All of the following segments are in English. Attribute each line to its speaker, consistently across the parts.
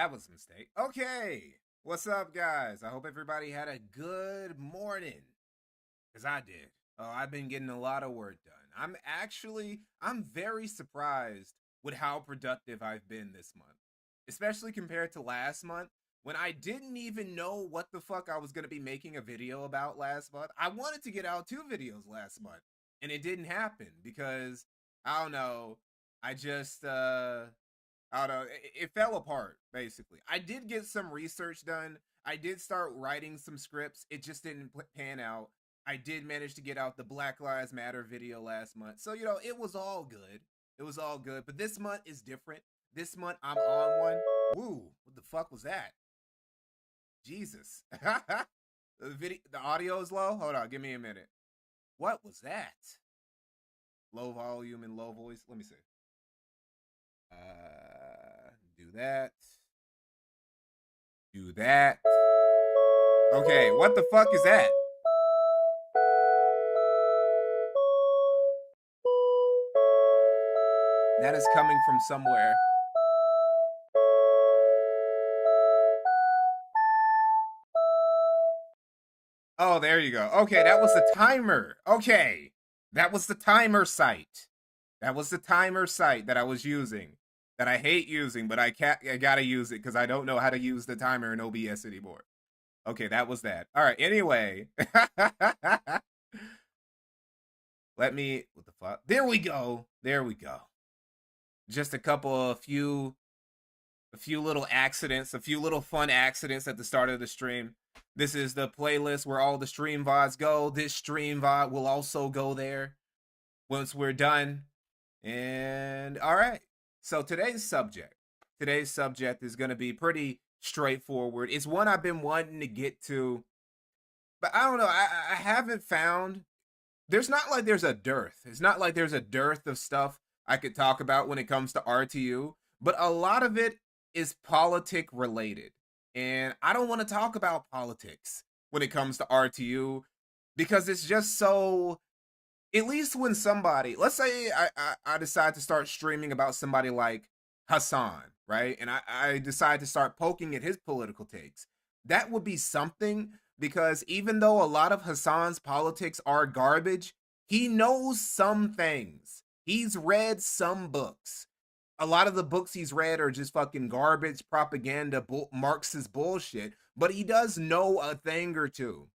Speaker 1: That was a mistake. Okay. What's up, guys? I hope everybody had a good morning. Because I did. Oh, I've been getting a lot of work done. I'm very surprised with how productive I've been this month. Especially compared to last month, when I didn't even know what the fuck I was going to be making a video about last month. I wanted to get out 2 videos last month. And it didn't happen because, I don't know, I don't know, it fell apart, basically. I did get some research done. I did start writing some scripts. It just didn't pan out. I did manage to get out the Black Lives Matter video last month. So, you know, it was all good. It was all good. But this month is different. This month, I'm on one. Woo, what the fuck was that? Jesus. The audio is low? Hold on, give me a minute. What was that? Low volume and low voice. Let me see. Do that. Do that. Okay, what the fuck is that? That is coming from somewhere. Oh, there you go. Okay, that was the timer. Okay, that was the timer site. That was the timer site that I was using. That I hate using, but I gotta use it because I don't know how to use the timer in OBS anymore. Okay, that was that. All right, anyway. What the fuck? There we go. There we go. Just a few little accidents, a few little fun accidents at the start of the stream. This is the playlist where all the stream VODs go. This stream VOD will also go there once we're done. And all right. So today's subject is going to be pretty straightforward. It's one I've been wanting to get to, but I don't know. I haven't found, there's not like there's a dearth. It's not like there's a dearth of stuff I could talk about when it comes to RTU, but a lot of it is politic related. And I don't want to talk about politics when it comes to RTU because it's just so, at least when somebody, let's say I decide to start streaming about somebody like Hassan, right? And I decide to start poking at his political takes. That would be something because even though a lot of Hassan's politics are garbage, he knows some things. He's read some books. A lot of the books he's read are just fucking garbage, propaganda, Marxist bullshit, but he does know a thing or two.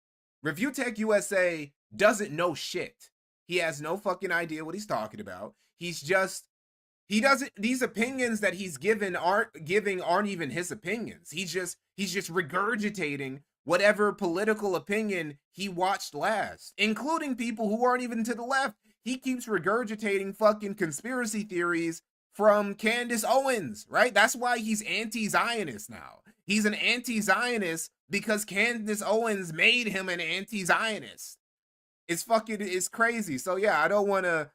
Speaker 1: ReviewTechUSA doesn't know shit. He has no fucking idea what he's talking about. These opinions that he's aren't even his opinions. He's just regurgitating whatever political opinion he watched last, including people who aren't even to the left. He keeps regurgitating fucking conspiracy theories from Candace Owens, right? That's why he's anti-Zionist now. He's an anti-Zionist because Candace Owens made him an anti-Zionist. It's crazy. So yeah, I don't want to,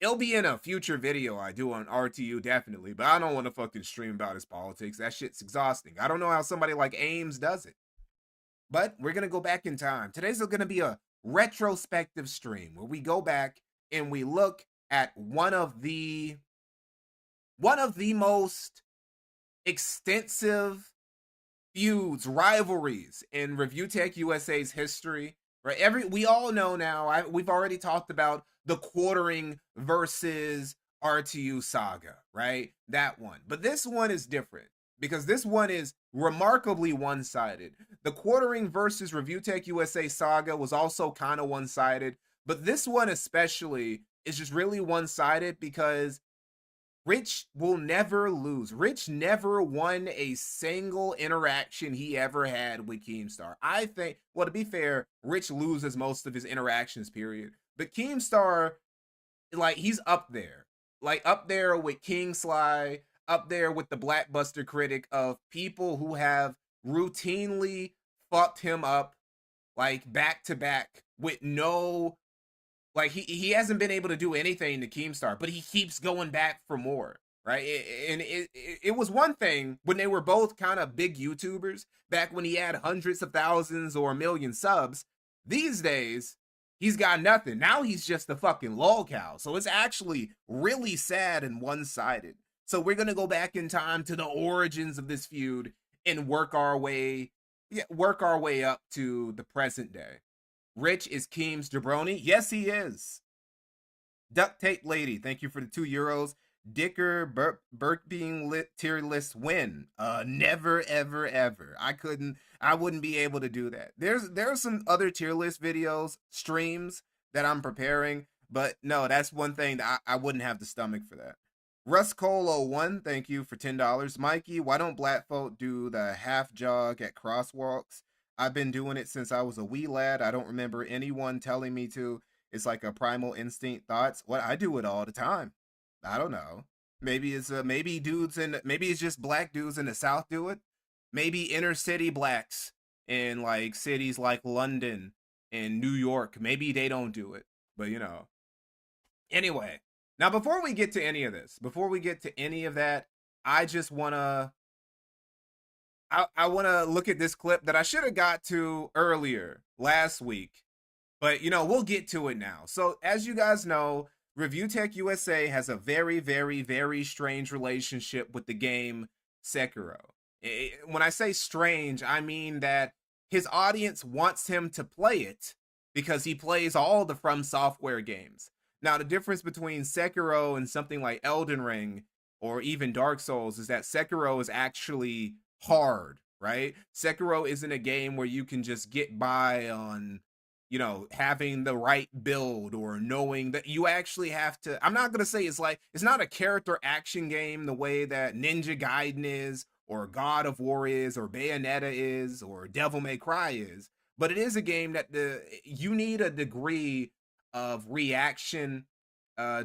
Speaker 1: it'll be in a future video I do on RTU definitely, but I don't want to fucking stream about his politics. That shit's exhausting. I don't know how somebody like Ames does it. But we're going to go back in time. Today's going to be a retrospective stream where we go back and we look at one of the most extensive feuds, rivalries in ReviewTechUSA's history. Right, we all know now. We've already talked about the quartering versus RTU saga, right? That one, but this one is different because this one is remarkably one-sided. The quartering versus ReviewTechUSA saga was also kind of one-sided, but this one especially is just really one-sided because Rich will never lose. Rich never won a single interaction he ever had with Keemstar. I think, well, to be fair, Rich loses most of his interactions, period. But Keemstar, like, he's up there. Like, up there with King Sly, up there with the Blackbuster critic of people who have routinely fucked him up, like, back to back with no... Like, he hasn't been able to do anything to Keemstar, but he keeps going back for more, right? It was one thing when they were both kind of big YouTubers, back when he had hundreds of thousands or a million subs. These days, he's got nothing. Now he's just a fucking lolcow. So it's actually really sad and one-sided. So we're gonna go back in time to the origins of this feud and work our way up to the present day. Rich is Keem's jabroni. Yes, he is. Duct Tape Lady, thank you for the €2. Dicker Burke being lit tier list win. Never ever ever. I wouldn't be able to do that. There's some other tier list videos, streams that I'm preparing, but no, that's one thing that I wouldn't have the stomach for that. Russ Cole 01, thank you for $10. Mikey, why don't black folk do the half jog at crosswalks? I've been doing it since I was a wee lad. I don't remember anyone telling me to. It's like a primal instinct thoughts. What, I do it all the time. I don't know. Maybe it's maybe it's just black dudes in the South do it. Maybe inner city blacks in like cities like London and New York, maybe they don't do it. But you know. Anyway, now before we get to any of this, before we get to any of that, I just wanna I wanna look at this clip that I should have got to earlier last week. But you know, we'll get to it now. So as you guys know, ReviewTechUSA has a very, very, very strange relationship with the game Sekiro. When I say strange, I mean that his audience wants him to play it because he plays all the From Software games. Now, the difference between Sekiro and something like Elden Ring or even Dark Souls is that Sekiro is actually hard, right? Sekiro isn't a game where you can just get by on, you know, having the right build or knowing that you actually have to. I'm not going to say it's not a character action game the way that Ninja Gaiden is or God of War is or Bayonetta is or Devil May Cry is, but it is a game that you need a degree of reaction,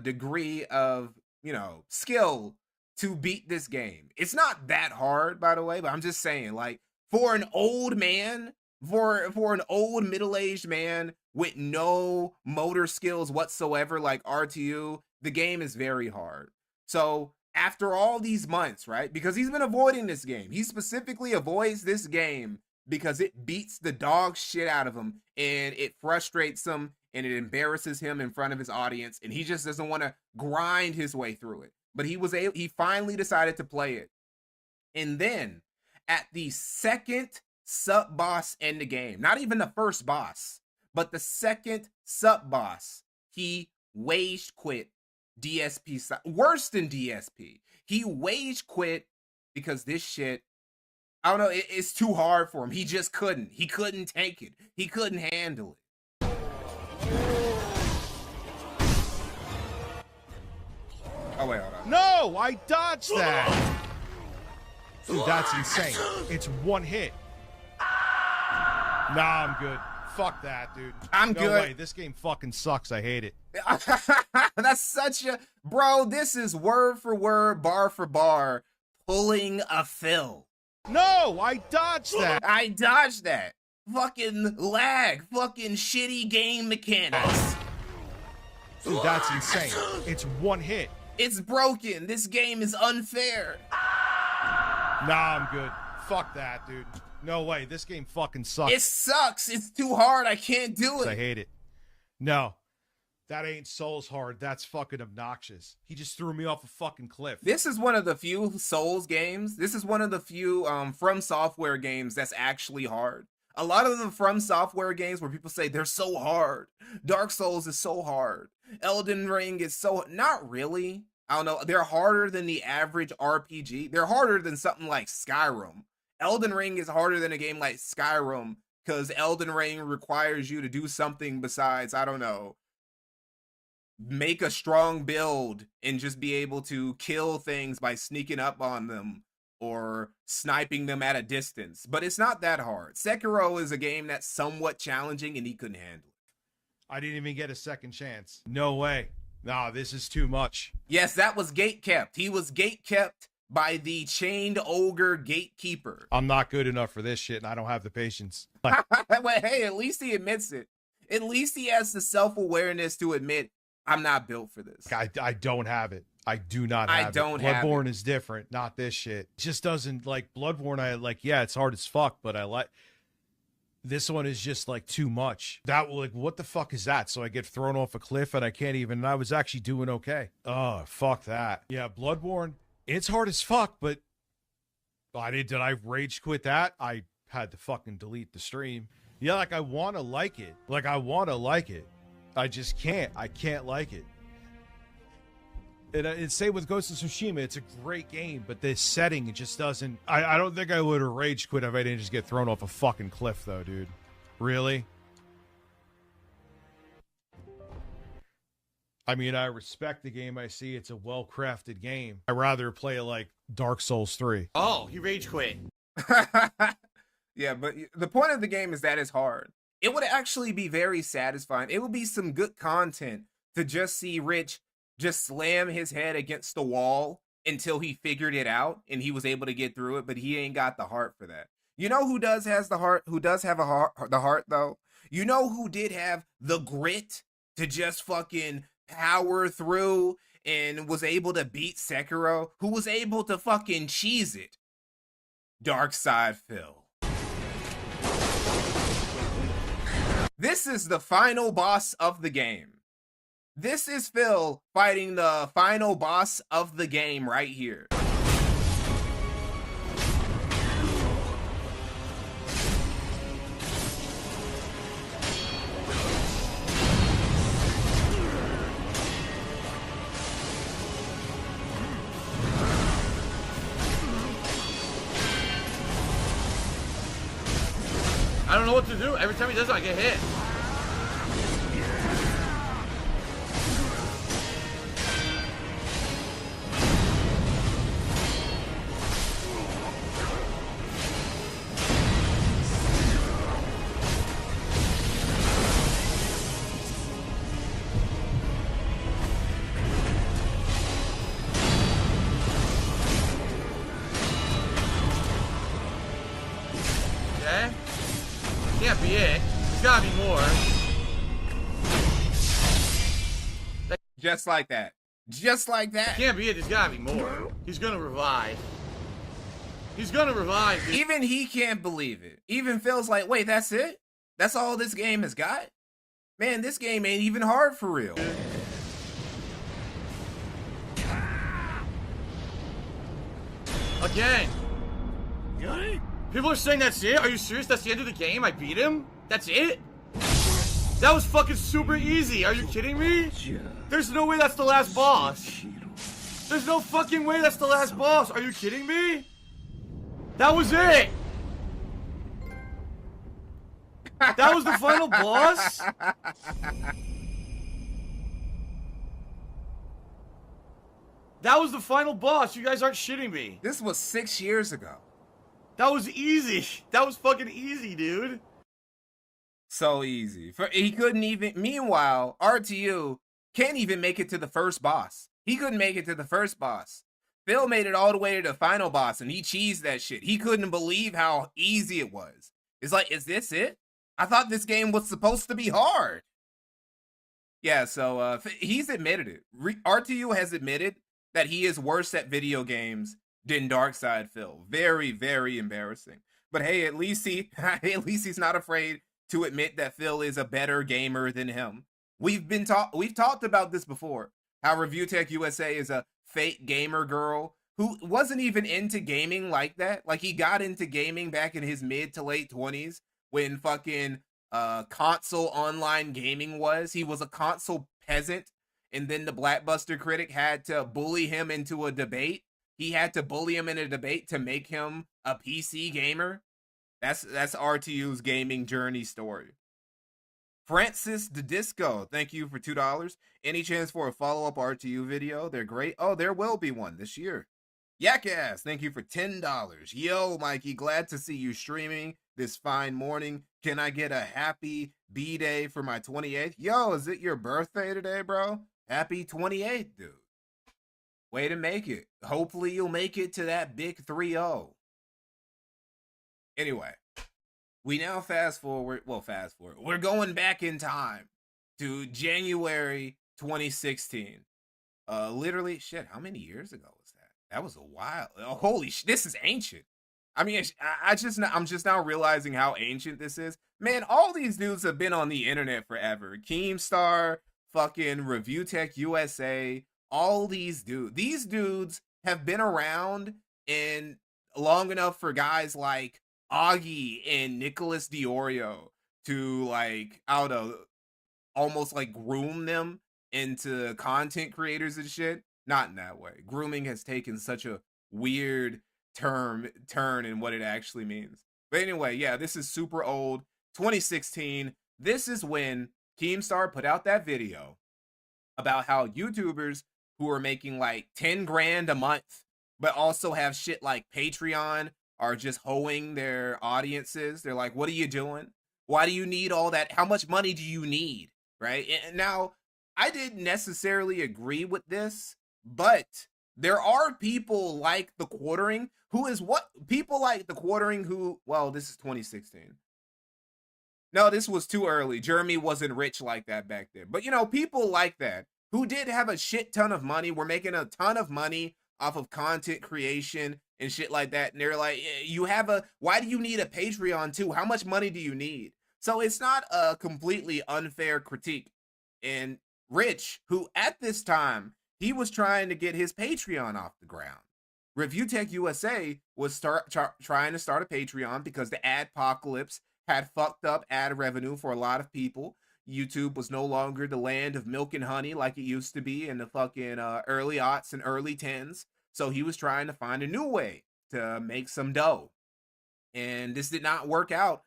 Speaker 1: degree of, you know, skill to beat this game. It's not that hard, by the way, but I'm just saying, like, for an old man, for an old middle-aged man with no motor skills whatsoever like RTU, the game is very hard. So after all these months, right, because he's been avoiding this game, he specifically avoids this game because it beats the dog shit out of him and it frustrates him and it embarrasses him in front of his audience, and he just doesn't want to grind his way through it. But he finally decided to play it. And then at the second sub boss in the game, not even the first boss, but the second sub boss, he wage quit DSP, worse than DSP. He wage quit because this shit, I don't know, it's too hard for him. He just couldn't. He couldn't take it. He couldn't handle it. Oh wait, hold on.
Speaker 2: No, I dodged that. Dude, that's insane. It's one hit. Nah, I'm good. Fuck that, dude.
Speaker 1: I'm good.
Speaker 2: No way. This game fucking sucks. I hate it.
Speaker 1: That's such a... Bro, this is word for word, bar for bar, pulling a Phil.
Speaker 2: No, I dodged that.
Speaker 1: I dodged that. Fucking lag. Fucking shitty game mechanics.
Speaker 2: Dude, that's insane. It's one hit.
Speaker 1: It's broken. This game is unfair.
Speaker 2: Nah, I'm good. Fuck that, dude. No way. This game fucking sucks.
Speaker 1: It sucks. It's too hard. I can't do it.
Speaker 2: I hate it. No. That ain't Souls hard. That's fucking obnoxious. He just threw me off a fucking cliff.
Speaker 1: This is one of the few Souls games. This is one of the few From Software games that's actually hard. A lot of the From Software games where people say they're so hard. Dark Souls is so hard. Elden Ring is so... Not really. I don't know. They're harder than the average RPG. They're harder than something like Skyrim. Elden Ring is harder than a game like Skyrim because Elden Ring requires you to do something besides, I don't know, make a strong build and just be able to kill things by sneaking up on them or sniping them at a distance. But it's not that hard. Sekiro is a game that's somewhat challenging and he couldn't handle it.
Speaker 2: I didn't even get a second chance. No way. Nah, this is too much. Yes,
Speaker 1: that was gatekept. He was gatekept by the chained ogre gatekeeper.
Speaker 2: I'm not good enough for this shit and I don't have the patience.
Speaker 1: Well, hey, at least he admits it. At least he has the self-awareness to admit, I'm not built for this.
Speaker 2: I don't have it. I do not have it.
Speaker 1: I don't have it.
Speaker 2: Bloodborne is different, not this shit. It just doesn't, like, Bloodborne, I like, yeah, it's hard as fuck, but I like... This one is just, like, too much. That, like, what the fuck is that? So I get thrown off a cliff and I can't even... And I was actually doing okay. Oh, fuck that. Yeah, Bloodborne, It's hard as fuck, but did I rage quit that? I had to fucking delete the stream. Yeah, like I want to like it. I just can't. I can't like it. And same with Ghost of Tsushima. It's a great game, but this setting, it just doesn't... I don't think I would have rage quit if I didn't just get thrown off a fucking cliff, though, dude. Really? I mean, I respect the game. I see it's a well-crafted game. I'd rather play it like Dark Souls 3.
Speaker 3: Oh, he rage quit.
Speaker 1: Yeah, but the point of the game is that it's hard. It would actually be very satisfying. It would be some good content to just see Rich just slam his head against the wall until he figured it out and he was able to get through it, but he ain't got the heart for that. You know who does have the heart though? You know who did have the grit to just fucking power through and was able to beat Sekiro? Who was able to fucking cheese it? Darkside Phil. This is the final boss of the game. This is Phil fighting the final boss of the game right here.
Speaker 3: I don't know what to do. Every time he does it, I get hit. Okay? Can't be it. There's gotta be more.
Speaker 1: Just like that. Just like that.
Speaker 3: Can't be it. There's gotta be more. He's gonna revive. He's gonna revive, dude.
Speaker 1: Even he can't believe it. Even Phil's like, wait, that's it? That's all this game has got? Man, this game ain't even hard for real.
Speaker 3: Again. People are saying that's it? Are you serious? That's the end of the game? I beat him? That's it? That was fucking super easy. Are you kidding me? There's no way that's the last boss. There's no fucking way that's the last boss. Are you kidding me? That was it. That was the final boss? That was the final boss. You guys aren't shitting me.
Speaker 1: This was 6 years ago.
Speaker 3: That was easy. That was fucking easy, dude.
Speaker 1: So easy. He couldn't even... Meanwhile, RTU can't even make it to the first boss. He couldn't make it to the first boss. Phil made it all the way to the final boss, and he cheesed that shit. He couldn't believe how easy it was. It's like, is this it? I thought this game was supposed to be hard. Yeah, so he's admitted it. RTU has admitted that he is worse at video games than Darkside Phil. Very, very embarrassing. But hey, at least he's not afraid to admit that Phil is a better gamer than him. We've talked about this before. How ReviewTechUSA is a fake gamer girl who wasn't even into gaming like that. Like, he got into gaming back in his mid to late 20s when fucking console online gaming was. He was a console peasant, and then the Blackbuster critic had to bully him into a debate. He had to bully him in a debate to make him a PC gamer. That's RTU's gaming journey story. Francis the Disco, thank you for $2. Any chance for a follow-up RTU video? They're great. Oh, there will be one this year. Yakass, thank you for $10. Yo, Mikey, glad to see you streaming this fine morning. Can I get a happy B-Day for my 28th? Yo, is it your birthday today, bro? Happy 28th, dude. Way to make it. Hopefully you'll make it to that big 3-0. Anyway, we now fast forward. We're going back in time to January 2016. Literally, shit, how many years ago was that? That was a while. Oh, holy shit, this is ancient. I mean, I'm just now realizing how ancient this is. Man, all these dudes have been on the internet forever. Keemstar, fucking ReviewTechUSA, all these dudes. These dudes have been around and long enough for guys like Augie and Nicholas Diorio to like, I don't know, almost like groom them into content creators and shit. Not in that way. Grooming has taken such a weird turn in what it actually means. But anyway, yeah, this is super old. 2016. This is when Keemstar put out that video about how YouTubers who are making like 10 grand a month, but also have shit like Patreon, are just hoeing their audiences. They're like, what are you doing? Why do you need all that? How much money do you need? Right? And now, I didn't necessarily agree with this, but there are people like the Quartering who, well, this is 2016. No, this was too early. Jeremy wasn't rich like that back then. But, you know, people like that who did have a shit ton of money, were making a ton of money off of content creation and shit like that. And they're like, why do you need a Patreon too? How much money do you need? So it's not a completely unfair critique. And Rich, who at this time, he was trying to get his Patreon off the ground. ReviewTechUSA was trying to start a Patreon because the adpocalypse had fucked up ad revenue for a lot of people. YouTube was no longer the land of milk and honey like it used to be in the fucking early aughts and early tens. So he was trying to find a new way to make some dough. And this did not work out.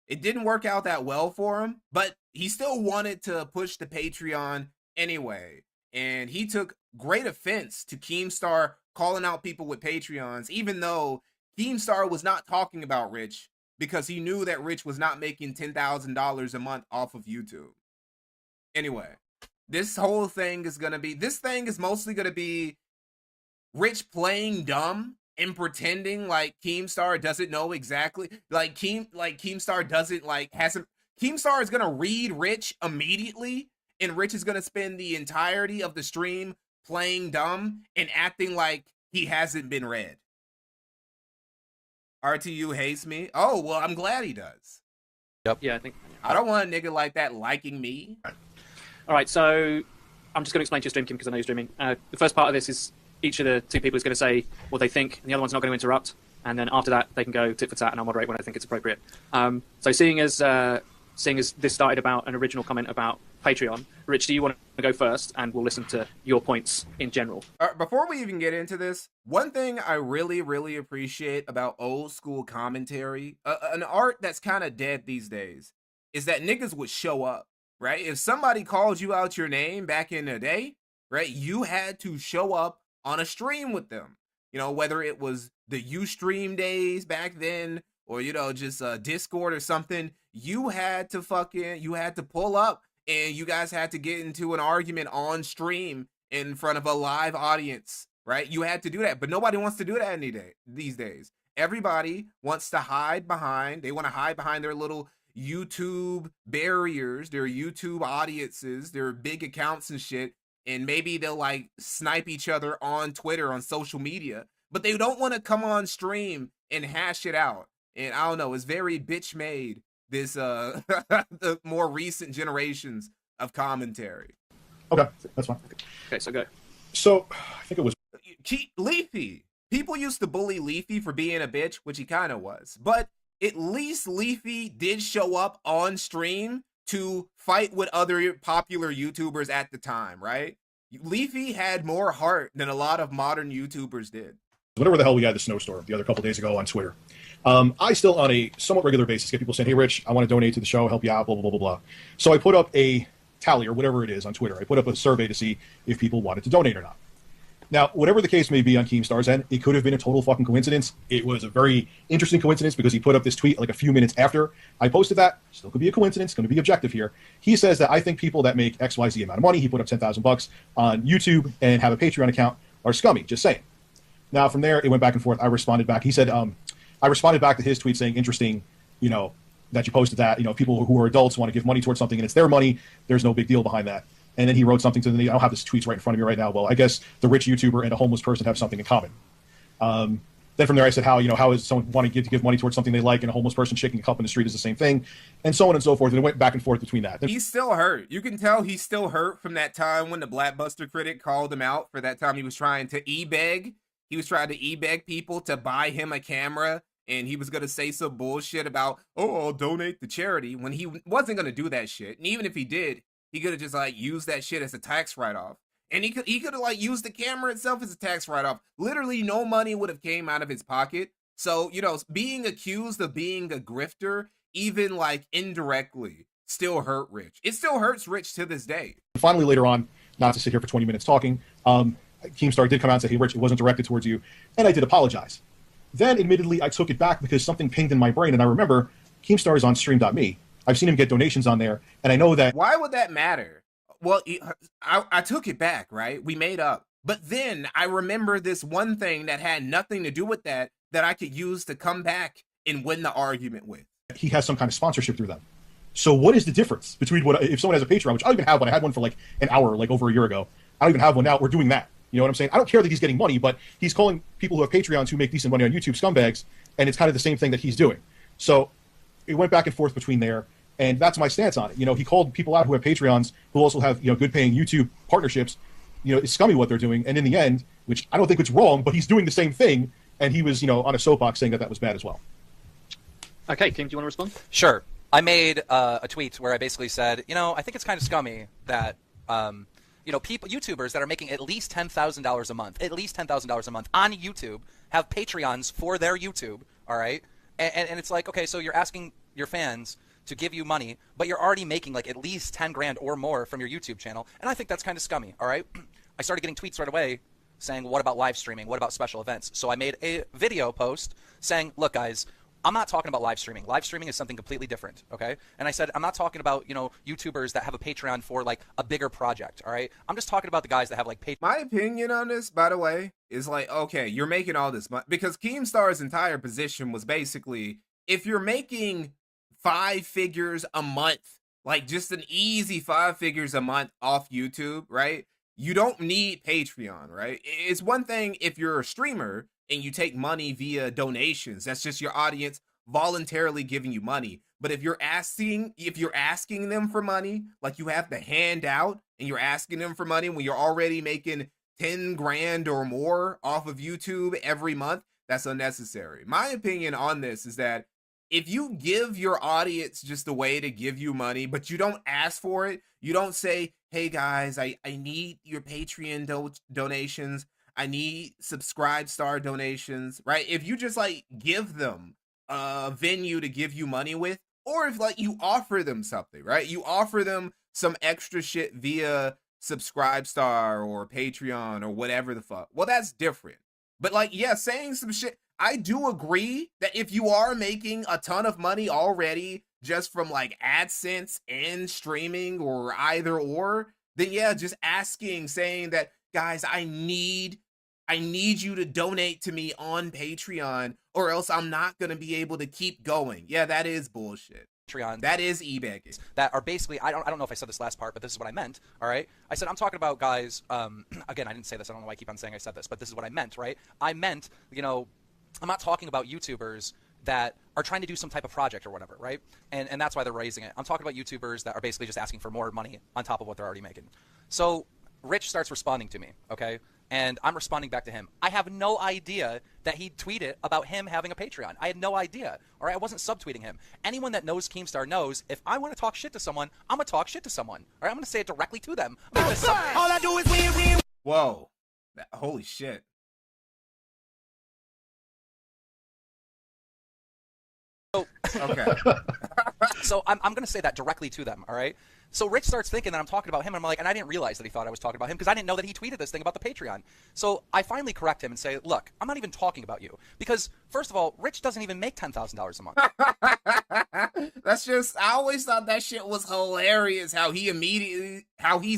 Speaker 1: It didn't work out that well for him, but he still wanted to push the Patreon anyway. And he took great offense to Keemstar calling out people with Patreons, even though Keemstar was not talking about Rich, because he knew that Rich was not making $10,000 a month off of YouTube. Anyway, this thing is mostly going to be Rich playing dumb and pretending like Keemstar doesn't know exactly, Keemstar doesn't Keemstar is going to read Rich immediately, and Rich is going to spend the entirety of the stream playing dumb and acting like he hasn't been read. RTU hates me. Oh, well, I'm glad he does.
Speaker 4: Yep. Yeah,
Speaker 1: I don't want a nigga like that liking me.
Speaker 4: All right, so I'm just going to explain to your stream, Kim, because I know you're streaming. The first part of this is each of the two people is going to say what they think, and the other one's not going to interrupt. And then after that, they can go tit for tat, and I'll moderate when I think it's appropriate. So seeing as this started about an original comment about Patreon, Rich, do you want to go first, and we'll listen to your points in general?
Speaker 1: Before we even get into this, one thing I really, really appreciate about old school commentary, an art that's kind of dead these days, is that niggas would show up, right? If somebody called you out your name back in the day, right, you had to show up on a stream with them. You know, whether it was the Ustream days back then, or, you know, just Discord or something, you had to pull up, and you guys had to get into an argument on stream in front of a live audience, right? You had to do that, but nobody wants to do that these days. Everybody wants to hide behind their little YouTube barriers, their YouTube audiences, their big accounts and shit, and maybe they'll like snipe each other on Twitter, on social media, but they don't want to come on stream and hash it out. And I don't know, it's very bitch made, this the more recent generations of commentary.
Speaker 5: Okay, that's fine.
Speaker 4: Okay, so go.
Speaker 5: So I think it was
Speaker 1: Leafy. People used to bully Leafy for being a bitch, which he kind of was, but at least Leafy did show up on stream to fight with other popular YouTubers at the time, right? Leafy had more heart than a lot of modern YouTubers did.
Speaker 5: Whatever the hell we had the snowstorm the other couple days ago on Twitter. I still, on a somewhat regular basis, get people saying, hey, Rich, I want to donate to the show, help you out, blah, blah, blah, blah, blah. So I put up a tally or whatever it is on Twitter. I put up a survey to see if people wanted to donate or not. Now, whatever the case may be on Keemstar's end, it could have been a total fucking coincidence. It was a very interesting coincidence because he put up this tweet like a few minutes after I posted that. Still could be a coincidence. Going to be objective here. He says that I think people that make XYZ amount of money, he put up $10,000 on YouTube and have a Patreon account, are scummy. Just saying. Now, from there, it went back and forth. I responded back. He said, I responded back to his tweet saying, interesting, you know, that you posted that. You know, people who are adults want to give money towards something and it's their money. There's no big deal behind that. And then he wrote something to the, I don't have this tweets right in front of me right now. Well, I guess the rich YouTuber and a homeless person have something in common. Then from there, I said, how is someone wanting to give money towards something they like and a homeless person shaking a cup in the street is the same thing, and so on and so forth. And it went back and forth between that.
Speaker 1: He's still hurt. You can tell he's still hurt from that time when the Blackbuster critic called him out for that time he was trying to e-beg he was trying to e-beg people to buy him a camera, and he was going to say some bullshit about, oh, I'll donate to charity, when he wasn't going to do that shit. And even if he did, he could have just like used that shit as a tax write-off. And he could have like used the camera itself as a tax write-off. Literally no money would have came out of his pocket. So, you know, being accused of being a grifter, even like indirectly, still hurt Rich. It still hurts Rich to this day.
Speaker 5: Finally, later on, not to sit here for 20 minutes talking, Keemstar did come out and say, hey, Rich, it wasn't directed towards you. And I did apologize. Then, admittedly, I took it back because something pinged in my brain. And I remember Keemstar is on stream.me. I've seen him get donations on there. And I know that...
Speaker 1: Why would that matter? Well, I took it back, right? We made up. But then I remember this one thing that had nothing to do with that I could use to come back and win the argument with.
Speaker 5: He has some kind of sponsorship through them. So what is the difference between if someone has a Patreon, which I don't even have one. I had one for like an hour, like over a year ago. I don't even have one now. We're doing that. You know what I'm saying? I don't care that he's getting money, but he's calling people who have Patreons who make decent money on YouTube scumbags, and it's kind of the same thing that he's doing. So it went back and forth between there, and that's my stance on it. You know, he called people out who have Patreons who also have, you know, good paying YouTube partnerships. You know, it's scummy what they're doing, and in the end, which I don't think it's wrong, but he's doing the same thing, and he was, you know, on a soapbox saying that that was bad as well.
Speaker 4: Okay, Kim, do you want to respond?
Speaker 6: Sure. I made a tweet where I basically said, you know, I think it's kind of scummy that, you know, YouTubers that are making at least $10,000 a month, on YouTube have Patreons for their YouTube, all right? And it's like, okay, so you're asking your fans to give you money, but you're already making like at least 10 grand or more from your YouTube channel, and I think that's kind of scummy, all right? I started getting tweets right away saying, what about live streaming? What about special events? So I made a video post saying, look, guys, I'm not talking about live streaming. Live streaming is something completely different, okay? And I said, I'm not talking about, you know, YouTubers that have a Patreon for, like, a bigger project, all right? I'm just talking about the guys that have, like, Patreon.
Speaker 1: My opinion on this, by the way, is like, okay, you're making all this money. Because Keemstar's entire position was basically, if you're making 5 figures a month, like just an easy 5 figures a month off YouTube, right? You don't need Patreon, right? It's one thing if you're a streamer and you take money via donations. That's just your audience voluntarily giving you money. But if you're asking them for money, like you have to hand out and you're asking them for money when you're already making 10 grand or more off of YouTube every month, that's unnecessary. My opinion on this is that if you give your audience just a way to give you money, but you don't ask for it, you don't say, hey guys, I need your Patreon donations, I need subscribe star donations, right? If you just like give them a venue to give you money with, or if like you offer them something, right? You offer them some extra shit via subscribe star or Patreon or whatever the fuck. Well, that's different. But like, yeah, saying some shit, I do agree that if you are making a ton of money already just from like AdSense and streaming or either or, then yeah, just asking, saying that, guys, I need you to donate to me on Patreon or else I'm not going to be able to keep going. Yeah, that is bullshit.
Speaker 6: Patreon.
Speaker 1: That is e-begging.
Speaker 6: That are basically, I don't know if I said this last part, but this is what I meant, all right? I said, I'm talking about guys, again, I didn't say this, I don't know why I keep on saying I said this, but this is what I meant, right? I meant, you know, I'm not talking about YouTubers that are trying to do some type of project or whatever, right? And that's why they're raising it. I'm talking about YouTubers that are basically just asking for more money on top of what they're already making. So Rich starts responding to me, okay? And I'm responding back to him. I have no idea that he tweeted about him having a Patreon. I had no idea. All right, I wasn't subtweeting him. Anyone that knows Keemstar knows if I want to talk shit to someone, I'm gonna talk shit to someone. All right, I'm gonna say it directly to them. All I do is win.
Speaker 1: Whoa, holy shit. Okay.
Speaker 6: So I'm going to say that directly to them, all right? So Rich starts thinking that I'm talking about him, and I'm like, and I didn't realize that he thought I was talking about him because I didn't know that he tweeted this thing about the Patreon. So I finally correct him and say, look, I'm not even talking about you because, first of all, Rich doesn't even make $10,000 a month.
Speaker 1: That's just, I always thought that shit was hilarious how he's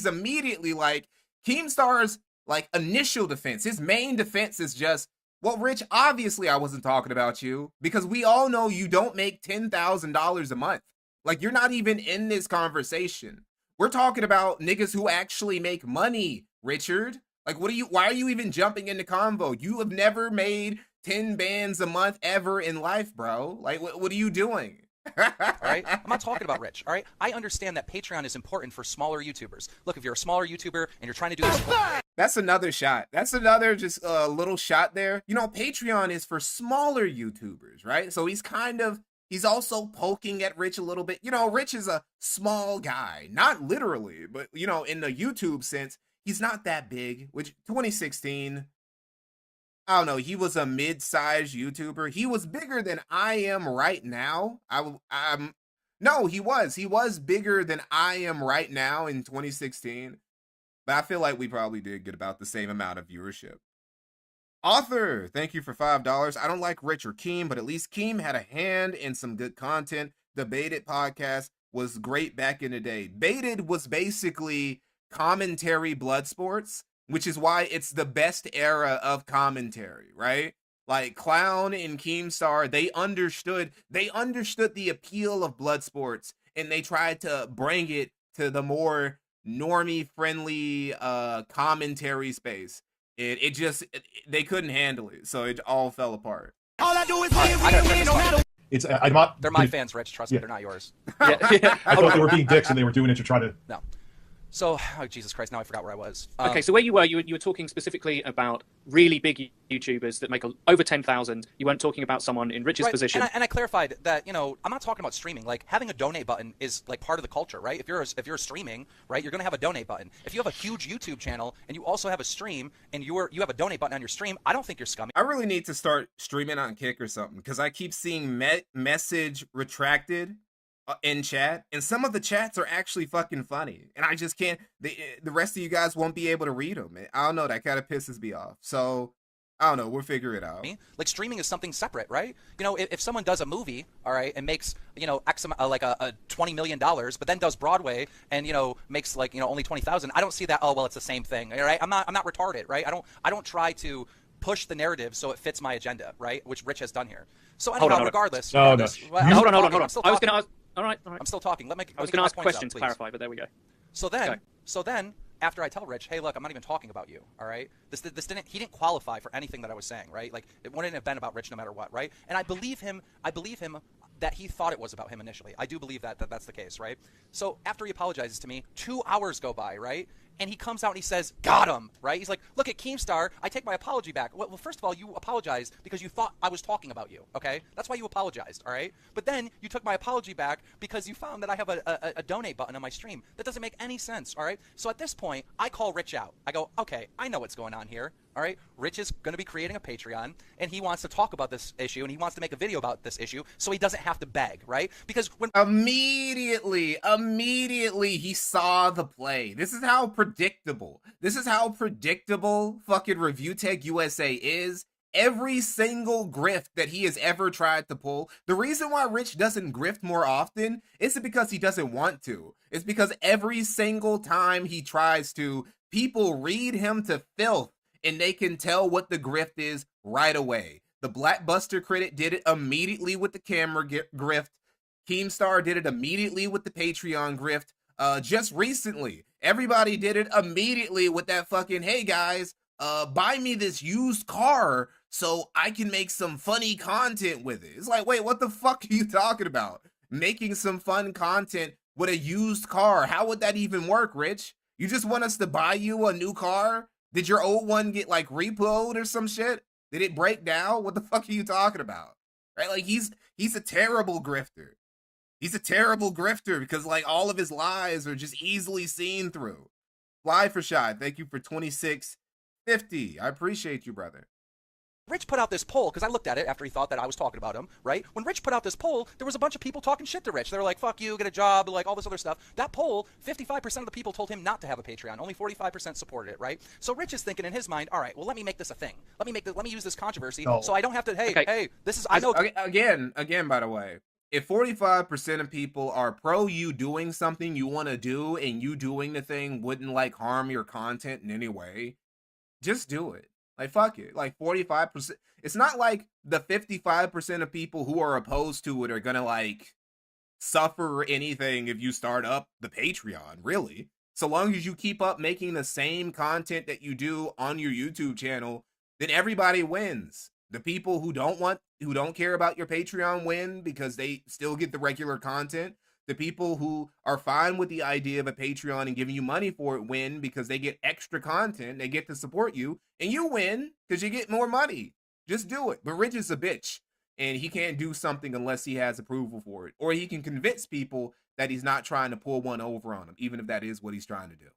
Speaker 1: immediately like, Keemstar's like initial defense, his main defense is just, well, Rich, obviously I wasn't talking about you because we all know you don't make $10,000 a month. Like, you're not even in this conversation. We're talking about niggas who actually make money, Richard. Like, why are you even jumping into convo? You have never made 10 bands a month ever in life, bro. Like, what are you doing?
Speaker 6: All right, I'm not talking about Rich. All right, I understand that Patreon is important for smaller YouTubers. Look, if you're a smaller YouTuber and you're trying to do this,
Speaker 1: That's another shot. That's another just little shot there. You know, Patreon is for smaller YouTubers, right? So he's also poking at Rich a little bit. You know, Rich is a small guy, not literally, but you know, in the YouTube sense, he's not that big. Which 2016, I don't know, he was a mid-sized YouTuber. He was bigger than I am right now. No, he was bigger than I am right now in 2016. But I feel like we probably did get about the same amount of viewership. Author, thank you for $5. I don't like Rich or Keem, but at least Keem had a hand in some good content. The Baited podcast was great back in the day. Baited was basically commentary blood sports, which is why it's the best era of commentary, right? Like Clown and Keemstar, they understood the appeal of blood sports, and they tried to bring it to the more normie friendly commentary space. They couldn't handle it, so it all fell apart.
Speaker 6: all I do is win.
Speaker 5: It's I'm not.
Speaker 6: They're my fans, Rich. Trust me, they're not yours.
Speaker 5: I thought they were being dicks and they were doing it to try to.
Speaker 6: No. So, oh, Jesus Christ, now I forgot where I was.
Speaker 4: Okay, so where you were talking specifically about really big YouTubers that make over 10,000. You weren't talking about someone in Rich's position.
Speaker 6: And I clarified that, you know, I'm not talking about streaming. Like, having a donate button is like part of the culture, right? If you're streaming, right, you're going to have a donate button. If you have a huge YouTube channel and you also have a stream and you have a donate button on your stream, I don't think you're scummy.
Speaker 1: I really need to start streaming on Kick or something, because I keep seeing message retracted in chat, and some of the chats are actually fucking funny, and I just can't. The rest of you guys won't be able to read them. I don't know. That kind of pisses me off. So I don't know. We'll figure it out.
Speaker 6: Like, streaming is something separate, right? You know, if someone does a movie, all right, and makes, you know, X like a $20 million, but then does Broadway and, you know, makes like, you know, only 20,000, I don't see that. Oh well, it's the same thing, all right? I'm not retarded, right? I don't try to push the narrative so it fits my agenda, right? Which Rich has done here. So anyhow, regardless.
Speaker 5: No.
Speaker 4: Hold on. I was going to ask. All right.
Speaker 6: I'm still talking.
Speaker 4: I was going to ask a question to clarify, but there we go.
Speaker 6: So then, after I tell Rich, hey, look, I'm not even talking about you, all right? He didn't qualify for anything that I was saying, right? Like, it wouldn't have been about Rich no matter what, right? And I believe him that he thought it was about him initially. I do believe that's the case, right? So after he apologizes to me, 2 hours go by, right? And he comes out and he says, got him, right? He's like, look at Keemstar, I take my apology back. Well, first of all, you apologized because you thought I was talking about you, okay? That's why you apologized, all right? But then you took my apology back because you found that I have a donate button on my stream. That doesn't make any sense, all right? So at this point, I call Rich out. I go, okay, I know what's going on here, all right? Rich is going to be creating a Patreon, and he wants to talk about this issue, and he wants to make a video about this issue so he doesn't have to beg, right? Because when
Speaker 1: Immediately he saw the play. This is how predictable fucking ReviewTechUSA is. Every single grift that he has ever tried to pull. The reason why Rich doesn't grift more often isn't because he doesn't want to. It's because every single time he tries to, people read him to filth, and they can tell what the grift is right away. The Blackbuster critic did it immediately with the camera grift. Keemstar did it immediately with the Patreon grift. Just recently, everybody did it immediately with that fucking, hey guys, buy me this used car so I can make some funny content with it. It's like, wait, what the fuck are you talking about? Making some fun content with a used car? How would that even work, Rich? You just want us to buy you a new car? Did your old one get like repoed or some shit? Did it break down? What the fuck are you talking about? Right? Like, he's a terrible grifter. He's a terrible grifter because, like, all of his lies are just easily seen through. Fly for shot, thank you for 26.50. I appreciate you, brother.
Speaker 6: Rich put out this poll, because I looked at it after he thought that I was talking about him, right? When Rich put out this poll, there was a bunch of people talking shit to Rich. They were like, fuck you, get a job, like all this other stuff. That poll, 55% of the people told him not to have a Patreon. Only 45% supported it, right? So Rich is thinking in his mind, all right, well, let me make this a thing. Let me use this controversy so I don't have to, hey, this is, I know.
Speaker 1: Again, by the way, if 45% of people are pro you doing something you want to do and you doing the thing wouldn't, like, harm your content in any way, just do it. Like, fuck it. Like, 45%. It's not like the 55% of people who are opposed to it are gonna, like, suffer anything if you start up the Patreon, really. So long as you keep up making the same content that you do on your YouTube channel, then everybody wins. The people who don't care about your Patreon win because they still get the regular content. The people who are fine with the idea of a Patreon and giving you money for it win because they get extra content. They get to support you, and you win because you get more money. Just do it. But Rich is a bitch, and he can't do something unless he has approval for it. Or he can convince people that he's not trying to pull one over on them, even if that is what he's trying to do.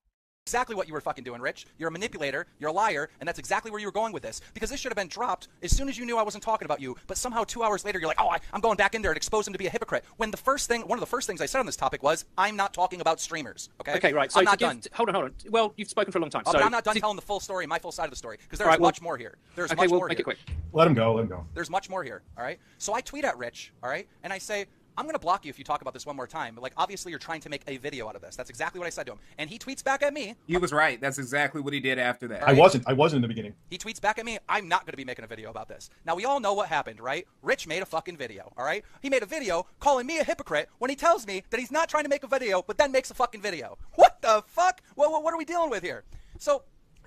Speaker 6: Exactly what you were fucking doing, Rich. You're a manipulator, you're a liar, and that's exactly where you were going with this. Because this should have been dropped as soon as you knew I wasn't talking about you, but somehow 2 hours later you're like, oh, I'm going back in there and expose him to be a hypocrite. When one of the first things I said on this topic was, I'm not talking about streamers, okay?
Speaker 4: Okay, right. So
Speaker 6: I'm not done.
Speaker 4: Hold on. Well, you've spoken for a long time.
Speaker 6: Oh,
Speaker 4: so
Speaker 6: but I'm not done telling the full story, my full side of the story, because there's much more here. There's much more
Speaker 4: make
Speaker 6: here.
Speaker 4: it quick.
Speaker 5: Let him go. Let him go.
Speaker 6: There's much more here, all right? So I tweet at Rich, all right? And I say, I'm going to block you if you talk about this one more time. Like, obviously, you're trying to make a video out of this. That's exactly what I said to him. And he tweets back at me.
Speaker 1: He was right. That's exactly what he did after that.
Speaker 5: I wasn't in the beginning.
Speaker 6: He tweets back at me, I'm not going to be making a video about this. Now, we all know what happened, right? Rich made a fucking video, all right? He made a video calling me a hypocrite when he tells me that he's not trying to make a video, but then makes a fucking video. What the fuck? What are we dealing with here? So,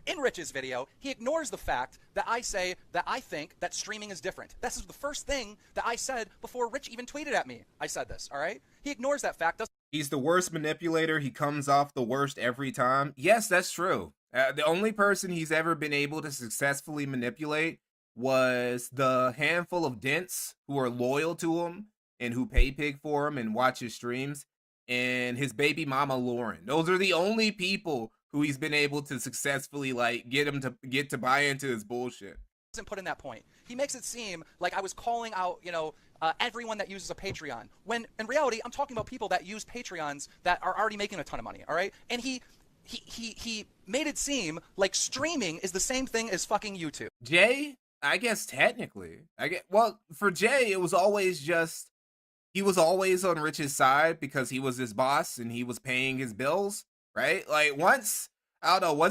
Speaker 6: in Rich's video, he ignores the fact that I say that I think that streaming is different. This is the first thing that I said before Rich even tweeted at me. I said this, all right? He ignores that fact.
Speaker 1: He's the worst manipulator. He comes off the worst every time. Yes, that's true. The only person he's ever been able to successfully manipulate was the handful of dents who are loyal to him and who pay pig for him and watch his streams, and his baby mama Lauren. Those are the only people who he's been able to successfully get him to buy into his bullshit.
Speaker 6: Doesn't put in that point. He makes it seem like I was calling out, everyone that uses a Patreon, when in reality I'm talking about people that use Patreons that are already making a ton of money, all right? And he made it seem like streaming is the same thing as fucking YouTube.
Speaker 1: Jay, I guess technically, for Jay it was always just he was always on Rich's side because he was his boss and he was paying his bills. Right? Like once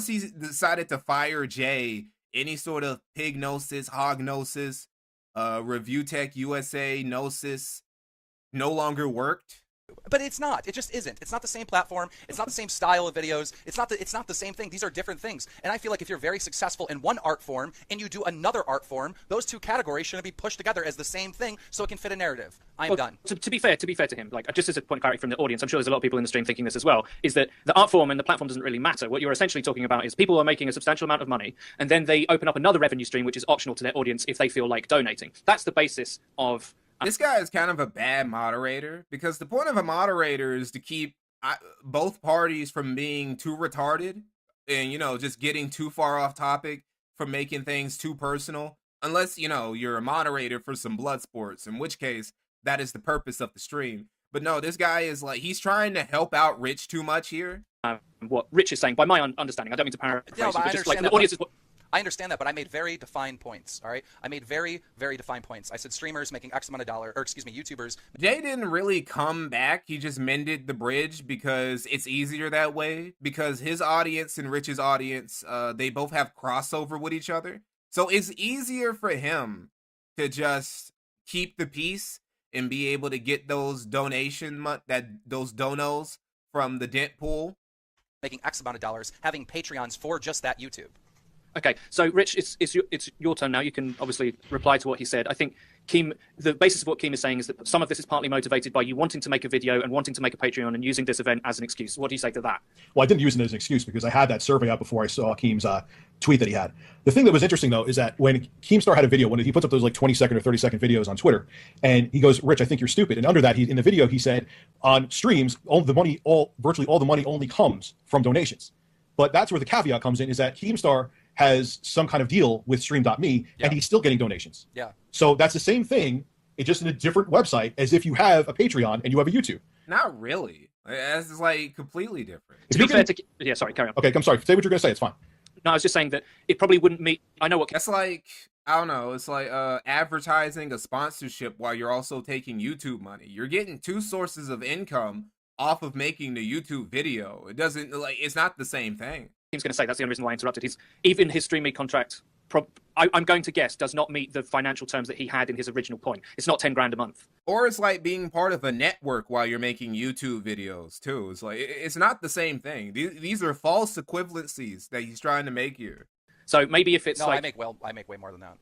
Speaker 1: he decided to fire Jay, any sort of pig gnosis, hog gnosis, ReviewTechUSA gnosis no longer worked.
Speaker 6: But it's not. It just isn't. It's not the same platform. It's not the same style of videos. It's not the same thing. These are different things. And I feel like if you're very successful in one art form and you do another art form, those two categories shouldn't be pushed together as the same thing so it can fit a narrative. I'm done.
Speaker 4: To be fair to him, like just as a point of clarity from the audience, I'm sure there's a lot of people in the stream thinking this as well, is that the art form and the platform doesn't really matter. What you're essentially talking about is people are making a substantial amount of money and then they open up another revenue stream which is optional to their audience if they feel like donating. That's the basis of...
Speaker 1: This guy is kind of a bad moderator because the point of a moderator is to keep both parties from being too retarded and, just getting too far off topic, from making things too personal. Unless, you're a moderator for some blood sports, in which case that is the purpose of the stream. But no, this guy is he's trying to help out Rich too much here.
Speaker 4: What Rich is saying, by my understanding, I don't mean to paraphrase,
Speaker 6: no,
Speaker 4: but just like the audience is...
Speaker 6: I understand that, but I made very defined points, all right? I made very, very defined points. I said streamers making X amount of YouTubers.
Speaker 1: Jay didn't really come back. He just mended the bridge because it's easier that way. Because his audience and Rich's audience, they both have crossover with each other. So it's easier for him to just keep the peace and be able to get those those donos from the dent pool.
Speaker 6: Making X amount of dollars, having Patreons for just that YouTube.
Speaker 4: Okay, so Rich, it's your turn now. You can obviously reply to what he said. I think the basis of what Keem is saying is that some of this is partly motivated by you wanting to make a video and wanting to make a Patreon and using this event as an excuse. What do you say to that?
Speaker 5: Well, I didn't use it as an excuse because I had that survey out before I saw Keem's tweet that he had. The thing that was interesting, though, is that when Keemstar had a video, when he puts up those 20-second or 30-second videos on Twitter, and he goes, Rich, I think you're stupid. And under that, in the video, he said, on streams, virtually all the money only comes from donations. But that's where the caveat comes in, is that Keemstar has some kind of deal with Stream.me, and he's still getting donations.
Speaker 6: Yeah.
Speaker 5: So that's the same thing, it's just in a different website, as if you have a Patreon and you have a YouTube.
Speaker 1: Not really. That's completely different.
Speaker 4: To be fair yeah, sorry, carry on.
Speaker 5: Okay, I'm sorry. Say what you're going to say. It's fine.
Speaker 4: No, I was just saying that it probably wouldn't meet... I know what...
Speaker 1: That's I don't know. It's like advertising a sponsorship while you're also taking YouTube money. You're getting two sources of income off of making the YouTube video. It doesn't... it's not the same thing.
Speaker 4: He's going to say that's the only reason why I interrupted. Even his StreamMe contract, I'm going to guess, does not meet the financial terms that he had in his original point. It's not 10 grand a month.
Speaker 1: Or it's like being part of a network while you're making YouTube videos too. It's it's not the same thing. These are false equivalencies that he's trying to make here.
Speaker 4: So maybe if it's
Speaker 6: I make way more than that.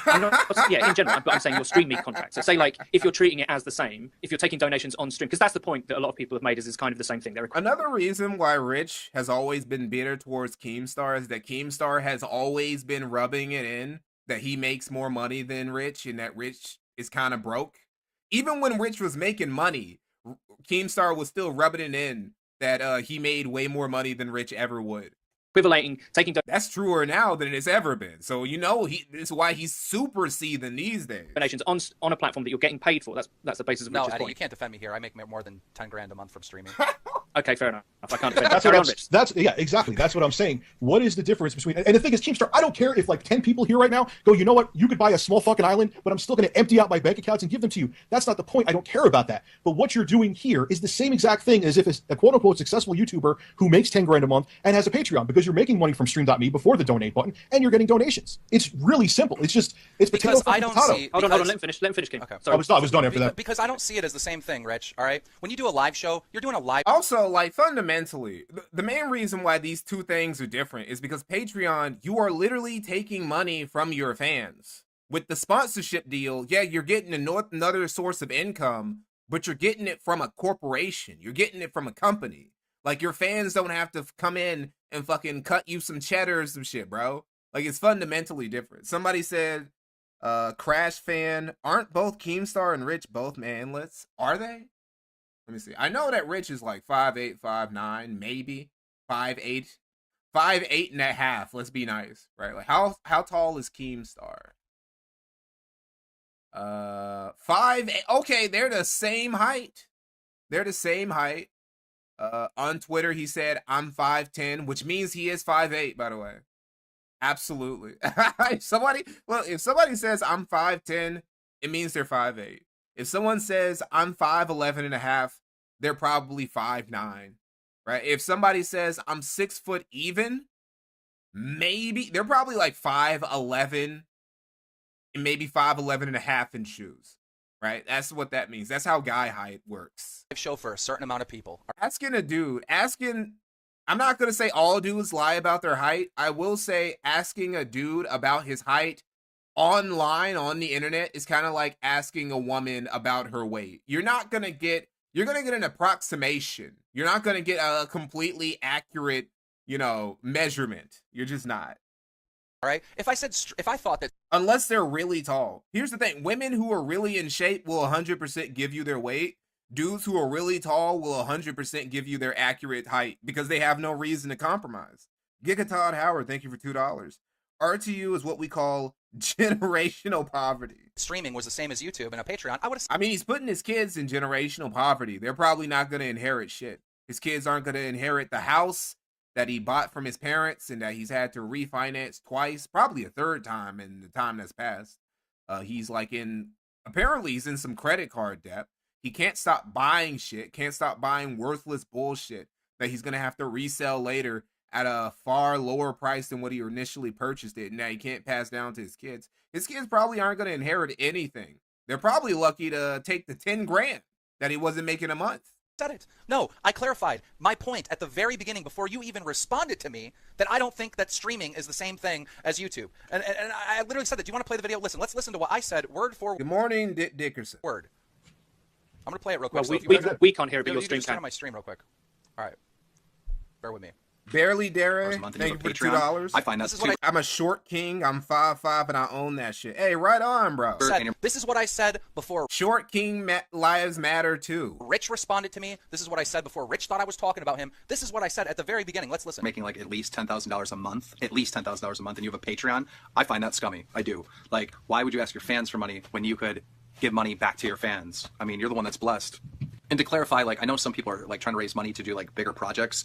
Speaker 4: I'm not, yeah, in general, but I'm saying your Stream Me contract. So say like if you're treating it as the same, if you're taking donations on stream, because that's the point that a lot of people have made is kind of the same thing.
Speaker 1: Another reason why Rich has always been bitter towards Keemstar is that Keemstar has always been rubbing it in that he makes more money than Rich and that Rich is kind of broke. Even when Rich was making money, Keemstar was still rubbing it in that he made way more money than Rich ever would.
Speaker 4: Equivalating, taking
Speaker 1: That's truer now than it has ever been. So this is why he's super seething these days.
Speaker 4: donations on a platform that you're getting paid for. That's the basis of
Speaker 6: No,
Speaker 4: Rich's
Speaker 6: Eddie,
Speaker 4: point.
Speaker 6: you can't defend me here. I make more than 10 grand a month from streaming.
Speaker 4: Okay, fair enough. I can't defend
Speaker 5: That's
Speaker 4: Carry
Speaker 5: what
Speaker 4: on, Rich.
Speaker 5: that's yeah, exactly. That's what I'm saying. What is the difference between? And the thing is, Keemstar, I don't care if like 10 people here right now go, you know what? You could buy a small fucking island, but I'm still going to empty out my bank accounts and give them to you. That's not the point. I don't care about that. But what you're doing here is the same exact thing as if it's a quote unquote successful YouTuber who makes 10 grand a month and has a Patreon, because you're making money from Stream.me before the donate button and you're getting donations. It's really simple. It's potato
Speaker 6: Because I don't
Speaker 5: potato.
Speaker 6: see.
Speaker 4: Hold on. Let him finish, King.
Speaker 6: Okay.
Speaker 4: Sorry.
Speaker 5: I was done after that.
Speaker 6: Because I don't see it as the same thing, Rich. All right. When you do a live show, you're doing a live.
Speaker 1: Also, like, fundamentally, the main reason why these two things are different is because Patreon, you are literally taking money from your fans. With the sponsorship deal, yeah, you're getting another source of income, but you're getting it from a corporation. You're getting it from a company. Like, your fans don't have to come in and fucking cut you some cheddar or some shit, bro. Like, it's fundamentally different. Somebody said, Crash fan, aren't both Keemstar and Rich both manlets? Are they? Let me see. I know that Rich is like 5'8", 5'9", maybe 5'8", 5'8.5". Let's be nice, right? Like how tall is Keemstar? 5'8". Okay, they're the same height. They're the same height. On Twitter, he said I'm 5'10", which means he is 5'8". By the way, absolutely. if somebody says I'm 5'10", it means they're 5'8". If someone says I'm 5'11.5", they're probably 5'9", right? If somebody says I'm 6 foot even, maybe they're probably like 5'11", and maybe 5'11.5" in shoes, right? That's what that means. That's how guy height works.
Speaker 6: Show for a certain amount of people.
Speaker 1: Asking a dude, I'm not gonna say all dudes lie about their height. I will say asking a dude about his height online on the internet is kind of like asking a woman about her weight. You're gonna get an approximation. You're not gonna get a completely accurate, measurement. You're just not.
Speaker 6: All right. If I thought that,
Speaker 1: unless they're really tall. Here's the thing: women who are really in shape will 100% give you their weight. Dudes who are really tall will 100% give you their accurate height because they have no reason to compromise. Giga Todd Howard, thank you for $2. RTU is what we call generational poverty.
Speaker 6: streaming was the same as YouTube and a Patreon, I would have.
Speaker 1: I mean, he's putting his kids in generational poverty. They're probably not going to inherit shit. His kids aren't going to inherit the house that he bought from his parents and that he's had to refinance twice, probably a third time in the time that's passed. Apparently he's in some credit card debt. He can't stop buying shit, can't stop buying worthless bullshit that he's going to have to resell later at a far lower price than what he initially purchased it. Now he can't pass down to his kids. His kids probably aren't going to inherit anything. They're probably lucky to take the 10 grand that he wasn't making a month.
Speaker 6: Said it. No, I clarified my point at the very beginning before you even responded to me that I don't think that streaming is the same thing as YouTube. And I literally said that. Do you want to play the video? Listen, let's listen to what I said word for
Speaker 1: Good morning, Dickerson.
Speaker 6: word. I'm going to play it real quick.
Speaker 4: Well,
Speaker 6: So
Speaker 4: we can't hear it, but
Speaker 6: you
Speaker 4: your
Speaker 6: can
Speaker 4: stream
Speaker 6: just turn
Speaker 4: can.
Speaker 6: on my stream real quick. All right. Bear with me.
Speaker 1: Barely Dare,
Speaker 7: month
Speaker 1: thank you
Speaker 7: into
Speaker 1: for
Speaker 7: a
Speaker 1: the
Speaker 7: Patreon.
Speaker 1: $2.
Speaker 7: I find
Speaker 6: This
Speaker 7: that's
Speaker 6: is what
Speaker 1: I'm a short king. I'm 5'5", and I own that shit. Hey, right on, bro.
Speaker 6: This is what I said before
Speaker 1: Short king lives matter too.
Speaker 6: Rich responded to me. This is what I said before Rich thought I was talking about him. This is what I said at the very beginning. Let's listen.
Speaker 7: making like at least $10,000 a month, and you have a Patreon, I find that scummy. I do. Like, why would you ask your fans for money when you could give money back to your fans? I mean, you're the one that's blessed. And to clarify, like, I know some people are like trying to raise money to do like bigger projects.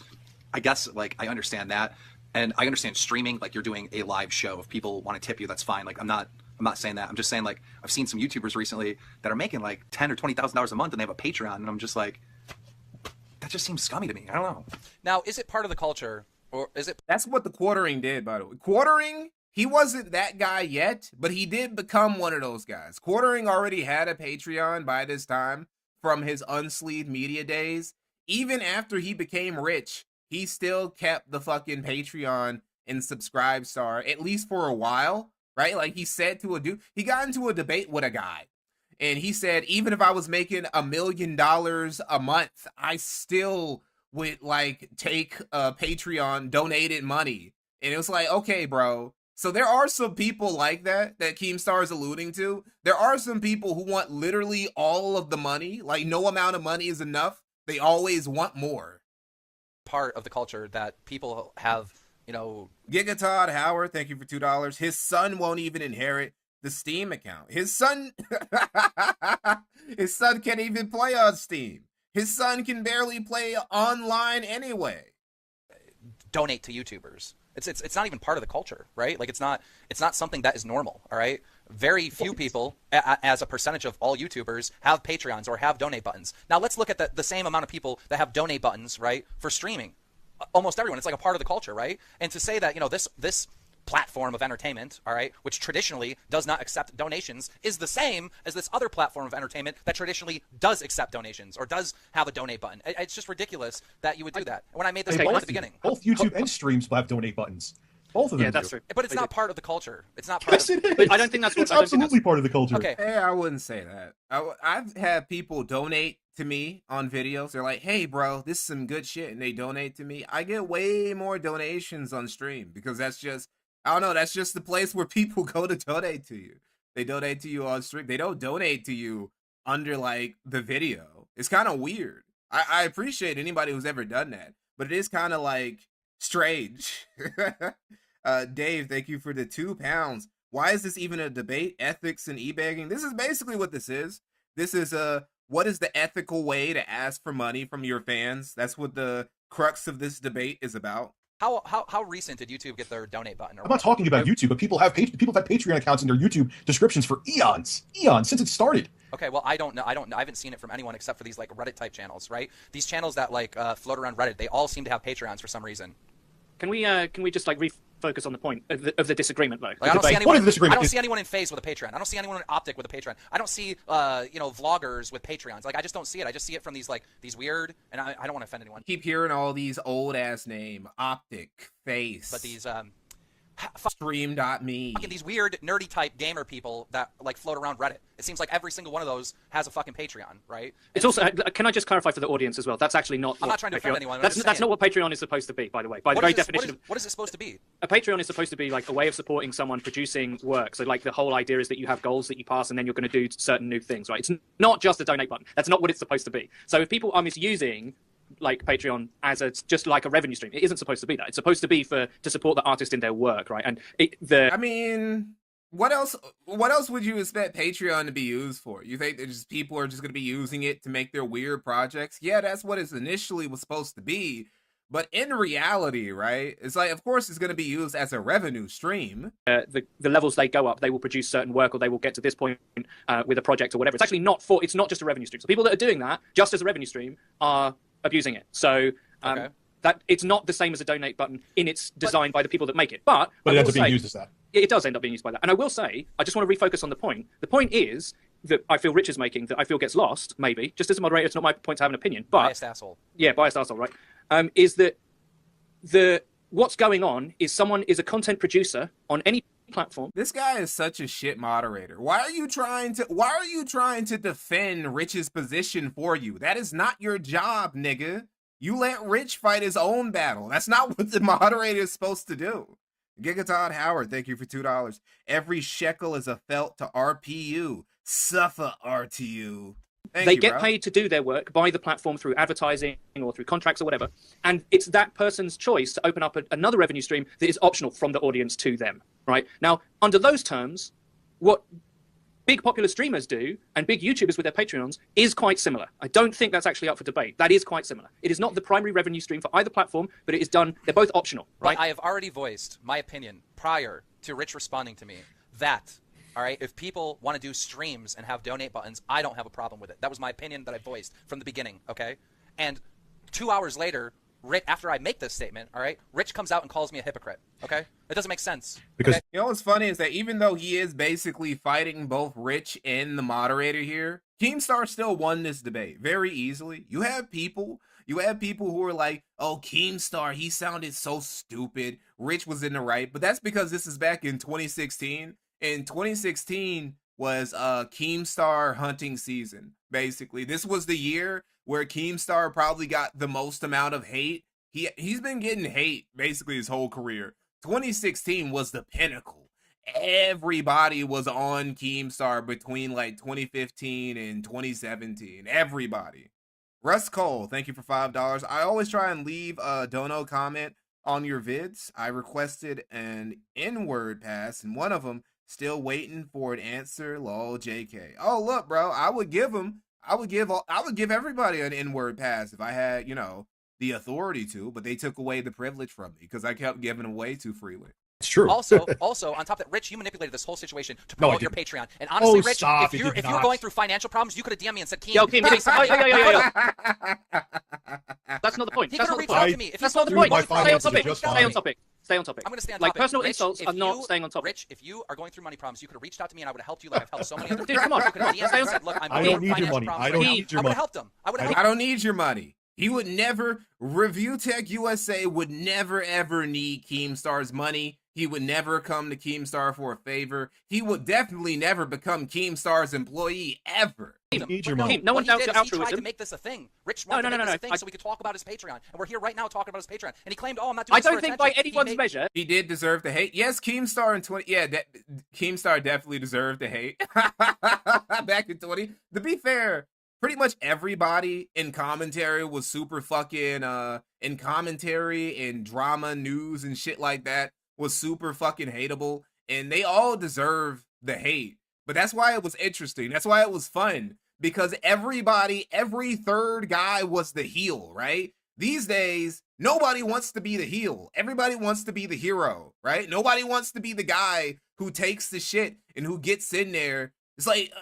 Speaker 7: I guess like I understand that, and I understand streaming. Like, you're doing a live show. If people want to tip you, that's fine. Like, I'm not saying that. I'm just saying, like, I've seen some YouTubers recently that are making like $10,000 or $20,000 a month, and they have a Patreon, and I'm just like, that just seems scummy to me. I don't know.
Speaker 6: Now, is it part of the culture, or is it?
Speaker 1: That's what the Quartering did, by the way. Quartering, he wasn't that guy yet, but he did become one of those guys. Quartering already had a Patreon by this time from his unsleeved media days. Even after he became rich, he still kept the fucking Patreon and Subscribe Star, at least for a while. right? Like he said to a dude, he got into a debate with a guy, and he said, even if I was making $1 million a month, I still would like take Patreon donated money. And it was like, okay, bro. So there are some people like that Keemstar is alluding to. There are some people who want literally all of the money. Like no amount of money is enough. They always want more.
Speaker 6: Part of the culture that people have,
Speaker 1: Giga Todd Howard, thank you for $2. His son won't even inherit the Steam account. His son can't even play on Steam. His son can barely play online anyway.
Speaker 6: Donate to YouTubers. It's not even part of the culture, right? Like it's not something that is normal, all right? Very few people, as a percentage of all YouTubers, have Patreons or have donate buttons. Now let's look at the same amount of people that have donate buttons, right, for streaming. Almost everyone. It's like a part of the culture, right? And to say that, this platform of entertainment, all right, which traditionally does not accept donations, is the same as this other platform of entertainment that traditionally does accept donations or does have a donate button. It's just ridiculous that you would do that. When I made this point at the beginning,
Speaker 5: both YouTube and streams have donate buttons. Both of them.
Speaker 4: Yeah, that's true.
Speaker 6: But it's not part of the culture. It's not part
Speaker 5: Yes,
Speaker 6: of
Speaker 5: it is.
Speaker 4: I don't think that's.
Speaker 5: It's absolutely part of the culture.
Speaker 6: Okay.
Speaker 1: Hey, I wouldn't say that. I've had people donate to me on videos. They're like, hey, bro, this is some good shit. And they donate to me. I get way more donations on stream because that's just, I don't know, that's just the place where people go to donate to you. They donate to you on stream. They don't donate to you under, like, the video. It's kind of weird. I appreciate anybody who's ever done that. But it is kind of, like, strange. Dave, thank you for the £2. Why is this even a debate? Ethics and e-begging? This is basically what this is. This is what is the ethical way to ask for money from your fans? That's what the crux of this debate is about.
Speaker 6: How recent did YouTube get their donate button?
Speaker 5: I'm not talking about YouTube, but people have Patreon accounts in their YouTube descriptions for eons since it started.
Speaker 6: Okay, well, I don't know. I haven't seen it from anyone except for these like Reddit type channels, right? These channels that like float around Reddit, they all seem to have Patreons for some reason.
Speaker 4: Can we just like refocus on the point of the disagreement though?
Speaker 6: Like, I don't see anyone in Phase with a Patreon. I don't see anyone in Optic with a Patreon. I don't see vloggers with Patreons. Like I just don't see it. I just see it from these like these weird, and I don't want to offend anyone.
Speaker 1: Keep hearing all these old ass name, Optic, Face,
Speaker 6: but these
Speaker 1: Stream.me.
Speaker 6: These weird nerdy type gamer people that like float around Reddit. It seems like every single one of those has a fucking Patreon, right?
Speaker 4: It's also, can I just clarify for the audience as well? That's actually not.
Speaker 6: I'm not trying to offend anyone.
Speaker 4: That's not what Patreon is supposed to be, by the way. By the very definition.
Speaker 6: What is it supposed to be?
Speaker 4: A Patreon is supposed to be like a way of supporting someone producing work. So like the whole idea is that you have goals that you pass, and then you're going to do certain new things, right? It's not just a donate button. That's not what it's supposed to be. So if people are misusing like Patreon as just like a revenue stream, it isn't supposed to be that. It's supposed to be to support the artist in their work, right? And
Speaker 1: I mean, what else would you expect Patreon to be used for? You think that just people are just going to be using it to make their weird projects? Yeah, that's what it initially was supposed to be. But in reality, right, it's like, of course, it's going to be used as a revenue stream.
Speaker 4: The levels they go up, they will produce certain work, or they will get to this point with a project or whatever. It's actually it's not just a revenue stream. So people that are doing that just as a revenue stream are abusing it. So that it's not the same as a donate button in its design by the people that make it. But
Speaker 5: it ends up being used as that.
Speaker 4: It does end up being used by that. And I will say, I just want to refocus on the point. The point is that I feel Rich is making, that I feel gets lost, maybe. Just as a moderator, it's not my point to have an opinion. But
Speaker 6: biased asshole.
Speaker 4: Yeah, biased asshole, right? Is that what's going on is someone is a content producer on any platform.
Speaker 1: This guy is such a shit moderator. Why are you trying to defend Rich's position for you? That is not your job, nigga. You let Rich fight his own battle. That's not what the moderator is supposed to do. Giga Todd Howard, thank you for $2. Every shekel is a felt to RPU. Suffer RTU.
Speaker 4: They get paid to do their work by the platform through advertising or through contracts or whatever. And it's that person's choice to open up another revenue stream that is optional from the audience to them, right? Now, under those terms, what big popular streamers do and big YouTubers with their Patreons is quite similar. I don't think that's actually up for debate. That is quite similar. It is not the primary revenue stream for either platform, but it is done, they're both optional, right?
Speaker 6: I have already voiced my opinion prior to Rich responding to me that, all right, if people want to do streams and have donate buttons, I don't have a problem with it. That was my opinion that I voiced from the beginning, okay? And 2 hours later, after I make this statement, all right, Rich comes out and calls me a hypocrite, okay? It doesn't make sense.
Speaker 5: Because
Speaker 1: you know what's funny is that even though he is basically fighting both Rich and the moderator here, Keemstar still won this debate very easily. You have people who are like, oh, Keemstar, he sounded so stupid. Rich was in the right. But that's because this is back in 2016. in 2016 was Keemstar hunting season. Basically, this was the year where Keemstar probably got the most amount of hate. He's been getting hate basically his whole career. 2016 was the pinnacle. Everybody was on Keemstar between like 2015 and 2017. Everybody. Russ Cole, thank you for $5. I always try and leave a dono comment on your vids. I requested an N-word pass, and one of them still waiting for an answer. Lol, JK. Oh look, bro, I would give everybody an N-word pass if I had, the authority to, but they took away the privilege from me because I kept giving away too freely.
Speaker 5: It's true.
Speaker 6: Also, on top of that, Rich, you manipulated this whole situation to promote your Patreon. And honestly, Rich, if you're going through financial problems, you could have DM'd me and said,
Speaker 4: Yo, Keem, that's not the point.
Speaker 6: He
Speaker 4: That's
Speaker 6: could
Speaker 4: not
Speaker 6: have
Speaker 4: the
Speaker 6: reached out
Speaker 4: point.
Speaker 6: to me. If
Speaker 4: That's
Speaker 6: he's
Speaker 4: not the point.
Speaker 5: my
Speaker 4: Stay on
Speaker 5: finances
Speaker 4: topic.
Speaker 5: are just
Speaker 4: Stay on
Speaker 5: fine.
Speaker 4: topic. Stay on topic.
Speaker 6: I'm going to stay on
Speaker 4: Like,
Speaker 6: topic.
Speaker 4: personal
Speaker 6: Rich,
Speaker 4: insults are not staying on topic.
Speaker 6: Rich, if you are going through money problems, you could have reached out to me and I would have helped you like I've helped so many other
Speaker 4: Dude, come on.
Speaker 6: You could have DM'd me and said, look,
Speaker 5: I don't need your money. I don't need your
Speaker 6: I would
Speaker 5: money.
Speaker 6: have helped him.
Speaker 1: I don't need your money. He would never, ReviewTechUSA would never ever need Keemstar's money. He would never come to Keemstar for a favor. He would definitely never become Keemstar's employee ever.
Speaker 5: Need your money.
Speaker 4: No one doubts your
Speaker 6: He tried
Speaker 4: altruism.
Speaker 6: to make this a thing. Rich
Speaker 4: No,
Speaker 6: wanted to
Speaker 4: no,
Speaker 6: make
Speaker 4: no,
Speaker 6: this a
Speaker 4: no.
Speaker 6: thing so we could talk about his Patreon. And we're here right now talking about his Patreon. And he claimed, oh, I'm not doing
Speaker 4: I
Speaker 6: this for
Speaker 4: don't think by
Speaker 6: attention.
Speaker 4: anyone's measure.
Speaker 1: He did deserve the hate. Yes, Keemstar in 20. Yeah, Keemstar definitely deserved the hate back in 20. To be fair, pretty much everybody in commentary was super fucking in commentary and drama news and shit like that was super fucking hateable, and they all deserve the hate. But that's why it was interesting. That's why it was fun, because everybody, every third guy was the heel, right? These days, nobody wants to be the heel. Everybody wants to be the hero, right? Nobody wants to be the guy who takes the shit and who gets in there. It's like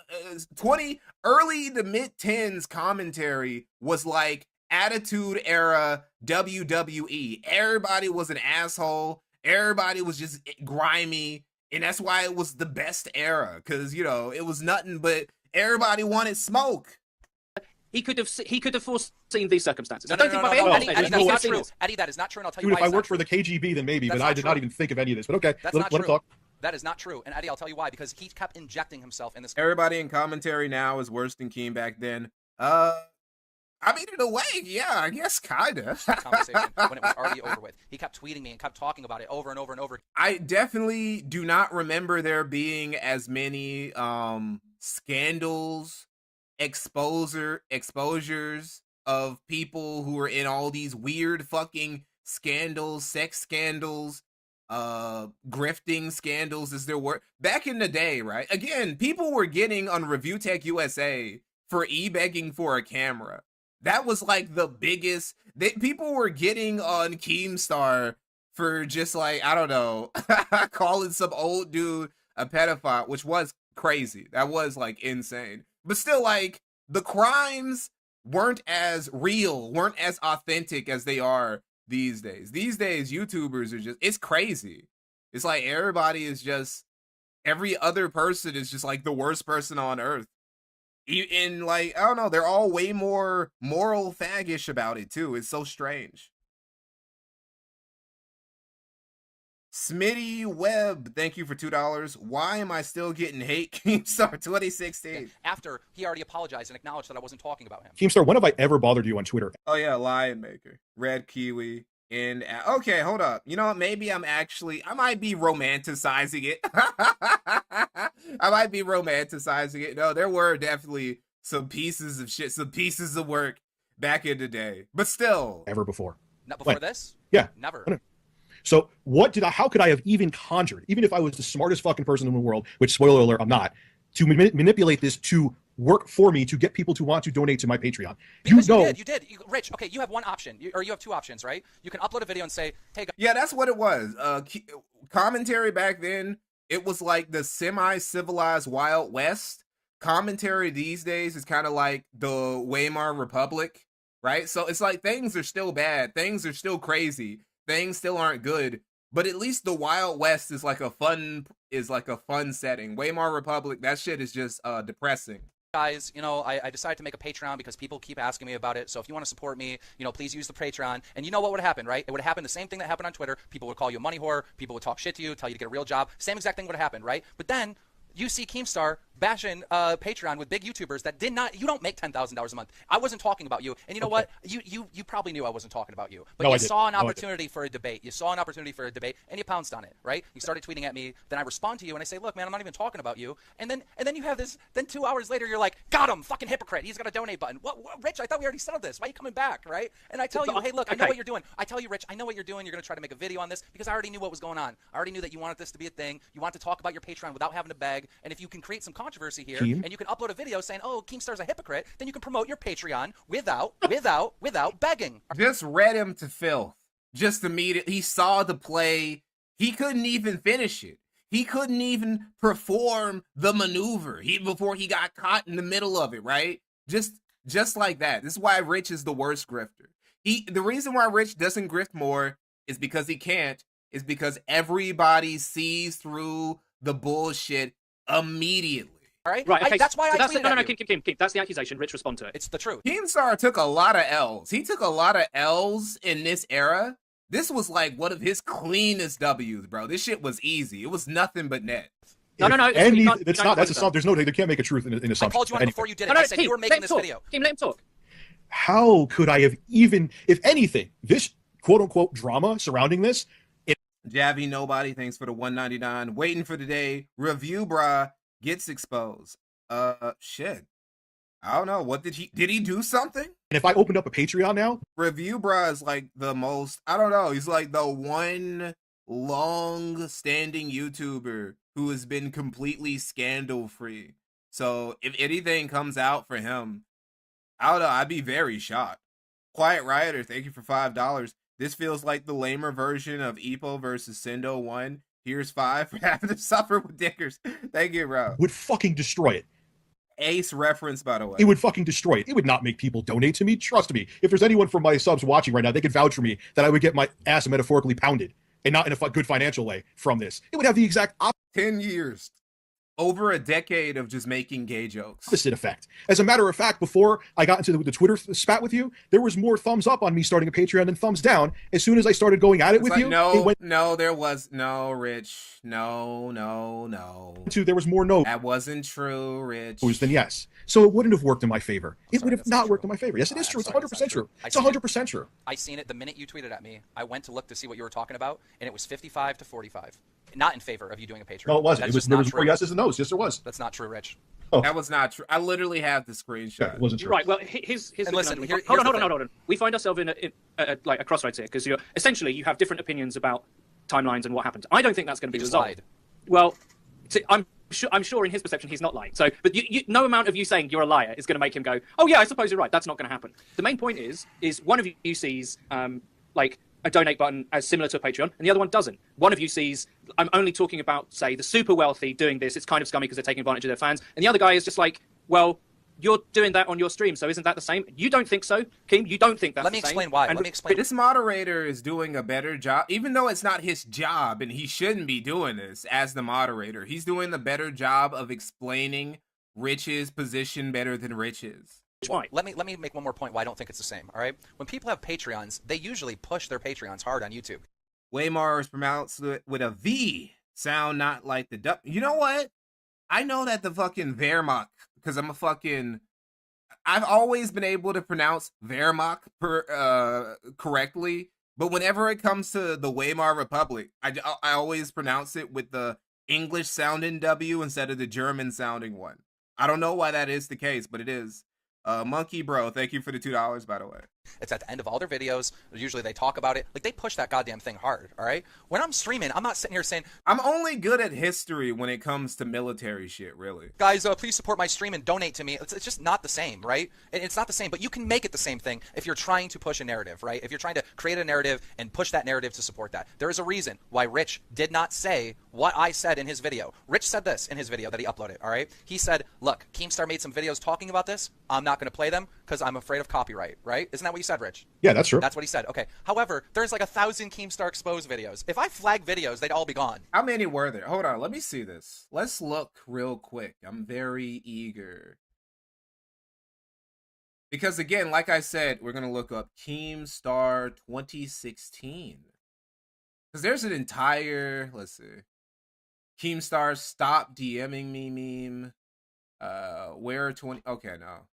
Speaker 1: 20 early to mid 10s commentary was like Attitude Era WWE. Everybody was an asshole. Everybody was just grimy. And that's why it was the best era, because, it was nothing but everybody wanted smoke.
Speaker 4: He could have foreseen these circumstances.
Speaker 6: No,
Speaker 4: I don't think by anyone's
Speaker 6: Eddie,
Speaker 4: measure
Speaker 6: that's
Speaker 4: he
Speaker 6: not
Speaker 4: has seen
Speaker 6: true.
Speaker 4: this.
Speaker 6: Eddie, that is not true, and I'll tell you
Speaker 5: Dude,
Speaker 6: why
Speaker 5: if I worked for the KGB, then maybe,
Speaker 6: That's
Speaker 5: but
Speaker 6: not
Speaker 5: I did
Speaker 6: true.
Speaker 5: not even think of any of this. But okay,
Speaker 6: That's
Speaker 5: let
Speaker 6: not
Speaker 5: him
Speaker 6: true.
Speaker 5: talk.
Speaker 6: That is not true. And Eddie, I'll tell you why, because he kept injecting himself in this.
Speaker 1: Everybody in commentary now is worse than Keem back then. I mean, in a way, yeah, I guess kinda.
Speaker 6: Conversation when it was already over with. He kept tweeting me and kept talking about it over and over and over.
Speaker 1: I definitely do not remember there being as many scandals, exposures of people who were in all these weird fucking scandals, sex scandals, grifting scandals as there were back in the day, right? Again, people were getting on ReviewTechUSA for e-begging for a camera. That was like the biggest. People were getting on Keemstar for just like, I don't know, calling some old dude a pedophile, which was crazy. That was like insane. But still, like, the crimes weren't as real, weren't as authentic as they are these days. These days, YouTubers are just, it's crazy. It's like everybody is just, every other person is just like the worst person on earth. And like, I don't know, they're all way more moral faggish about it too. It's so strange. Smitty Webb, thank you for $2. Why am I still getting hate? Keemstar 2016.
Speaker 6: After he already apologized and acknowledged that I wasn't talking about him.
Speaker 5: Keemstar, when have I ever bothered you on Twitter?
Speaker 1: Oh yeah, Lion Maker, Red Kiwi, and okay, hold up. You know what? Maybe I might be romanticizing it. I might be romanticizing it. No, there were definitely some pieces of shit, some pieces of work back in the day, but still.
Speaker 5: Ever before?
Speaker 6: Not before
Speaker 5: When?
Speaker 6: this?
Speaker 5: Yeah.
Speaker 6: Never.
Speaker 5: So how could I have even conjured, even if I was the smartest fucking person in the world, which, spoiler alert, I'm not, to manipulate this to work for me to get people to want to donate to my Patreon?
Speaker 6: Because you did. Rich, okay, you have one option, or you have two options, right? You can upload a video and say, hey, guys.
Speaker 1: Yeah, that's what it was. Commentary back then, it was like the semi-civilized Wild West. Commentary these days is kind of like the Weimar Republic, right? So it's like things are still bad. Things are still crazy. Things still aren't good. But at least the Wild West is like a fun setting. Weimar Republic, that shit is just depressing.
Speaker 6: guys, you know, I decided to make a Patreon because people keep asking me about it. So if you want to support me, you know, please use the Patreon. And you know what would happen, right? It would happen the same thing that happened on Twitter. People would call you a money whore. People would talk shit to you, tell you to get a real job. Same exact thing would happen, right? But then you see Keemstar bashing Patreon with big YouTubers that did not. You don't make $10,000 a month. I wasn't talking about you. And you know what? You probably knew I wasn't talking about you. But you saw an opportunity for a debate. You saw an opportunity for a debate, and you pounced on it, right? You started tweeting at me. Then I respond to you, and I say, look, man, I'm not even talking about you. And then you have this. Then 2 hours later, you're like, got him, fucking hypocrite. He's got a donate button. What, Rich? I thought we already settled this. Why are you coming back, right? And I tell you, hey, look, I know what you're doing. I tell you, Rich, I know what you're doing. You're going to try to make a video on this because I already knew what was going on. I already knew that you wanted this to be a thing. You want to talk about your Patreon without having to beg. And if you can create some controversy here, and you can upload a video saying, oh, Keemstar's a hypocrite, then you can promote your Patreon without begging.
Speaker 1: Just read him to filth. Just immediately, he saw the play. He couldn't even finish it. He couldn't even perform the maneuver before he got caught in the middle of it, right? Just like that. This is why Rich is the worst grifter. The reason why Rich doesn't grift more is because he can't, is because everybody sees through the bullshit immediately.
Speaker 6: All right?
Speaker 4: Right, okay,
Speaker 6: that's why
Speaker 4: so
Speaker 6: I tweeted at you.
Speaker 4: Keem. That's the accusation. Rich, respond to it.
Speaker 6: It's the truth.
Speaker 1: Keemstar took a lot of L's. He took a lot of L's in this era. This was like one of his cleanest W's, bro. This shit was easy. It was nothing but net.
Speaker 4: No.
Speaker 5: It's not. That's a there's no. They can't make a truth in assumption.
Speaker 6: I called you on it before you did it. I said you were making this video.
Speaker 4: Keem, let him talk.
Speaker 5: How could I have even, if anything, this quote unquote drama surrounding this?
Speaker 1: Javi Nobody, thanks for the $1.99. Waiting for the day Review Bra gets exposed. Shit. I don't know. What did he do something?
Speaker 5: And if I opened up a Patreon now,
Speaker 1: Review Bra is like the most, I don't know, he's like the one long-standing YouTuber who has been completely scandal-free. So if anything comes out for him, I don't know, I'd be very shocked. Quiet Rioter, thank you for $5. This feels like the lamer version of Epo versus Sendo 1. Here's 5 for having to suffer with dickers. Thank you, bro.
Speaker 5: would fucking destroy it.
Speaker 1: Ace reference, by the way.
Speaker 5: It would fucking destroy it. It would not make people donate to me. Trust me. If there's anyone from my subs watching right now, they could vouch for me that I would get my ass metaphorically pounded and not in a good financial way from this. It would have the exact
Speaker 1: 10 years. Over a decade of just making gay jokes.
Speaker 5: opposite effect. As a matter of fact, before I got into the Twitter spat with you, there was more thumbs up on me starting a Patreon than thumbs down. As soon as I started going at it with you,
Speaker 1: there was no, Rich. No.
Speaker 5: There was more no.
Speaker 1: That wasn't true, Rich.
Speaker 5: Than yes. So it wouldn't have worked in my favor. It would have not worked in my favor. Yes, it is true. It's 100% true. It's 100% true.
Speaker 6: I seen it the minute you tweeted at me. I went to look to see what you were talking about, and it was 55 to 45. Not in favor of you doing a Patreon.
Speaker 5: No, it wasn't. There was more yeses and nos. Yes, there was.
Speaker 6: That's not true, Rich.
Speaker 5: Oh.
Speaker 1: That was not true. I literally have the screenshot.
Speaker 5: Yeah, it wasn't true.
Speaker 4: Right. Well, here's the
Speaker 6: listen.
Speaker 4: hold on. We find ourselves in a crossroads here because essentially you have different opinions about timelines and what happened. I don't think that's going to be resolved.
Speaker 6: Lied.
Speaker 4: Well, I'm sure in his perception he's not lying. So, but no amount of you saying you're a liar is going to make him go, oh yeah, I suppose you're right. That's not going to happen. The main point is one of you sees like a donate button as similar to a Patreon, and the other one doesn't. One of you sees, I'm only talking about, say, the super wealthy doing this. It's kind of scummy because they're taking advantage of their fans. And the other guy is just like, well, you're doing that on your stream, so isn't that the same? You don't think so, Keem? You don't think that's the same?
Speaker 6: Let me explain why. Let me explain.
Speaker 1: This moderator is doing a better job, even though it's not his job, and he shouldn't be doing this as the moderator. He's doing the better job of explaining Rich's position better than Rich's.
Speaker 4: Why?
Speaker 6: Let me make one more point why I don't think it's the same, all right? When people have Patreons, they usually push their Patreons hard on YouTube.
Speaker 1: Waymar is pronounced with a V sound, not like the W. You know what? I know that the fucking Wehrmacht, because I've always been able to pronounce Wehrmacht correctly, but whenever it comes to the Weimar Republic, I always pronounce it with the English sounding W instead of the German sounding one. I don't know why that is the case, but it is. Monkey Bro, thank you for the $2, by the way.
Speaker 6: It's at the end of all their videos. Usually they talk about it. Like, they push that goddamn thing hard, all right? When I'm streaming, I'm not sitting here saying,
Speaker 1: I'm only good at history when it comes to military shit, really.
Speaker 6: guys, please support my stream and donate to me. It's just not the same, right? It's not the same, but you can make it the same thing if you're trying to push a narrative, right? If you're trying to create a narrative and push that narrative to support that. There is a reason why Rich did not say what I said in his video. Rich said this in his video that he uploaded, all right? He said, look, Keemstar made some videos talking about this. I'm not going to play them because I'm afraid of copyright, right? Isn't that what you said, Rich?
Speaker 5: Yeah, that's true.
Speaker 6: That's what he said. Okay. However, there's like 1,000 Keemstar exposed videos. If I flag videos, they'd all be gone.
Speaker 1: How many were there? Hold on, let me see this. Let's look real quick. I'm very eager. Because again, like I said, we're gonna look up Keemstar 2016. Because there's an entire, let's see, Keemstar stop DMing me meme. Where 20? Okay, no.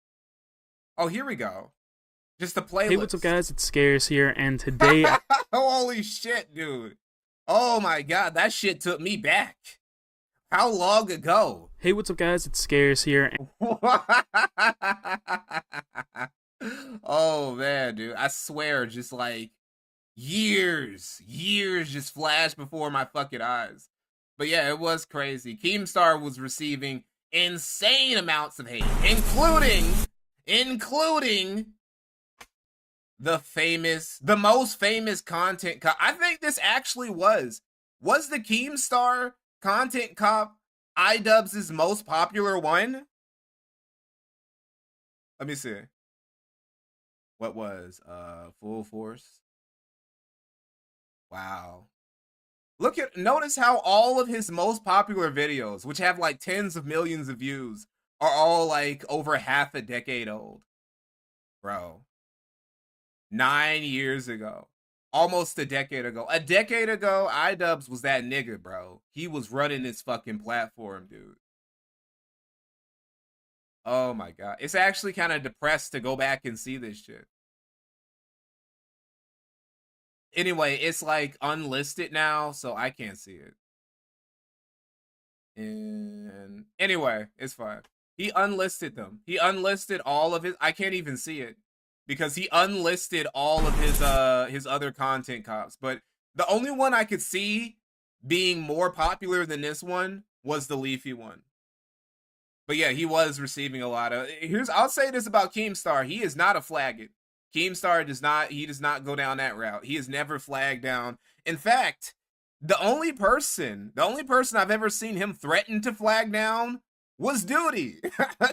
Speaker 1: Oh, here we go. Just the playlist.
Speaker 8: Hey, what's up, guys? It's Scares here, and today.
Speaker 1: Holy shit, dude! Oh my god, that shit took me back. How long ago?
Speaker 8: Hey, what's up, guys? It's Scares here.
Speaker 1: Oh man, dude! I swear, just like years just flashed before my fucking eyes. But yeah, it was crazy. Keemstar was receiving insane amounts of hate, including the most famous content cop. I think this actually was the Keemstar content cop iDubbbz's most popular one. Let me see. What was Full Force? Wow. Notice how all of his most popular videos, which have like tens of millions of views, are all like over half a decade old. Bro. 9 years ago. Almost a decade ago. A decade ago, iDubbbz was that nigga, bro. He was running this fucking platform, dude. Oh my god. It's actually kind of depressed to go back and see this shit. Anyway, it's like unlisted now, so I can't see it. And anyway, it's fine. He unlisted them. He unlisted all of his. I can't even see it because he unlisted all of his other content cops. But the only one I could see being more popular than this one was the Leafy one. But yeah, he was receiving a lot of. I'll say this about Keemstar: he is not a flagged. Keemstar does not go down that route. He is never flagged down. In fact, the only person I've ever seen him threaten to flag down was Duty.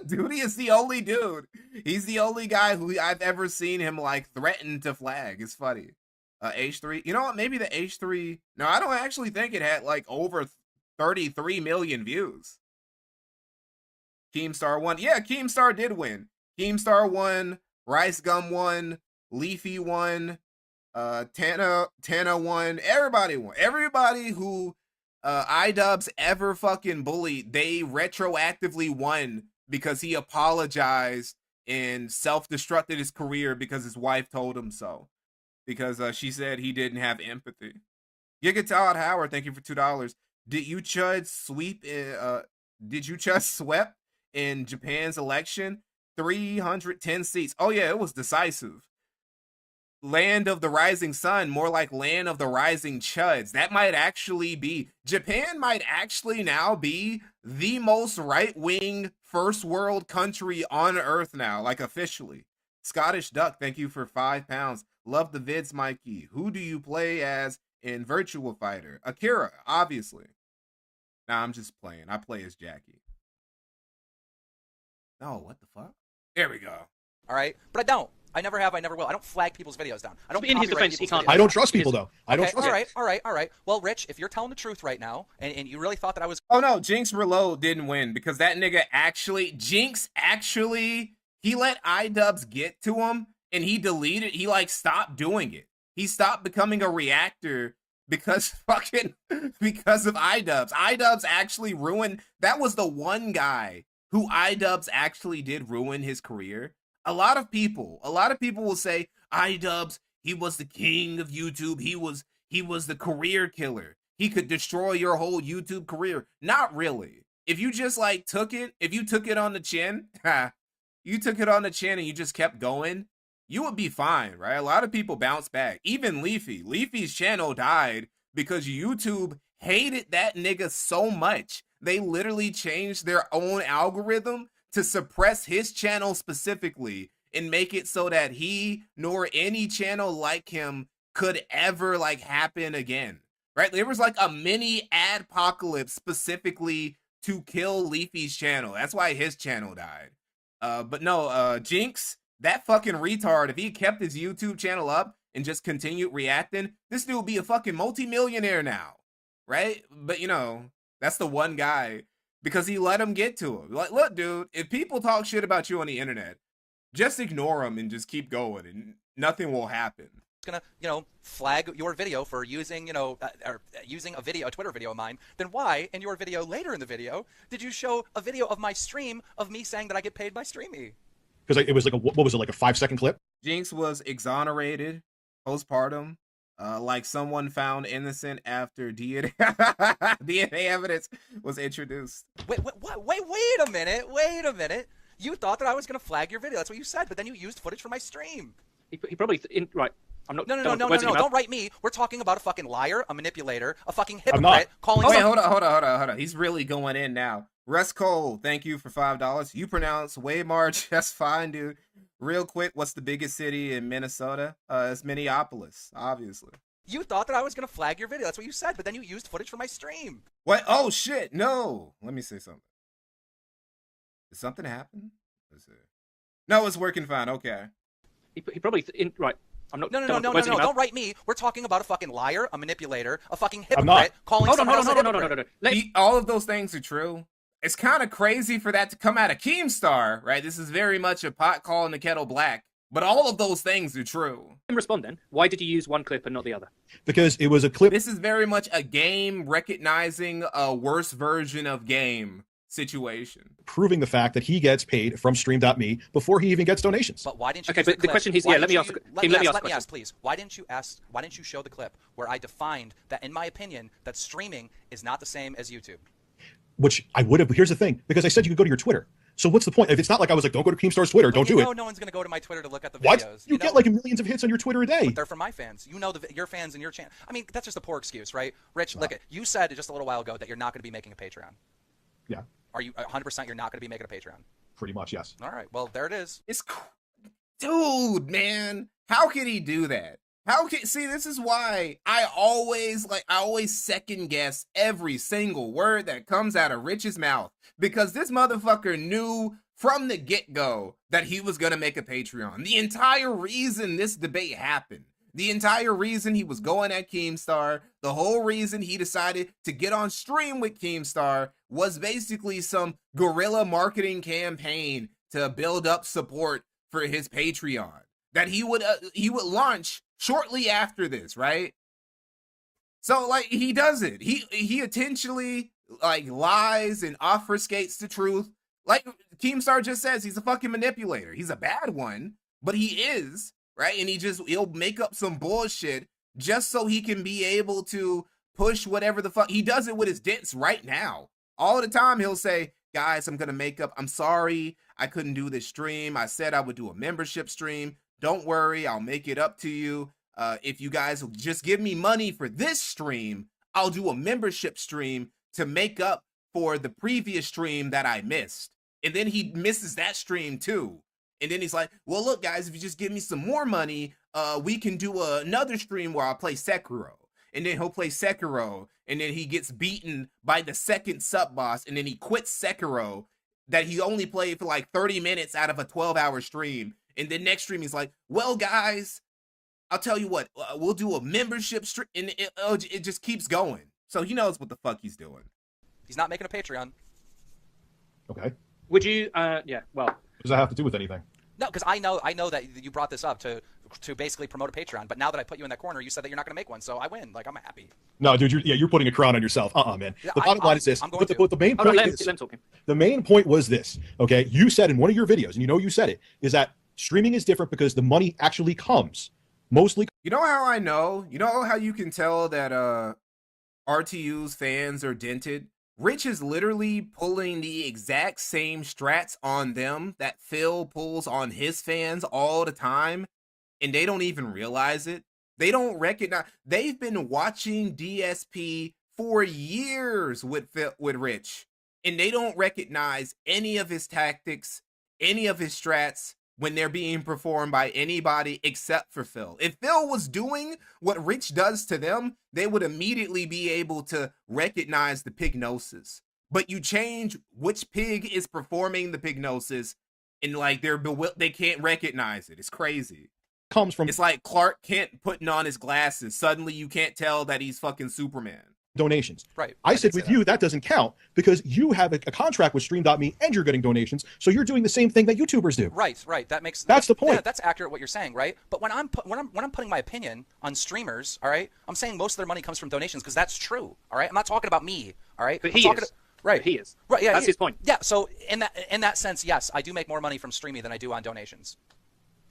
Speaker 1: Duty is the only dude. He's the only guy who I've ever seen him like threaten to flag. It's funny. H3. You know what? Maybe the H3. No, I don't actually think it had like over 33 million views. Keemstar won. Yeah, Keemstar did win. Keemstar won. Rice Gum won, Leafy won, Tana won, everybody won. Everybody who iDubbbz ever fucking bullied, they retroactively won because he apologized and self-destructed his career because his wife told him so. Because she said he didn't have empathy. Giga Todd Howard, thank you for $2. Did you chud swept in Japan's election? 310 seats. Oh yeah, it was decisive. Land of the Rising Sun, more like Land of the Rising Chuds. That might actually be. Japan might actually now be the most right-wing first world country on earth now, like officially. Scottish Duck, thank you for £5. Love the vids, Mikey. Who do you play as in Virtua Fighter? Akira, obviously. Nah, I'm just playing. I play as Jackie. No, what the fuck? There we go.
Speaker 6: All right, but I don't. I never have. I never will. I don't flag people's videos down. I don't.
Speaker 4: In his
Speaker 6: copyright
Speaker 4: defense, he
Speaker 6: people's
Speaker 4: can't.
Speaker 6: videos.
Speaker 5: I don't trust people though. I don't
Speaker 6: Okay,
Speaker 5: trust.
Speaker 6: all right. Well, Rich, if you're telling the truth right now, and you really thought that I was,
Speaker 1: Oh no, Jinx Reload didn't win because that nigga he let iDubbbz get to him and he deleted. He like stopped doing it. He stopped becoming a reactor because of iDubbbz. iDubbbz actually ruined. That was the one guy who iDubbbz actually did ruin his career. A lot of people will say iDubbbz, he was the king of YouTube. He was the career killer. He could destroy your whole YouTube career. Not really. If you just like took it on the chin, you took it on the chin and you just kept going, you would be fine, right? A lot of people bounce back. Even Leafy. Leafy's channel died because YouTube hated that nigga so much. They literally changed their own algorithm to suppress his channel specifically and make it so that he nor any channel like him could ever like happen again, right? There was like a mini adpocalypse specifically to kill Leafy's channel. That's why his channel died. But no, Jinx, that fucking retard, if he kept his YouTube channel up and just continued reacting, this dude would be a fucking multi-millionaire now, right? But you know, that's the one guy because he let him get to him. Like, look, dude, if people talk shit about you on the internet, just ignore them and just keep going, and nothing will happen.
Speaker 6: Gonna, flag your video for using, or using a Twitter video of mine, then why, in your video later in the video, did you show a video of my stream of me saying that I get paid by streaming?
Speaker 5: Because it was like what was it, like a 5-second clip?
Speaker 1: Jinx was exonerated postpartum, like someone found innocent after DNA evidence was introduced.
Speaker 6: Wait a minute. You thought that I was gonna flag your video. That's what you said, but then you used footage from my stream.
Speaker 4: He probably right. I'm not.
Speaker 6: No. Don't write me. We're talking about a fucking liar, a manipulator, a fucking
Speaker 5: I'm not.
Speaker 6: hypocrite. Calling.
Speaker 1: Oh, wait, hold on. He's really going in now. Russ Cole, thank you for $5. You pronounce Waymar just fine, dude. Real quick, what's the biggest city in Minnesota? It's Minneapolis, obviously.
Speaker 6: You thought that I was gonna flag your video. That's what you said, but then you used footage from my stream.
Speaker 1: What? Oh shit! No. Let me say something. Did something happen? Let's see. No, it's working fine. Okay.
Speaker 4: He probably right. I'm not.
Speaker 6: No. Don't write me. We're talking about a fucking liar, a manipulator, a fucking hypocrite.
Speaker 5: not.
Speaker 6: Calling
Speaker 4: Hold
Speaker 6: someone else a
Speaker 4: on.
Speaker 6: hypocrite.
Speaker 4: No.
Speaker 1: All of those things are true. It's kind of crazy for that to come out of Keemstar, right? This is very much a pot calling the kettle black, but all of those things are true.
Speaker 4: Respond then. Why did you use one clip and not the other?
Speaker 5: Because it was a clip.
Speaker 1: This is very much a game recognizing a worse version of game situation.
Speaker 5: Proving the fact that he gets paid from stream.me before he even gets donations.
Speaker 6: But why didn't you?
Speaker 4: Okay,
Speaker 6: use
Speaker 4: but the question is, let me ask. Let me ask,
Speaker 6: please. Why didn't you show the clip where I defined that, in my opinion, that streaming is not the same as YouTube?
Speaker 5: Which I would have. Here's the thing, because I said you could go to your Twitter. So what's the point? If it's not like I was like, don't go to Keemstar's Twitter, don't do it.
Speaker 6: No one's going to go to my Twitter to look at the
Speaker 5: What?
Speaker 6: videos.
Speaker 5: You get like millions of hits on your Twitter a day.
Speaker 6: But they're from my fans. Your fans and your channel. I mean, that's just a poor excuse, right? Rich, look, you said just a little while ago that you're not going to be making a Patreon.
Speaker 5: Yeah.
Speaker 6: Are you 100% you're not going to be making a Patreon?
Speaker 5: Pretty much, yes.
Speaker 6: All right. Well, there it is.
Speaker 1: Dude, man, how could he do that? See, this is why I always second guess every single word that comes out of Rich's mouth, because this motherfucker knew from the get-go that he was gonna make a Patreon. The entire reason this debate happened, the entire reason he was going at Keemstar, the whole reason he decided to get on stream with Keemstar was basically some guerrilla marketing campaign to build up support for his Patreon that he would launch shortly after this, right? So like he does it. He intentionally like lies and obfuscates the truth. Like Keemstar just says, he's a fucking manipulator. He's a bad one, but he is, right? And he'll make up some bullshit just so he can be able to push whatever the fuck. He does it with his dents right now. All the time he'll say, guys, I'm sorry I couldn't do this stream. I said I would do a membership stream. Don't worry, I'll make it up to you. If you guys will just give me money for this stream, I'll do a membership stream to make up for the previous stream that I missed. And then he misses that stream too. And then he's like, well, look, guys, if you just give me some more money, we can do another stream where I'll play Sekiro. And then he'll play Sekiro, and then he gets beaten by the second sub-boss, and then he quits Sekiro that he only played for like 30 minutes out of a 12-hour stream. And then next stream, he's like, well, guys, I'll tell you what, we'll do a membership stream, and it just keeps going. So he knows what the fuck he's doing.
Speaker 6: He's not making a Patreon.
Speaker 5: Okay.
Speaker 4: Would you, yeah, well.
Speaker 5: What does that have to do with anything?
Speaker 6: No, because I know that you brought this up to basically promote a Patreon, but now that I put you in that corner, you said that you're not going to make one, so I win. Like, I'm happy.
Speaker 5: No, dude, you're putting a crown on yourself. Man.
Speaker 6: Yeah,
Speaker 5: the bottom line is this. But the main point is, the main point was this, okay? You said in one of your videos, and you said it, is that streaming is different because the money actually comes mostly.
Speaker 1: You know how I know? You know how you can tell that RTU's fans are dented? Rich is literally pulling the exact same strats on them that Phil pulls on his fans all the time, and they don't even realize it. They don't recognize. They've been watching DSP for years with Rich, and they don't recognize any of his tactics, any of his strats when they're being performed by anybody except for Phil. If Phil was doing what Rich does to them, they would immediately be able to recognize the pignosis. But you change which pig is performing the pignosis, and like they can't recognize it. It's crazy.
Speaker 5: Comes from.
Speaker 1: It's like Clark Kent putting on his glasses. Suddenly you can't tell that he's fucking Superman.
Speaker 5: donations.
Speaker 6: Right.
Speaker 5: I
Speaker 6: did
Speaker 5: said
Speaker 6: say
Speaker 5: with
Speaker 6: that.
Speaker 5: you, that doesn't count because you have a contract with Stream.me and you're getting donations. So you're doing the same thing that YouTubers do.
Speaker 6: Right, right. That's
Speaker 5: the point.
Speaker 6: Yeah, that's accurate what you're saying, right? But when I'm putting my opinion on streamers, all right, I'm saying most of their money comes from donations because that's true, all right. I'm not talking about me, all right.
Speaker 4: But
Speaker 6: I'm
Speaker 4: he
Speaker 6: talking
Speaker 4: is.
Speaker 6: Right.
Speaker 4: But he is.
Speaker 6: Right. Yeah.
Speaker 4: That's his point.
Speaker 6: Yeah. So in that sense, yes, I do make more money from Streamy than I do on donations.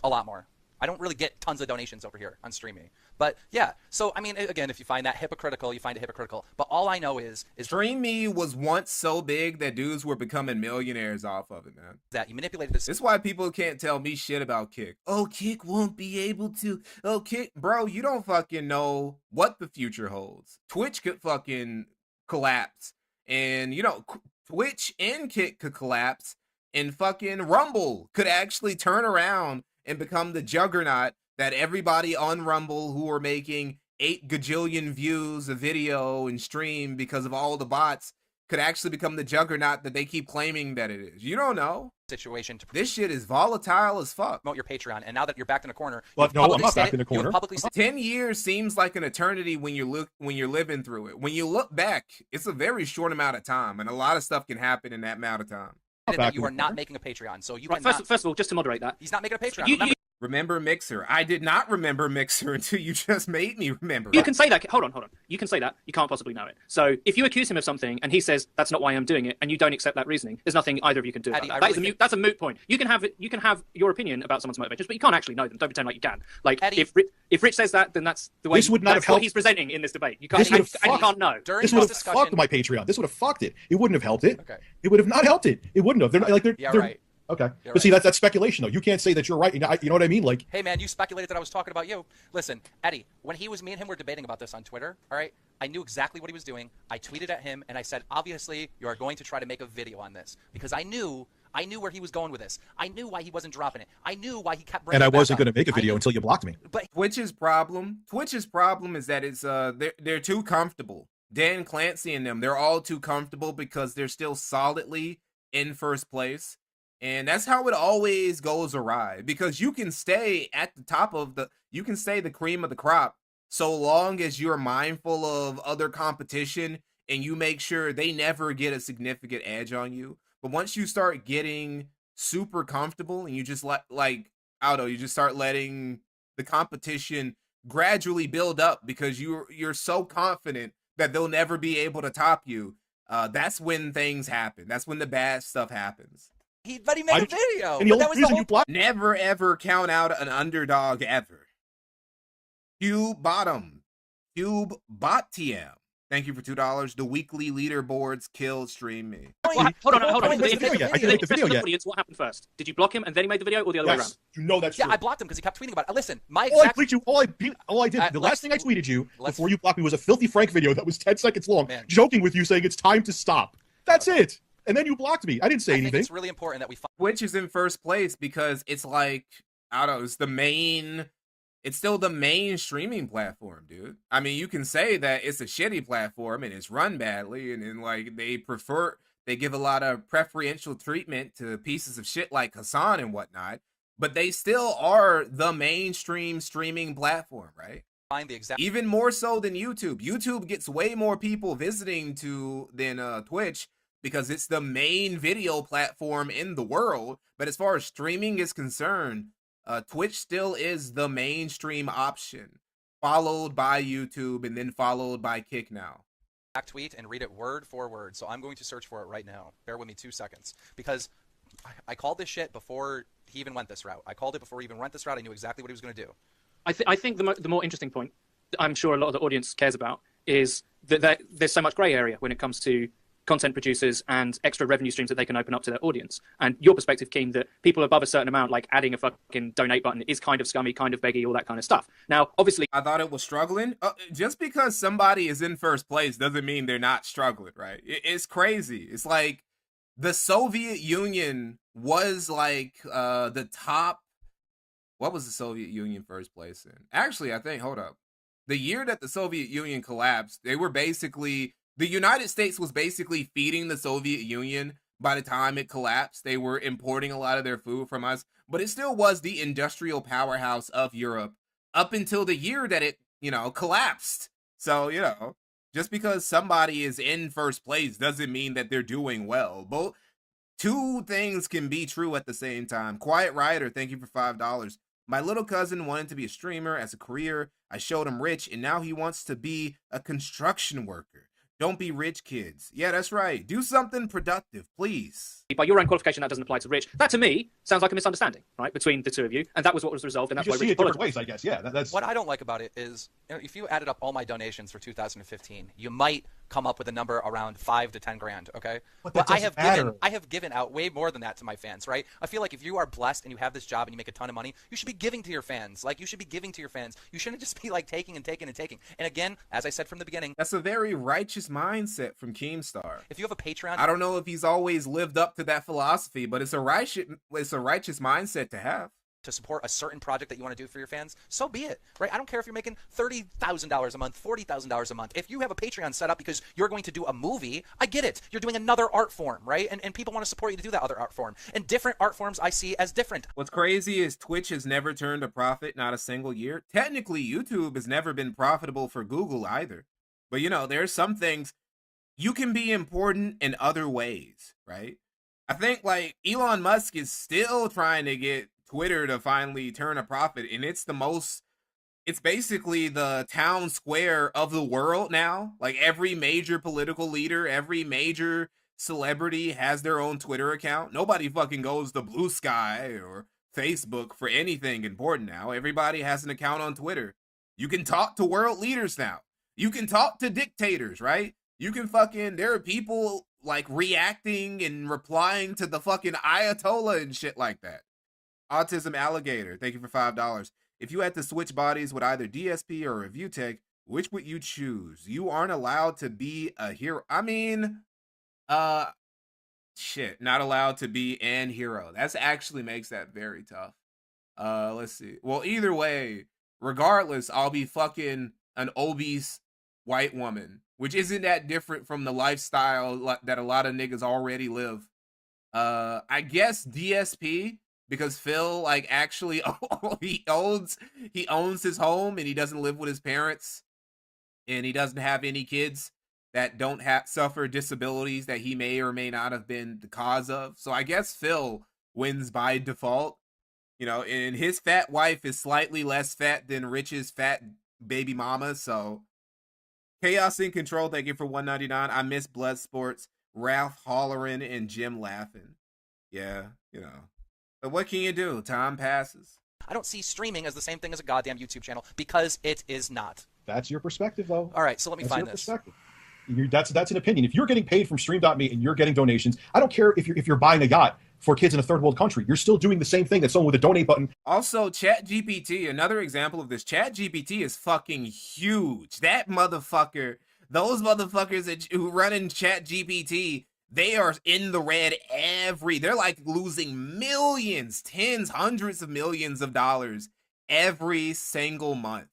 Speaker 6: A lot more. I don't really get tons of donations over here on Streamy. But yeah, so I mean, again, if you find that hypocritical, you find it hypocritical. But all I know is
Speaker 1: Stream Me was once so big that dudes were becoming millionaires off of it, man.
Speaker 6: that you manipulated this.
Speaker 1: This is why people can't tell me shit about Kick. Oh, Kick won't be able to. Oh, Kick, bro, you don't fucking know what the future holds. Twitch could fucking collapse, and you know, Twitch and Kick could collapse, and fucking Rumble could actually turn around and become the juggernaut that everybody on Rumble who are making 8 gajillion views a video and stream because of all the bots could actually become the juggernaut that they keep claiming that it is. You don't know.
Speaker 6: Situation to
Speaker 1: This shit is volatile as fuck.
Speaker 6: promote your Patreon, and now that you're backed in a corner,
Speaker 5: But
Speaker 6: you've
Speaker 5: no, I'm
Speaker 6: publicly
Speaker 5: not
Speaker 6: stated-
Speaker 5: backed in a
Speaker 6: you have
Speaker 5: corner.
Speaker 6: publicly stated-
Speaker 1: 10 years seems like an eternity when you're living through it. When you look back, it's a very short amount of time, and a lot of stuff can happen in that amount of time.
Speaker 6: that
Speaker 5: back
Speaker 6: you
Speaker 5: in
Speaker 6: are
Speaker 5: the
Speaker 6: not
Speaker 5: corner.
Speaker 6: making a Patreon, so you
Speaker 4: Right,
Speaker 6: cannot.
Speaker 4: first of all, just to moderate that,
Speaker 6: He's not making a Patreon.
Speaker 4: you,
Speaker 6: Remember,
Speaker 1: Remember Mixer? I did not remember Mixer until you just made me remember.
Speaker 4: you can say that. Hold on. You can say that. You can't possibly know it. So if you accuse him of something and he says that's not why I'm doing it, and you don't accept that reasoning, there's nothing either of you can do about
Speaker 6: Eddie,
Speaker 4: that.
Speaker 6: I
Speaker 4: That
Speaker 6: really
Speaker 4: is a
Speaker 6: think-
Speaker 4: mute, that's a moot point. You can have your opinion about someone's motivations, but you can't actually know them. Don't pretend like you can. Like
Speaker 6: Eddie-
Speaker 4: if Rich says that, then that's the way.
Speaker 5: This would not
Speaker 4: that's
Speaker 5: have
Speaker 4: what
Speaker 5: helped-
Speaker 4: he's presenting in this debate. You
Speaker 5: This
Speaker 4: can't.
Speaker 5: would have
Speaker 4: And you
Speaker 5: fucked-
Speaker 4: can't know.
Speaker 6: during
Speaker 5: This
Speaker 6: this
Speaker 5: would have
Speaker 6: discussion,
Speaker 5: fucked my Patreon. This would have fucked it. It wouldn't have helped it.
Speaker 6: Okay.
Speaker 5: It would have not helped it. It wouldn't have. They're
Speaker 6: Yeah,
Speaker 5: they're-
Speaker 6: right.
Speaker 5: Okay.
Speaker 6: You're
Speaker 5: But see,
Speaker 6: right.
Speaker 5: that's speculation, though. You can't say that you're right. You know what I mean? Like,
Speaker 6: hey man, you speculated that I was talking about you. Listen, Eddie, when me and him were debating about this on Twitter, all right, I knew exactly what he was doing. I tweeted at him and I said, obviously, you are going to try to make a video on this because I knew where he was going with this. I knew why he wasn't dropping it. I knew why he kept bringing
Speaker 5: and I
Speaker 6: it back
Speaker 5: wasn't
Speaker 6: up.
Speaker 5: going to make a
Speaker 6: I
Speaker 5: video
Speaker 6: knew-
Speaker 5: until you blocked me.
Speaker 6: But
Speaker 1: Twitch's problem is that it's they're too comfortable. Dan Clancy and them, they're all too comfortable because they're still solidly in first place. And that's how it always goes awry, because you can stay at the top of you can stay the cream of the crop so long as you're mindful of other competition and you make sure they never get a significant edge on you. But once you start getting super comfortable and you just you just start letting the competition gradually build up because you're so confident that they'll never be able to top you. That's when things happen. That's when the bad stuff happons.
Speaker 6: he made a video.
Speaker 5: And the
Speaker 6: But that
Speaker 5: only
Speaker 6: was the
Speaker 5: reason
Speaker 6: whole
Speaker 5: you blocked
Speaker 1: Never ever count out an underdog ever. Cube Bottom. Cube Bottium. Thank you for $2. The weekly leaderboards killed Stream Me.
Speaker 4: Hold on.
Speaker 5: I didn't make the video yet. I didn't make the video yet.
Speaker 4: Audience, what happened first? Did you block him and then he made the video, or the other way around?
Speaker 5: Yes, you know that's
Speaker 6: Yeah,
Speaker 5: true.
Speaker 6: I blocked him because he kept tweeting about it. Listen, my
Speaker 5: All I
Speaker 6: exact
Speaker 5: tweeted you, all I did, the last thing I tweeted you before you blocked me was a Filthy Frank video that was 10 seconds long,
Speaker 6: Man.
Speaker 5: joking with you saying it's time to stop. That's it. And then you blocked me. I didn't say
Speaker 6: I think
Speaker 5: anything.
Speaker 6: it's really important that we
Speaker 1: Twitch is in first place because it's like, I don't know, it's still the main streaming platform, dude. I mean, you can say that it's a shitty platform and it's run badly, and then like they give a lot of preferential treatment to pieces of shit like Hassan and whatnot, but they still are the mainstream streaming platform, right?
Speaker 6: find the exact.
Speaker 1: Even more so than YouTube. YouTube gets way more people visiting than Twitch because it's the main video platform in the world. But as far as streaming is concerned, Twitch still is the mainstream option, followed by YouTube and then followed by Kick now.
Speaker 6: Tweet and read it word for word. So I'm going to search for it right now. Bear with me 2 seconds because I called this shit before he even went this route. I called it before he even went this route. I knew exactly what he was going to do.
Speaker 4: I think the more interesting point that I'm sure a lot of the audience cares about is that there's so much grey area when it comes to content producers and extra revenue streams that they can open up to their audience. And your perspective, Keem, that people above a certain amount, like adding a fucking donate button, is kind of scummy, kind of beggy, all that kind of stuff. Now, obviously,
Speaker 1: I thought it was struggling. Just because somebody is in first place doesn't mean they're not struggling, right? It's crazy. It's like the Soviet Union was like the top. What was the Soviet Union first place in? Actually, I think, hold up. The year that the Soviet Union collapsed, they were basically, the United States was basically feeding the Soviet Union by the time it collapsed. They were importing a lot of their food from us, but it still was the industrial powerhouse of Europe up until the year that it, collapsed. So, Just because somebody is in first place doesn't mean that they're doing well. Both two things can be true at the same time. Quiet Rider, thank you for $5. My little cousin wanted to be a streamer as a career. I showed him Rich, and now he wants to be a construction worker. Don't be rich, kids. Yeah, that's right. Do something productive, please.
Speaker 4: By your own qualification, that doesn't apply to Rich. That, to me, sounds like a misunderstanding, right, between the two of you. And that was what was resolved, and that's why
Speaker 5: see
Speaker 4: Rich
Speaker 5: it different
Speaker 4: apologized.
Speaker 5: ways, I guess. Yeah, that's
Speaker 6: What I don't like about it is, if you added up all my donations for 2015, you might come up with a number around 5 to 10 grand. Okay,
Speaker 5: But
Speaker 6: I have given out way more than that to my fans, right? I feel like if you are blessed and you have this job and you make a ton of money, you should be giving to your fans. Like, you should be giving to your fans. You shouldn't just be like taking and taking and taking. And again, as I said from the beginning,
Speaker 1: That's a very righteous mindset from Keemstar.
Speaker 6: if you have a Patreon,
Speaker 1: I don't know if he's always lived up to that philosophy, but it's a righteous mindset to have.
Speaker 6: to support a certain project that you want to do for your fans, so be it, right? I don't care if you're making $30,000 a month, $40,000 a month. If you have a Patreon set up because you're going to do a movie, I get it. You're doing another art form, right? And people want to support you to do that other art form. And different art forms I see as different.
Speaker 1: What's crazy is Twitch has never turned a profit, not a single year. Technically, YouTube has never been profitable for Google either. But, you know, there's some things you can be important in other ways, right? I think, like, Elon Musk is still trying to get Twitter to finally turn a profit, and it's basically the town square of the world now. Like, every major political leader, every major celebrity has their own Twitter account. Nobody fucking goes to Blue Sky or Facebook for anything important now. Everybody has an account on Twitter. You can talk to world leaders now. You can talk to dictators, right? You can there are people like reacting and replying to the fucking Ayatollah and shit like that. Autism Alligator, thank you for $5. If you had to switch bodies with either DSP or ReviewTech, which would you choose? You aren't allowed to be a hero. I mean, shit, not allowed to be an hero. That's actually makes that very tough. Let's see. Well, either way, regardless, I'll be fucking an obese white woman, which isn't that different from the lifestyle that a lot of niggas already live. I guess DSP, because Phil, like, actually he owns his home and he doesn't live with his parents and he doesn't have any kids that don't suffer disabilities that he may or may not have been the cause of. So I guess Phil wins by default, you know, and his fat wife is slightly less fat than Rich's fat baby mama. So Chaos in Control, thank you for $1.99. I miss Blood Sports, Ralph hollering and Jim laughing. Yeah, you know. But what can you do? Time passes.
Speaker 6: I don't see streaming as the same thing as a goddamn YouTube channel because it is not.
Speaker 5: That's your perspective, though.
Speaker 6: All right, so let me
Speaker 5: That's
Speaker 6: find
Speaker 5: your
Speaker 6: this.
Speaker 5: perspective. That's an opinion. If you're getting paid from Stream.me and you're getting donations, I don't care if you're buying a yacht for kids in a third world country. You're still doing the same thing that someone with a donate button.
Speaker 1: Also, ChatGPT, another example of this. ChatGPT is fucking huge. That motherfucker, those motherfuckers who run in ChatGPT, they are in the red they're like losing millions, tens, hundreds of millions of dollars every single month.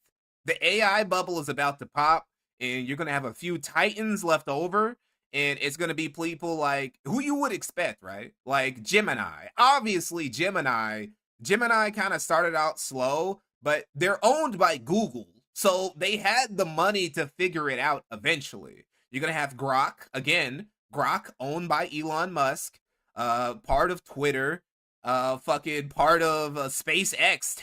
Speaker 1: The AI bubble is about to pop, and you're going to have a few titans left over, and it's going to be people like who you would expect, right? Like Gemini. Obviously, Gemini kind of started out slow, but they're owned by Google. So they had the money to figure it out eventually. You're going to have Grok, again, Grok owned by Elon Musk, part of Twitter, fucking part of SpaceX,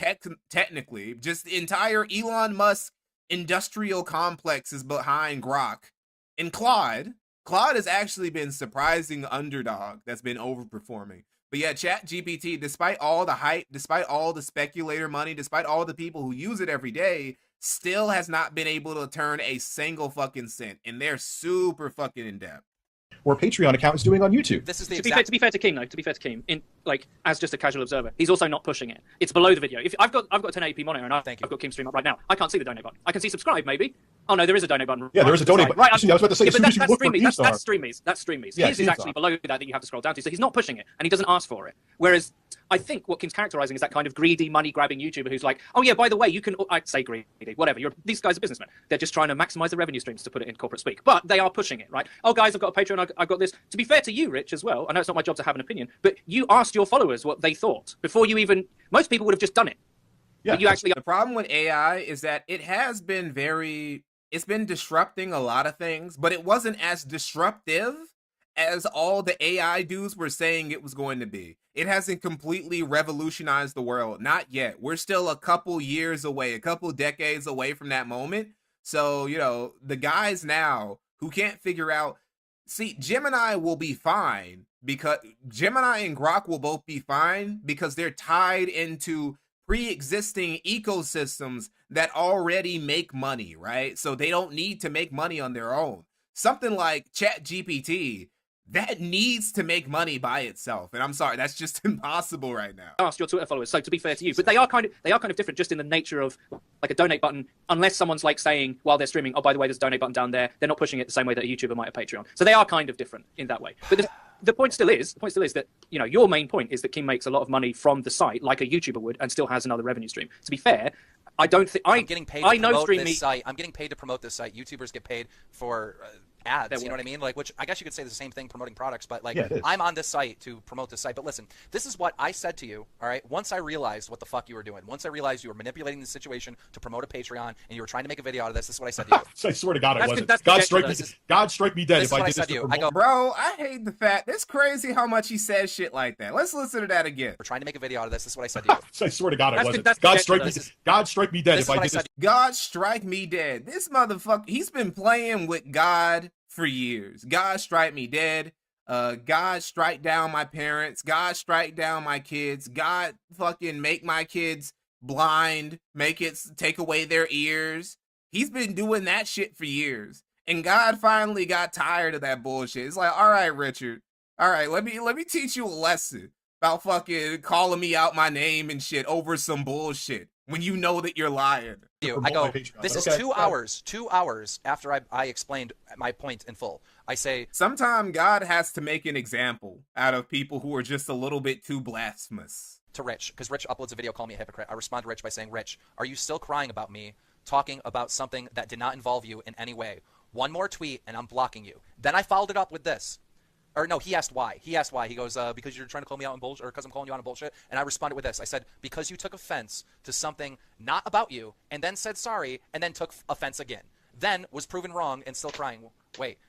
Speaker 1: technically. Just the entire Elon Musk industrial complex is behind Grok. And Claude has actually been surprising underdog that's been overperforming. But yeah, ChatGPT, despite all the hype, despite all the speculator money, despite all the people who use it every day, still has not been able to turn a single fucking cent. And they're super fucking in depth.
Speaker 5: Or Patreon account is doing on YouTube.
Speaker 6: This is the
Speaker 4: To be fair to Keem, though, to be fair to Keem, in like as just a casual observer, he's also not pushing it. It's below the video. If I've got a 1080p monitor and I've got Keemstream up right now, I can't see the donate button. I can see subscribe maybe. Oh no, there is a donate button.
Speaker 5: Yeah, there is a donate button.
Speaker 4: Right,
Speaker 5: I was about to say,
Speaker 4: yeah,
Speaker 5: as soon as you
Speaker 4: that's
Speaker 5: look for
Speaker 4: StreamMe.
Speaker 5: Keemstar.
Speaker 4: That's StreamMe's. That's StreamMe's.
Speaker 5: Yeah,
Speaker 4: His is
Speaker 5: Keemstar.
Speaker 4: actually below that you have to scroll down to, so he's not pushing it and he doesn't ask for it. Whereas I think what Keem's characterizing is that kind of greedy, money-grabbing YouTuber who's like, oh yeah, by the way, you can. I'd say greedy, whatever. These guys are businessmen. They're just trying to maximize the revenue streams, to put it in corporate speak. But they are pushing it, right? Oh guys, I've got a Patreon. I've got this. To be fair to you, Rich, as well. I know it's not my job to have an opinion, but you asked your followers what they thought before you even. Most people would have just done it.
Speaker 5: Yeah,
Speaker 4: but you actually.
Speaker 1: The problem with AI is that it has been very it's been disrupting a lot of things, but it wasn't as disruptive as all the AI dudes were saying it was going to be. It hasn't completely revolutionized the world. Not yet. We're still a couple years away, a couple decades away from that moment. So, you know, the guys now who can't figure out, see, Gemini will be fine because Gemini and Grok will both be fine because they're tied into pre-existing ecosystems that already make money, right? So they don't need to make money on their own. Something like ChatGPT, that needs to make money by itself. And I'm sorry, that's just impossible right now.
Speaker 4: Asked your Twitter followers, so to be fair to you, but they are kind of different just in the nature of like a donate button, unless someone's like saying while they're streaming, oh, by the way, there's a donate button down there. They're not pushing it the same way that a YouTuber might have Patreon. So they are kind of different in that way. But the point still is that, you know, your main point is that Keem makes a lot of money from the site like a YouTuber would and still has another revenue stream. To be fair, I don't think
Speaker 6: I'm getting paid to promote this site. I'm getting paid to promote this site. YouTubers get paid for ads, you know what I mean? Like, which I guess you could say the same thing promoting products, but like, yeah, I'm on this site to promote this site. But listen, this is what I said to you, all right? Once I realized what the fuck you were doing, once I realized you were manipulating the situation to promote a Patreon and you were trying to make a video out of this is what I said to you.
Speaker 5: I swear to God, I wasn't. God strike me dead if I did this.
Speaker 6: I go,
Speaker 1: bro, I hate the fact, it's crazy how much he says shit like that. Let's listen to that again.
Speaker 6: We're trying to make a video out of this. This is what I said to you.
Speaker 5: I swear to God, I wasn't. God strike me dead if I did this.
Speaker 1: God strike me dead. This motherfucker, he's been playing with God for years. God strike me dead. God strike down my parents. God strike down my kids. God fucking make my kids blind. Make it take away their ears. He's been doing that shit for years. And God finally got tired of that bullshit. It's like, all right, Richard. All right, let me teach you a lesson about fucking calling me out my name and shit over some bullshit when you know that you're lying.
Speaker 6: I go, this is 2 hours after I explained my point in full. I say,
Speaker 1: sometimes God has to make an example out of people who are just a little bit too blasphemous.
Speaker 6: To Rich, because Rich uploads a video calling me a hypocrite. I respond to Rich by saying, Rich, are you still crying about me talking about something that did not involve you in any way? One more tweet and I'm blocking you. Then I followed it up with this. Or no, he asked why. He goes, because you're trying to call me out on bullshit, or because I'm calling you out on bullshit. And I responded with this. I said, because you took offense to something not about you, and then said sorry, and then took offense again. Then was proven wrong and still crying. Wait.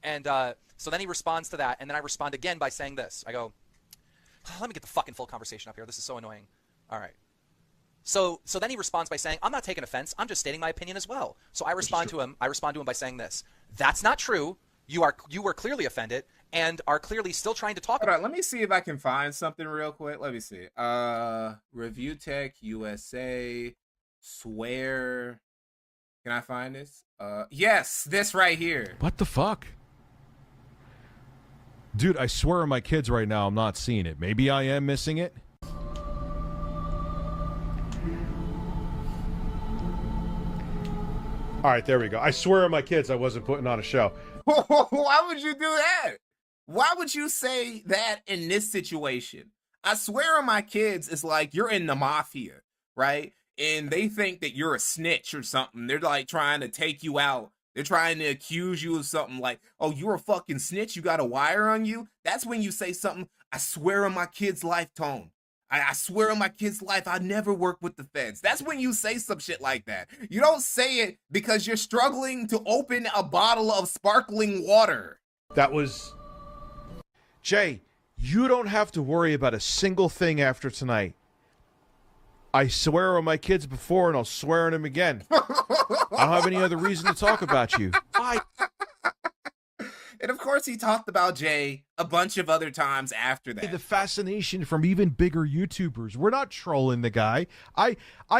Speaker 6: And so then he responds to that, and then I respond again by saying this. I go, let me get the fucking full conversation up here. This is so annoying. All right. So then he responds by saying, I'm not taking offense. I'm just stating my opinion as well. So I respond to him by saying this. That's not true. You were clearly offended and are clearly still trying to talk about it.
Speaker 1: Let me see if I can find something real quick. Let me see. ReviewTechUSA, swear. Can I find this? Yes, this right here.
Speaker 2: What the fuck? Dude, I swear on my kids right now I'm not seeing it. Maybe I am missing it. All right, there we go. I swear on my kids I wasn't putting on a show.
Speaker 1: Why would you do that? Why would you say that in this situation? I swear on my kids, it's like you're in the mafia, right? And they think that you're a snitch or something. They're like trying to take you out. They're trying to accuse you of something like, oh, you're a fucking snitch. You got a wire on you. That's when you say something, I swear on my kid's life, Tone. I swear on my kid's life, I never work with the feds. That's when you say some shit like that. You don't say it because you're struggling to open a bottle of sparkling water.
Speaker 2: That was... Jay, you don't have to worry about a single thing after tonight. I swear on my kids before, and I'll swear on them again. I don't have any other reason to talk about you. Bye.
Speaker 1: And of course, he talked about Jay a bunch of other times after that.
Speaker 2: The fascination from even bigger YouTubers. We're not trolling the guy. I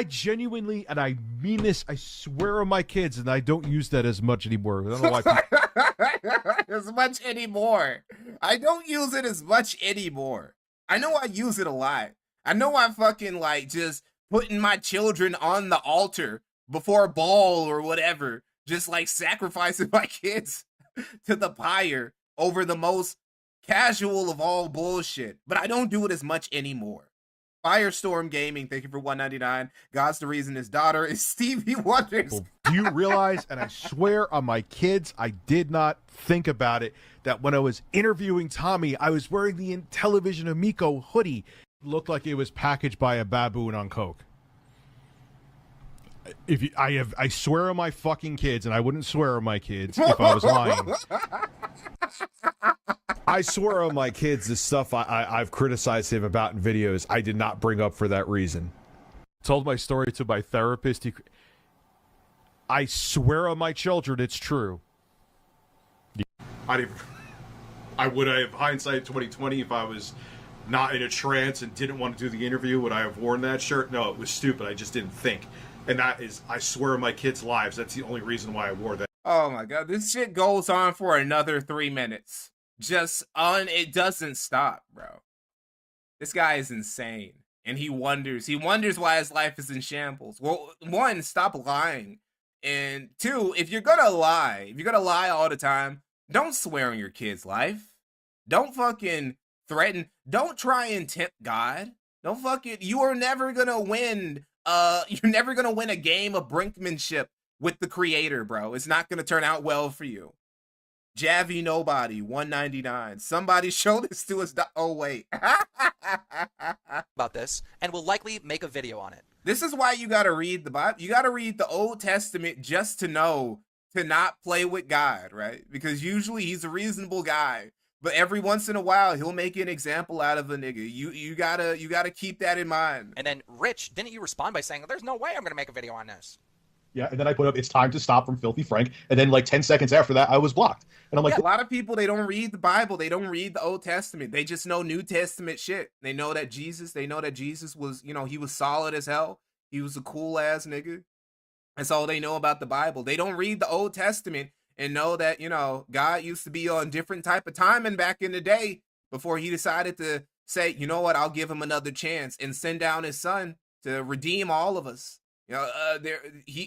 Speaker 2: genuinely, and I mean this, I swear on my kids, and I don't use that as much anymore. I don't know why people...
Speaker 1: as much anymore. I don't use it as much anymore. I know I use it a lot. I know I fucking like just putting my children on the altar before a ball or whatever. Just like sacrificing my kids to the pyre over the most casual of all bullshit. But I don't do it as much anymore. Firestorm Gaming, thank you for $1.99. God's the reason his daughter is Stevie Wonder's.
Speaker 2: Do you realize, and I swear on my kids, I did not think about it, that when I was interviewing Tommy, I was wearing the Television Amico hoodie. Looked like it was packaged by a baboon on coke. I swear on my fucking kids, and I wouldn't swear on my kids if I was lying. I swear on my kids, the stuff I've criticized him about in videos, I did not bring up for that reason. Told my story to my therapist. I swear on my children, it's true. I would have hindsight 2020 if I was not in a trance and didn't want to do the interview. Would I have worn that shirt? No, it was stupid. I just didn't think. And that is, I swear on my kids' lives, that's the only reason why I wore that.
Speaker 1: Oh my god, this shit goes on for another 3 minutes. It doesn't stop, bro. This guy is insane. And he wonders why his life is in shambles. Well, one, stop lying. And two, if you're gonna lie all the time, don't swear on your kid's life. Don't fucking threaten. Don't try and tempt God. Don't fucking, you are never gonna win. You're never gonna win a game of brinkmanship with the creator, bro. It's not gonna turn out well for you. Javi Nobody 199. Somebody show this to us. Oh wait.
Speaker 6: About this, and will likely make a video on it.
Speaker 1: This is why you gotta read the Bible. You gotta read the Old Testament just to know to not play with God, right? Because usually he's a reasonable guy, but every once in a while he'll make an example out of a nigga. You gotta keep that in mind.
Speaker 6: And then, Rich, didn't you respond by saying, "There's no way I'm gonna make a video on this"?
Speaker 5: Yeah, and then I put up, it's time to stop from Filthy Frank. And then like 10 seconds after that, I was blocked. And I'm like,
Speaker 1: yeah, a lot of people, they don't read the Bible. They don't read the Old Testament. They just know New Testament shit. They know that Jesus was, he was solid as hell. He was a cool ass nigga. That's all they know about the Bible. They don't read the Old Testament and know that, God used to be on different type of timing back in the day before he decided to say, you know what, I'll give him another chance and send down his son to redeem all of us.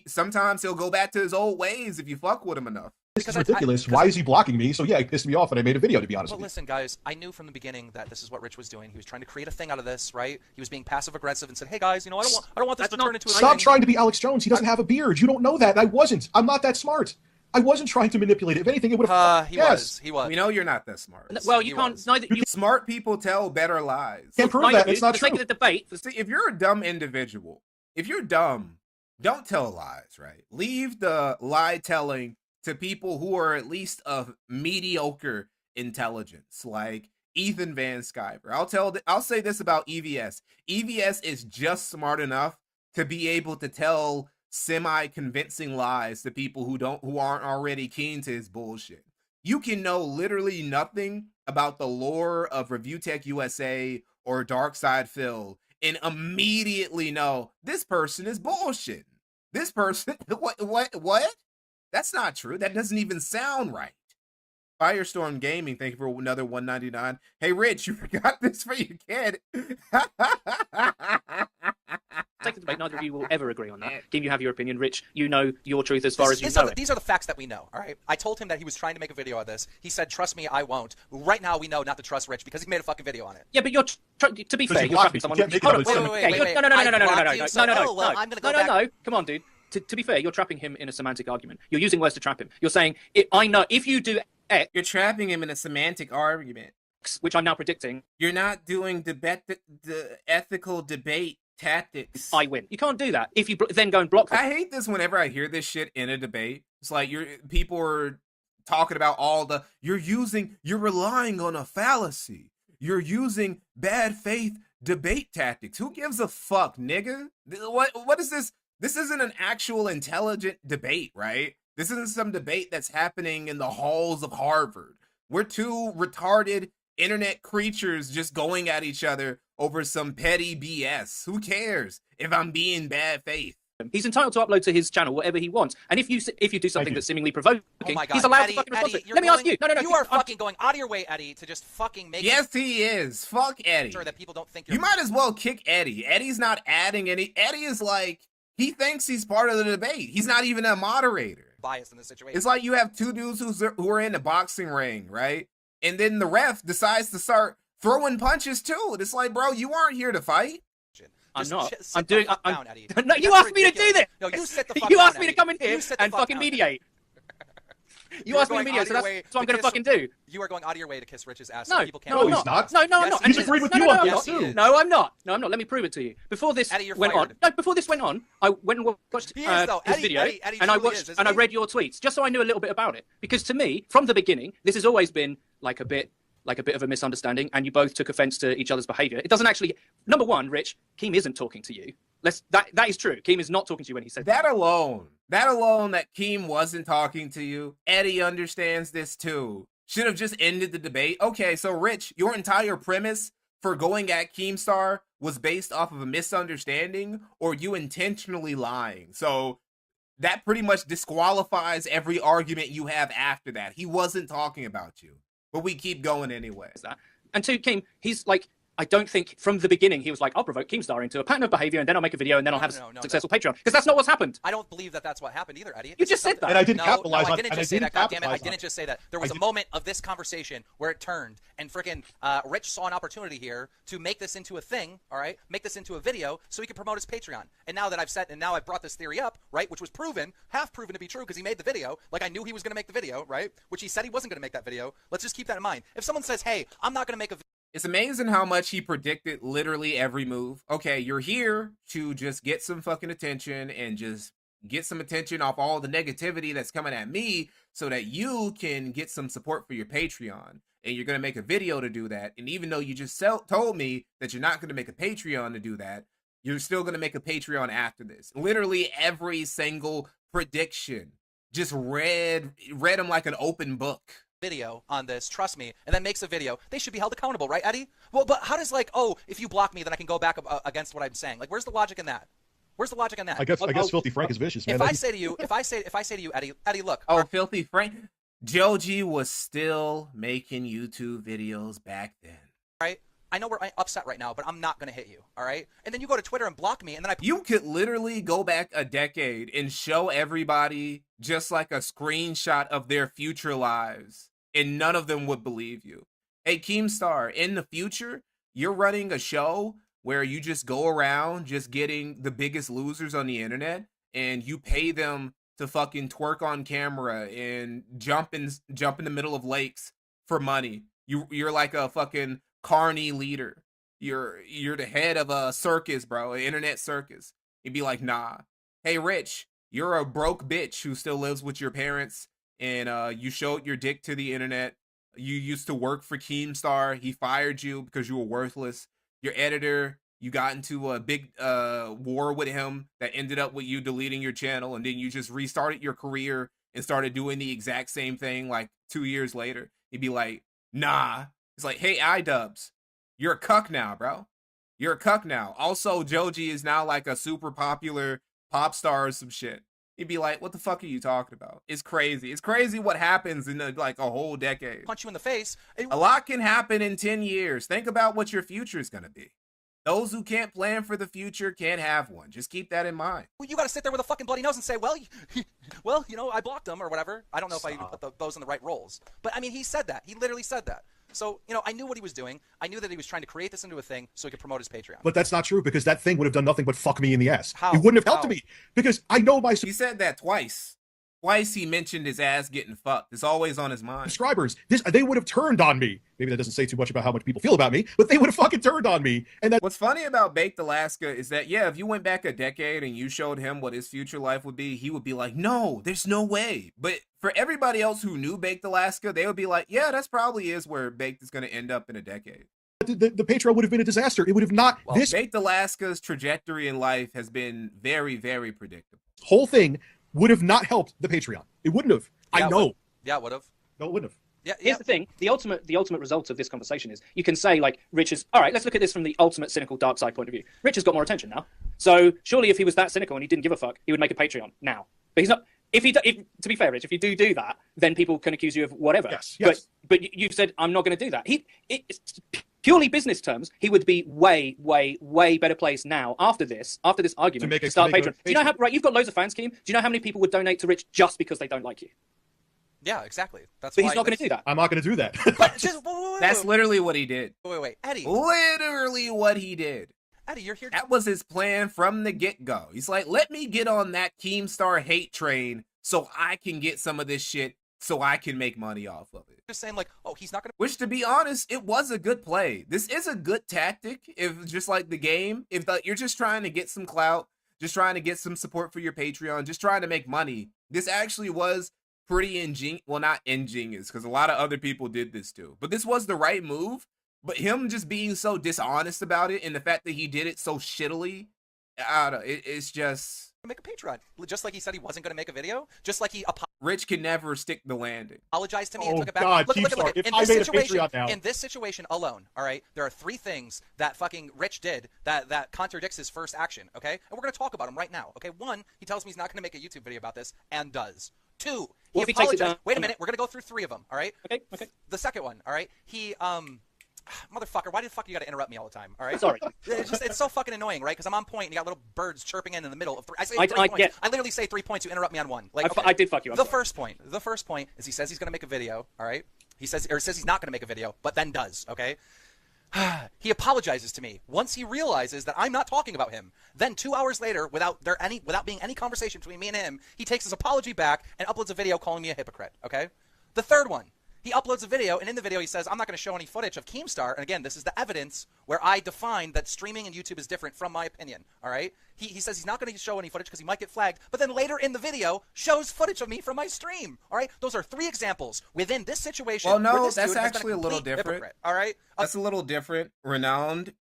Speaker 1: Sometimes he'll go back to his old ways if you fuck with him enough.
Speaker 5: This is ridiculous. Why is he blocking me? So yeah, it pissed me off and I made a video, to be honest with you.
Speaker 6: Listen, guys, I knew from the beginning that this is what Rich was doing. He was trying to create a thing out of this, right? He was being passive aggressive and said, "Hey guys, I don't want this to turn into a thing."
Speaker 5: Stop trying to be Alex Jones. He doesn't have a beard. You don't know that. I wasn't. I'm not that smart. I wasn't trying to manipulate it. If anything, it would have.
Speaker 6: He was.
Speaker 1: We know you're not that smart.
Speaker 9: Well, you can't.
Speaker 1: Smart people tell better lies.
Speaker 5: Can't prove that. It's not true.
Speaker 9: For the sake of the debate.
Speaker 1: See, if you're a dumb individual, if you're dumb, don't tell lies, right? Leave the lie telling to people who are at least of mediocre intelligence, like Ethan Van Sciver. I'll say this about EVS. EVS is just smart enough to be able to tell semi-convincing lies to people who aren't already keen to his bullshit. You can know literally nothing about the lore of ReviewTechUSA or Dark Side Phil and immediately know this person is bullshit. This person, what? That's not true. That doesn't even sound right. Firestorm Gaming, thank you for another 199. Hey, Rich, you forgot this for your kid.
Speaker 9: Take the debate. Neither of you will ever agree on that. Kim, you have your opinion. Rich, you know your truth as far as you know it.
Speaker 6: These are the facts that we know, all right? I told him that he was trying to make a video of this. He said, "Trust me, I won't." Right now, we know not to trust Rich because he made a fucking video on it.
Speaker 9: Yeah, but to be fair, you're trapping someone.
Speaker 6: Wait.
Speaker 9: No. Come on, dude. To be fair, you're trapping him in a semantic argument. You're using words to trap him. You're saying, I know, if you do X...
Speaker 1: You're trapping him in a semantic argument.
Speaker 9: Which I'm now predicting.
Speaker 1: You're not doing the ethical debate tactics.
Speaker 9: I win. You can't do that. If you then go and block...
Speaker 1: I hate this whenever I hear this shit in a debate. It's like people are talking about you're relying on a fallacy. You're using bad faith debate tactics. Who gives a fuck, nigga? What is this? This isn't an actual intelligent debate, right? This isn't some debate that's happening in the halls of Harvard. We're two retarded internet creatures just going at each other over some petty BS. Who cares if I'm being bad faith?
Speaker 9: He's entitled to upload to his channel whatever he wants. And if you do something that's seemingly provoking, he's allowed to fucking respond to it. Let me ask you. No.
Speaker 6: You are fucking going out of your way, Eddie, to just fucking make
Speaker 1: Yes, he is. Fuck Eddie.
Speaker 6: Sure that people don't think
Speaker 1: you might as well kick Eddie. Eddie's not adding any. Eddie is like, he thinks he's part of the debate. He's not even a moderator.
Speaker 6: Biased in this situation.
Speaker 1: It's like you have two dudes who are in the boxing ring, right? And then the ref decides to start throwing punches too. It's like, bro, you aren't here to fight.
Speaker 9: I'm not. I'm doing. No, you asked me to do this.
Speaker 6: No, you sit the fuck
Speaker 9: You
Speaker 6: down,
Speaker 9: asked me to come in here and fucking mediate. You asked me in a video, so that's what I'm going to fucking do.
Speaker 6: You are going out of your way to kiss Rich's ass.
Speaker 9: No,
Speaker 6: so people can't.
Speaker 9: no, I'm
Speaker 5: he's
Speaker 9: not.
Speaker 5: not.
Speaker 9: No, I'm
Speaker 6: Yes,
Speaker 9: not.
Speaker 6: he
Speaker 5: He's
Speaker 6: is.
Speaker 5: agreed with
Speaker 9: No,
Speaker 5: you
Speaker 9: no,
Speaker 5: on
Speaker 9: no,
Speaker 5: this
Speaker 6: Yes,
Speaker 5: too.
Speaker 6: he is.
Speaker 9: No, I'm not. No, I'm not. Let me prove it to you. Before this
Speaker 6: Eddie, you're
Speaker 9: went
Speaker 6: fired.
Speaker 9: on, no, before this went on, I went and watched
Speaker 6: He is, though.
Speaker 9: his
Speaker 6: Eddie-
Speaker 9: video,
Speaker 6: Eddie
Speaker 9: and I
Speaker 6: truly
Speaker 9: watched
Speaker 6: is, isn't
Speaker 9: and I
Speaker 6: he?
Speaker 9: read your tweets just so I knew a little bit about it. Because to me, from the beginning, this has always been like a bit of a misunderstanding, and you both took offense to each other's behavior. It doesn't actually. Number one, Rich, Keem isn't talking to you. That is true. Keem is not talking to you when he said
Speaker 1: That alone, that Keem wasn't talking to you, Eddie understands this too. Should have just ended the debate. Okay, so Rich, your entire premise for going at Keemstar was based off of a misunderstanding or you intentionally lying. So that pretty much disqualifies every argument you have after that. He wasn't talking about you, but we keep going anyway.
Speaker 9: that. And two, Keem, he's like, I don't think from the beginning he was like, I'll provoke Keemstar into a pattern of behavior, and then I'll make a video, and then I'll have
Speaker 6: No.
Speaker 9: a successful Patreon. Because that's not what's happened.
Speaker 6: I don't believe that that's what happened either, Eddie.
Speaker 9: You just said that.
Speaker 5: And I didn't
Speaker 6: No,
Speaker 5: capitalize
Speaker 6: no,
Speaker 5: on
Speaker 6: I didn't just say that.
Speaker 5: capitalize
Speaker 6: Goddammit, I
Speaker 5: on
Speaker 6: didn't
Speaker 5: it.
Speaker 6: just say that. There was a moment of this conversation where it turned, and freaking Rich saw an opportunity here to make this into a thing. All right, make this into a video so he could promote his Patreon. And now that I've brought this theory up, right, which was half proven to be true because he made the video. Like I knew he was going to make the video, right? Which he said he wasn't going to make that video. Let's just keep that in mind. If someone says, "Hey, I'm not going to make a,"
Speaker 1: It's amazing how much he predicted literally every move. Okay, you're here to just get some fucking attention and just get some attention off all the negativity that's coming at me so that you can get some support for your Patreon. And you're going to make a video to do that. And even though you just told me that you're not going to make a Patreon to do that, you're still going to make a Patreon after this. Literally every single prediction. Just read him like an open book.
Speaker 6: video on this, trust me, and then makes a video, they should be held accountable, right, Eddie? Well, but how does if you block me, then I can go back against what I'm saying? Like, where's the logic in that? Where's the logic in that?
Speaker 5: I guess Filthy Frank is vicious, man.
Speaker 6: If I say to you, Eddie, look.
Speaker 1: Oh, Filthy Frank. Joji was still making YouTube videos back then.
Speaker 6: Right? I know we're upset right now, but I'm not going to hit you, all right? And then you go to Twitter and block me, and then
Speaker 1: You could literally go back a decade and show everybody just like a screenshot of their future lives, and none of them would believe you. Hey, Keemstar, in the future, you're running a show where you just go around just getting the biggest losers on the internet, and you pay them to fucking twerk on camera and jump in the middle of lakes for money. You're like a fucking carny leader. You're the head of a circus, bro, an internet circus. You'd be like, nah. Hey, Rich, you're a broke bitch who still lives with your parents, and you showed your dick to the internet. You used to work for Keemstar. He fired you because you were worthless. Your editor, you got into a big war with him that ended up with you deleting your channel, and then you just restarted your career and started doing the exact same thing like 2 years later. He'd be like, nah. It's like, hey, iDubbbz, you're a cuck now, bro. You're a cuck now. Also, Joji is now like a super popular pop star or some shit. He'd be like, what the fuck are you talking about? It's crazy. It's crazy what happens in like a whole decade.
Speaker 6: punch you in the face.
Speaker 1: A lot can happen in 10 years. Think about what your future is going to be. Those who can't plan for the future can't have one. Just keep that in mind.
Speaker 6: You got to sit there with a fucking bloody nose and say, well, I blocked him or whatever. I don't know if I even put those in the right roles. But, I mean, he said that. He literally said that. So, I knew what he was doing. I knew that he was trying to create this into a thing so he could promote his Patreon.
Speaker 5: But that's not true because that thing would have done nothing but fuck me in the ass.
Speaker 6: How?
Speaker 5: It wouldn't have helped
Speaker 6: How?
Speaker 5: me because I know my
Speaker 1: He said that twice. Twice he mentioned his ass getting fucked. It's always on his mind.
Speaker 5: subscribers. They would have turned on me. Maybe that doesn't say too much about how much people feel about me, but they would have fucking turned on me. And that
Speaker 1: What's funny about Baked Alaska is that, yeah, if you went back a decade and you showed him what his future life would be, he would be like, no, there's no way. But for everybody else who knew Baked Alaska, they would be like, yeah, that's probably is where Baked is going to end up in a decade.
Speaker 5: the Patreon would have been a disaster. It would have not.
Speaker 1: Well,
Speaker 5: This
Speaker 1: Baked Alaska's trajectory in life has been very, very predictable.
Speaker 5: whole thing would have not helped the Patreon. It wouldn't have.
Speaker 6: Yeah,
Speaker 5: I know.
Speaker 6: Yeah, it would have.
Speaker 5: No, it wouldn't have.
Speaker 6: Yeah,
Speaker 9: Here's the thing: the ultimate result of this conversation is you can say like, Rich is all right. Let's look at this from the ultimate cynical dark side point of view. Rich has got more attention now, so surely if he was that cynical and he didn't give a fuck, he would make a Patreon now. But he's not. To be fair, Rich, if you do that, then people can accuse you of whatever.
Speaker 5: Yes.
Speaker 9: But you said I'm not going to do that. It's purely business terms. He would be way better placed now after this argument to start Patreon. Do you know how right? You've got loads of fans, Keem. Do you know how many people would donate to Rich just because they don't like you?
Speaker 6: Yeah, exactly. That's
Speaker 9: But
Speaker 6: why
Speaker 9: he's not going to do that.
Speaker 5: I'm not going to do that.
Speaker 6: But just, wait,
Speaker 1: That's literally what he did.
Speaker 6: wait, Eddie.
Speaker 1: Literally what he did.
Speaker 6: Eddie, you're here.
Speaker 1: That was his plan from the get-go. He's like, let me get on that Keemstar hate train so I can get some of this shit so I can make money off of it.
Speaker 6: Just saying like, oh, he's not gonna.
Speaker 1: Which, to be honest, it was a good play. This is a good tactic. If just like the game, if you're just trying to get some clout, just trying to get some support for your Patreon, just trying to make money, this actually was pretty not ingenious, because a lot of other people did this too. But this was the right move. But him just being so dishonest about it, and the fact that he did it so shittily, I don't know, it's just...
Speaker 6: Make a Patreon, just like he said he wasn't going to make a video, just like he
Speaker 1: Rich can never stick the landing.
Speaker 6: Apologized to me and
Speaker 5: Oh
Speaker 6: took it back.
Speaker 5: God,
Speaker 6: Look.
Speaker 5: Keemstar, if
Speaker 6: In
Speaker 5: I
Speaker 6: this
Speaker 5: made a
Speaker 6: situation,
Speaker 5: Patreon now.
Speaker 6: in this situation alone, all right, there are 3 things that fucking Rich did that contradicts his first action, okay? And we're going to talk about them right now, okay? 1, he tells me he's not going to make a YouTube video about this, and does. 2, he
Speaker 9: What if he takes it
Speaker 6: apologized.
Speaker 9: down?
Speaker 6: Wait a minute, we're going to go through 3 of them, all right?
Speaker 9: Okay.
Speaker 6: The second one, all right, he motherfucker, why the fuck you gotta interrupt me all the time? All right.
Speaker 9: Sorry.
Speaker 6: It's so fucking annoying, right? Because I'm on point and you got little birds chirping in the middle of 3. I say 3 points.
Speaker 9: get-
Speaker 6: I literally say 3 points. You interrupt me on 1. Like
Speaker 9: I did fuck you up.
Speaker 6: The first point is he says he's gonna make a video. All right. He says he's not gonna make a video, but then does. Okay. He apologizes to me once he realizes that I'm not talking about him. Then 2 hours later, without being any conversation between me and him, he takes his apology back and uploads a video calling me a hypocrite. Okay. The third one. He uploads a video, and in the video he says, I'm not going to show any footage of Keemstar. And again, this is the evidence where I define that streaming and YouTube is different from my opinion, all right? He says he's not going to show any footage because he might get flagged, but then later in the video shows footage of me from my stream, all right? Those are 3 examples within this situation.
Speaker 1: Well, no,
Speaker 6: where this
Speaker 1: that's
Speaker 6: dude has been
Speaker 1: actually a little
Speaker 6: complete
Speaker 1: different.
Speaker 6: hypocrite, all right?
Speaker 1: That's a little different. Renowned,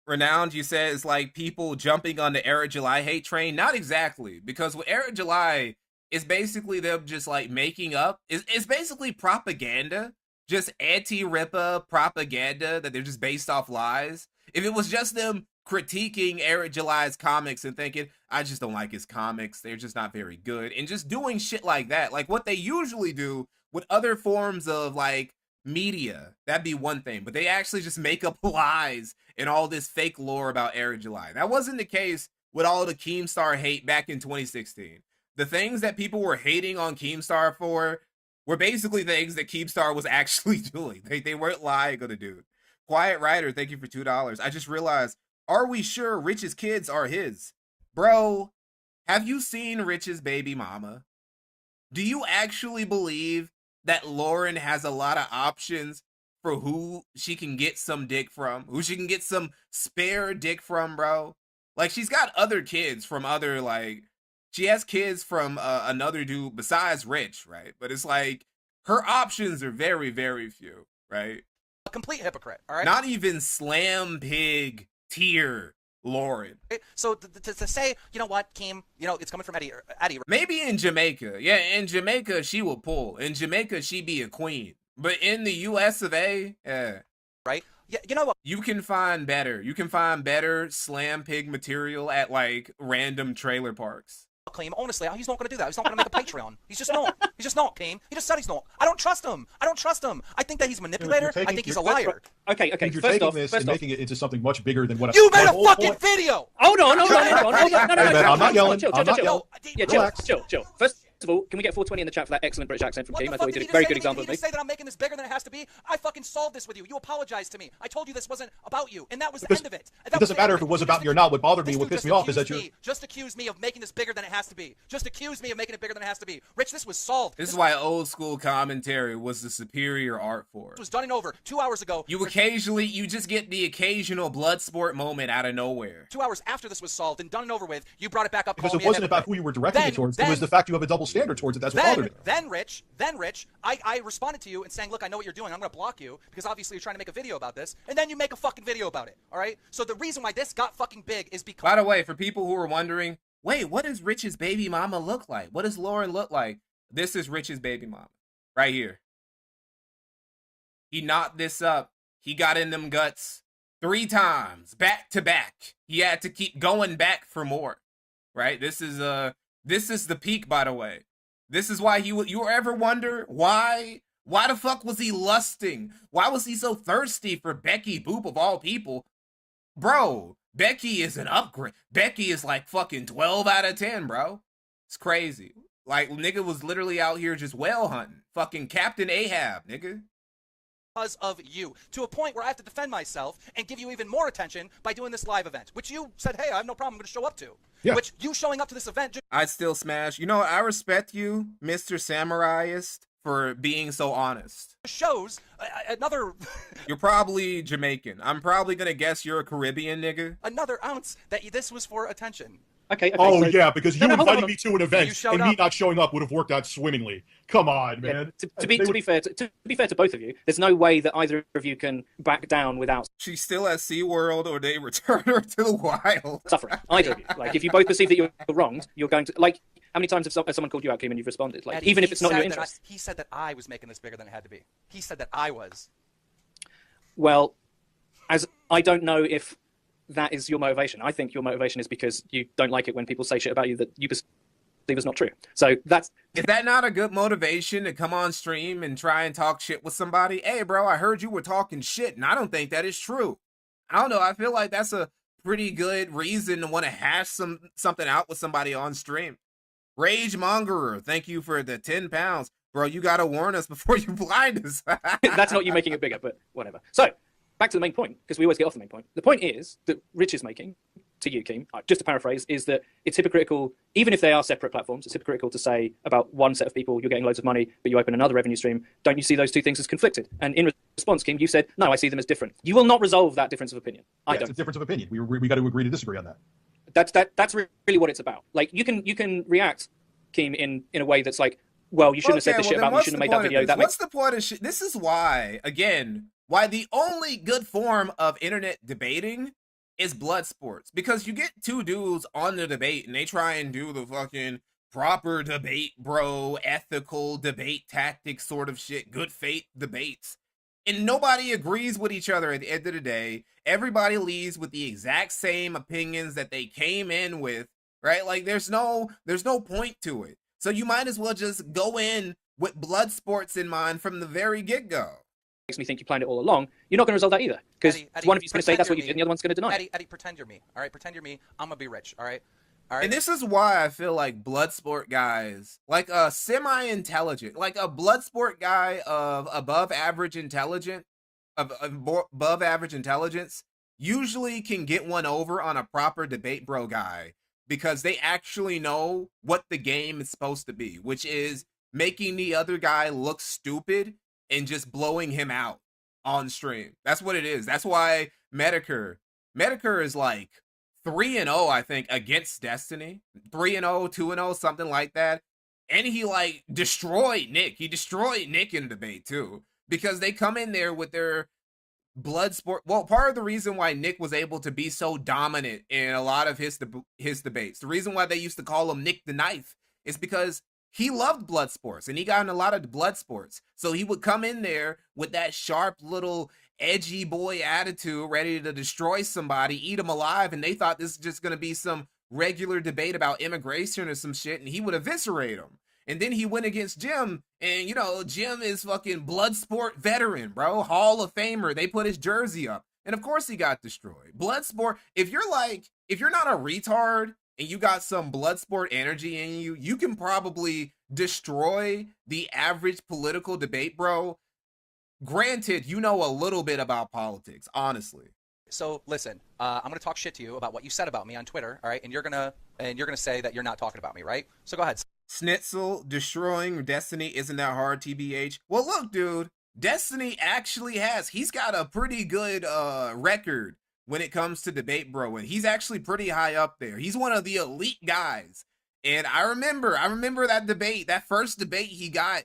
Speaker 1: you said, is like people jumping on the Eric July hate train. Not exactly, because with Eric July, it's basically them just like making up. It's basically propaganda. Just anti-Rippa propaganda that they're just based off lies. If it was just them critiquing Eric July's comics and thinking, I just don't like his comics, they're just not very good, and just doing shit like that, like what they usually do with other forms of like media, that'd be one thing, but they actually just make up lies and all this fake lore about Eric July. That wasn't the case with all the Keemstar hate back in 2016. The things that people were hating on Keemstar for were basically things that Keemstar was actually doing. They weren't lying on the dude. Quiet Rider, thank you for $2. I just realized, are we sure Rich's kids are his? Bro, have you seen Rich's baby mama? Do you actually believe that Lauren has a lot of options for who she can get some dick from? Who she can get some spare dick from, bro? Like, she's got other kids from other, like... She has kids from another dude besides Rich, right? But it's like, her options are very, very few, right?
Speaker 6: A complete hypocrite, all right?
Speaker 1: Not even Slam Pig tier Lauren.
Speaker 6: So to say, you know what, Keem, you know, it's coming from Eddie.
Speaker 1: Maybe in Jamaica. Yeah, in Jamaica, she will pull. In Jamaica, she be a queen. But in the US of A, yeah.
Speaker 6: Right? Yeah, you know what?
Speaker 1: You can find better. You can find better Slam Pig material at, like, random trailer parks.
Speaker 6: Keem, honestly, he's not going to do that. He's not going to make a Patreon. He's just not. He's just not, Keem. He just said he's not. I don't trust him. I think that he's a manipulator. I think he's a liar.
Speaker 9: Okay.
Speaker 5: You're
Speaker 9: First
Speaker 5: taking
Speaker 9: off,
Speaker 5: this and making it into something much bigger than what
Speaker 6: You made
Speaker 5: my
Speaker 6: a
Speaker 5: whole
Speaker 6: fucking
Speaker 5: point-
Speaker 6: video!
Speaker 9: Hold on. No.
Speaker 5: I'm not yelling.
Speaker 9: Chill.
Speaker 5: I'm not yelling.
Speaker 9: Yeah, chill. First of all, can we get 420 in the chat for that excellent British accent from
Speaker 6: What
Speaker 9: Keem?
Speaker 6: the
Speaker 9: I
Speaker 6: fuck
Speaker 9: thought he
Speaker 6: did
Speaker 9: did
Speaker 6: he
Speaker 9: a very
Speaker 6: just say
Speaker 9: good
Speaker 6: to me?
Speaker 9: example
Speaker 6: Did
Speaker 9: of
Speaker 6: he
Speaker 9: me.
Speaker 6: just say that I'm making this bigger than it has to be? I fucking solved this with you. You apologized to me. I told you this wasn't about you, and that was the end of it.
Speaker 5: It doesn't matter if it was about me or not. What bothered me, what pissed me off is that you're...
Speaker 6: Just accuse me of making this bigger than it has to be. Just accuse me of making it bigger than it has to be. Rich, this was solved.
Speaker 1: This is why old school commentary was the superior art form.
Speaker 6: This was done and over 2 hours ago.
Speaker 1: You just get the occasional blood sport moment out of nowhere.
Speaker 6: 2 hours after this was solved and done and over with, you brought it back up.
Speaker 5: Because
Speaker 6: calling
Speaker 5: it
Speaker 6: me a
Speaker 5: wasn't about
Speaker 6: hypocrite.
Speaker 5: who you were directing it towards. It was the fact you have a double standard towards it. That's what bothered me.
Speaker 6: Then, Rich, I responded to you and saying, look, I know what you're doing. I'm going to block you because obviously you're trying to make a video about this. And then you make a fucking video about it, all right? So the reason why this got fucking big is because...
Speaker 1: By the way, for people who are wondering, wait, what does Rich's baby mama look like? What does Lauren look like? This is Rich's baby mama. Right here. He knocked this up. He got in them guts 3 times, back to back. He had to keep going back for more. Right? This is the peak, by the way. This is why you ever wonder why the fuck was he lusting? Why was he so thirsty for Becky Boop of all people? Bro, Becky is an upgrade. Becky is like fucking 12 out of 10, bro. It's crazy. Like, nigga was literally out here just whale hunting. Fucking Captain Ahab, nigga.
Speaker 6: Because of you, to a point where I have to defend myself and give you even more attention by doing this live event, which you said, hey, I have no problem, I'm going to show up to.
Speaker 5: Yeah.
Speaker 6: Which you showing up to this event...
Speaker 1: I'd still smash. You know, I respect you, Mr. Samuraiist, for being so honest.
Speaker 6: Shows another
Speaker 1: You're probably Jamaican. I'm probably gonna guess you're a Caribbean nigga.
Speaker 6: another ounce that this was for attention.
Speaker 9: Okay.
Speaker 5: Oh,
Speaker 9: so,
Speaker 5: yeah, because you
Speaker 9: No, hold
Speaker 5: inviting
Speaker 9: on.
Speaker 5: me to an event
Speaker 6: You showed
Speaker 5: and me
Speaker 6: up.
Speaker 5: not showing up would have worked out swimmingly. Come on,
Speaker 9: Yeah,
Speaker 5: man.
Speaker 9: to be fair to both of you, there's no way that either of you can back down without
Speaker 1: She's still at SeaWorld or they return her to the wild.
Speaker 9: suffering. Either of you. Like, if you both perceive that you're wronged, you're going to like. How many times have someone called you out, Keem, and you've responded? Like,
Speaker 6: Eddie,
Speaker 9: even if
Speaker 6: he
Speaker 9: it's not in your
Speaker 6: said that
Speaker 9: interest.
Speaker 6: he said that I was making this bigger than it had to be. He said that I was.
Speaker 9: Well, as I don't know if that is your motivation. I think your motivation is because you don't like it when people say shit about you that you perceive as not true. So that's
Speaker 1: Is that not a good motivation to come on stream and try and talk shit with somebody? Hey, bro, I heard you were talking shit, and I don't think that is true. I don't know. I feel like that's a pretty good reason to want to hash something out with somebody on stream. Rage Mongerer, thank you for the 10 pounds. Bro, you got to warn us before you blind us.
Speaker 9: that's not you making it bigger, but whatever. So back to the main point, because we always get off the main point. The point is that Rich is making to you, Keem, just to paraphrase, is that it's hypocritical, even if they are separate platforms, it's hypocritical to say about one set of people, you're getting loads of money, but you open another revenue stream. Don't you see those two things as conflicted? And in response, Keem, you said, no, I see them as different. You will not resolve that difference of opinion. I
Speaker 5: Yeah,
Speaker 9: don't.
Speaker 5: it's a difference of opinion. We got to agree to disagree on that.
Speaker 9: That's really what it's about. Like, you can react, Keem, in a way that's like, well, you shouldn't have said this shit about me, you shouldn't have made that video.
Speaker 1: What's the point of shit? This is why, again, why the only good form of internet debating is blood sports. Because you get two dudes on the debate and they try and do the fucking proper debate, bro, ethical debate tactics sort of shit, good faith debates. And nobody agrees with each other at the end of the day. Everybody leaves with the exact same opinions that they came in with, right? Like there's no point to it. So you might as well just go in with blood sports in mind from the very get-go.
Speaker 9: Makes me think you planned it all along. You're not going to resolve that either. Because one of you's going to say that's what you did and the other one's going to deny it.
Speaker 6: Eddie, pretend you're me. All right, pretend you're me. I'm going to be rich. All right? All right.
Speaker 1: And this is why I feel like blood sport guys, like a semi-intelligent, like a blood sport guy of above average intelligence, usually can get one over on a proper debate bro guy because they actually know what the game is supposed to be, which is making the other guy look stupid and just blowing him out on stream. That's what it is. That's why Medicare is like 3-0, I think, against Destiny. 3-0, 2-0, something like that. And he like destroyed Nick. He destroyed Nick in debate too, because they come in there with their blood sport. Well, part of the reason why Nick was able to be so dominant in a lot of his debates, the reason why they used to call him Nick the Knife, is because he loved blood sports and he got in a lot of blood sports. So he would come in there with that sharp little edgy boy attitude, ready to destroy somebody, eat them alive. And they thought this is just going to be some regular debate about immigration or some shit. And he would eviscerate them. And then he went against Jim. And, you know, Jim is fucking blood sport veteran, bro. Hall of Famer. They put his jersey up. And of course he got destroyed. Blood sport. If you're not a retard and you got some blood sport energy in you, you can probably destroy the average political debate, bro. Granted, you know a little bit about politics, honestly.
Speaker 6: So listen, I'm gonna talk shit to you about what you said about me on Twitter, all right? And you're gonna say that you're not talking about me, right? So go ahead.
Speaker 1: Schnitzel, destroying Destiny isn't that hard, TBH. Well, look, dude, Destiny actually he's got a pretty good record when it comes to debate, bro, and he's actually pretty high up there. He's one of the elite guys. And I remember that debate, that first debate he got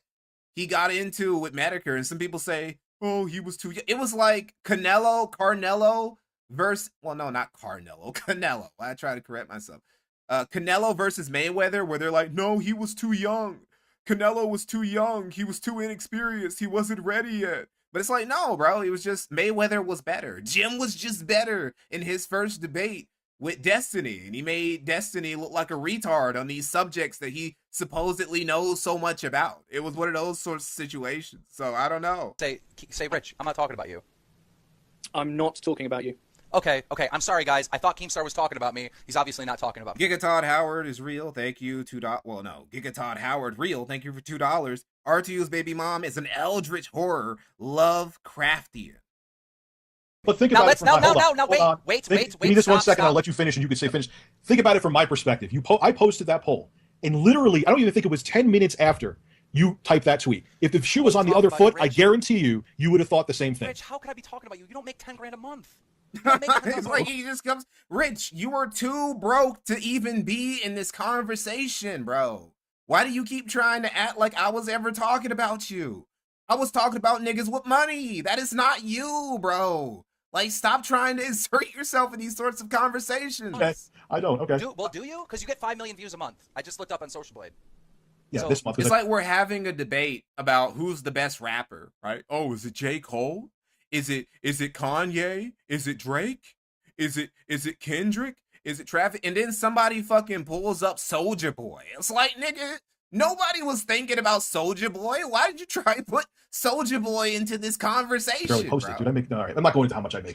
Speaker 1: into with Medicare, and some people say, oh, he was too young. It was like Canelo versus, well, no, not Canelo. I try to correct myself. Canelo versus Mayweather, where they're like, no, he was too young. Canelo was too young. He was too inexperienced. He wasn't ready yet. But it's like, no, bro, it was just Mayweather was better. Jim was just better in his first debate with Destiny, and he made Destiny look like a retard on these subjects that he supposedly knows so much about. It was one of those sorts of situations. So I don't know.
Speaker 6: Say, Rich, I'm not talking about you.
Speaker 9: I'm not talking about you.
Speaker 6: Okay. I'm sorry, guys. I thought Keemstar was talking about me. He's obviously not talking about me.
Speaker 1: Gigatod Howard is real. Thank you. $2. Well, no. Gigatod Howard, real. Thank you for $2. R2's baby mom is an eldritch horror Lovecraftian.
Speaker 5: But think about it.
Speaker 6: Wait.
Speaker 5: Give me this one second.
Speaker 6: Stop.
Speaker 5: I'll let you finish, and you can say finish. Think about it from my perspective. I posted that poll, and literally, I don't even think it was 10 minutes after you type that tweet. If the shoe was on the other foot, I guarantee you would have thought the same thing.
Speaker 6: Rich, how could I be talking about you? You don't make 10 grand a month.
Speaker 1: It's like he just comes, Rich, you are too broke to even be in this conversation, bro. Why do you keep trying to act like I was ever talking about you? I was talking about niggas with money. That is not you, bro. Like, stop trying to insert yourself in these sorts of conversations.
Speaker 5: Okay. I don't. Okay.
Speaker 6: Do you? Because you get 5 million views a month. I just looked up on Social Blade.
Speaker 5: Yeah,
Speaker 6: So,
Speaker 5: this month.
Speaker 1: It's like we're having a debate about who's the best rapper, right? Oh, is it J. Cole? Is it Kanye? Is it Drake? Is it Kendrick? Is it Travis? And then somebody fucking pulls up Soulja Boy. It's like, nigga, nobody was thinking about Soulja Boy. Why did you try to put Soulja Boy into this conversation,
Speaker 5: barely posted,
Speaker 1: bro?
Speaker 5: dude. I make. All right, I'm not going into how much I make.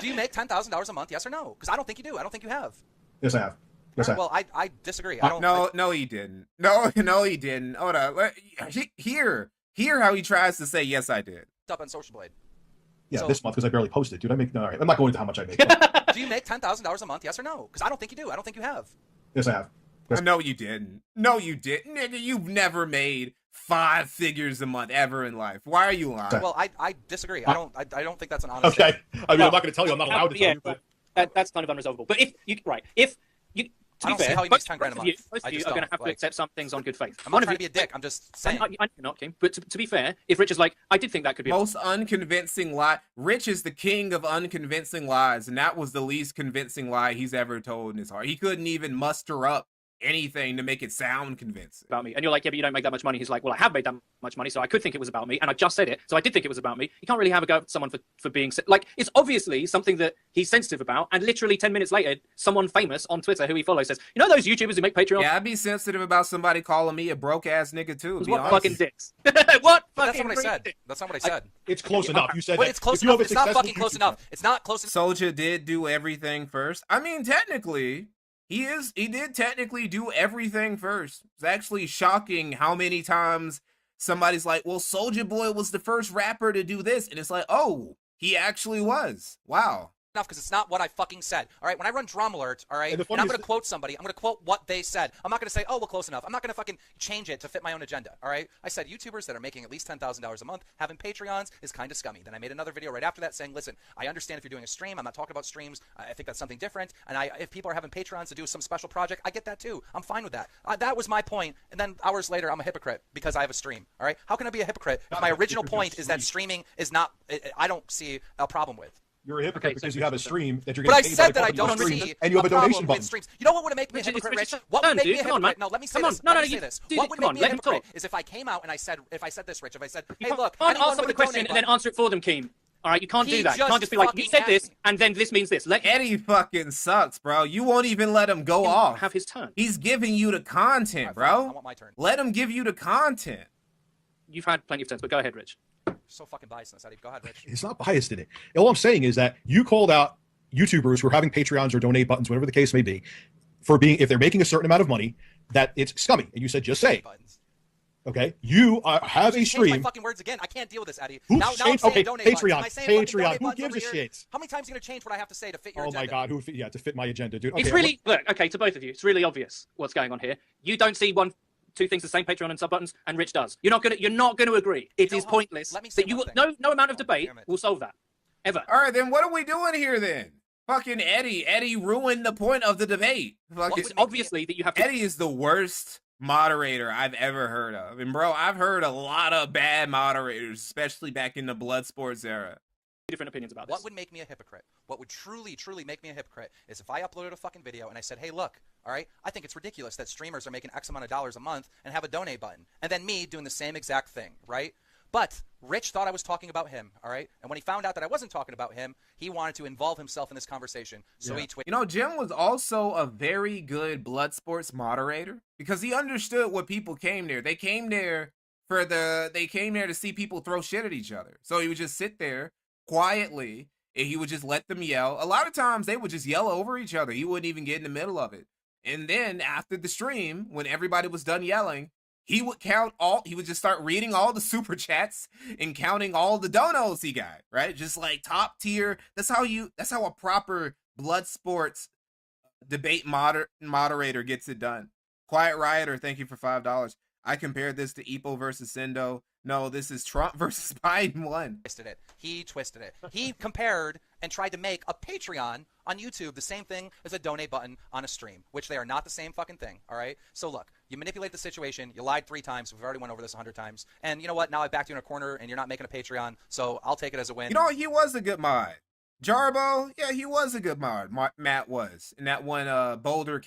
Speaker 6: Do you make $10,000 a month? Yes or no? Because I don't think you do. I don't think you have.
Speaker 5: Yes, I have. Yes, I have.
Speaker 6: Well, I disagree. I don't.
Speaker 1: No, he didn't. No, he didn't. Hold on. Hear how he tries to say, yes, I did.
Speaker 6: Up on Social Blade.
Speaker 5: Yeah,
Speaker 6: So-
Speaker 5: this month because I barely posted, dude. I make. All right, I'm not going into how much I make.
Speaker 6: Do you make $10,000 a month? Yes or no? Because I don't think you do. I don't think you have.
Speaker 5: Yes, I have. Yes.
Speaker 1: No, you didn't. No, you didn't. Nigga, you've never made 5 figures a month ever in life. Why are you lying?
Speaker 6: Well, I disagree. I don't think that's an honest.
Speaker 5: Okay.
Speaker 6: statement.
Speaker 5: I mean, I'm not going to tell you. I'm not allowed to tell
Speaker 9: Yeah,
Speaker 5: you. But
Speaker 9: that's kind of unresolvable. But if you to
Speaker 6: I
Speaker 9: be
Speaker 6: don't see
Speaker 9: fair,
Speaker 6: how he
Speaker 9: both
Speaker 6: makes 10 grand a
Speaker 9: of you,
Speaker 6: month.
Speaker 9: both
Speaker 6: I
Speaker 9: of you
Speaker 6: just
Speaker 9: are going to
Speaker 6: don't,
Speaker 9: have to
Speaker 6: like-
Speaker 9: accept some things on good faith.
Speaker 6: I'm not trying to be a dick. I'm just saying.
Speaker 9: I know you're not, Kim. But to be fair, if Rich is like, I did think that could be
Speaker 1: Most unconvincing lie. Rich is the king of unconvincing lies, and that was the least convincing lie he's ever told in his heart. He couldn't even muster up anything to make it sound convincing.
Speaker 9: about me, and you're like, yeah, but you don't make that much money. He's like, well, I have made that much money, so I could think it was about me, and I just said it, so I did think it was about me. You can't really have a go at someone for being like, it's obviously something that he's sensitive about, and literally 10 minutes later, someone famous on Twitter who he follows says, you know those YouTubers who make Patreon?
Speaker 1: Yeah, I'd be sensitive about somebody calling me a broke ass nigga too. Be
Speaker 9: What
Speaker 1: honest.
Speaker 9: fucking dicks? What
Speaker 6: But that's
Speaker 9: fucking
Speaker 6: not what I said.
Speaker 9: dicks?
Speaker 6: That's not what I said.
Speaker 5: it's close enough. You said
Speaker 6: But
Speaker 5: that
Speaker 6: it's close
Speaker 5: if you have
Speaker 6: enough.
Speaker 5: a
Speaker 6: It's not
Speaker 5: successful
Speaker 6: fucking close
Speaker 5: YouTube
Speaker 6: enough. It's not close enough.
Speaker 1: Soulja did do everything first. I mean, technically, he did technically do everything first. It's actually shocking how many times somebody's like, well, Soulja Boy was the first rapper to do this. And it's like, oh, he actually was. Wow.
Speaker 6: Enough because it's not what I fucking said. All right, when I run Drum Alert, all right,
Speaker 5: And the
Speaker 6: and I'm
Speaker 5: funniest
Speaker 6: going to quote somebody, I'm going to quote what they said. I'm not going to say, oh, well, close enough. I'm not going to fucking change it to fit my own agenda. All right, I said YouTubers that are making at least $10,000 a month having Patreons is kind of scummy. Then I made another video right after that saying, listen, I understand if you're doing a stream. I'm not talking about streams. I think that's something different. And if people are having Patreons to do some special project, I get that too. I'm fine with that. That was my point. And then hours later, I'm a hypocrite because I have a stream. All right, how can I be a hypocrite if my original point is that streaming is not? I don't see a problem with.
Speaker 5: You're a hypocrite because you have a stream that you're
Speaker 6: But I
Speaker 5: getting paid
Speaker 6: said
Speaker 5: by
Speaker 6: that I
Speaker 5: the company
Speaker 6: don't
Speaker 5: for streams,
Speaker 6: see
Speaker 5: and you have a
Speaker 6: problem
Speaker 5: donation
Speaker 6: with
Speaker 5: button.
Speaker 6: streams. You know what would make me a hypocrite, Rich? What would make me a hypocrite? No, let me say this. Let me say this. What would make me a hypocrite is if I came out and I said, if I said this, Rich, if I said, hey, look,
Speaker 9: can't
Speaker 6: anyone
Speaker 9: ask someone
Speaker 6: with
Speaker 9: a question
Speaker 6: donate
Speaker 9: and then
Speaker 6: button-
Speaker 9: answer it for them, Keem. All right, you can't
Speaker 6: He
Speaker 9: do that. You can't just be like, you
Speaker 6: just
Speaker 9: said
Speaker 6: fucking
Speaker 9: this,
Speaker 6: asked me.
Speaker 9: and then this means this. Let
Speaker 1: Eddie fucking sucks, bro. You won't even let him go
Speaker 9: him
Speaker 1: off.
Speaker 9: have his turn.
Speaker 1: He's giving you the content,
Speaker 6: I
Speaker 1: bro.
Speaker 6: want my turn.
Speaker 1: Let him give you the content.
Speaker 9: You've had plenty of turns, but go ahead, Rich.
Speaker 6: So fucking biased in this, Eddie. Go ahead, Rich.
Speaker 5: It's not biased in it. All I'm saying is that you called out YouTubers who are having Patreons or donate buttons, whatever the case may be, for being, if they're making a certain amount of money, that it's scummy. And you said, just say it.
Speaker 6: Buttons.
Speaker 5: Okay? You have a
Speaker 6: Change my
Speaker 5: stream.
Speaker 6: fucking words again. I can't deal with this, Eddie.
Speaker 5: Who's
Speaker 6: now I'm
Speaker 5: changed-
Speaker 6: saying
Speaker 5: okay,
Speaker 6: donate buttons. Am I
Speaker 5: Patreon,
Speaker 6: saying fucking
Speaker 5: Patreon,
Speaker 6: donate
Speaker 5: who
Speaker 6: buttons
Speaker 5: gives
Speaker 6: over
Speaker 5: a
Speaker 6: here?
Speaker 5: shit?
Speaker 6: How many times are you going to change what I have to say to fit your
Speaker 5: Oh
Speaker 6: agenda?
Speaker 5: my God, to fit my agenda, dude.
Speaker 9: It's
Speaker 5: Okay,
Speaker 9: really look, okay, to both of you, it's really obvious what's going on here. You don't see two things the same, Patreon and sub buttons, and Rich does. You're not gonna agree. It
Speaker 6: know
Speaker 9: is
Speaker 6: how-
Speaker 9: pointless.
Speaker 6: let me say
Speaker 9: That you
Speaker 6: one
Speaker 9: will,
Speaker 6: thing.
Speaker 9: no amount of
Speaker 6: Oh,
Speaker 9: debate
Speaker 6: damn it.
Speaker 9: will solve that. Ever.
Speaker 1: All right, then what are we doing here then? Fucking Eddie. Eddie ruined the point of the debate. Fucking
Speaker 9: It's obviously that you have to
Speaker 1: Eddie is the worst moderator I've ever heard of. And bro, I've heard a lot of bad moderators, especially back in the Bloodsports era.
Speaker 9: different opinions about this.
Speaker 6: What would make me a hypocrite? What would truly, truly make me a hypocrite is if I uploaded a fucking video and I said, hey, look, all right, I think it's ridiculous that streamers are making X amount of dollars a month and have a donate button. And then me doing the same exact thing, right? But Rich thought I was talking about him, all right? And when he found out that I wasn't talking about him, he wanted to involve himself in this conversation. So he tweeted.
Speaker 1: You know, Jim was also a very good Bloodsports moderator because he understood what people came there. They came there to see people throw shit at each other. So he would just sit there quietly and he would just let them yell. A lot of times they would just yell over each other. He wouldn't even get in the middle of it. And then after the stream, when everybody was done yelling, he would just start reading all the super chats and counting all the donos he got, right? Just like top tier. That's how a proper Bloodsports debate moderator gets it done. Quiet Rioter, thank you for $5. I compared this to Epo versus Sendo. No, this is Trump versus Biden 1.
Speaker 6: He twisted it. He compared and tried to make a Patreon on YouTube the same thing as a donate button on a stream, which they are not the same fucking thing, all right? So look, you manipulate the situation. You lied 3 times. We've already went over this 100 times. And you know what? Now I backed you in a corner, and you're not making a Patreon, so I'll take it as a win.
Speaker 1: You know, he was a good mod. Jarbo, yeah, he was a good mod. Matt was in that one Boulder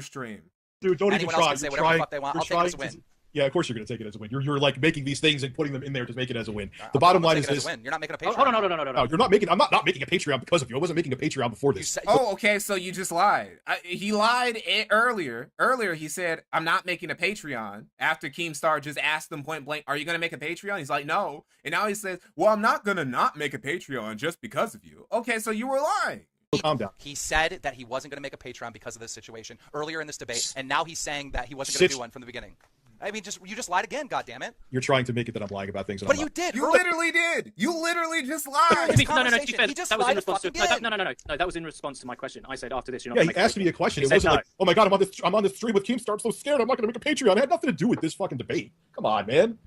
Speaker 1: stream.
Speaker 5: Dude, don't
Speaker 6: Anyone
Speaker 5: even try.
Speaker 6: else can say whatever the fuck they want. I'll take it as a win.
Speaker 5: Yeah, of course you're going to take it as a win. You're like making these things and putting them in there to make it as a win. The bottom line is this.
Speaker 6: You're not making a Patreon.
Speaker 9: Hold on, no.
Speaker 5: You're not making. I'm not making a Patreon because of you. I wasn't making a Patreon before this.
Speaker 1: Oh, okay. So you just lied. He lied earlier. Earlier, he said, "I'm not making a Patreon." After Keemstar just asked him point blank, "Are you gonna make a Patreon?" He's like, "No." And now he says, "Well, I'm not gonna not make a Patreon just because of you." Okay, so you were lying.
Speaker 5: Calm down.
Speaker 6: He said that he wasn't going to make a Patreon because of this situation earlier in this debate, and now he's saying that he wasn't going to do one from the beginning. I mean, you just lied again, goddammit.
Speaker 5: You're trying to make it that I'm lying about things.
Speaker 6: But you did.
Speaker 1: You literally did. You literally just lied.
Speaker 9: No, to be fair,
Speaker 6: He just
Speaker 9: that was in
Speaker 6: lied
Speaker 9: response to
Speaker 6: fucking
Speaker 9: no, that was in response to my question. I said after this, you're not.
Speaker 5: Yeah,
Speaker 9: gonna
Speaker 5: he
Speaker 9: make
Speaker 5: asked me a question.
Speaker 9: He
Speaker 5: It
Speaker 9: said
Speaker 5: wasn't
Speaker 9: no.
Speaker 5: like, oh my god, I'm on this stream with Keemstar. I'm so scared. I'm not going to make a Patreon. It had nothing to do with this fucking debate. Come on, man.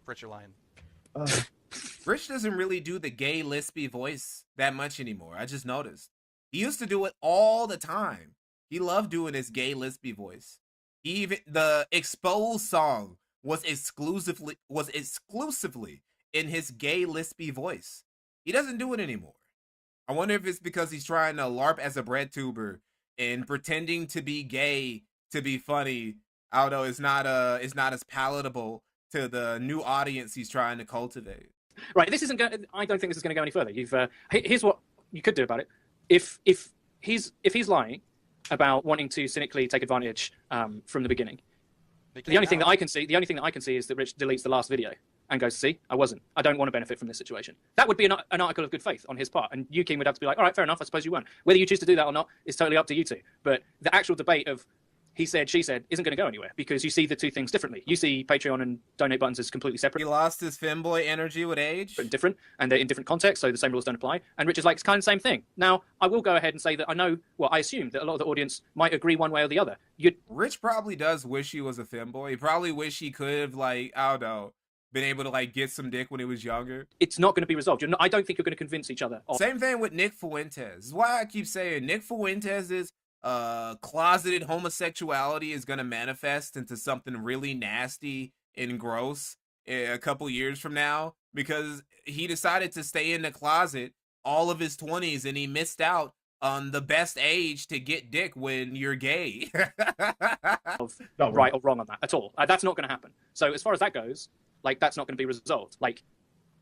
Speaker 6: Rich, you're lying.
Speaker 1: Rich doesn't really do the gay lispy voice that much anymore. I just noticed. He used to do it all the time. He loved doing his gay lispy voice. Even the Exposed song was exclusively in his gay lispy voice. He doesn't do it anymore. I wonder if it's because he's trying to LARP as a bread tuber and pretending to be gay to be funny, although it's not as palatable to the new audience he's trying to cultivate.
Speaker 9: Right, this isn't. I don't think this is going to go any further. Here's what you could do about it. If he's lying about wanting to cynically take advantage from the beginning, the only thing that I can see is that Rich deletes the last video and goes, "See, I don't want to benefit from this situation." That would be an article of good faith on his part, and you, Keem, would have to be like, "All right, fair enough. I suppose you won't." Whether you choose to do that or not is totally up to you two. But the actual debate of he said, she said, isn't going to go anywhere because you see the two things differently. You see Patreon and donate buttons as completely separate.
Speaker 1: He lost his femboy energy with age.
Speaker 9: But different, and they're in different contexts, so the same rules don't apply. And Rich is like, it's kind of the same thing. Now, I will go ahead and say that I assume that a lot of the audience might agree one way or the other.
Speaker 1: Rich probably does wish he was a femboy. He probably wish he could have, I don't know, been able to, get some dick when he was younger.
Speaker 9: It's not going to be resolved. I don't think you're going to convince each other.
Speaker 1: Same thing with Nick Fuentes. This is why I keep saying Nick Fuentes' closeted homosexuality is going to manifest into something really nasty and gross a couple years from now because he decided to stay in the closet all of his 20s and he missed out on the best age to get dick when you're gay.
Speaker 9: Right or wrong on that at all. That's not going to happen. So as far as that goes, that's not going to be resolved.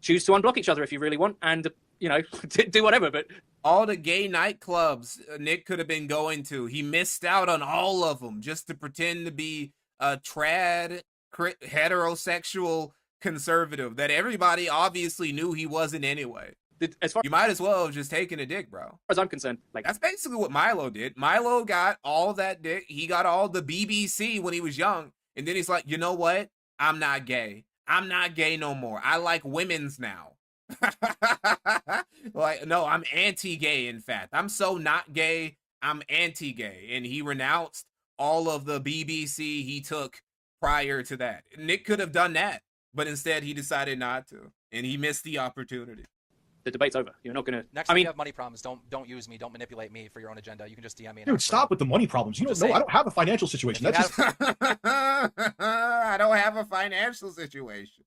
Speaker 9: Choose to unblock each other if you really want and, do whatever, but...
Speaker 1: All the gay nightclubs Nick could have been going to, he missed out on all of them just to pretend to be a trad, heterosexual conservative that everybody obviously knew he wasn't anyway. You might as well have just taken a dick, bro.
Speaker 9: As far as I'm concerned,
Speaker 1: that's basically what Milo did. Milo got all that dick. He got all the BBC when he was young. And then he's like, you know what? I'm not gay. I'm not gay no more. I like women's now. No, I'm anti-gay, in fact. I'm so not gay, I'm anti-gay. And he renounced all of the BBC he took prior to that. Nick could have done that, but instead he decided not to. And he missed the opportunity.
Speaker 9: The debate's over. You're not going to...
Speaker 6: Next time you have money problems, don't use me. Don't manipulate me for your own agenda. You can just DM me.
Speaker 5: Dude, stop with the money problems. You don't know. I don't have a financial situation. That's just...
Speaker 1: I don't have a financial situation.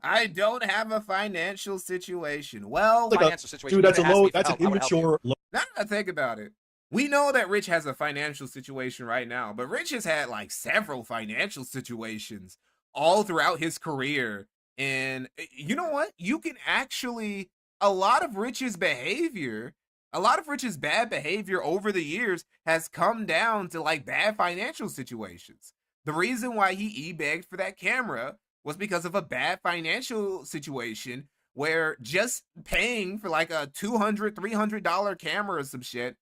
Speaker 1: I don't have a financial situation. Well,
Speaker 6: financial situation.
Speaker 5: Dude, that's an immature.
Speaker 1: Now that I think about it, we know that Rich has a financial situation right now, but Rich has had several financial situations all throughout his career. And you know what? You can actually, a lot of Rich's bad behavior over the years has come down to bad financial situations. The reason why he e-begged for that camera was because of a bad financial situation where just paying for a $200, $300 camera or some shit.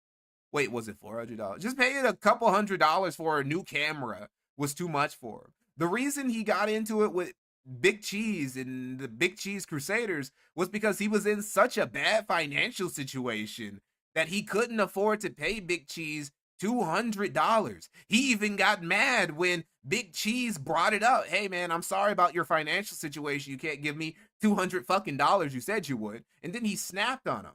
Speaker 1: Wait, was it $400? Just paying a couple $100 for a new camera was too much for him. The reason he got into it with Big Cheese and the Big Cheese Crusaders was because he was in such a bad financial situation that he couldn't afford to pay Big Cheese $200. He even got mad when Big Cheese brought it up. Hey man, I'm sorry about your financial situation. You can't give me $200 fucking dollars you said you would. And then he snapped on him.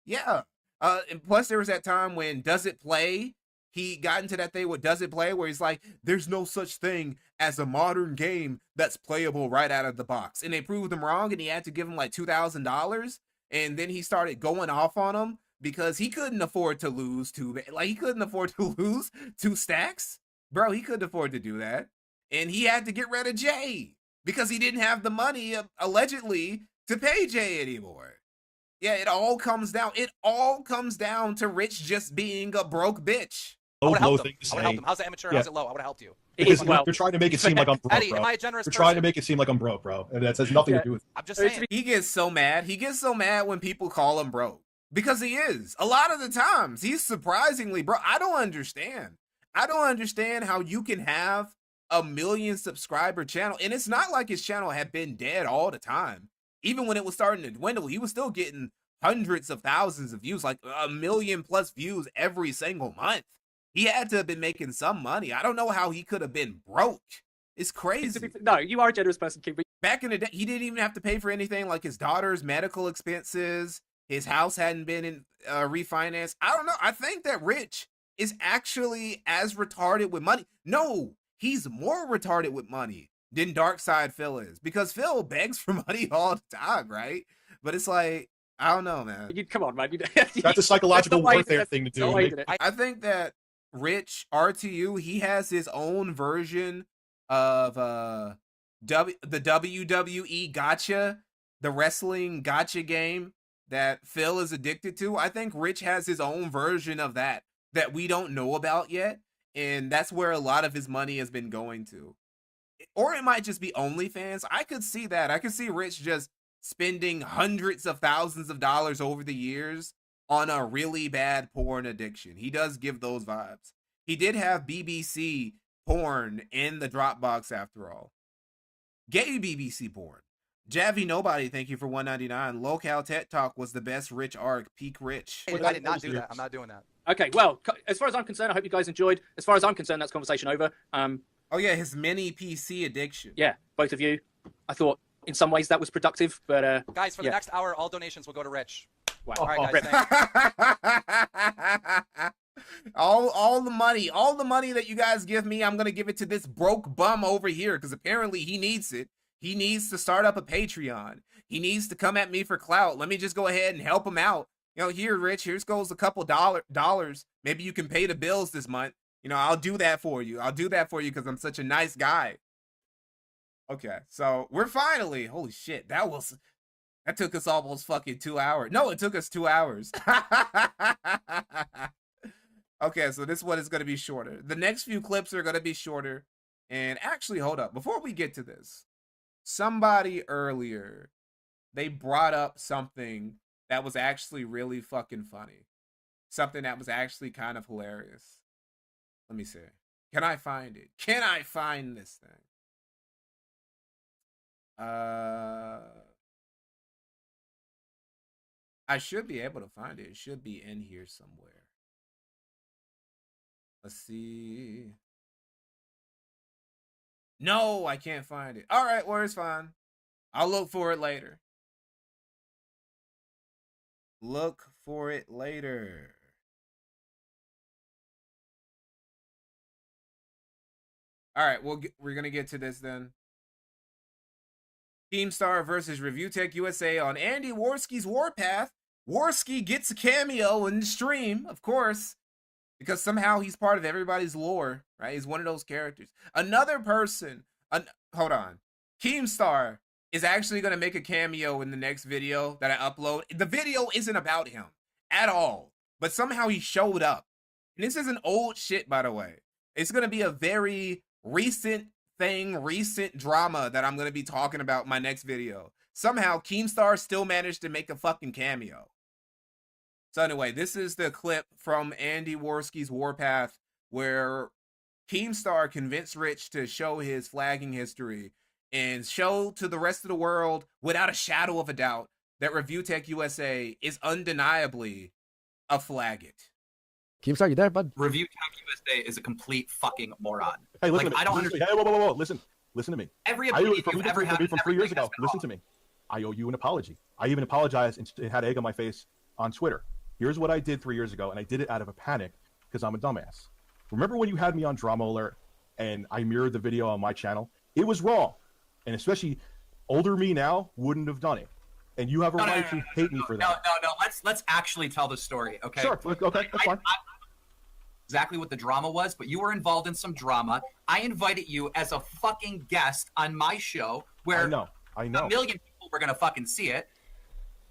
Speaker 1: Yeah. And plus there was that time when Does It Play, he got into that thing with Does It Play where he's like, there's no such thing as a modern game that's playable right out of the box. And they proved him wrong and he had to give him like $2,000. And then he started going off on him because he couldn't afford to lose he couldn't afford to lose 2 stacks. Bro, he couldn't afford to do that. And he had to get rid of Jay because he didn't have the money, allegedly, to pay Jay anymore. Yeah, it all comes down to Rich just being a broke bitch.
Speaker 6: I would help
Speaker 5: thing
Speaker 6: them.
Speaker 5: to
Speaker 6: I would
Speaker 5: say.
Speaker 6: help them. How's it immature?
Speaker 5: Yeah.
Speaker 6: How's it low? I would have helped you.
Speaker 5: Because
Speaker 9: well,
Speaker 5: you're trying to make it seem like I'm broke,
Speaker 6: Eddie,
Speaker 5: bro.
Speaker 6: am I a generous
Speaker 5: You're trying to
Speaker 6: person?
Speaker 5: make it seem like I'm broke, bro. And that has nothing to do with it.
Speaker 6: I'm just saying.
Speaker 1: He gets so mad. He gets so mad when people call him broke. Because he is. A lot of the times, he's surprisingly broke. I don't understand. I don't understand how you can have a 1 million subscriber channel. And it's not like his channel had been dead all the time. Even when it was starting to dwindle, he was still getting hundreds of thousands of views, like 1 million plus views every single month. He had to have been making some money. I don't know how he could have been broke. It's crazy.
Speaker 9: No, you are a generous person, King. But
Speaker 1: Back in the day, he didn't even have to pay for anything like his daughter's medical expenses. His house hadn't been refinanced. I don't know. I think that Rich is actually as retarded with money. No, he's more retarded with money than Darkside Phil is. Because Phil begs for money all the time, right? But it's like, I don't know, man.
Speaker 9: come on, man.
Speaker 5: That's a psychological warfare thing to
Speaker 9: not why you
Speaker 5: do.
Speaker 9: did it.
Speaker 1: I think that Rich RTU, he has his own version of the WWE Gotcha, the wrestling gotcha game that Phil is addicted to. I think Rich has his own version of that we don't know about yet, and that's where a lot of his money has been going to. Or it might just be OnlyFans. I could see that. I could see Rich just spending hundreds of thousands of dollars over the years on a really bad porn addiction. He does give those vibes. He did have BBC porn in the Dropbox after all. Gay BBC porn. Javi Nobody, thank you for $1.99. Local Tet Talk was the best Rich arc. Peak Rich.
Speaker 6: I did not do that. I'm not doing that.
Speaker 9: Okay, well, as far as I'm concerned, I hope you guys enjoyed. As far as I'm concerned, that's conversation over.
Speaker 1: Oh yeah, his mini PC addiction.
Speaker 9: Yeah, both of you. I thought in some ways that was productive, but
Speaker 6: Guys, for the next hour, all donations will go to Rich.
Speaker 9: wow.
Speaker 6: All right, guys. Thanks.
Speaker 1: all the money that you guys give me, I'm gonna give it to this broke bum over here because apparently he needs it. He needs to start up a Patreon. He needs to come at me for clout. Let me just go ahead and help him out. You know, here, Rich, here's goes a couple dollars. Maybe you can pay the bills this month. You know, I'll do that for you. I'll do that for you because I'm such a nice guy. Okay, so we're finally, holy shit, that took us almost fucking 2 hours. No, it took us 2 hours. Okay, so this one is going to be shorter. The next few clips are going to be shorter. And actually, hold up. Before we get to this, somebody earlier, they brought up something that was actually really fucking funny. Something that was actually kind of hilarious. Let me see. Can I find it? Can I find this thing? I should be able to find it. It should be in here somewhere. Let's see. No, I can't find it. All right, well, it's fine. I'll look for it later. Look for it later. All right, we're going to get to this then. Keemstar versus ReviewTechUSA on Andy Worski's Warpath. Worski gets a cameo in the stream, of course, because somehow he's part of everybody's lore, right? He's one of those characters. Another person, hold on. Keemstar is actually going to make a cameo in the next video that I upload. The video isn't about him at all, but somehow he showed up. And this isn't old shit, by the way. It's going to be a very recent thing, recent drama that I'm going to be talking about in my next video. Somehow, Keemstar still managed to make a fucking cameo. So anyway, this is the clip from Andy Worski's Warpath where Keemstar convinced Rich to show his flagging history and show to the rest of the world, without a shadow of a doubt, that ReviewTechUSA is undeniably a flagget.
Speaker 10: Keemstar, you there, bud?
Speaker 7: ReviewTechUSA is a complete fucking moron.
Speaker 5: Hey, listen
Speaker 7: Like,
Speaker 5: to me.
Speaker 7: I don't
Speaker 5: Listen to me.
Speaker 7: understand.
Speaker 5: Hey, whoa. Listen to me.
Speaker 7: Every
Speaker 5: I
Speaker 7: opinion
Speaker 5: from
Speaker 7: you've ever had
Speaker 5: from 3 years ago. Listen to me. I owe you an apology. I even apologized and had egg on my face on Twitter. Here's what I did 3 years ago, and I did it out of a panic because I'm a dumbass. Remember when you had me on Drama Alert and I mirrored the video on my channel? It was wrong, and especially older me now wouldn't have done it. And you have a right to hate me for that.
Speaker 7: No. Let's actually tell the story, okay?
Speaker 5: Sure. Okay, that's fine.
Speaker 7: Exactly what the drama was, but you were involved in some drama. I invited you as a fucking guest on my show where
Speaker 5: I know.
Speaker 7: a million people were gonna fucking see it.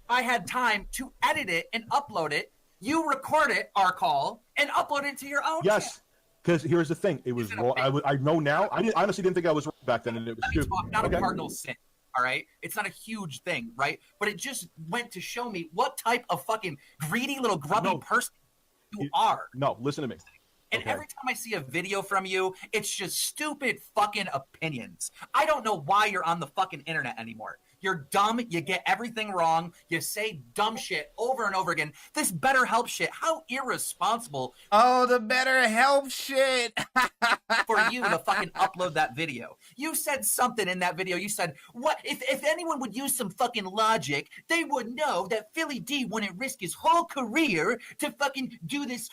Speaker 7: I had time to edit it and upload it. You record it, our call, and upload it to your own channel.
Speaker 5: Yes, because here's the thing. It was wrong. I know now. I honestly didn't think I was wrong back then, and it was stupid.
Speaker 7: Not a cardinal sin, all right? It's not a huge thing, right? But it just went to show me what type of fucking greedy little grubby person you are.
Speaker 5: No, listen to me.
Speaker 7: And every time I see a video from you, it's just stupid fucking opinions. I don't know why you're on the fucking internet anymore. You're dumb. You get everything wrong. You say dumb shit over and over again. This BetterHelp shit. How irresponsible.
Speaker 1: Oh, the BetterHelp shit.
Speaker 7: For you to fucking upload that video. You said something in that video. You said, what if anyone would use some fucking logic, they would know that Philly D wouldn't risk his whole career to fucking do this,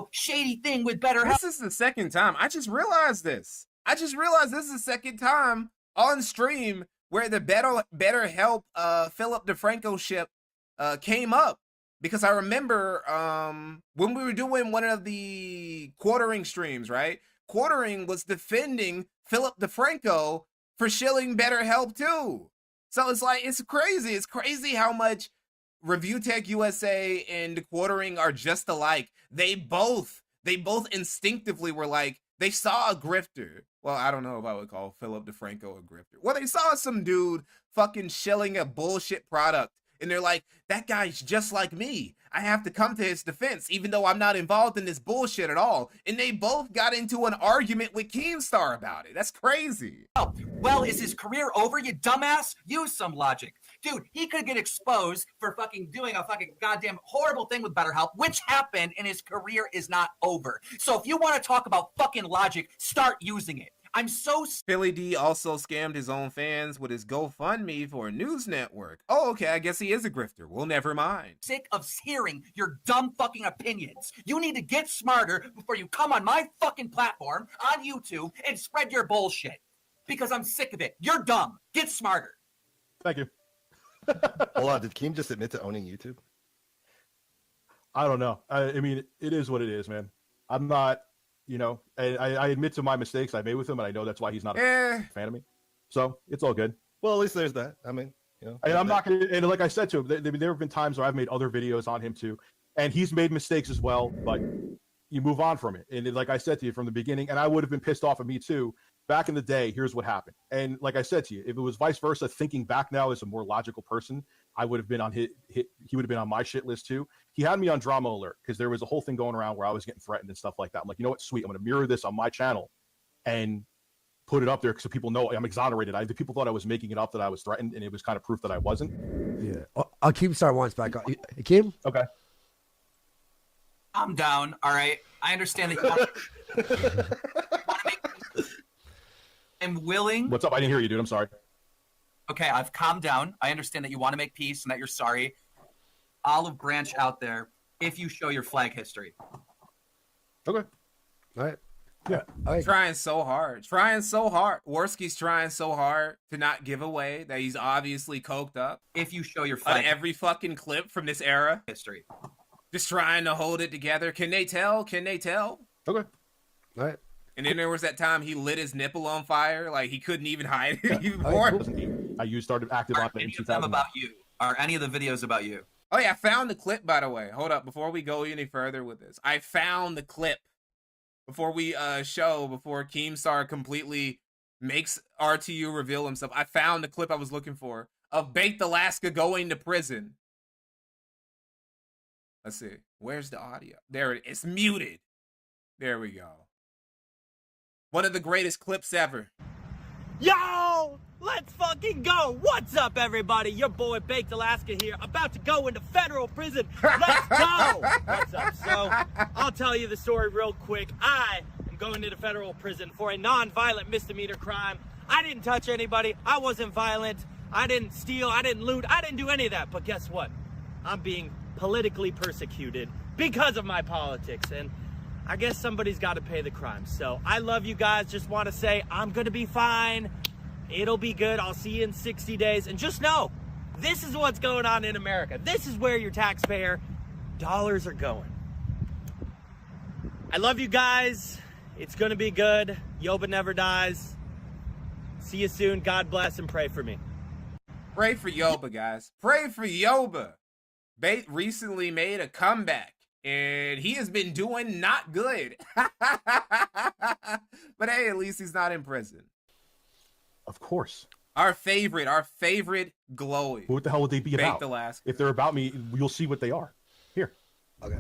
Speaker 7: shady thing with BetterHelp.
Speaker 1: This is the second time. I just realized this. This is the second time on stream where the BetterHelp Philip DeFranco ship came up. Because I remember when we were doing one of the quartering streams, right? Quartering was defending Philip DeFranco for shilling BetterHelp too. So it's like, it's crazy. It's crazy how much ReviewTechUSA and quartering are just alike. They both instinctively were like, they saw a grifter. Well, I don't know if I would call Philip DeFranco a grifter. Well, they saw some dude fucking shilling a bullshit product. And they're like, that guy's just like me. I have to come to his defense, even though I'm not involved in this bullshit at all. And they both got into an argument with Keemstar about it. That's crazy.
Speaker 7: Well, is his career over, you dumbass? Use some logic. Dude, he could get exposed for fucking doing a fucking goddamn horrible thing with BetterHelp, which happened, and his career is not over. So if you want to talk about fucking logic, start using it. I'm so...
Speaker 1: Philly D also scammed his own fans with his GoFundMe for a news network. Oh, okay, I guess he is a grifter. Well, never mind.
Speaker 7: Sick of hearing your dumb fucking opinions. You need to get smarter before you come on my fucking platform on YouTube and spread your bullshit. Because I'm sick of it. You're dumb. Get smarter.
Speaker 5: Thank you.
Speaker 10: Hold on, did Keem just admit to owning YouTube?
Speaker 5: I don't know. I mean, it is what it is, man. I'm not... I admit to my mistakes I made with him, and I know that's why he's not a fan of me. So it's all good.
Speaker 10: Well, at least there's that. I mean,
Speaker 5: and I'm not going to, and like I said to him, there have been times where I've made other videos on him too, and he's made mistakes as well, but you move on from it. And like I said to you from the beginning, and I would have been pissed off at me too. Back in the day, here's what happened. And like I said to you, if it was vice versa, thinking back now as a more logical person, I would have been on he would have been on my shit list too. He had me on Drama Alert because there was a whole thing going around where I was getting threatened and stuff like that. I'm like, you know what, sweet, I'm going to mirror this on my channel and put it up there so people know I'm exonerated. The people thought I was making it up that I was threatened, and it was kind of proof that I wasn't.
Speaker 10: Yeah. Keemstar wants back on. Keem?
Speaker 5: Okay.
Speaker 7: I'm down, all right? I understand that you want to make... I'm willing...
Speaker 5: What's up? I didn't hear you, dude. I'm sorry.
Speaker 7: Okay, I've calmed down. I understand that you want to make peace and that you're sorry. Olive branch out there if you show your flag history.
Speaker 5: Okay.
Speaker 10: All right.
Speaker 5: Yeah.
Speaker 1: Trying so hard. Worski's trying so hard to not give away that he's obviously coked up.
Speaker 7: If you show your
Speaker 1: On
Speaker 7: flag
Speaker 1: every fucking clip from this era.
Speaker 7: history.
Speaker 1: Just trying to hold it together. Can they tell?
Speaker 5: Okay.
Speaker 10: All right.
Speaker 1: And then there was that time he lit his nipple on fire. Like, he couldn't even hide it anymore.
Speaker 10: All right, cool.
Speaker 5: I started active on
Speaker 7: Are
Speaker 5: it in
Speaker 7: any of them
Speaker 5: 2000.
Speaker 7: about you? Are any of the videos about you?
Speaker 1: Oh, yeah, I found the clip, by the way. Hold up, before we go any further with this. I found the clip before we before Keemstar completely makes RTU reveal himself. I found the clip I was looking for of Baked Alaska going to prison. Let's see. Where's the audio? There it is. It's muted. There we go. One of the greatest clips ever.
Speaker 2: Yo!
Speaker 11: go! Let's fucking go! What's up, everybody? Your boy Baked Alaska here, about to go into federal prison. Let's go! What's up? So, I'll tell you the story real quick. I am going into federal prison for a non-violent misdemeanor crime. I didn't touch anybody. I wasn't violent. I didn't steal. I didn't loot. I didn't do any of that. But guess what? I'm being politically persecuted because of my politics. And I guess somebody's got to pay the crime. So I love you guys. Just want to say I'm going to be fine. It'll be good. I'll see you in 60 days. And just know, this is what's going on in America. This is where your taxpayer dollars are going. I love you guys. It's going to be good. Yoba never dies. See you soon. God bless and pray for me.
Speaker 1: Pray for Yoba, guys. Pray for Yoba. Bait recently made a comeback, and he has been doing not good. But hey, at least he's not in prison.
Speaker 5: Of course.
Speaker 1: Our favorite glowy.
Speaker 5: What the hell would they be about?
Speaker 1: Baked Alaska.
Speaker 5: If they're about me, you'll see what they are. Here.
Speaker 10: Okay.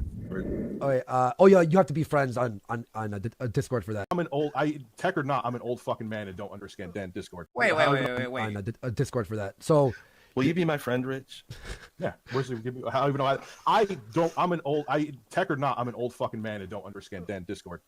Speaker 10: Okay. Oh yeah, you have to be friends on a Discord for that.
Speaker 5: I'm an old, tech or not, I'm an old fucking man and don't understand Discord.
Speaker 1: Wait.
Speaker 10: On a Discord for that. So,
Speaker 12: will you be my friend, Rich?
Speaker 5: Yeah. Where's the, how even know I don't. I'm an old, tech or not, I'm an old fucking man and don't understand Discord.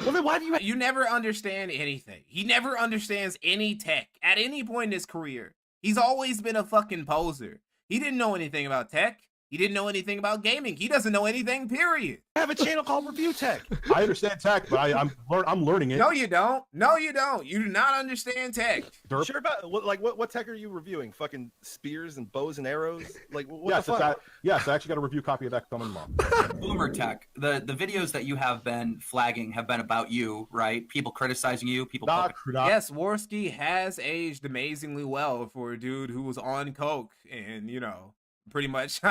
Speaker 12: Well, then why do you?
Speaker 1: You never understand anything. He never understands any tech at any point in his career. He's always been a fucking poser. He didn't know anything about tech. He didn't know anything about gaming. He doesn't know anything, period.
Speaker 12: I have a channel called Review Tech.
Speaker 5: I understand tech, but I'm learning it.
Speaker 1: No, you don't. No, you don't. You do not understand tech.
Speaker 12: Sure about what tech are you reviewing? Fucking spears and bows and arrows? Like what
Speaker 5: yes,
Speaker 12: the fuck?
Speaker 5: Yes, I actually got a review copy of that coming tomorrow.
Speaker 7: Boomer Tech. The videos that you have been flagging have been about you, right? People criticizing you. People.
Speaker 1: Yes, Worski has aged amazingly well for a dude who was on coke and pretty much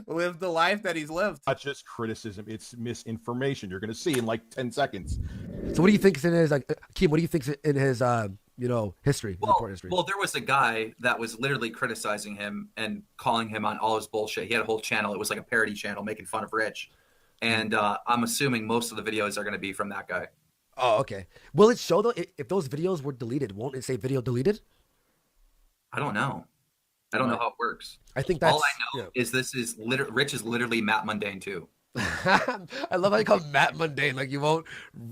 Speaker 1: lived the life that he's lived.
Speaker 5: Not just criticism, it's misinformation. You're going to see in like 10 seconds.
Speaker 10: So what do you think is in his, Keem, what do you think is in his, history, report history?
Speaker 7: Well, there was a guy that was literally criticizing him and calling him on all his bullshit. He had a whole channel. It was like a parody channel making fun of Rich. And I'm assuming most of the videos are going to be from that guy.
Speaker 10: Oh, okay. Will it show, though, if those videos were deleted? Won't it say video deleted?
Speaker 7: I don't know. I don't know how it works.
Speaker 10: I think that's...
Speaker 7: All I know is this is Rich is literally Matt Mundane too.
Speaker 10: I love how you call Matt Mundane. Like you won't...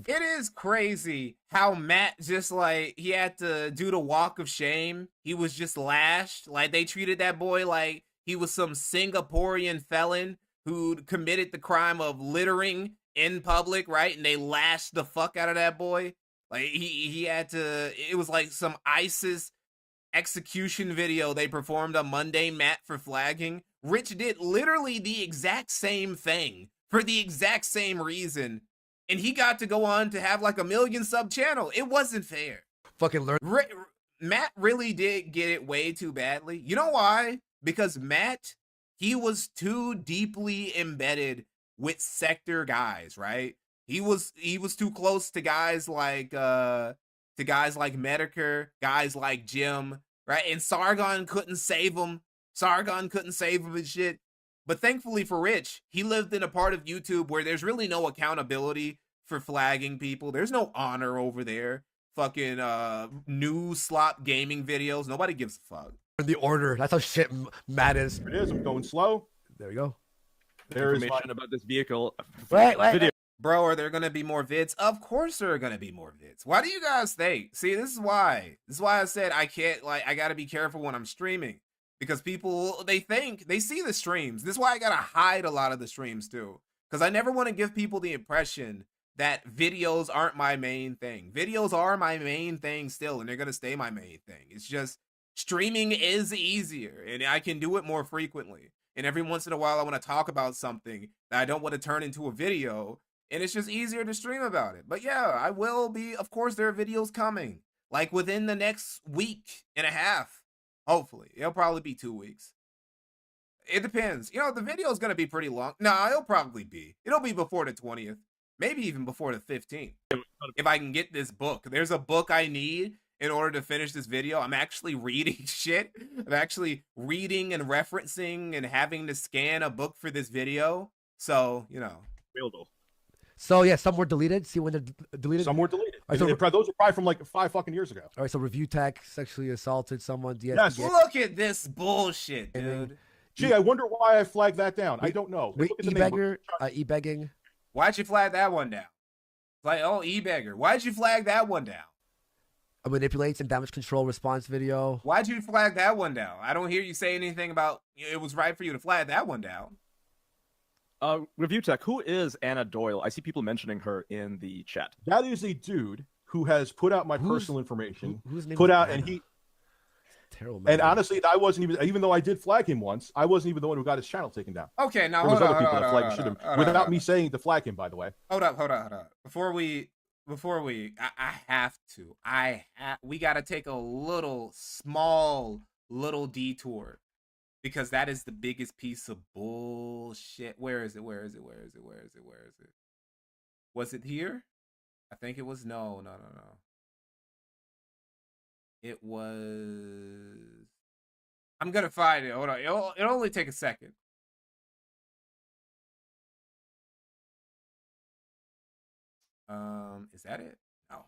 Speaker 1: It is crazy how Matt just he had to do the walk of shame. He was just lashed. Like they treated that boy like he was some Singaporean felon who committed the crime of littering in public, right? And they lashed the fuck out of that boy. Like he had to... It was like some ISIS execution video they performed on Monday Matt for flagging. Rich did literally the exact same thing for the exact same reason, and he got to go on to have like a 1 million sub channel. It wasn't fair.
Speaker 10: Fucking learn.
Speaker 1: Matt really did get it way too badly. You know why? Because Matt, he was too deeply embedded with sector guys, right? He was too close to guys like Medicare, guys like Jim, right? And Sargon couldn't save him. And shit. But thankfully for Rich, he lived in a part of YouTube where there's really no accountability for flagging people. There's no honor over there. Fucking new slop gaming videos. Nobody gives a fuck.
Speaker 10: The order. That's how shit Matt is.
Speaker 5: It is. I'm going slow.
Speaker 10: There we go.
Speaker 12: There's information about this vehicle.
Speaker 10: Wait.
Speaker 1: Bro, are there going to be more vids? Of course there are going to be more vids. Why do you guys think? See, this is why. This is why I said I can't, I got to be careful when I'm streaming. Because people, they see the streams. This is why I got to hide a lot of the streams too. Because I never want to give people the impression that videos aren't my main thing. Videos are my main thing still, and they're going to stay my main thing. It's just streaming is easier, and I can do it more frequently. And every once in a while, I want to talk about something that I don't want to turn into a video. And it's just easier to stream about it. But yeah, I will be, of course, there are videos coming. Like within the next week and a half. Hopefully. It'll probably be 2 weeks. It depends. The video is going to be pretty long. No, it'll be before the 20th. Maybe even before the 15th. If I can get this book. There's a book I need in order to finish this video. I'm actually reading shit. I'm actually reading and referencing and having to scan a book for this video. So,
Speaker 10: So yeah, some were deleted. See when they're deleted.
Speaker 5: Some were deleted.
Speaker 10: All right, so,
Speaker 5: Those are probably from like 5 fucking years ago.
Speaker 10: all right, so Review Tech sexually assaulted someone.
Speaker 5: Yes.
Speaker 1: Look at this bullshit, dude.
Speaker 5: Gee, I wonder why I flagged that down. I don't know.
Speaker 10: Wait,
Speaker 5: Look at the name.
Speaker 10: e-begging.
Speaker 1: Why'd you flag that one down? Like, oh, e-beggar. Why'd you flag that one down?
Speaker 10: Manipulates and damage control response video.
Speaker 1: Why'd you flag that one down? I don't hear you say anything about it was right for you to flag that one down.
Speaker 12: Review Tech, who is Anna Doyle? I see people mentioning her in the chat.
Speaker 5: That is a dude who has put out my personal information.
Speaker 10: Whose name
Speaker 5: put
Speaker 10: is
Speaker 5: out
Speaker 10: Anna?
Speaker 5: and he.
Speaker 10: Terrible.
Speaker 5: And honestly, I wasn't even though I did flag him once, I wasn't even the one who got his channel taken down.
Speaker 1: Okay, now
Speaker 5: there was
Speaker 1: hold
Speaker 5: other
Speaker 1: on,
Speaker 5: people
Speaker 1: hold
Speaker 5: that
Speaker 1: on,
Speaker 5: flagged
Speaker 1: hold
Speaker 5: shit
Speaker 1: on,
Speaker 5: him
Speaker 1: hold on,
Speaker 5: without
Speaker 1: hold on.
Speaker 5: me saying to flag him. By the way,
Speaker 1: Hold up. Before we, we gotta take a small little detour because that is the biggest piece of bullshit. Where is it? Was it here? I think it was. No. It was. I'm gonna find it. Hold on. It'll only take a second. Is that it? No.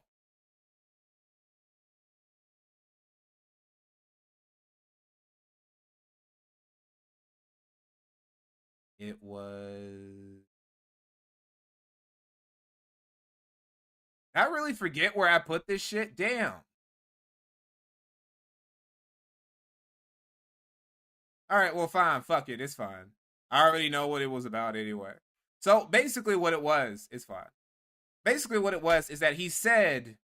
Speaker 1: It was. I really forget where I put this shit. Damn. All right, well, fine. Fuck it. It's fine. I already know what it was about anyway. So basically what it was, it's fine. Basically what it was is that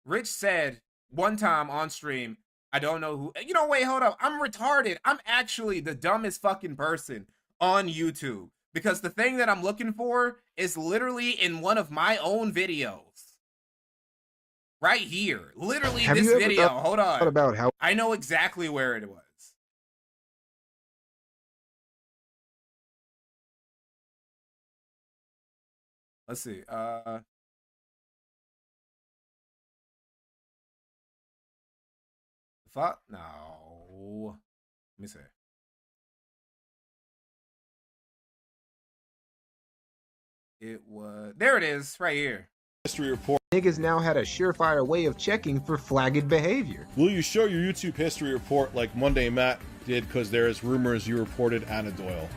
Speaker 1: Rich said one time on stream, I don't know who, wait, hold up. I'm retarded. I'm actually the dumbest fucking person on YouTube because the thing that I'm looking for is literally in one of my own videos. Right here. Literally this video. Hold on.
Speaker 13: About how
Speaker 1: I know exactly where it was. Let's see. Fuck no. Let me see. It was there. It is right here.
Speaker 13: history report. Niggas now had a surefire way of checking for flagged behavior.
Speaker 14: Will you show your YouTube history report like Monday Matt did because there's rumors you reported Anna Doyle?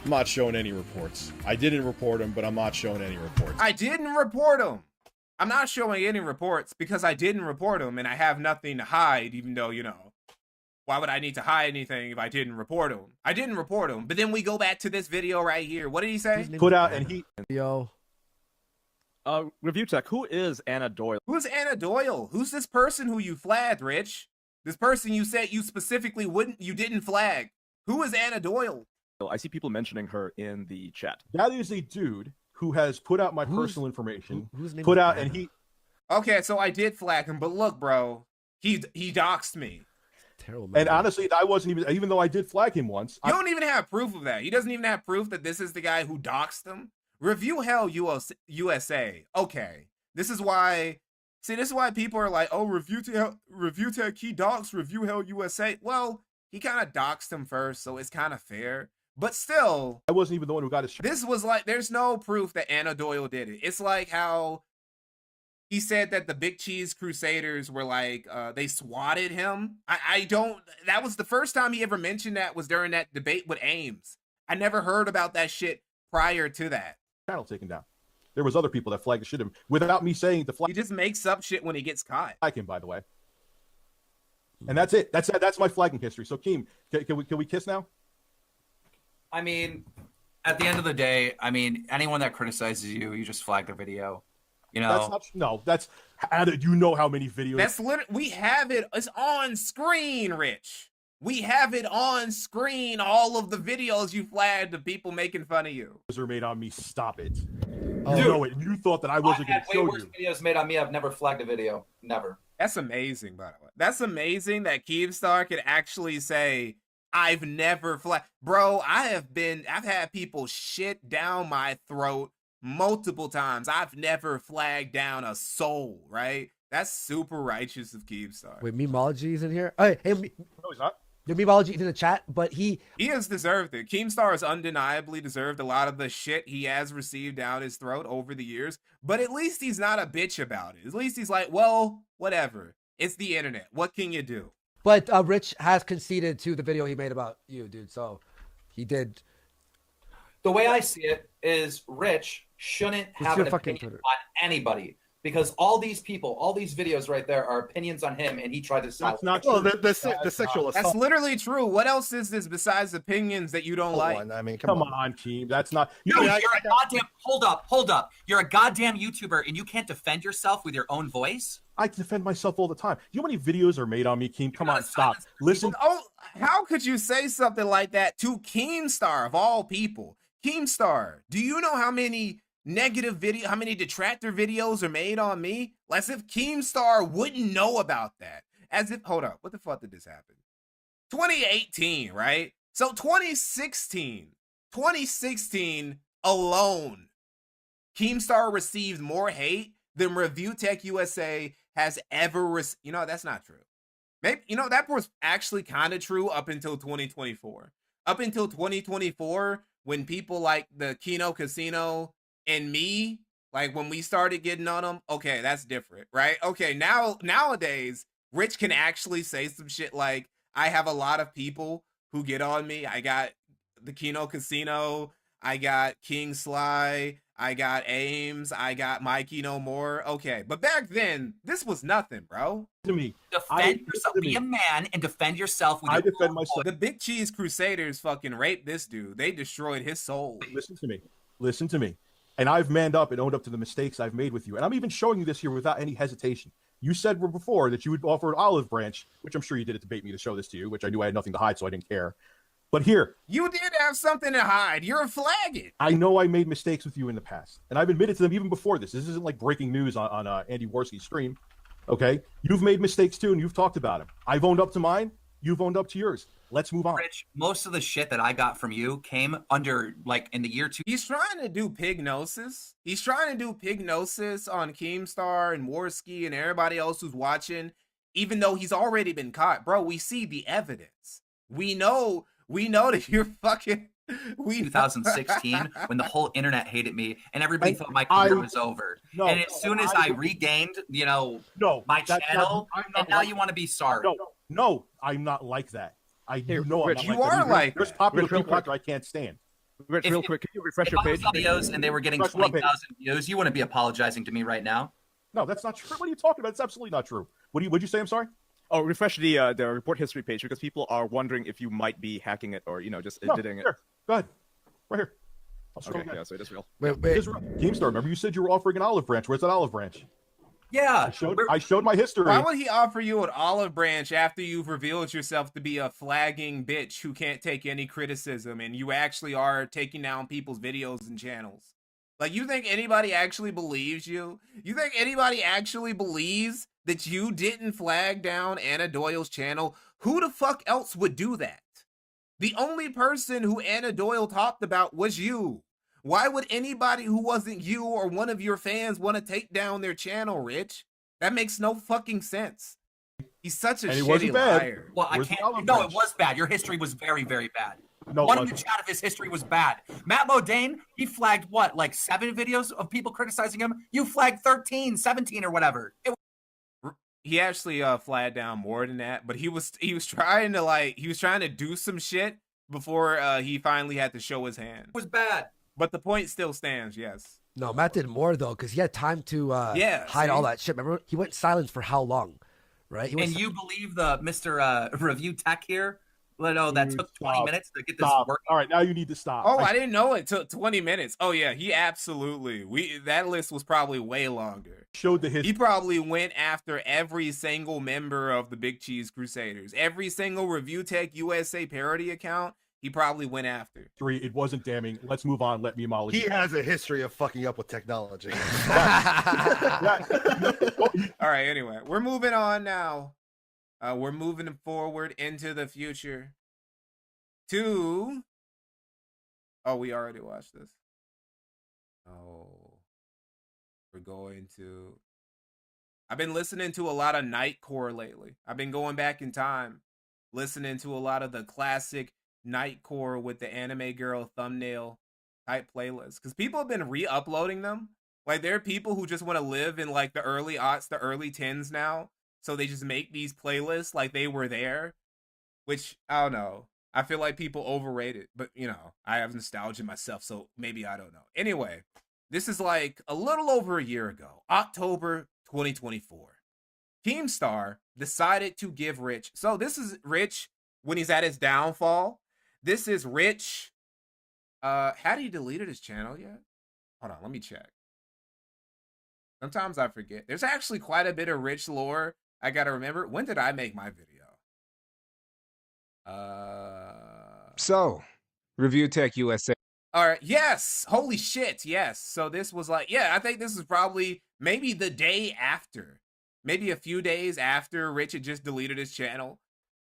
Speaker 14: I'm not showing any reports. I didn't report him, but I'm not showing any reports.
Speaker 1: I didn't report him. I'm not showing any reports because I didn't report him and I have nothing to hide, even though, why would I need to hide anything if I didn't report him? I didn't report him. But then we go back to this video right here. What did he say?
Speaker 5: Put out and he.
Speaker 10: Yo.
Speaker 12: Review Tech, who is Anna Doyle?
Speaker 1: Who's Anna Doyle? Who's this person who you flagged, Rich? This person you said you specifically you didn't flag. Who is Anna Doyle?
Speaker 12: I see people mentioning her in the chat.
Speaker 5: That is a dude who has put out my personal information.
Speaker 10: Whose name
Speaker 5: put
Speaker 10: is
Speaker 5: out
Speaker 10: Anna?
Speaker 5: and he.
Speaker 1: Okay, so I did flag him, but look, bro, he doxed me.
Speaker 10: Terrible.
Speaker 5: And honestly, I wasn't even though I did flag him once.
Speaker 1: You don't even have proof of that. He doesn't even have proof that this is the guy who doxed him. Review Hell USA. Okay, this is why people are like, oh, Review Tech, he doxed Review Hell USA. Well, he kind of doxed him first, so it's kind of fair. But still,
Speaker 5: I wasn't even the one who got his.
Speaker 1: This was like, there's no proof that Anna Doyle did it. It's like how he said that the Big Cheese Crusaders were like, they swatted him. That was the first time he ever mentioned that was during that debate with Ames. I never heard about that shit prior to that.
Speaker 5: Channel taken down. There was other people that flagged the shit him without me saying to flag.
Speaker 1: He just makes up shit when he gets caught.
Speaker 5: Flag him, by the way. And that's it. That's my flagging history. So, Keem, can we kiss now?
Speaker 7: I mean, at the end of the day, anyone that criticizes you, you just flag their video.
Speaker 5: That's not. That's how did you know how many videos?
Speaker 1: That's literally, we have it. It's on screen, Rich. We have it on screen. All of the videos you flagged of people making fun of you.
Speaker 5: Are made on me. Stop it.
Speaker 7: Dude,
Speaker 5: know it. You thought that I wasn't going to show you.
Speaker 7: Videos made on me. I've never flagged a video. Never.
Speaker 1: That's amazing, by the way. That's amazing that Keemstar could actually say, I've never flagged. Bro, I've had people shit down my throat multiple times. I've never flagged down a soul, right? That's super righteous of Keemstar.
Speaker 10: Wait, Memology's in here? Hey,
Speaker 5: no, he's not.
Speaker 10: The memeology in the chat, but he
Speaker 1: has deserved it. Keemstar has undeniably deserved a lot of the shit he has received down his throat over the years, but at least he's not a bitch about it. At least he's like, well, whatever. It's the internet. What can you do?
Speaker 10: But Rich has conceded to the video he made about you, dude. So he did.
Speaker 7: The way I see it is Rich shouldn't have an opinion on anybody. Because all these people, all these videos right there are opinions on him, and he tried to sell.
Speaker 12: That's not true. The sexual assault.
Speaker 1: That's literally true. What else is this besides opinions that you don't like?
Speaker 5: I mean, come on, Keem. That's not.
Speaker 7: You're a goddamn. Hold up. You're a goddamn YouTuber, and you can't defend yourself with your own voice.
Speaker 5: I defend myself all the time. You know how many videos are made on me, Keem? Come on, stop. Listen.
Speaker 1: Oh, how could you say something like that to Keemstar of all people? Keemstar, do you know how many how many detractor videos are made on me? As if Keemstar wouldn't know about that. As if, hold up, what the fuck did this happen? 2018, right? So 2016 alone, Keemstar received more hate than ReviewTechUSA has ever received. You know, that's not true. Maybe, you know, that was actually kind of true up until 2024. Up until 2024, when people like the Kino Casino and me, like when we started getting on them, okay, that's different, right? Okay, nowadays, Rich can actually say some shit like, I have a lot of people who get on me. I got the Kino Casino, I got King Sly, I got Ames, I got MikeynohMore. Okay, but back then, this was nothing, bro.
Speaker 5: To me,
Speaker 7: defend yourself. Be a man and defend yourself. With
Speaker 5: I defend myself.
Speaker 1: The Big Cheese Crusaders fucking raped this dude. They destroyed his soul.
Speaker 5: Listen to me. And I've manned up and owned up to the mistakes I've made with you. And I'm even showing you this here without any hesitation. You said before that you would offer an olive branch, which I'm sure you did it to bait me to show this to you, which I knew I had nothing to hide, so I didn't care. But here.
Speaker 1: You did have something to hide. You're a flagging.
Speaker 5: I know I made mistakes with you in the past. And I've admitted to them even before this. This isn't like breaking news on Andy Warski's stream. Okay? You've made mistakes too, and you've talked about them. I've owned up to mine. You've owned up to yours. Let's move on.
Speaker 7: Rich, most of the shit that I got from you came under, like, in the year 2.
Speaker 1: He's trying to do pignosis. He's trying to do pignosis on Keemstar and Warski and everybody else who's watching, even though he's already been caught. Bro, we see the evidence. We know that you're fucking...
Speaker 7: 2016, when the whole internet hated me and everybody thought my career was over. And as soon as I regained, my channel, and now you want to be sorry.
Speaker 5: No, I'm not like that.
Speaker 1: Rich,
Speaker 5: I'm
Speaker 1: you are like
Speaker 5: there's popular people out there I can't stand.
Speaker 12: Rich, real quick, can you refresh your page?
Speaker 7: If I was videos and they were getting 20,000 views, you wouldn't be apologizing to me right now.
Speaker 5: No, that's not true. What are you talking about? It's absolutely not true. What'd you say? I'm sorry.
Speaker 12: Oh, refresh the report history page because people are wondering if you might be hacking it or just editing it.
Speaker 5: Go ahead, right here.
Speaker 12: Okay, yeah, so it is real.
Speaker 10: Wait.
Speaker 5: Keemstar, remember you said you were offering an olive branch. Where's that olive branch?
Speaker 7: Yeah,
Speaker 5: I showed my history.
Speaker 1: Why would he offer you an olive branch after you've revealed yourself to be a flagging bitch who can't take any criticism and you actually are taking down people's videos and channels? Like, you think anybody actually believes you? You think anybody actually believes that you didn't flag down Anna Doyle's channel? Who the fuck else would do that? The only person who Anna Doyle talked about was you. Why would anybody who wasn't you or one of your fans want to take down their channel, Rich? That makes no fucking sense. He's such a shitty liar.
Speaker 7: Well, I can't. No, it was bad. Your history was very, very bad.
Speaker 5: No,
Speaker 7: one in the chat of his history was bad. Matt Modane, he flagged what, like 7 videos of people criticizing him? You flagged 13, 17 or whatever.
Speaker 1: He actually flagged down more than that, but he was trying to do some shit before he finally had to show his hand.
Speaker 7: It was bad.
Speaker 1: But the point still stands, yes.
Speaker 10: No, Matt did more though, because he had time to hide all that shit. Remember, he went silent for how long, right?
Speaker 7: And you believe the Mr. Review Tech here? No, that took 20 minutes to get this working.
Speaker 5: All right, now you need to stop.
Speaker 1: Oh, I didn't know it took 20 minutes. Oh yeah, he absolutely. That list was probably way longer.
Speaker 5: Showed the history.
Speaker 1: He probably went after every single member of the Big Cheese Crusaders, every single ReviewTechUSA parody account. He probably went after.
Speaker 5: It wasn't damning. Let's move on. Let me memeology.
Speaker 15: He has a history of fucking up with technology.
Speaker 1: All right. Anyway, we're moving on now. We're moving forward into the future. Oh, we already watched this. Oh, we're going to. I've been listening to a lot of Nightcore lately. I've been going back in time, listening to a lot of the classic Nightcore with the anime girl thumbnail type playlists, because people have been re-uploading them. Like, there are people who just want to live in like the early aughts, the early tens now, so they just make these playlists like they were there, which I don't know. I feel like people overrate it, but you know, I have nostalgia myself, so maybe I don't know. Anyway, this is like a little over a year ago, October 2024. Keemstar decided to give Rich. So this is Rich when he's at his downfall. This is Rich. Had he deleted his channel yet? Hold on, let me check. Sometimes I forget. There's actually quite a bit of Rich lore I gotta remember. When did I make my video?
Speaker 13: So, ReviewTechUSA.
Speaker 1: All right. Yes. Holy shit. Yes. So this was like, yeah, I think this is probably maybe the day after, maybe a few days after Rich had just deleted his channel.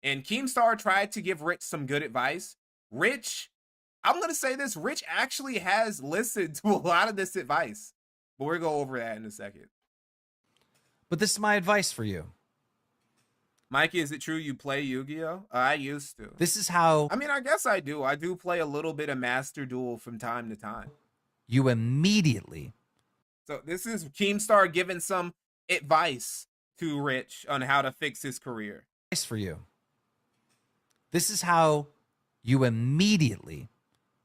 Speaker 1: And Keemstar tried to give Rich some good advice. Rich, I'm going to say this, Rich actually has listened to a lot of this advice. But we'll go over that in a second.
Speaker 16: But this is my advice for you.
Speaker 1: Mikey, is it true you play Yu-Gi-Oh? I used to.
Speaker 16: This is how...
Speaker 1: I mean, I guess I do. I do play a little bit of Master Duel from time to time.
Speaker 16: You immediately...
Speaker 1: So this is Keemstar giving some advice to Rich on how to fix his career.
Speaker 16: Advice for you. This is how you immediately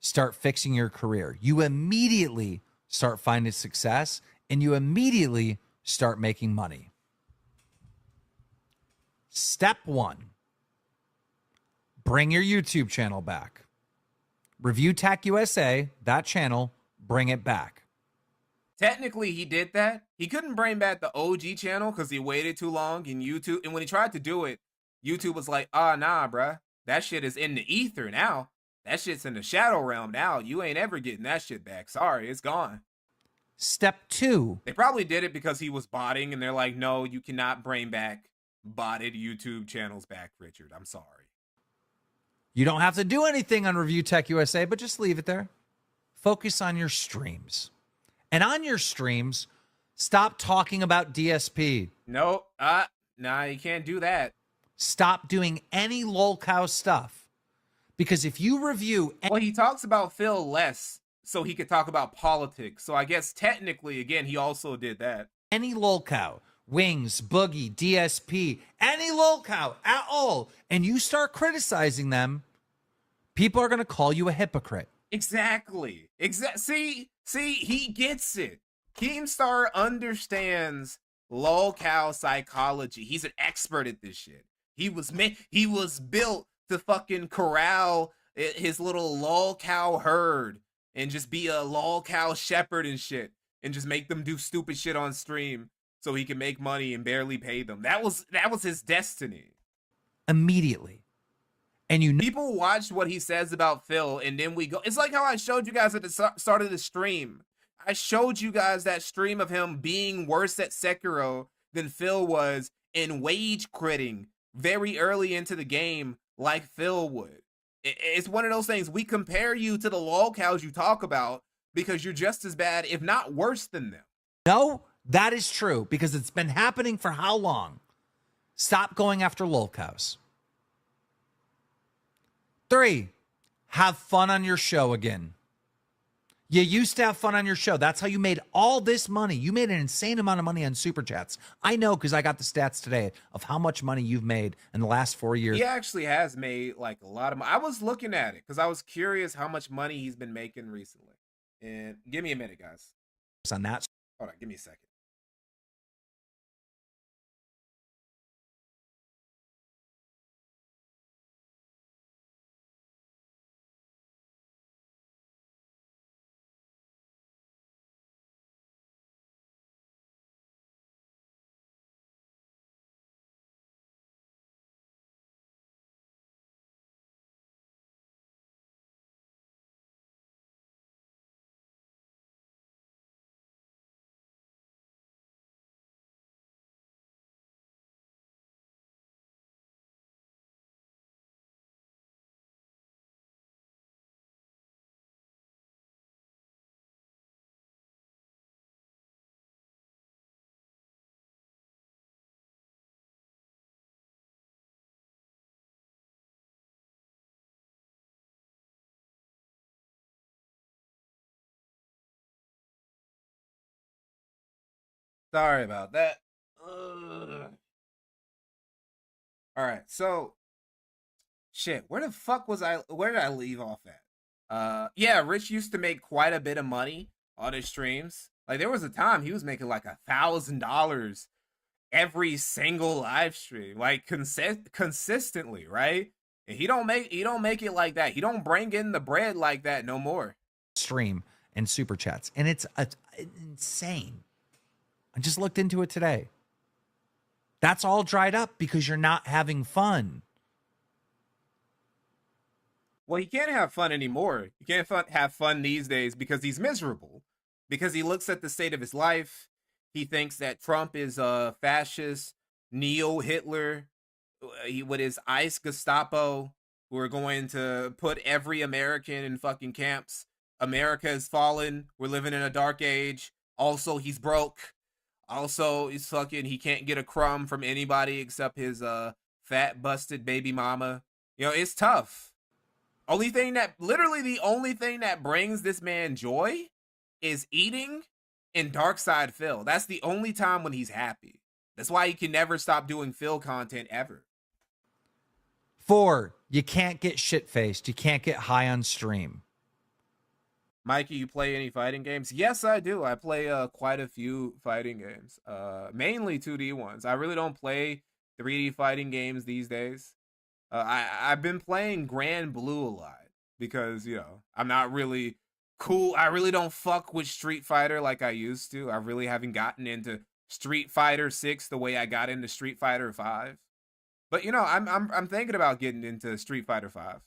Speaker 16: start fixing your career. You immediately start finding success, and you immediately start making money. Step 1, bring your YouTube channel back. ReviewTechUSA, that channel, bring it back.
Speaker 1: Technically, he did that. He couldn't bring back the OG channel because he waited too long in YouTube. And when he tried to do it, YouTube was like, nah, bruh. That shit is in the ether now. That shit's in the shadow realm now. You ain't ever getting that shit back. Sorry, it's gone.
Speaker 16: Step 2.
Speaker 1: They probably did it because he was botting, and they're like, no, you cannot bring back botted YouTube channels back, Richard. I'm sorry.
Speaker 16: You don't have to do anything on ReviewTechUSA, but just leave it there. Focus on your streams. And on your streams, stop talking about DSP.
Speaker 1: No, nah, you can't do that.
Speaker 16: Stop doing any lolcow stuff. Because if you review...
Speaker 1: Well, he talks about Phil less, so he could talk about politics. So I guess technically, again, he also did that.
Speaker 16: Any lolcow. Wings, Boogie, DSP, any lolcow at all, and you start criticizing them, people are going to call you a hypocrite.
Speaker 1: Exactly. See, he gets it. Keemstar understands lolcow psychology. He's an expert at this shit. He was built to fucking corral his little lolcow herd and just be a lolcow shepherd and shit and just make them do stupid shit on stream. So he can make money and barely pay them. That was his destiny.
Speaker 16: Immediately. And
Speaker 1: people watch what he says about Phil, and then we go. It's like how I showed you guys at the start of the stream. I showed you guys that stream of him being worse at Sekiro than Phil was in wage critting very early into the game like Phil would. It's one of those things. We compare you to the lolcows you talk about because you're just as bad, if not worse than them.
Speaker 16: No. That is true, because it's been happening for how long? Stop going after lolcows. 3, have fun on your show again. You used to have fun on your show. That's how you made all this money. You made an insane amount of money on Super Chats. I know because I got the stats today of how much money you've made in the last 4 years.
Speaker 1: He actually has made like a lot of money. I was looking at it because I was curious how much money he's been making recently. And give me a minute, guys.
Speaker 16: On that.
Speaker 1: Hold on, give me a second. Sorry about that. All right, so shit, where the fuck was I? Where did I leave off at? Yeah, Rich used to make quite a bit of money on his streams. Like there was a time he was making like $1,000 every single live stream, like consistently, right? And he don't make it like that. He don't bring in the bread like that no more.
Speaker 16: Stream and super chats, and it's insane. I just looked into it today. That's all dried up because you're not having fun.
Speaker 1: Well, he can't have fun anymore. He can't have fun these days because he's miserable. Because he looks at the state of his life. He thinks that Trump is a fascist, neo-Hitler with his ICE Gestapo who are going to put every American in fucking camps. America has fallen. We're living in a dark age. Also, he's broke. Also, he's fucking, he can't get a crumb from anybody except his fat, busted baby mama. You know, it's tough. Literally the only thing that brings this man joy is eating and Dark Side Phil. That's the only time when he's happy. That's why he can never stop doing Phil content ever.
Speaker 16: 4, you can't get shit-faced. You can't get high on stream.
Speaker 1: Mikey, you play any fighting games? Yes, I do. I play quite a few fighting games, mainly 2D ones. I really don't play 3D fighting games these days. I've been playing Grand Blue a lot because, you know, I'm not really cool. I really don't fuck with Street Fighter like I used to. I really haven't gotten into Street Fighter 6 the way I got into Street Fighter 5. But, you know, I'm thinking about getting into Street Fighter 5.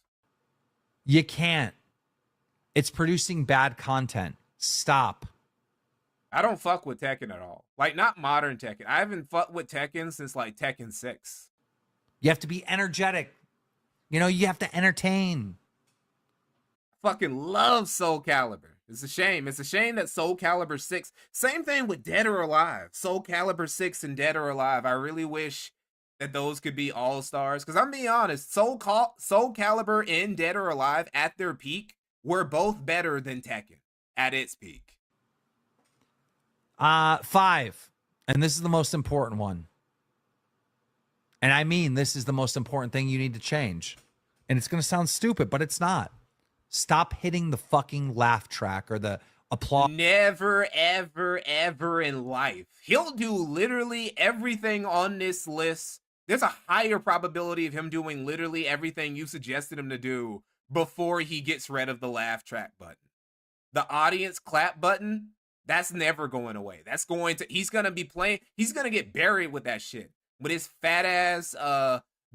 Speaker 16: You can't. It's producing bad content. Stop.
Speaker 1: I don't fuck with Tekken at all. Like, not modern Tekken. I haven't fucked with Tekken since, like, Tekken 6.
Speaker 16: You have to be energetic. You know, you have to entertain.
Speaker 1: Fucking love Soul Calibur. It's a shame. It's a shame that Soul Calibur 6... Same thing with Dead or Alive. Soul Calibur 6 and Dead or Alive. I really wish that those could be all-stars. Because I'm being honest, Soul Calibur and Dead or Alive at their peak were both better than Tekken at its peak.
Speaker 16: 5, and this is the most important one. And I mean, this is the most important thing you need to change. And it's going to sound stupid, but it's not. Stop hitting the fucking laugh track or the applause.
Speaker 1: Never, ever, ever in life. He'll do literally everything on this list. There's a higher probability of him doing literally everything you suggested him to do before he gets rid of the laugh track button. The audience clap button, that's never going away. That's going to, he's going to be playing, he's going to get buried with that shit. With his fat ass,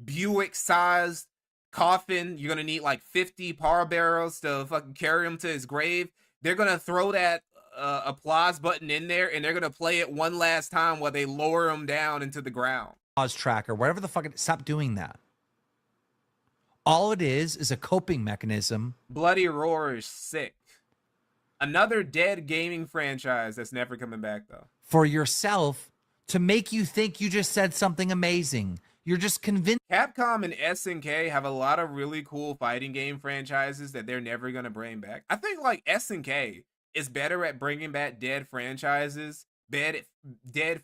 Speaker 1: Buick-sized coffin, you're going to need like 50 power barrels to fucking carry him to his grave. They're going to throw that applause button in there, and they're going to play it one last time while they lower him down into the ground.
Speaker 16: Applause track or whatever the fuck. Stop doing that. All it is a coping mechanism.
Speaker 1: Bloody Roar is sick. Another dead gaming franchise that's never coming back, though.
Speaker 16: For yourself to make you think you just said something amazing. You're just convinced.
Speaker 1: Capcom and SNK have a lot of really cool fighting game franchises that they're never going to bring back. I think, like, SNK is better at bringing back dead franchises, dead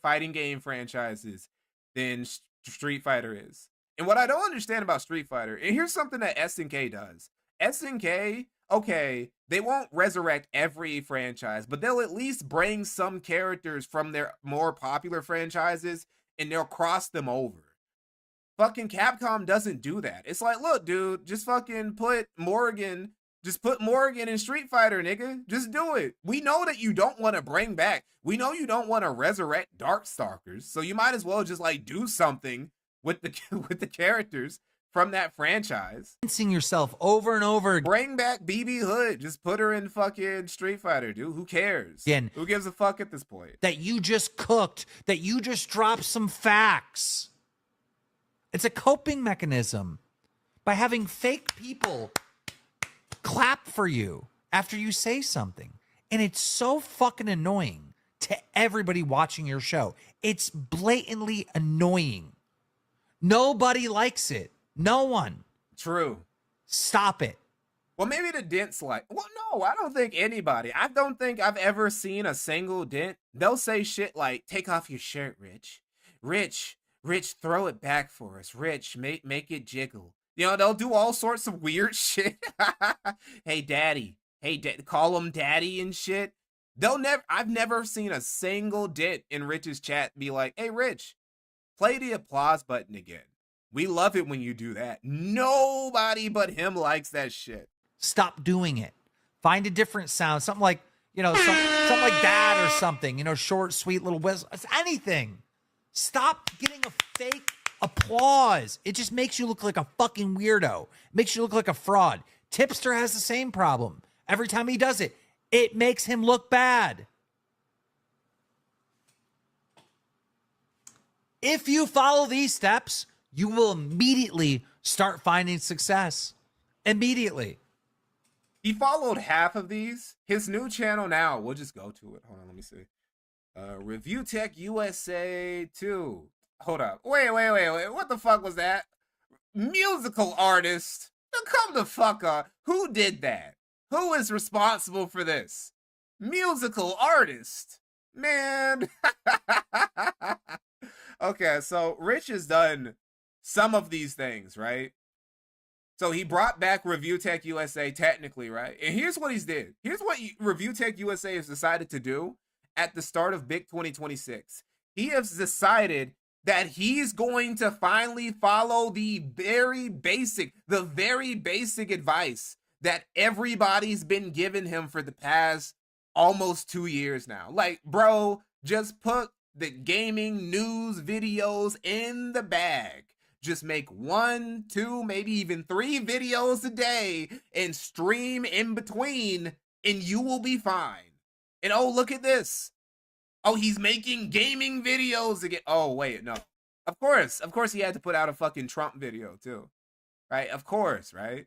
Speaker 1: fighting game franchises than Street Fighter is. And what I don't understand about Street Fighter, and here's something that SNK does. SNK, okay, they won't resurrect every franchise, but they'll at least bring some characters from their more popular franchises and they'll cross them over. Fucking Capcom doesn't do that. It's like, look, dude, just fucking put Morgan in Street Fighter, nigga. Just do it. We know that you don't want to bring back. We know you don't want to resurrect Darkstalkers, so you might as well just like do something with the characters from that franchise.
Speaker 16: Convincing yourself over and over.
Speaker 1: Bring back BB Hood. Just put her in fucking Street Fighter, dude. Who cares?
Speaker 16: Again,
Speaker 1: who gives a fuck at this point?
Speaker 16: That you just cooked, that you just dropped some facts. It's a coping mechanism by having fake people clap for you after you say something. And it's so fucking annoying to everybody watching your show. It's blatantly annoying. Nobody likes it. No one.
Speaker 1: True.
Speaker 16: Stop it.
Speaker 1: Well, maybe the dent's like, well, no, I don't think anybody. I don't think I've ever seen a single dent. They'll say shit like, take off your shirt, Rich. Rich, throw it back for us. Rich, make it jiggle. You know, they'll do all sorts of weird shit. Hey, daddy. Call him daddy and shit. I've never seen a single dent in Rich's chat be like, hey, Rich, play the applause button again. We love it when you do that. Nobody but him likes that shit.
Speaker 16: Stop doing it. Find a different sound. Something like, you know, something like that or something. You know, short, sweet little whistle. It's anything. Stop getting a fake applause. It just makes you look like a fucking weirdo. It makes you look like a fraud. Tipster has the same problem. Every time he does it, it makes him look bad. If you follow these steps, you will immediately start finding success. Immediately.
Speaker 1: He followed half of these. His new channel now, we'll just go to it. Hold on, let me see. ReviewTechUSA 2. Hold up. Wait. What the fuck was that? Musical artist? Now come the fuck up. Who did that? Who is responsible for this? Musical artist. Man. Okay, so Rich has done some of these things, right? So he brought back ReviewTechUSA technically, right? And here's what he's did. Here's what ReviewTechUSA has decided to do at the start of Big 2026. He has decided that he's going to finally follow the very basic advice that everybody's been giving him for the past almost 2 years now. Like, bro, just put the gaming news videos in the bag. Just make 1, 2, maybe even 3 videos a day and stream in between and you will be fine. And oh, look at this. Oh, he's making gaming videos again. Oh, wait, no. Of course he had to put out a fucking Trump video too. Right? Of course, right?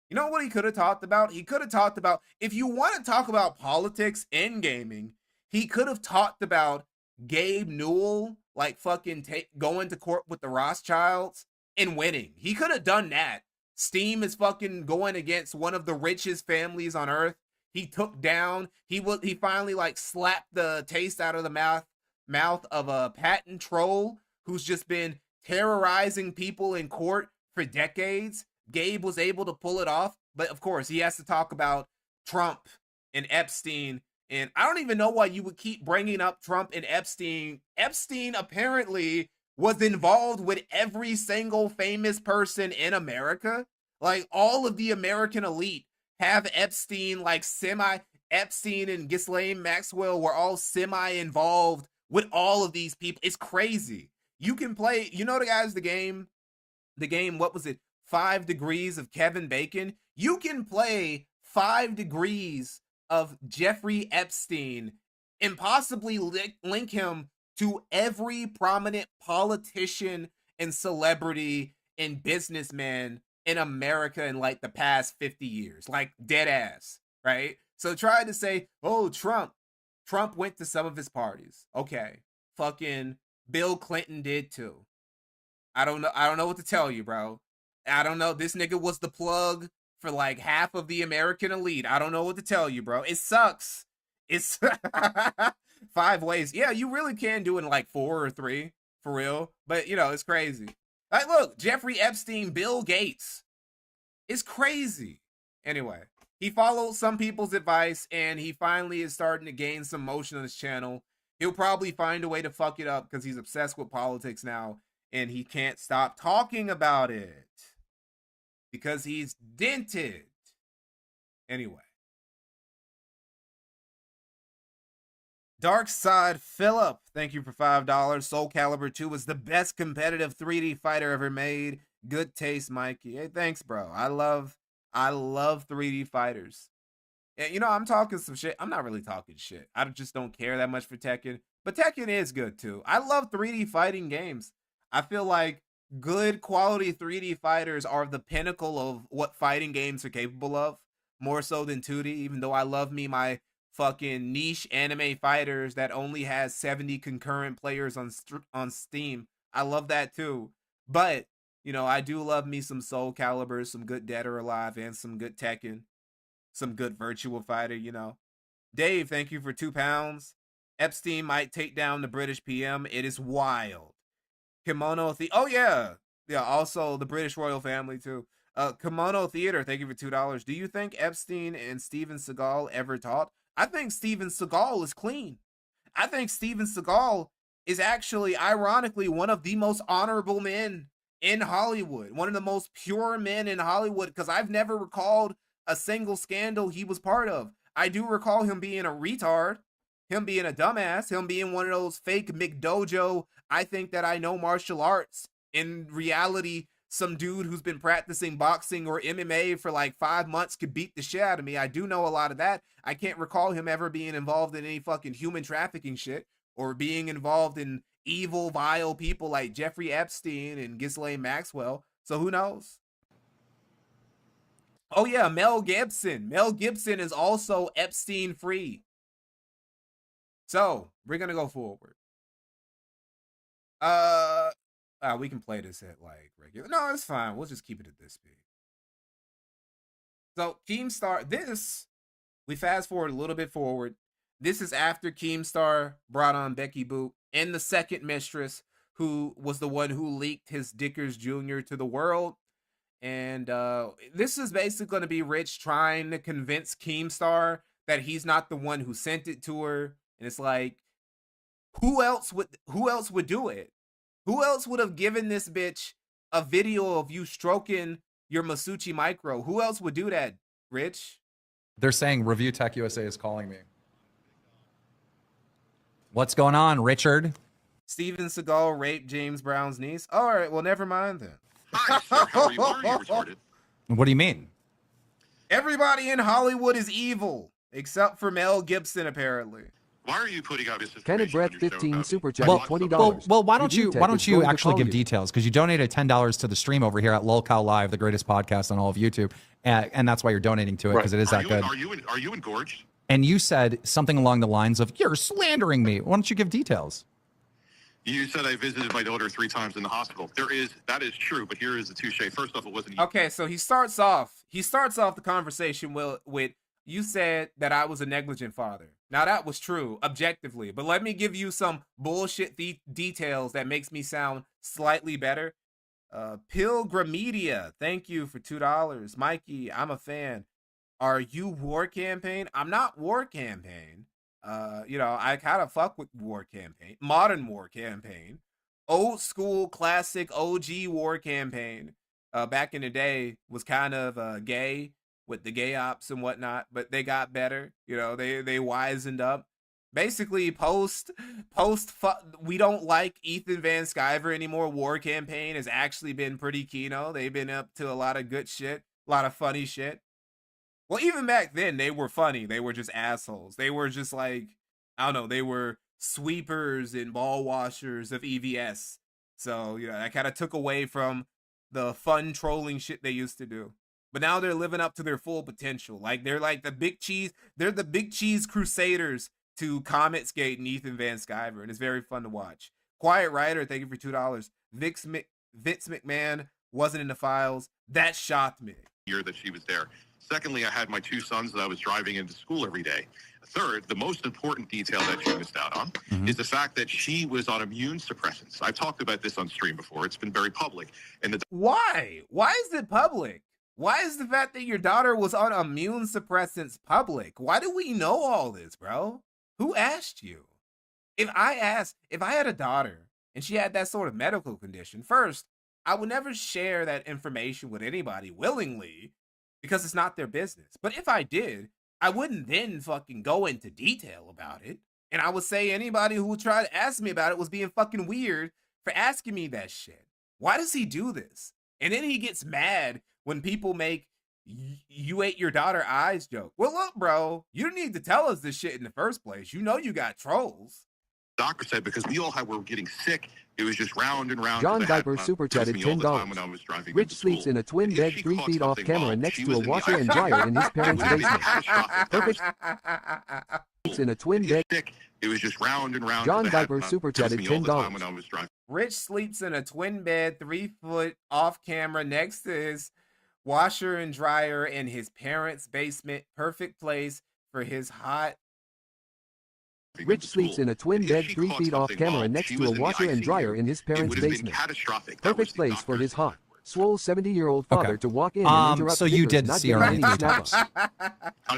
Speaker 1: You know what he could have talked about? He could have talked about, if you want to talk about politics in gaming, he could have talked about Gabe Newell, like fucking going to court with the Rothschilds and winning. He could have done that. Steam is fucking going against one of the richest families on earth. He took down, he finally like slapped the taste out of the mouth of a patent troll who's just been terrorizing people in court for decades. Gabe was able to pull it off, but of course he has to talk about Trump and Epstein. And I don't even know why you would keep bringing up Trump and Epstein. Epstein apparently was involved with every single famous person in America. Like all of the American elite have Epstein, like Epstein and Ghislaine Maxwell were all semi-involved with all of these people. It's crazy. You can play, you know the game, what was it? 5 Degrees of Kevin Bacon. You can play 5 Degrees of Jeffrey Epstein and possibly link him to every prominent politician and celebrity and businessman in America in like the past 50 years, like dead ass, right? So try to say, oh, Trump went to some of his parties. Okay. Fucking Bill Clinton did too. I don't know what to tell you, bro. I don't know. This nigga was the plug for like half of the American elite. I don't know what to tell you, bro. It sucks. It's 5 ways. Yeah, you really can do it in like 4 or 3 for real. But you know, it's crazy. Like, look, Jeffrey Epstein, Bill Gates. It's crazy. Anyway, he followed some people's advice and he finally is starting to gain some motion on his channel. He'll probably find a way to fuck it up because he's obsessed with politics now and he can't stop talking about it because he's dented. Anyway. Dark Side Phillip, thank you for $5. Soul Calibur 2 was the best competitive 3D fighter ever made. Good taste, Mikey. Hey, thanks, bro. I love 3D fighters. And, you know, I'm talking some shit. I'm not really talking shit. I just don't care that much for Tekken. But Tekken is good, too. I love 3D fighting games. I feel like good quality 3D fighters are the pinnacle of what fighting games are capable of. More so than 2D, even though I love me my fucking niche anime fighters that only has 70 concurrent players on Steam. I love that too. But, you know, I do love me some Soul Calibur, some good Dead or Alive, and some good Tekken. some good virtual fighter, you know. Dave, thank you for £2. Epstein might take down the British PM. It is wild. Oh yeah. Yeah, also the British royal family too. Kimono Theater, thank you for $2. Do you think Epstein and Steven Seagal ever talked? I think Steven Seagal is clean. I think Steven Seagal is actually, ironically, one of the most honorable men in Hollywood. One of the most pure men in Hollywood, because I've never recalled a single scandal he was part of. I do recall him being a retard, him being a dumbass, him being one of those fake McDojo, I think that I know martial arts. In reality, some dude who's been practicing boxing or MMA for like 5 months could beat the shit out of me. I do know a lot of that. I can't recall him ever being involved in any fucking human trafficking shit or being involved in evil, vile people like Jeffrey Epstein and Ghislaine Maxwell. So who knows? Oh yeah, Mel Gibson. Mel Gibson is also Epstein free. So we're gonna go forward. We can play this at like regular. No, it's fine. We'll just keep it at this speed. So Keemstar, we fast forward a little bit forward. This is after Keemstar brought on Becky Boop and the second mistress, who was the one who leaked his Dickers Jr. to the world. And this is basically going to be Rich trying to convince Keemstar that he's not the one who sent it to her. And it's like, who else would do it? Who else would have given this bitch a video of you stroking your Masucci Micro? Who else would do that, Rich?
Speaker 6: They're saying ReviewTechUSA is calling me. What's going on, Richard?
Speaker 1: Steven Seagal raped James Brown's niece? All right, well, never mind then.
Speaker 17: Hi, sir. How are you? Why are you retarded?
Speaker 6: What do you mean?
Speaker 1: Everybody in Hollywood is evil, except for Mel Gibson, apparently.
Speaker 17: Why are you putting out this
Speaker 10: Kenneth Brett 15 super chat $20.
Speaker 6: Well, why don't you actually give details? Because you donated $10 to the stream over here at LolCow Live, the greatest podcast on all of YouTube, and that's why you're donating to it, because it is that good.
Speaker 17: Are you engorged?
Speaker 6: And you said something along the lines of, "You're slandering me." Why don't you give details?
Speaker 17: You said I visited my daughter 3 times in the hospital. That is true, but here is the touche. First off, it wasn't you.
Speaker 1: Okay, so he starts off the conversation with you said that I was a negligent father. Now that was true objectively, but let me give you some bullshit details that makes me sound slightly better. Pilgrimedia, thank you for $2. Mikey, I'm a fan. Are you War Campaign? I'm not War Campaign. I kind of fuck with War Campaign, modern War Campaign, old school classic OG War Campaign. Back in the day was kind of gay with the gay ops and whatnot, but they got better. They wisened up. Basically, post we don't like Ethan Van Sciver anymore. War Campaign has actually been pretty kino. They've been up to a lot of good shit, a lot of funny shit. Well, even back then, they were funny. They were just assholes. They were just like, I don't know, they were sweepers and ball washers of EVS. So, that kind of took away from the fun trolling shit they used to do. But now they're living up to their full potential. Like, they're like the big cheese crusaders to Cometsgate and Ethan Van Sciver. And it's very fun to watch. Quiet Rider, thank you for $2. Vince McMahon wasn't in the files. That shocked me.
Speaker 17: Year that she was there. Secondly, I had my 2 sons that I was driving into school every day. Third, the most important detail that you missed out on is the fact that she was on immune suppressants. I've talked about this on stream before. It's been very public. And
Speaker 1: Why? Why is it public? Why is the fact that your daughter was on immune suppressants public? Why do we know all this, bro? Who asked you? If I had a daughter and she had that sort of medical condition, first, I would never share that information with anybody willingly, because it's not their business. But if I did, I wouldn't then fucking go into detail about it. And I would say anybody who would try to ask me about it was being fucking weird for asking me that shit. Why does he do this? And then he gets mad when people make you ate your daughter eyes joke. Well, look, bro, you didn't need to tell us this shit in the first place. You know you got trolls.
Speaker 17: Doctor said because we all were getting sick, it was just round and round.
Speaker 10: John Diaper super chatted $10. Rich sleeps in a twin bed 3 feet off camera next to a washer and dryer in his parents' basement. Perfect. Sleeps in a twin bed.
Speaker 17: It was just round and round.
Speaker 10: John Diaper super chatted $10.
Speaker 1: Rich sleeps in a twin bed 3 foot off camera next to his washer and dryer in his parents' basement. Perfect place for his hot.
Speaker 10: Rich sleeps in a twin bed 3 feet off camera next to a washer and dryer in his parents' basement. Perfect place for his hot, swole 70-year-old father to walk in and interrupt.
Speaker 6: So you
Speaker 10: Vickers
Speaker 6: did
Speaker 10: not
Speaker 6: see
Speaker 10: getting
Speaker 6: her
Speaker 10: any
Speaker 6: on
Speaker 10: snacks.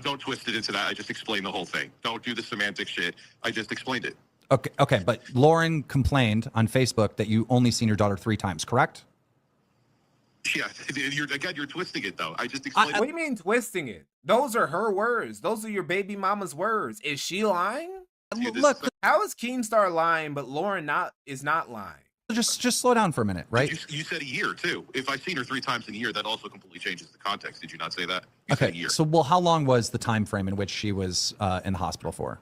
Speaker 17: Don't twist it into that. I just explained the whole thing. Don't do the semantic shit. I just explained it.
Speaker 6: Okay, but Lauren complained on Facebook that you only seen your daughter 3 times, correct?
Speaker 17: Yeah, you're twisting it though. I just explained.
Speaker 1: What do you mean twisting it? Those are her words. Those are your baby mama's words. Is she lying? Look, how is Keemstar lying, but Lauren is not lying?
Speaker 6: Just slow down for a minute, right?
Speaker 17: You said a year too. If I've seen her 3 times in a year, that also completely changes the context. Did you not say that? You said a year.
Speaker 6: So, well, how long was the time frame in which she was in the hospital for?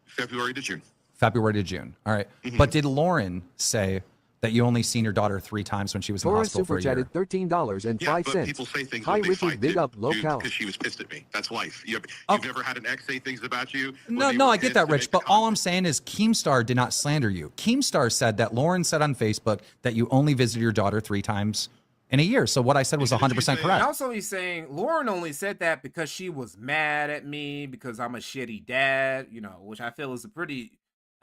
Speaker 17: February to June.
Speaker 6: February to June. All right. But did Lauren say that you only seen your daughter 3 times when she was in the
Speaker 10: Taurus
Speaker 6: hospital for
Speaker 10: super
Speaker 6: a year?
Speaker 10: chatted $13.05.
Speaker 17: Yeah, but people say things
Speaker 10: Hi
Speaker 17: when they
Speaker 10: Richard,
Speaker 17: fight
Speaker 10: big
Speaker 17: too,
Speaker 10: up, low
Speaker 17: dude,
Speaker 10: cal.
Speaker 17: because she was pissed at me. That's life. You've never had an ex say things about you.
Speaker 6: No, I get that, Rich. But all I'm saying is Keemstar did not slander you. Keemstar said that Lauren said on Facebook that you only visited your daughter 3 times in a year. So what I said was 100%
Speaker 1: And
Speaker 6: correct.
Speaker 1: also he's saying Lauren only said that because she was mad at me because I'm a shitty dad, which I feel is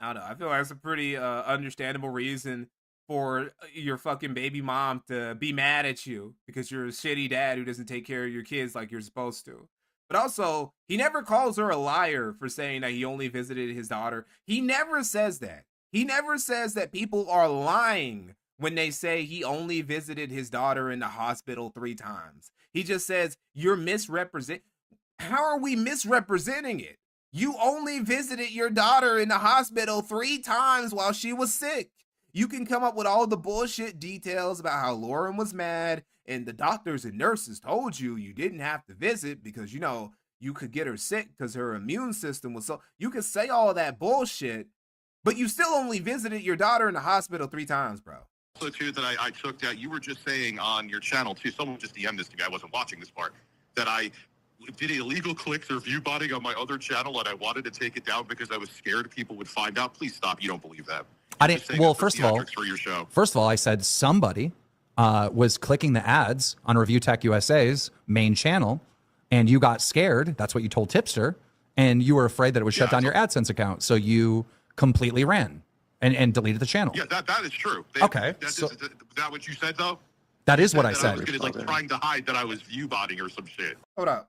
Speaker 1: I don't know. I feel like that's a pretty understandable reason for your fucking baby mom to be mad at you because you're a shitty dad who doesn't take care of your kids like you're supposed to. But also, he never calls her a liar for saying that he only visited his daughter. He never says that. He never says that people are lying when they say he only visited his daughter in the hospital 3 times. He just says, you're misrepresenting. How are we misrepresenting it? You only visited your daughter in the hospital 3 times while she was sick. You can come up with all the bullshit details about how Lauren was mad and the doctors and nurses told you didn't have to visit because, you could get her sick because her immune system was so... You could say all that bullshit, but you still only visited your daughter in the hospital 3 times, bro.
Speaker 17: Also, too, that I took that you were just saying on your channel, too, someone just DM'd this to me, I wasn't watching this part, that I did illegal clicks or view botting on my other channel and I wanted to take it down because I was scared people would find out. Please stop. You don't believe that.
Speaker 6: I didn't. Well, first of all, I said somebody was clicking the ads on ReviewTechUSA's main channel, and you got scared. That's what you told Tipster, and you were afraid that it would shut down your AdSense account, so you completely ran and deleted the channel.
Speaker 17: Yeah, that is true.
Speaker 6: Okay.
Speaker 17: Is that what you said, though?
Speaker 6: That is what I said.
Speaker 17: I was trying to hide that I was view botting or some shit.
Speaker 1: Hold up.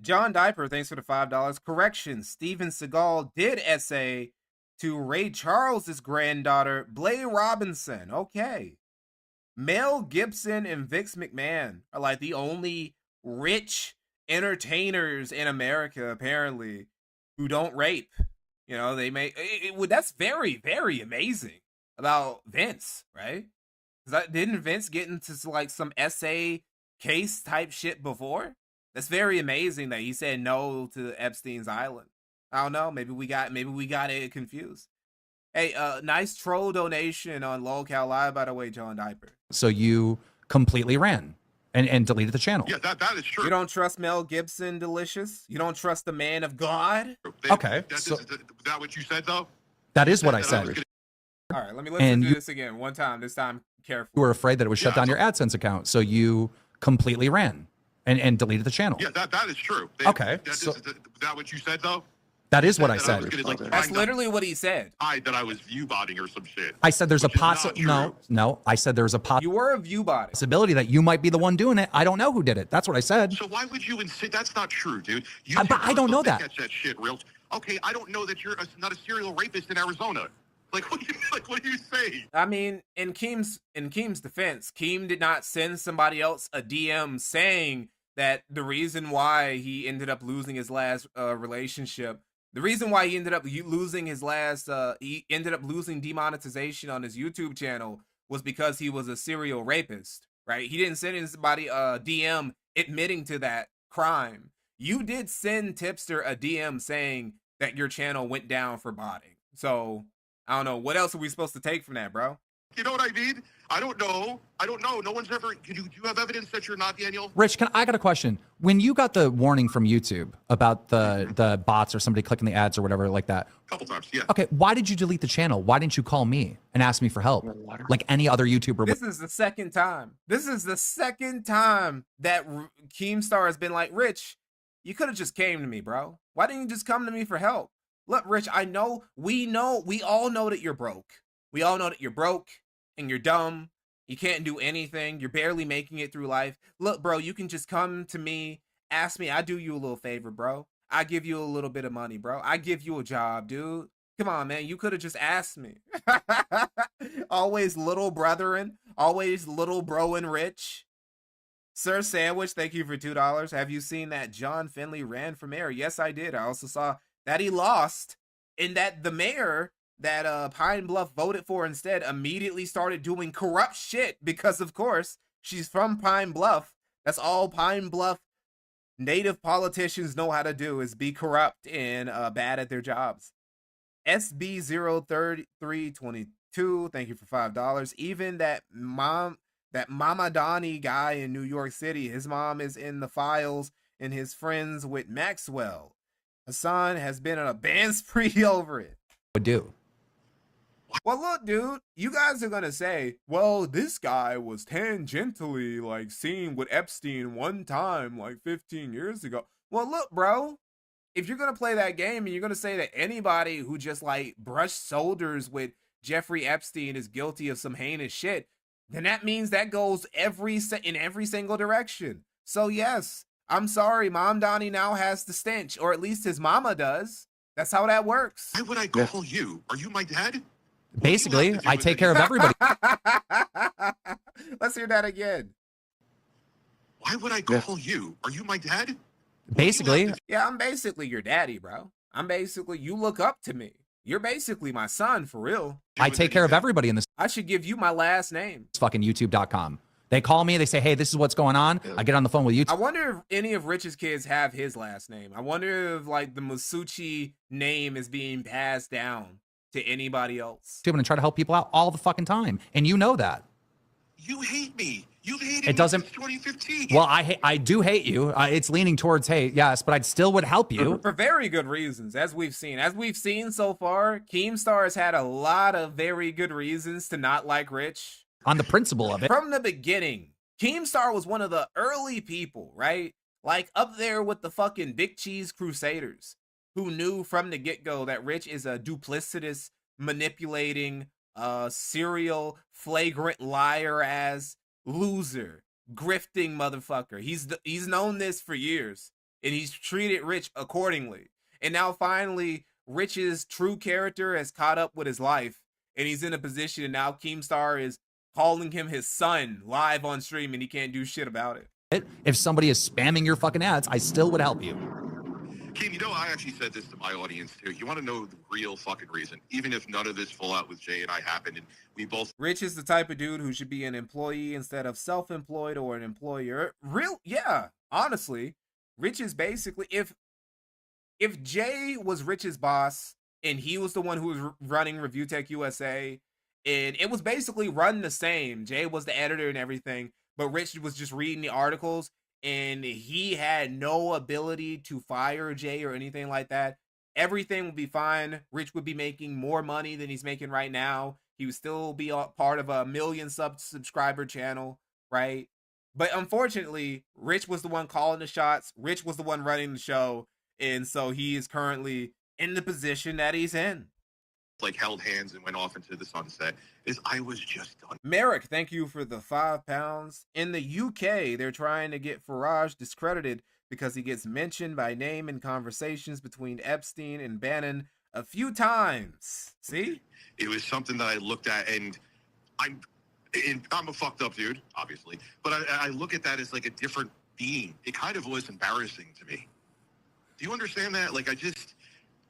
Speaker 1: John Diaper, thanks for the $5. Correction, Steven Seagal did essay to Ray Charles's granddaughter, Blair Robinson. Okay. Mel Gibson and Vince McMahon are like the only rich entertainers in America, apparently, who don't rape. They may... that's very, very amazing about Vince, right? Didn't Vince get into some essay case type shit before? That's very amazing that he said no to Epstein's Island. I don't know. Maybe we got it confused. Hey, nice troll donation on LolCal Live, by the way, John Diaper.
Speaker 6: So you completely ran and deleted the channel.
Speaker 17: Yeah, that is true.
Speaker 1: You don't trust Mel Gibson, Delicious? You don't trust the man of God?
Speaker 6: Okay.
Speaker 17: Is that what you said, though?
Speaker 6: That is what I said.
Speaker 1: All right, let me listen to this again. One time, this time careful.
Speaker 6: You were afraid that it would shut down your AdSense account, so you completely ran and deleted the channel.
Speaker 17: Yeah, that is true.
Speaker 6: Okay.
Speaker 17: Is that what you said, though?
Speaker 6: That is what I said.
Speaker 1: That's literally what he said.
Speaker 17: That I was view botting or some shit.
Speaker 6: I said there's a possibility. No. I said there's a
Speaker 1: You were a view bot.
Speaker 6: possibility that you might be the one doing it. I don't know who did it. That's what I said.
Speaker 17: So why would you insist? That's not true, dude.
Speaker 6: But I don't know that.
Speaker 17: That shit real. Okay, I don't know that you're not a serial rapist in Arizona. What do you say?
Speaker 1: I mean, in Keem's defense, Keem did not send somebody else a DM saying that the reason why he ended up losing his last relationship, the reason why he ended up losing demonetization on his YouTube channel was because he was a serial rapist, right? He didn't send anybody a DM admitting to that crime. You did send Tipster a DM saying that your channel went down for botting. So I don't know. What else are we supposed to take from that, bro?
Speaker 17: You know what I mean? I don't know. No one's ever. Do you have evidence that you're not Daniel?
Speaker 6: Rich, I got a question. When you got the warning from YouTube about the bots or somebody clicking the ads or whatever like that,
Speaker 17: A couple times, yeah.
Speaker 6: okay, why did you delete the channel? Why didn't you call me and ask me for help like any other YouTuber?
Speaker 1: This is the second time. This is the second time that Keemstar has been like, Rich, you could have just came to me, bro. Why didn't you just come to me for help? Look, Rich, we all know that you're broke. We all know that you're broke and you're dumb. You can't do anything. You're barely making it through life. Look, bro, you can just come to me, ask me. I do you a little favor, bro. I give you a little bit of money, bro. I give you a job, dude. Come on, man. You could have just asked me. Always little brotherin'. Always little bro and Rich. Sir Sandwich, thank you for $2. Have you seen that John Finley ran for mayor? Yes, I did. I also saw that he lost and that the mayor that Pine Bluff voted for instead immediately started doing corrupt shit because, of course, she's from Pine Bluff. That's all Pine Bluff native politicians know how to do is be corrupt and bad at their jobs. SB03322, thank you for $5. Even that Mama Donnie guy in New York City, his mom is in the files and his friends with Maxwell. Hassan has been on a ban spree over it.
Speaker 6: Would do.
Speaker 1: Well, look, dude, you guys are gonna say, well, this guy was tangentially like seen with Epstein one time like 15 years ago. Well, look, bro, if you're gonna play that game and you're gonna say that anybody who just like brushed shoulders with Jeffrey Epstein is guilty of some heinous shit, then that means that goes in every single direction. So yes, I'm sorry, Mom Donnie now has the stench, or at least his mama does. That's how that works.
Speaker 17: Why would I call you? Are you my dad?
Speaker 6: Basically, I take care of everybody.
Speaker 1: Let's hear that again.
Speaker 17: Why would I call you? Are you my dad?
Speaker 6: Basically.
Speaker 1: Yeah, I'm basically your daddy, bro. You look up to me. You're basically my son, for real.
Speaker 6: I take care of everybody in this.
Speaker 1: I should give you my last name.
Speaker 6: It's fucking YouTube.com. They call me, they say, hey, this is what's going on. I get on the phone with YouTube.
Speaker 1: I wonder if any of Rich's kids have his last name. I wonder if like the Masucci name is being passed down to anybody else.
Speaker 6: And try to help people out all the fucking time. And you know that.
Speaker 17: You hate me. You've hated
Speaker 6: me since 2015. Well, I do hate you. It's leaning towards hate, yes, but I still would help you.
Speaker 1: For very good reasons, as we've seen. As we've seen so far, Keemstar has had a lot of very good reasons to not like Rich.
Speaker 6: On the principle of it.
Speaker 1: From the beginning, Keemstar was one of the early people, right? Like up there with the fucking Big Cheese Crusaders, who knew from the get-go that Rich is a duplicitous, manipulating, serial, flagrant liar-ass loser, grifting motherfucker. He's known this for years, and he's treated Rich accordingly. And now finally, Rich's true character has caught up with his life, and he's in a position, and now Keemstar is calling him his son live on stream, and he can't do shit about it.
Speaker 6: If somebody is spamming your fucking ads, I still would help you.
Speaker 17: Keem, you know, I actually said this to my audience too. You want to know the real fucking reason, even if none of this fallout with Jay and I happened, and we both.
Speaker 1: Rich is the type of dude who should be an employee instead of self-employed or an employer. Yeah, honestly, Rich is basically if Jay was Rich's boss and he was the one who was running ReviewTechUSA, and it was basically run the same. Jay was the editor and everything, but Rich was just reading the articles. And he had no ability to fire Jay or anything like that. Everything would be fine. Rich would be making more money than he's making right now. He would still be a part of a 1 million subscriber channel, right? But unfortunately, Rich was the one calling the shots. Rich was the one running the show. And so he is currently in the position that he's in.
Speaker 17: Like held hands and went off into the sunset, is I was just done.
Speaker 1: Merrick, thank you for the £5. In the UK, they're trying to get Farage discredited because he gets mentioned by name in conversations between Epstein and Bannon a few times. See?
Speaker 17: It was something that I looked at, and I'm a fucked up dude, obviously, but I look at that as like a different being. It kind of was embarrassing to me. Do you understand that? Like,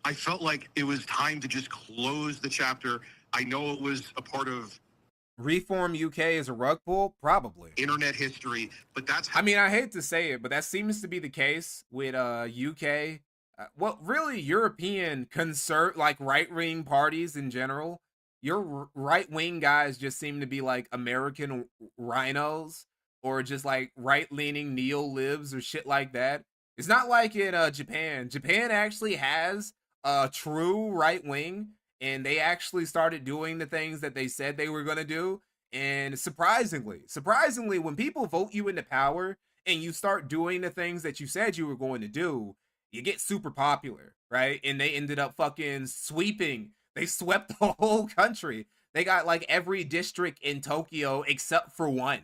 Speaker 17: I felt like it was time to just close the chapter. I know it was a part of
Speaker 1: Reform UK is a rug pull, probably
Speaker 17: internet history, but that's
Speaker 1: I mean, I hate to say it, but that seems to be the case with UK. Well, really European like right-wing parties in general. your right-wing guys just seem to be like American rhinos or just like right-leaning neo-libs or shit like that. It's not like in Japan. Japan actually has a true right-wing, and they actually started doing the things that they said they were going to do. And surprisingly, when people vote you into power and you start doing the things that you said you were going to do, you get super popular, right? And they ended up fucking sweeping. They swept the whole country. They got like every district in Tokyo except for one.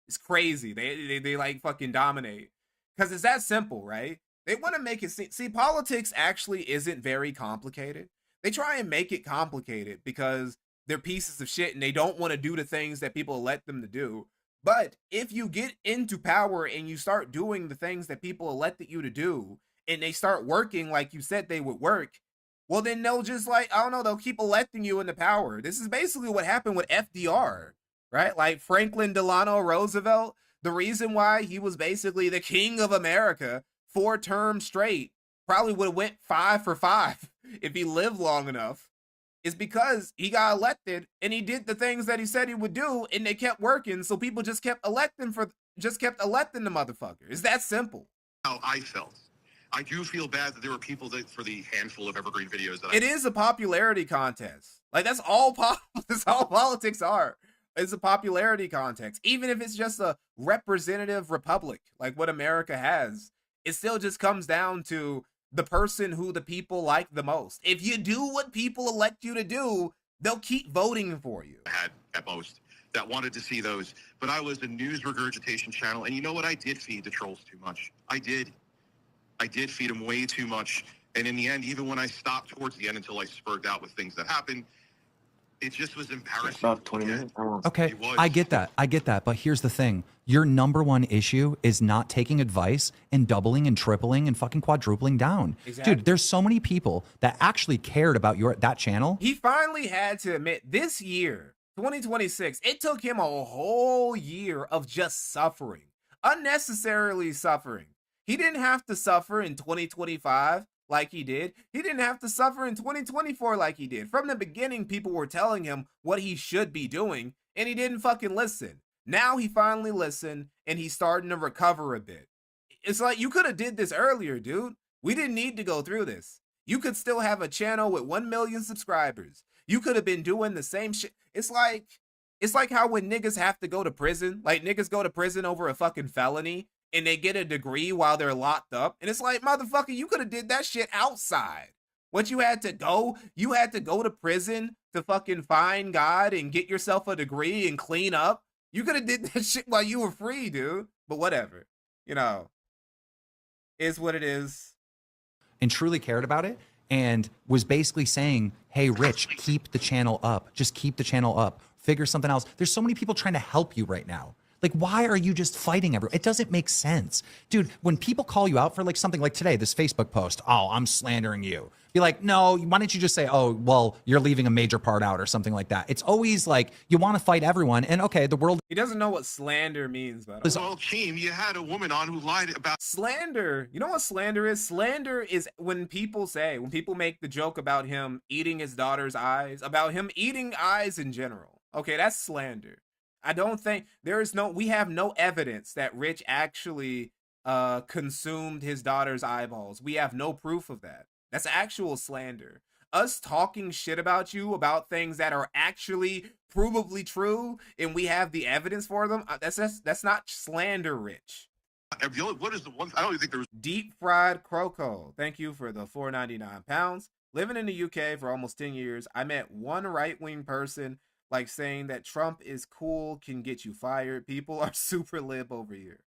Speaker 1: It's crazy. They like fucking dominate. Because it's that simple, right? They want to make it see, politics actually isn't very complicated. They try and make it complicated because they're pieces of shit and they don't want to do the things that people elect them to do. But if you get into power and you start doing the things that people elected you to do, and they start working like you said they would work, well, then they'll just like, I don't know, they'll keep electing you into power. This is basically what happened with FDR, right? Like Franklin Delano Roosevelt, the reason why he was basically the king of America 4 terms straight, probably would have went 5 for 5 if he lived long enough, is because he got elected and he did the things that he said he would do, and they kept working, so people just kept electing the motherfucker. It's that simple.
Speaker 17: How I felt. I do feel bad that there were people that, for the handful of evergreen videos that
Speaker 1: it is a popularity contest. Like that's all that's all politics are. It's a popularity contest. Even if it's just a representative republic, like what America has, it still just comes down to the person who the people like the most. If you do what people elect you to do, they'll keep voting for you.
Speaker 17: Had at most that wanted to see those, but I was a news regurgitation channel, and you know what? I did feed the trolls too much. I did feed them way too much, and in the end, even when I stopped towards the end until I spurred out with things that happened, it just was embarrassing.
Speaker 18: About 20 minutes.
Speaker 16: Okay, I get that. But here's the thing. Your number one issue is not taking advice and doubling and tripling and fucking quadrupling down.
Speaker 1: Exactly.
Speaker 16: Dude, there's so many people that actually cared about that channel.
Speaker 1: He finally had to admit this year, 2026, it took him a whole year of just suffering. Unnecessarily suffering. He didn't have to suffer in 2025 like he did. He didn't have to suffer in 2024 like he did. From the beginning, people were telling him what he should be doing, and he didn't fucking listen. Now he finally listened, and he's starting to recover a bit. It's like, you could have did this earlier, dude. We didn't need to go through this. You could still have a channel with 1 million subscribers. You could have been doing the same shit. It's like how when niggas have to go to prison, like niggas go to prison over a fucking felony, and they get a degree while they're locked up. And it's like, motherfucker, you could have did that shit outside. What you had to go to prison to fucking find God and get yourself a degree and clean up. You could have did that shit while you were free, dude. But whatever, you know, is what it is.
Speaker 16: And truly cared about it and was basically saying, hey, Rich, keep the channel up. Just keep the channel up. Figure something else. There's so many people trying to help you right now. Like, why are you just fighting everyone? It doesn't make sense. Dude, when people call you out for like something like today, this Facebook post, oh, I'm slandering you. Be like, no, why don't you just say, oh, well, you're leaving a major part out or something like that. It's always like, you want to fight everyone. And okay, the world.
Speaker 1: He doesn't know what slander means, by the way.
Speaker 17: Well, Keem, you had a woman on who lied about
Speaker 1: slander. You know what slander is? Slander is when people make the joke about him eating his daughter's eyes, about him eating eyes in general. Okay, that's slander. I don't think we have no evidence that Rich actually consumed his daughter's eyeballs. We have no proof of that. That's actual slander. Us talking shit about you about things that are actually provably true and we have the evidence for them, that's not slander, Rich.
Speaker 17: What is the one? I don't even think there's
Speaker 1: Deep Fried Croco. Thank you for the £4.99. Living in the UK for almost 10 years, I met one right-wing person like saying that Trump is cool can get you fired. People are super lib over here.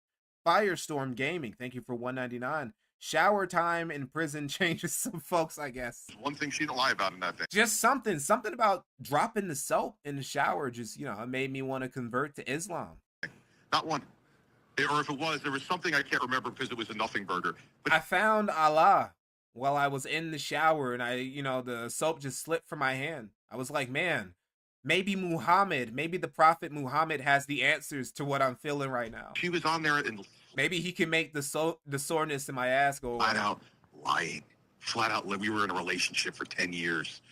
Speaker 1: Firestorm Gaming, thank you for $1.99. Shower time in prison changes some folks, I guess.
Speaker 17: One thing she didn't lie about in that thing.
Speaker 1: Just something about dropping the soap in the shower. Just, you know, it made me want to convert to Islam.
Speaker 17: Not one. Or if it was, there was something I can't remember because it was a nothing burger.
Speaker 1: But I found Allah while I was in the shower and the soap just slipped from my hand. I was like, man, maybe the Prophet Muhammad has the answers to what I'm feeling right now.
Speaker 17: She was on there and
Speaker 1: maybe he can make the soreness in my ass go away.
Speaker 17: Flat out lying. Flat out, we were in a relationship for 10 years.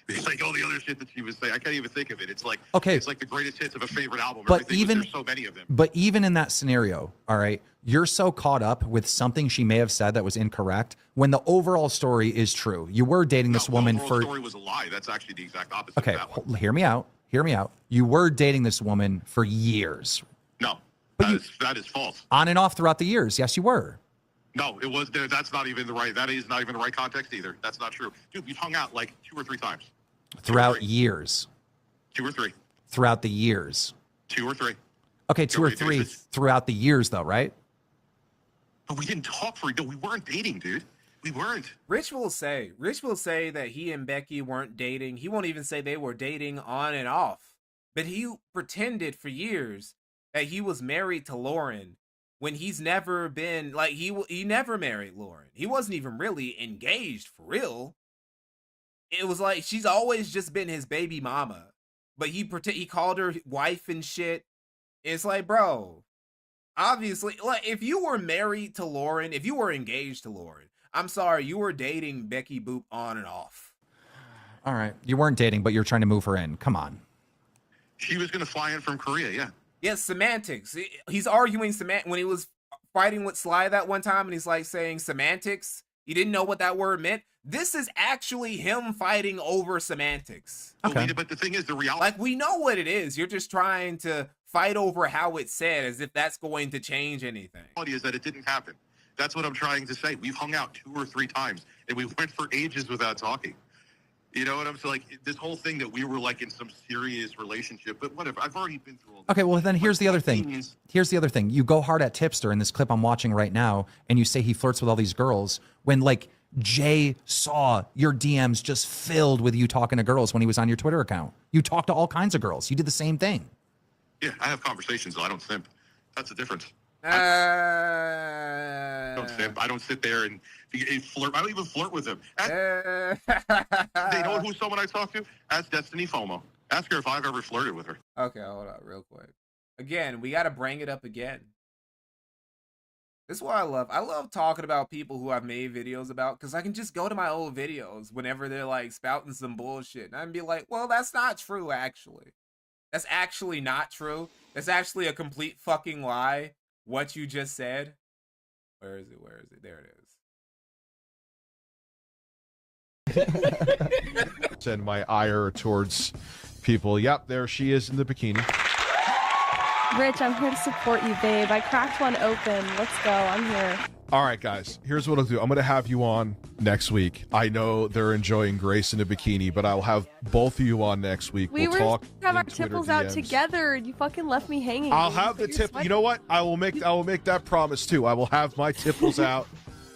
Speaker 17: It's like all the other shit that she was saying. I can't even think of it. It's like
Speaker 16: Okay.
Speaker 17: it's like the greatest hits of a favorite album.
Speaker 16: But
Speaker 17: Everything
Speaker 16: even
Speaker 17: there's so many of them.
Speaker 16: But even in that scenario, all right, you're so caught up with something she may have said that was incorrect when the overall story is true. You were dating this woman
Speaker 17: the
Speaker 16: for.
Speaker 17: story was a lie. That's actually the exact opposite.
Speaker 16: Okay,
Speaker 17: of that one.
Speaker 16: hear me out. Hear me out. You were dating this woman for years.
Speaker 17: No, that is false.
Speaker 16: On and off throughout the years. Yes, you were.
Speaker 17: No, it was. That's not even the right. That is not even the right context either. That's not true, dude. We've hung out like 2 or 3 times.
Speaker 16: Throughout years.
Speaker 17: 2 or 3.
Speaker 16: Throughout the years.
Speaker 17: 2 or 3.
Speaker 16: Okay, 2 or 3 throughout the years, though, right?
Speaker 17: But we didn't talk for. No, we weren't dating, dude. We weren't.
Speaker 1: Rich will say that he and Becky weren't dating. He won't even say they were dating on and off. But he pretended for years that he was married to Lauren when he's never been, like, he never married Lauren. He wasn't even really engaged for real. It was like she's always just been his baby mama. But he called her wife and shit. It's like, bro, obviously, like, if you were married to Lauren, if you were engaged to Lauren, I'm sorry, you were dating Becky Boop on and off.
Speaker 16: All right. You weren't dating, but you're trying to move her in. Come on.
Speaker 17: She was going to fly in from Korea, yeah.
Speaker 1: Yes, semantics. He's arguing when he was fighting with Sly that one time, and he's like saying semantics. He didn't know what that word meant. This is actually him fighting over semantics.
Speaker 17: Okay. But the thing is, the reality...
Speaker 1: Like, we know what it is. You're just trying to fight over how it's said as if that's going to change anything.
Speaker 17: The reality is that it didn't happen. That's what I'm trying to say. We've hung out 2 or 3 times, and we went for ages without talking. You know what I'm saying? Like, this whole thing that we were, like, in some serious relationship, but whatever. I've already been through all this.
Speaker 16: Okay, well, then here's the other thing. Here's the other thing. You go hard at Tipster in this clip I'm watching right now, and you say he flirts with all these girls when, like, Jay saw your DMs just filled with you talking to girls when he was on your Twitter account. You talk to all kinds of girls. You did the same thing.
Speaker 17: Yeah, I have conversations, though. I don't simp. That's the difference. I don't simp. I don't sit there and flirt. I don't even flirt with them. They know who's someone I talk to? Ask Destiny FOMO. Ask her if I've ever flirted with her.
Speaker 1: Okay, hold on real quick. Again, we got to bring it up again. This is what I love. I love talking about people who I've made videos about because I can just go to my old videos whenever they're like spouting some bullshit and I can be like, well, that's not true, actually. That's actually not true. That's actually a complete fucking lie. What you just said. Where is it? Where is it? There it is.
Speaker 2: Send my ire towards people. Yep, there she is in the bikini.
Speaker 18: Rich, I'm here to support you, babe. I cracked one open. Let's go. I'm here.
Speaker 2: All right, guys, here's what I'll do. I'm going to have you on next week. I know they're enjoying Grace in a bikini, but I'll have both of you on next week.
Speaker 18: We
Speaker 2: we'll
Speaker 18: were
Speaker 2: talk
Speaker 18: supposed to have our
Speaker 2: in Twitter
Speaker 18: tipples out
Speaker 2: DMs.
Speaker 18: together, and you fucking left me hanging.
Speaker 2: I'll have the tip. You know what? I will make that promise too. I will have my tipples out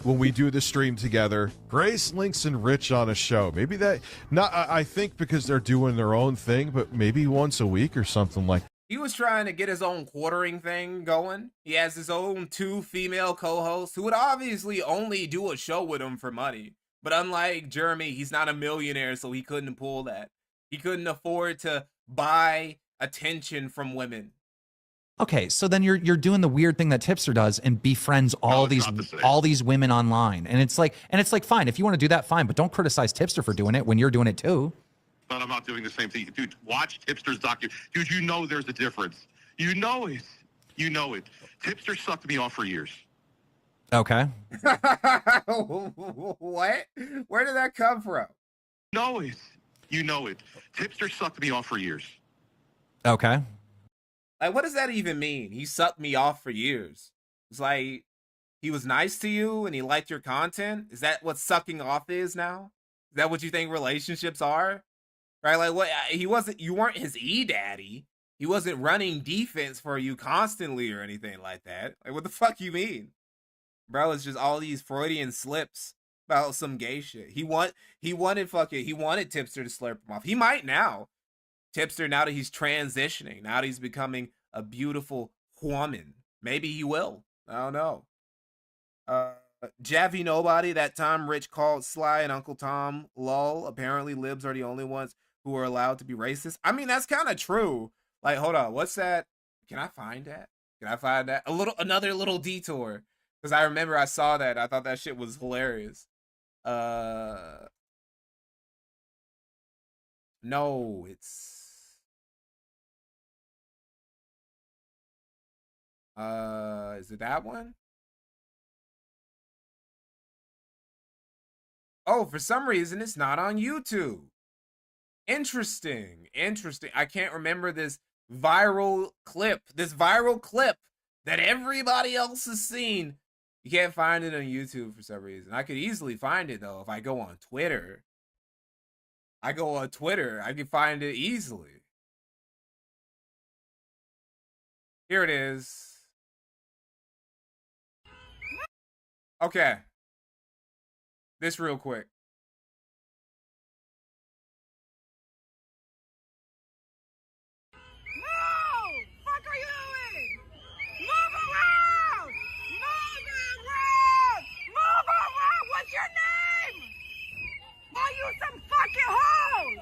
Speaker 2: when we do the stream together. Grace, Links, and Rich on a show. Maybe that. Not. I think because they're doing their own thing, but maybe once a week or something like.
Speaker 1: He was trying to get his own quartering thing going. He has his own 2 female co-hosts who would obviously only do a show with him for money. But unlike Jeremy, he's not a millionaire, so he couldn't pull that. He couldn't afford to buy attention from women.
Speaker 16: Okay, so then you're doing the weird thing that Tipster does and befriends all these women online. And it's like fine, if you want to do that, fine, but don't criticize Tipster for doing it when you're doing it too.
Speaker 17: But I'm not doing the same thing. Dude, watch Tipster's docu. Dude, you know there's a difference. You know it. You know it. Tipster sucked me off for years.
Speaker 16: Okay.
Speaker 1: What? Where did that come from?
Speaker 17: No, it. You know it. Tipster sucked me off for years.
Speaker 16: Okay.
Speaker 1: Like, what does that even mean? He sucked me off for years. It's like he was nice to you and he liked your content. Is that what sucking off is now? Is that what you think relationships are? Right? Like, what? You weren't his E-daddy. He wasn't running defense for you constantly or anything like that. Like, what the fuck you mean? Bro, it's just all these Freudian slips about some gay shit. He wanted Tipster to slurp him off. He might now. Tipster, now that he's transitioning, now that he's becoming a beautiful woman. Maybe he will. I don't know. Javi Nobody, that time Rich called Sly and Uncle Tom lol. Apparently libs are the only ones who are allowed to be racist. I mean, that's kind of true. Like, hold on, what's that? Can I find that? Another little detour. Because I remember I saw that. I thought that shit was hilarious. No, it's is it that one? Oh, for some reason it's not on YouTube. Interesting. I can't remember this viral clip that everybody else has seen. You can't find it on YouTube for some reason. I could easily find it though if I go on Twitter. I can find it easily. Here it is. Okay. This real quick.
Speaker 19: What's your name? Oh, you some fucking hoes!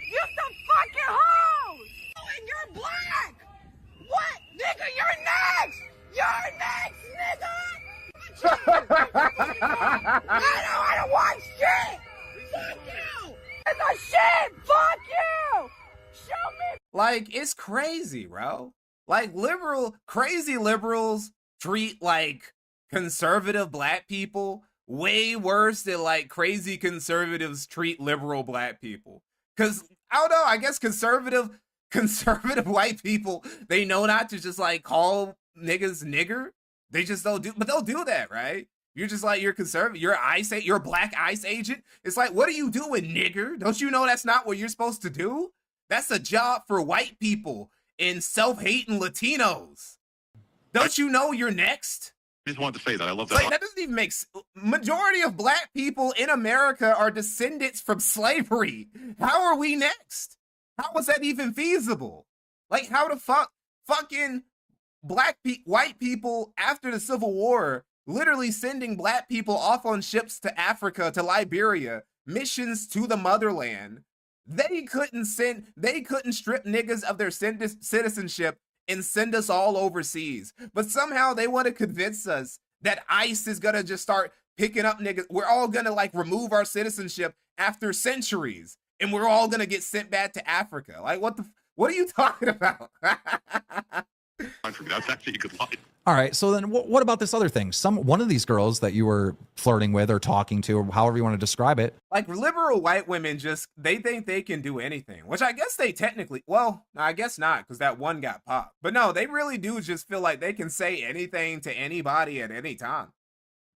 Speaker 19: You some fucking hoes! Oh, and you're black! What? Nigga, you're next! You're next, nigga! I don't watch shit! Fuck you! It's a shit! Fuck you! Show me!
Speaker 1: Like, it's crazy, bro. Like, crazy liberals treat, like, conservative black people way worse than, like, crazy conservatives treat liberal black people. Because, I don't know, I guess conservative white people, they know not to just, like, call niggas nigger. They just don't do, but they'll do that, right? You're just like, you're conservative, you're a black ICE agent. It's like, what are you doing, nigger? Don't you know that's not what you're supposed to do? That's a job for white people and self-hating Latinos. Don't you know you're next?
Speaker 17: I just wanted to say that. I love that.
Speaker 1: Like, that doesn't even make majority of black people in America are descendants from slavery. How are we next? How was that even feasible? Like, how the fucking white people after the Civil War literally sending black people off on ships to Africa, to Liberia, missions to the motherland. They couldn't strip niggas of their citizenship and send us all overseas. But somehow they want to convince us that ICE is gonna just start picking up niggas. We're all gonna like remove our citizenship after centuries, and we're all gonna get sent back to Africa. Like, what are you talking about?
Speaker 17: That's actually a good line.
Speaker 16: All right, so then what about this other thing? One of these girls that you were flirting with or talking to, or however you want to describe it.
Speaker 1: Like, liberal white women they think they can do anything, which I guess they technically, well, I guess not, because that one got popped. But no, they really do just feel like they can say anything to anybody at any time.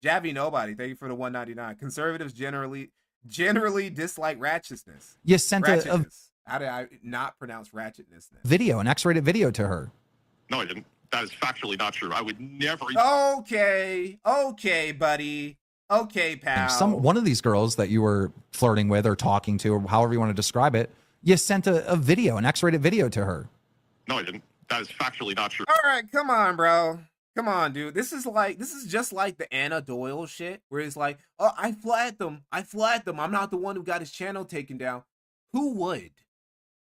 Speaker 1: Javi Nobody, thank you for the 199. Conservatives generally dislike ratchetness.
Speaker 16: You sent a
Speaker 1: how did I not pronounce ratchetness then?
Speaker 16: video, an X-rated video to her.
Speaker 17: No, I didn't. That is factually not true. I would never.
Speaker 1: Okay, buddy. Okay, pal.
Speaker 16: One of these girls that you were flirting with or talking to, or however you want to describe it, you sent a video, an X-rated video to her.
Speaker 17: No, I didn't. That is factually not true.
Speaker 1: All right, come on, bro. Come on, dude. This is just like the Anna Doyle shit, where it's like, oh, I flagged them. I'm not the one who got his channel taken down. Who would?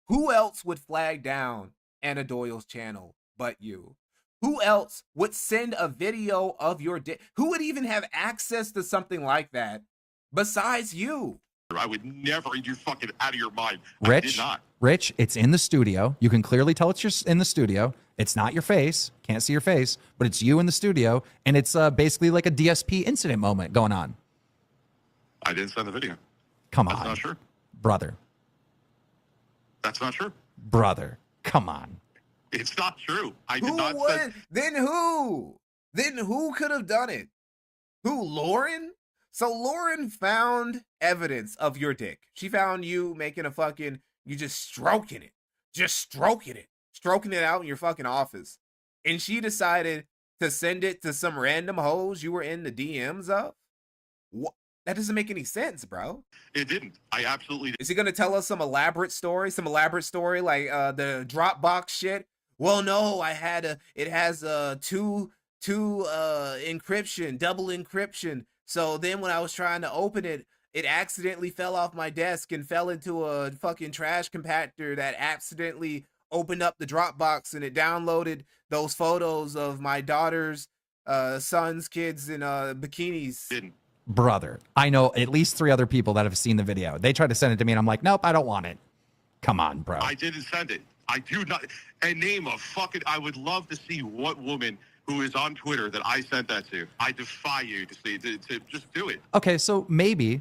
Speaker 1: Who else would flag down Anna Doyle's channel but you? Who else would send a video of your dick? Who would even have access to something like that besides you?
Speaker 17: I would never. You're fucking out of your mind.
Speaker 16: Rich,
Speaker 17: I did not.
Speaker 16: Rich, it's in the studio. You can clearly tell it's in the studio. It's not your face. Can't see your face, but it's you in the studio, and it's basically like a DSP incident moment going on.
Speaker 17: I didn't send the video.
Speaker 16: Come on.
Speaker 17: That's not true.
Speaker 16: Brother.
Speaker 17: That's not true.
Speaker 16: Brother, come on.
Speaker 17: It's not true. I did not send...
Speaker 1: Then who? Then who could have done it? Who, Lauren? So Lauren found evidence of your dick. She found you making you just stroking it out in your fucking office. And she decided to send it to some random hoes you were in the DMs of? What? That doesn't make any sense, bro.
Speaker 17: It didn't. I absolutely didn't.
Speaker 1: Is he going to tell us some elaborate story like the Dropbox shit? Well, no, it has two encryption, double encryption. So then when I was trying to open it, it accidentally fell off my desk and fell into a fucking trash compactor that accidentally opened up the Dropbox, and it downloaded those photos of my daughter's son's kids in bikinis.
Speaker 17: Didn't.
Speaker 16: Brother, I know at least 3 other people that have seen the video. They tried to send it to me, and I'm like, nope, I don't want it. Come on, bro.
Speaker 17: I didn't send it. I do not. And name a fucking. I would love to see what woman who is on Twitter that I sent that to. I defy you to just do it.
Speaker 16: Okay, so maybe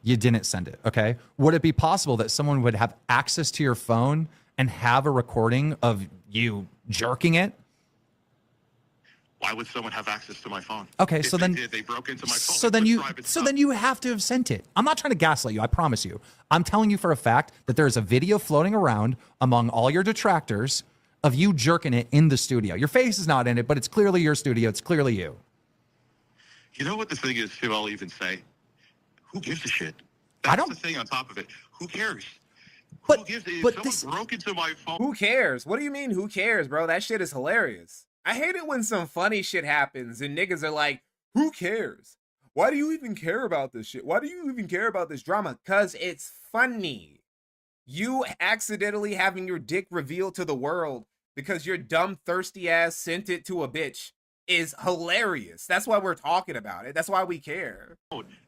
Speaker 16: you didn't send it, okay? Would it be possible that someone would have access to your phone and have a recording of you jerking it?
Speaker 17: Why would someone have access to my phone?
Speaker 16: Okay,
Speaker 17: If
Speaker 16: so
Speaker 17: they
Speaker 16: then
Speaker 17: did, they broke into my phone.
Speaker 16: so then you have to have sent it. I'm not trying to gaslight you, I promise you. I'm telling you for a fact that there is a video floating around among all your detractors of you jerking it in the studio. Your face is not in it, but it's clearly your studio. It's clearly you.
Speaker 17: You know what the thing is, too, I'll even say? Who gives a shit?
Speaker 16: I
Speaker 17: That's the thing on top of it. Who cares? Who gives a if someone broke into my phone.
Speaker 1: Who cares? What do you mean, who cares, bro? That shit is hilarious. I hate it when some funny shit happens and niggas are like, who cares? Why do you even care about this shit? Why do you even care about this drama? Because it's funny. You accidentally having your dick revealed to the world because your dumb, thirsty ass sent it to a bitch is hilarious. That's why we're talking about it. That's why we care.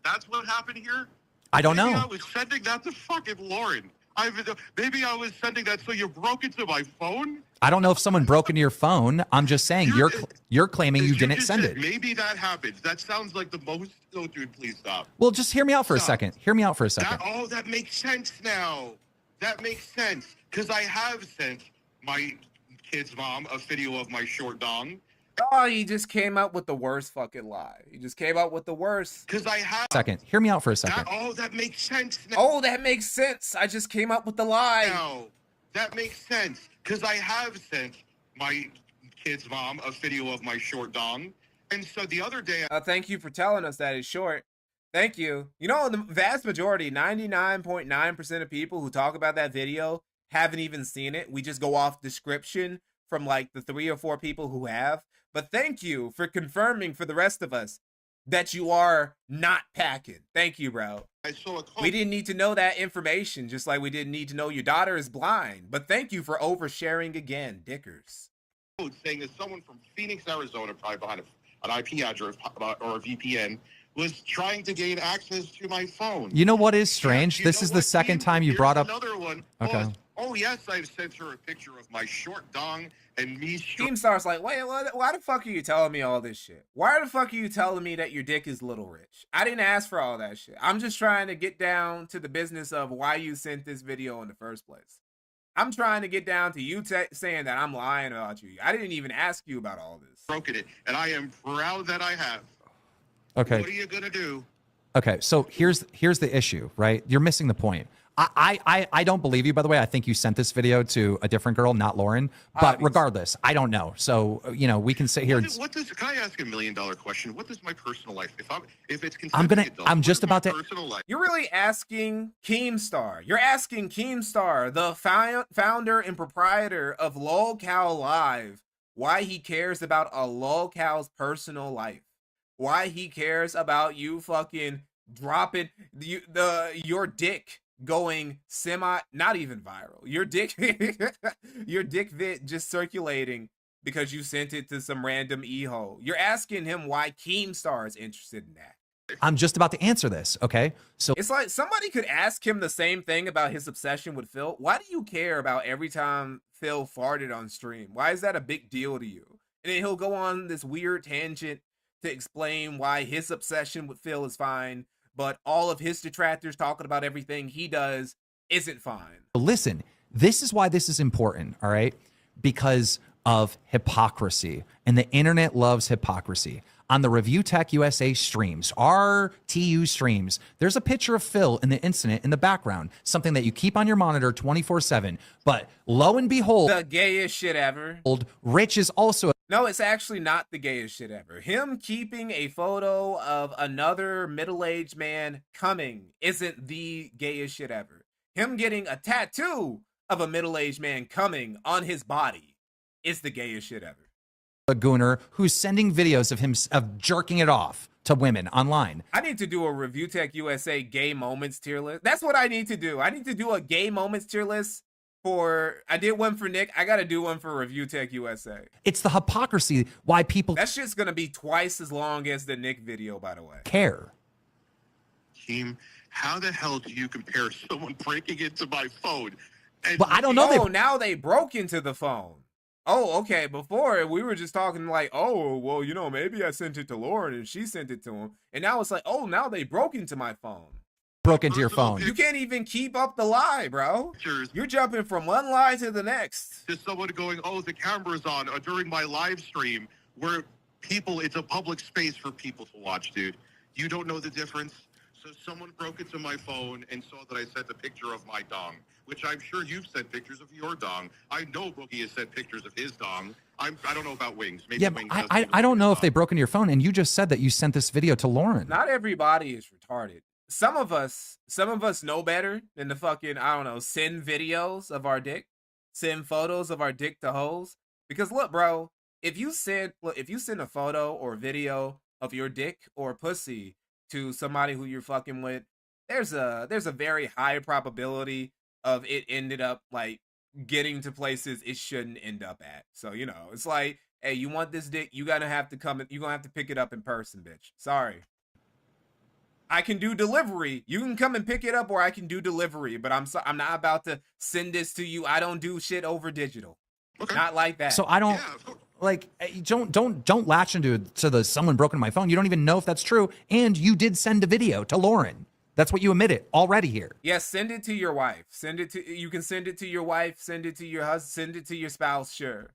Speaker 17: That's what happened here?
Speaker 16: I don't know.
Speaker 17: Maybe I was sending that to fucking Lauren. Maybe I was sending that so you broke into my phone?
Speaker 16: I don't know if someone broke into your phone. I'm just saying you're claiming you didn't send it.
Speaker 17: Maybe that happens. That sounds like the most. Oh, dude, please stop.
Speaker 16: Well, just hear me out for a second. Hear me out for a second.
Speaker 17: That makes sense now. That makes sense. Because I have sent my kid's mom a video of my short dong.
Speaker 1: Oh, he just came up with the worst fucking lie. He just came up with the worst.
Speaker 17: Because I have.
Speaker 16: Second. Hear me out for a second.
Speaker 17: That makes sense now.
Speaker 1: Oh, that makes sense. I just came up with the lie.
Speaker 17: No, that makes sense. Because I have sent my kid's mom a video of my short dong. And so the other day.
Speaker 1: Thank you for telling us that it's short. Thank you. You know, the vast majority, 99.9% of people who talk about that video haven't even seen it. We just go off description from like the 3 or 4 people who have. But thank you for confirming for the rest of us that you are not packing. Thank you, bro. We didn't need to know that information, just like we didn't need to know your daughter is blind. But thank you for oversharing again, Dickers.
Speaker 17: Saying that someone from Phoenix, Arizona, probably behind an IP address or a VPN, was trying to gain access to my phone.
Speaker 16: You know what is strange? This is the second time you brought up.
Speaker 17: Another one.
Speaker 16: Okay.
Speaker 17: Oh, yes, I've sent her a picture of my short dong and me.
Speaker 1: Keemstar's like, wait, why the fuck are you telling me all this shit? Why the fuck are you telling me that your dick is Little Rich? I didn't ask for all that shit. I'm just trying to get down to the business of why you sent this video in the first place. I'm trying to get down to you saying that I'm lying about you. I didn't even ask you about all this.
Speaker 17: Broken it, and I am proud that I have.
Speaker 16: Okay.
Speaker 17: What are you gonna do?
Speaker 16: Okay, so here's the issue, right? You're missing the point. I don't believe you, by the way. I think you sent this video to a different girl, not Lauren. But regardless, I don't know. So, you know, we can sit here.
Speaker 17: Can I ask a $1 million question? What is my personal life? If it's
Speaker 16: I'm just about to.
Speaker 1: You're really asking Keemstar. You're asking Keemstar, the founder and proprietor of LolCow Live, why he cares about a LolCow's personal life. Why he cares about you fucking dropping your dick going not even viral. Your dick vid just circulating because you sent it to some random e-hole. You're asking him why Keemstar is interested in that.
Speaker 16: I'm just about to answer this, okay? So
Speaker 1: it's like somebody could ask him the same thing about his obsession with Phil. Why do you care about every time Phil farted on stream? Why is that a big deal to you? And then he'll go on this weird tangent to explain why his obsession with Phil is fine, but all of his detractors talking about everything he does isn't fine.
Speaker 16: Listen, this is why this is important, all right? Because of hypocrisy, and the internet loves hypocrisy. On the ReviewTechUSA streams, RTU streams, there's a picture of Phil in the incident in the background, something that you keep on your monitor 24/7. But lo and behold,
Speaker 1: the gayest shit ever.
Speaker 16: Rich is also.
Speaker 1: No, it's actually not the gayest shit ever. Him keeping a photo of another middle-aged man coming isn't the gayest shit ever. Him getting a tattoo of a middle-aged man coming on his body is the gayest shit ever.
Speaker 16: A gooner who's sending videos of him of jerking it off to women online.
Speaker 1: I need to do a ReviewTechUSA gay moments tier list. That's what I need to do. I need to do a gay moments tier list I did one for Nick. I got to do one for ReviewTechUSA.
Speaker 16: It's the hypocrisy why people.
Speaker 1: That shit's going to be twice as long as the Nick video, by the way.
Speaker 16: Care.
Speaker 17: Keem, how the hell do you compare someone breaking into my phone
Speaker 16: But I don't know.
Speaker 1: Oh, now they broke into the phone. Oh, okay. Before we were just talking like, oh, well, you know, maybe I sent it to Lauren and she sent it to him. And now it's like, oh, now they broke into my phone.
Speaker 16: Broke into your phone.
Speaker 1: You can't even keep up the lie, bro. You're jumping from one lie to the next.
Speaker 17: Just someone going, oh, the camera's on during my live stream where people, it's a public space for people to watch, dude. You don't know the difference. So someone broke into my phone and saw that I sent a picture of my dong, which I'm sure you've sent pictures of your dong. I know Boogie has sent pictures of his dong. I don't know about Wings. Maybe
Speaker 16: Yeah,
Speaker 17: Wings
Speaker 16: but I don't know if they broke into your phone, and you just said that you sent this video to Lauren.
Speaker 1: Not everybody is retarded. Some of us know better than to fucking, I don't know, send videos of our dick, send photos of our dick to hoes. Because look, bro, if you send a photo or video of your dick or pussy to somebody who you're fucking with, there's a very high probability of it ended up like getting to places it shouldn't end up at. So, you know, it's like, hey, you want this dick, you're gonna have to pick it up in person, bitch. Sorry. I can do delivery. You can come and pick it up, or I can do delivery, but I'm not about to send this to you. I don't do shit over digital. Okay. Not like that.
Speaker 16: So I don't like don't latch into the someone broke into my phone. You don't even know if that's true, and you did send a video to Lauren. That's what you admitted already here.
Speaker 1: Yes, send it to your wife. You can send it to your wife, send it to your husband, send it to your spouse, sure.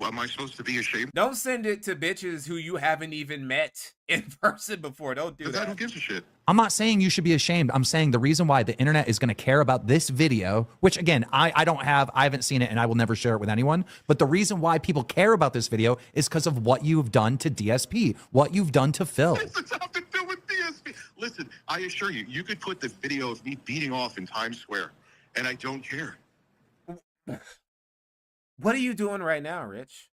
Speaker 17: Am I supposed to be ashamed?
Speaker 1: Don't send it to bitches who you haven't even met in person before. Don't do that.
Speaker 17: Who gives a shit?
Speaker 16: I'm not saying you should be ashamed. I'm saying the reason why the internet is going to care about this video, which again, I haven't seen it and I will never share it with anyone. But the reason why people care about this video is because of what you've done to DSP, what you've done to Phil.
Speaker 17: What's it have to do with DSP? Listen, I assure you, you could put the video of me beating off in Times Square and I don't care.
Speaker 1: What are you doing right now, Rich?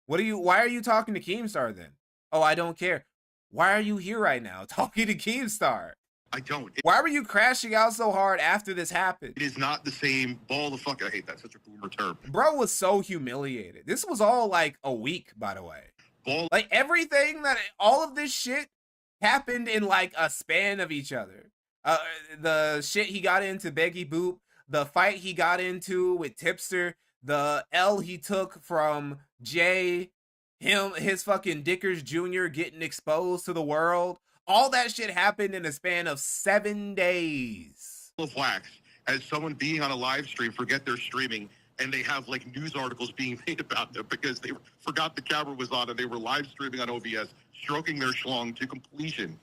Speaker 1: Why are you talking to Keemstar then? Oh, I don't care. Why are you here right now talking to Keemstar?
Speaker 17: I don't.
Speaker 1: Why were you crashing out so hard after this happened?
Speaker 17: It is not the same ball the fuck. I hate that. Such a boomer term.
Speaker 1: Bro was so humiliated. This was all like a week, by the way. Like all of this shit happened in like a span of each other. The shit he got into Beggy Boop, the fight he got into with Tipster, the L he took from Jay, his fucking Dickers Jr. getting exposed to the world. All that shit happened in a span of 7 days.
Speaker 17: Of wax as someone being on a live stream forget they're streaming and they have like news articles being made about them because they forgot the camera was on and they were live streaming on OBS, stroking their schlong to completion.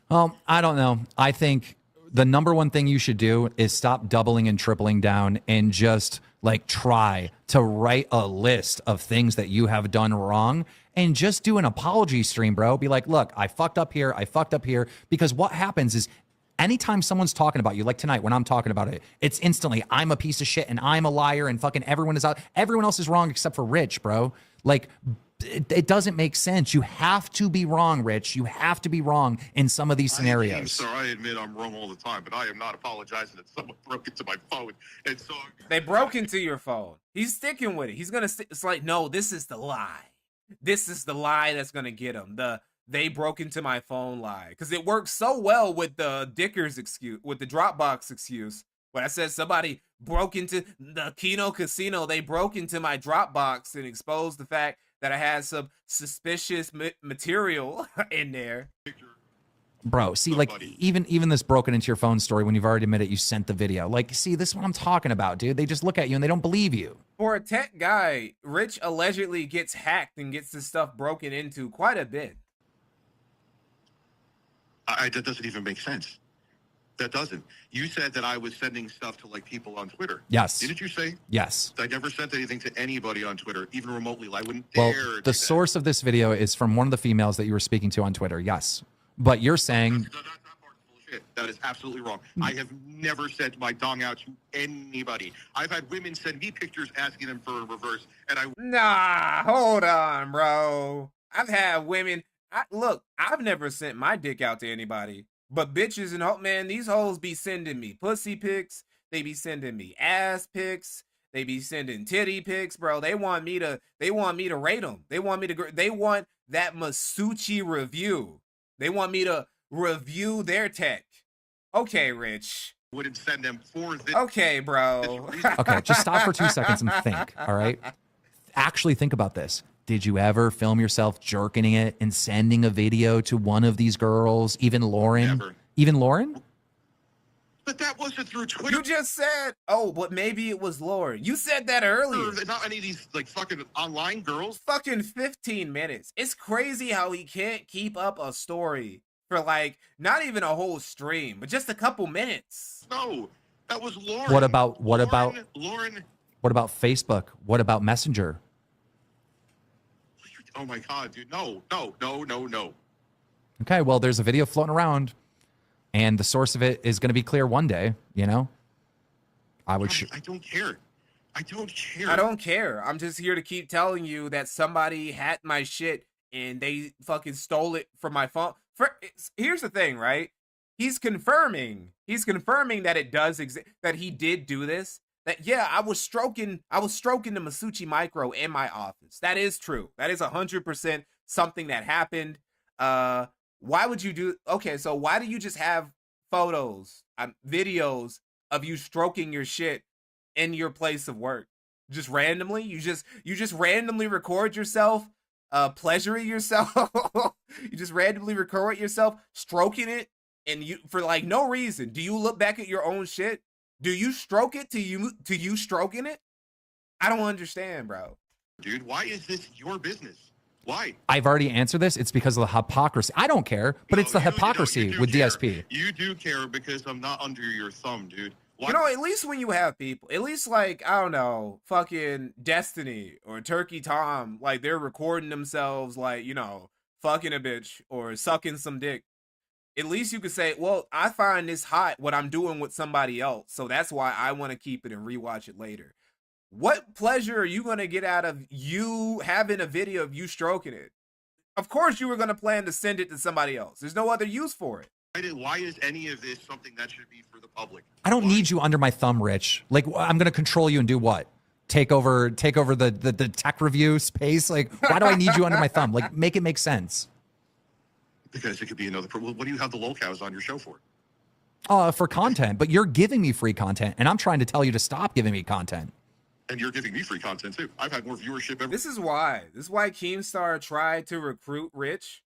Speaker 16: I don't know. I think the number one thing you should do is stop doubling and tripling down and just like try to write a list of things that you have done wrong and just do an apology stream, bro. Be like, look, I fucked up here. I fucked up here. Because what happens is anytime someone's talking about you, like tonight when I'm talking about it, it's instantly, I'm a piece of shit and I'm a liar and fucking everyone else is wrong except for Rich, bro. Like, it doesn't make sense. You have to be wrong, Rich. You have to be wrong in some of these scenarios.
Speaker 17: Sir, I admit I'm wrong all the time, but I am not apologizing that someone broke into my phone. And so
Speaker 1: they broke into your phone. He's sticking with it. He's gonna. It's like, no, this is the lie. This is the lie that's gonna get him. They broke into my phone lie, because it works so well with the Dickers excuse, with the Dropbox excuse. When I said somebody broke into the Keno Casino, they broke into my Dropbox and exposed the fact that I had some suspicious material in there.
Speaker 16: Bro, see, like, even this broken into your phone story, when you've already admitted you sent the video. Like, see, this is what I'm talking about, dude. They just look at you and they don't believe you.
Speaker 1: For a tech guy, Rich allegedly gets hacked and gets this stuff broken into quite a bit.
Speaker 17: That doesn't even make sense. That doesn't. You said that I was sending stuff to like people on Twitter.
Speaker 16: Yes.
Speaker 17: Didn't you say?
Speaker 16: Yes.
Speaker 17: I never sent anything to anybody on Twitter, even remotely. I wouldn't
Speaker 16: Well,
Speaker 17: dare.
Speaker 16: the source of this video is from one of the females that you were speaking to on Twitter. Yes. But you're saying...
Speaker 17: That is absolutely wrong. I have never sent my dong out to anybody. I've had women send me pictures asking them for a reverse, and
Speaker 1: Nah, hold on, bro. I've had women... Look, I've never sent my dick out to anybody. But bitches and man, these hoes be sending me pussy pics. They be sending me ass pics. They be sending titty pics, bro. They want me to rate them. They want that Masucci review. They want me to review their tech. Okay, Rich.
Speaker 17: wouldn't send them for this.
Speaker 1: Okay, bro.
Speaker 16: Okay, just stop for 2 seconds and think, all right? Actually think about this. Did you ever film yourself jerking it and sending a video to one of these girls, even Lauren?
Speaker 17: Never.
Speaker 16: Even Lauren?
Speaker 17: But that wasn't through Twitter.
Speaker 1: You just said, oh, but maybe it was Lauren. You said that earlier.
Speaker 17: Not any of these like fucking online girls.
Speaker 1: Fucking 15 minutes. It's crazy how he can't keep up a story for like not even a whole stream, but just a couple minutes.
Speaker 17: No, that was Lauren.
Speaker 16: What about
Speaker 17: Lauren?
Speaker 16: What about Facebook? What about Messenger?
Speaker 17: Oh my god, dude. No.
Speaker 16: Okay, well, there's a video floating around, and the source of it is going to be clear one day, you know? I would.
Speaker 17: I don't care. I don't care.
Speaker 1: I don't care. I'm just here to keep telling you that somebody hacked my shit and they fucking stole it from my phone. Here's the thing, right? He's confirming that it does exist, that he did do this. That, yeah, I was stroking the Masuchi Micro in my office. That is true. That is 100% something that happened. Why would you do? Okay, so why do you just have photos, videos of you stroking your shit in your place of work? Just randomly? You just randomly record yourself, pleasuring yourself. You just randomly record yourself stroking it, and you for like no reason. Do you look back at your own shit? Do you stroke it to you stroking it? I don't understand, bro.
Speaker 17: Dude, why is this your business? Why?
Speaker 16: I've already answered this. It's because of the hypocrisy. I don't care, but it's the hypocrisy with
Speaker 17: care.
Speaker 16: DSP.
Speaker 17: You do care because I'm not under your thumb, dude. Why?
Speaker 1: You know, at least when you have people, at least like, I don't know, fucking Destiny or Turkey Tom, like they're recording themselves like, you know, fucking a bitch or sucking some dick. At least you could say, well, I find this hot what I'm doing with somebody else, so that's why I want to keep it and rewatch it later. What pleasure are you going to get out of you having a video of you stroking it? Of course you were going to plan to send it to somebody else. There's no other use for it.
Speaker 17: Why is any of this something that should be for the public?
Speaker 16: I don't need you under my thumb, Rich. Like, I'm going to control you and do what? Take over the tech review space? Like, why do I need you under my thumb? Like, make it make sense.
Speaker 17: Because it could be another. What do you have the locals on your show for?
Speaker 16: For content, but you're giving me free content, and I'm trying to tell you to stop giving me content.
Speaker 17: And you're giving me free content too. I've had more viewership ever.
Speaker 1: This is why Keemstar tried to recruit Rich.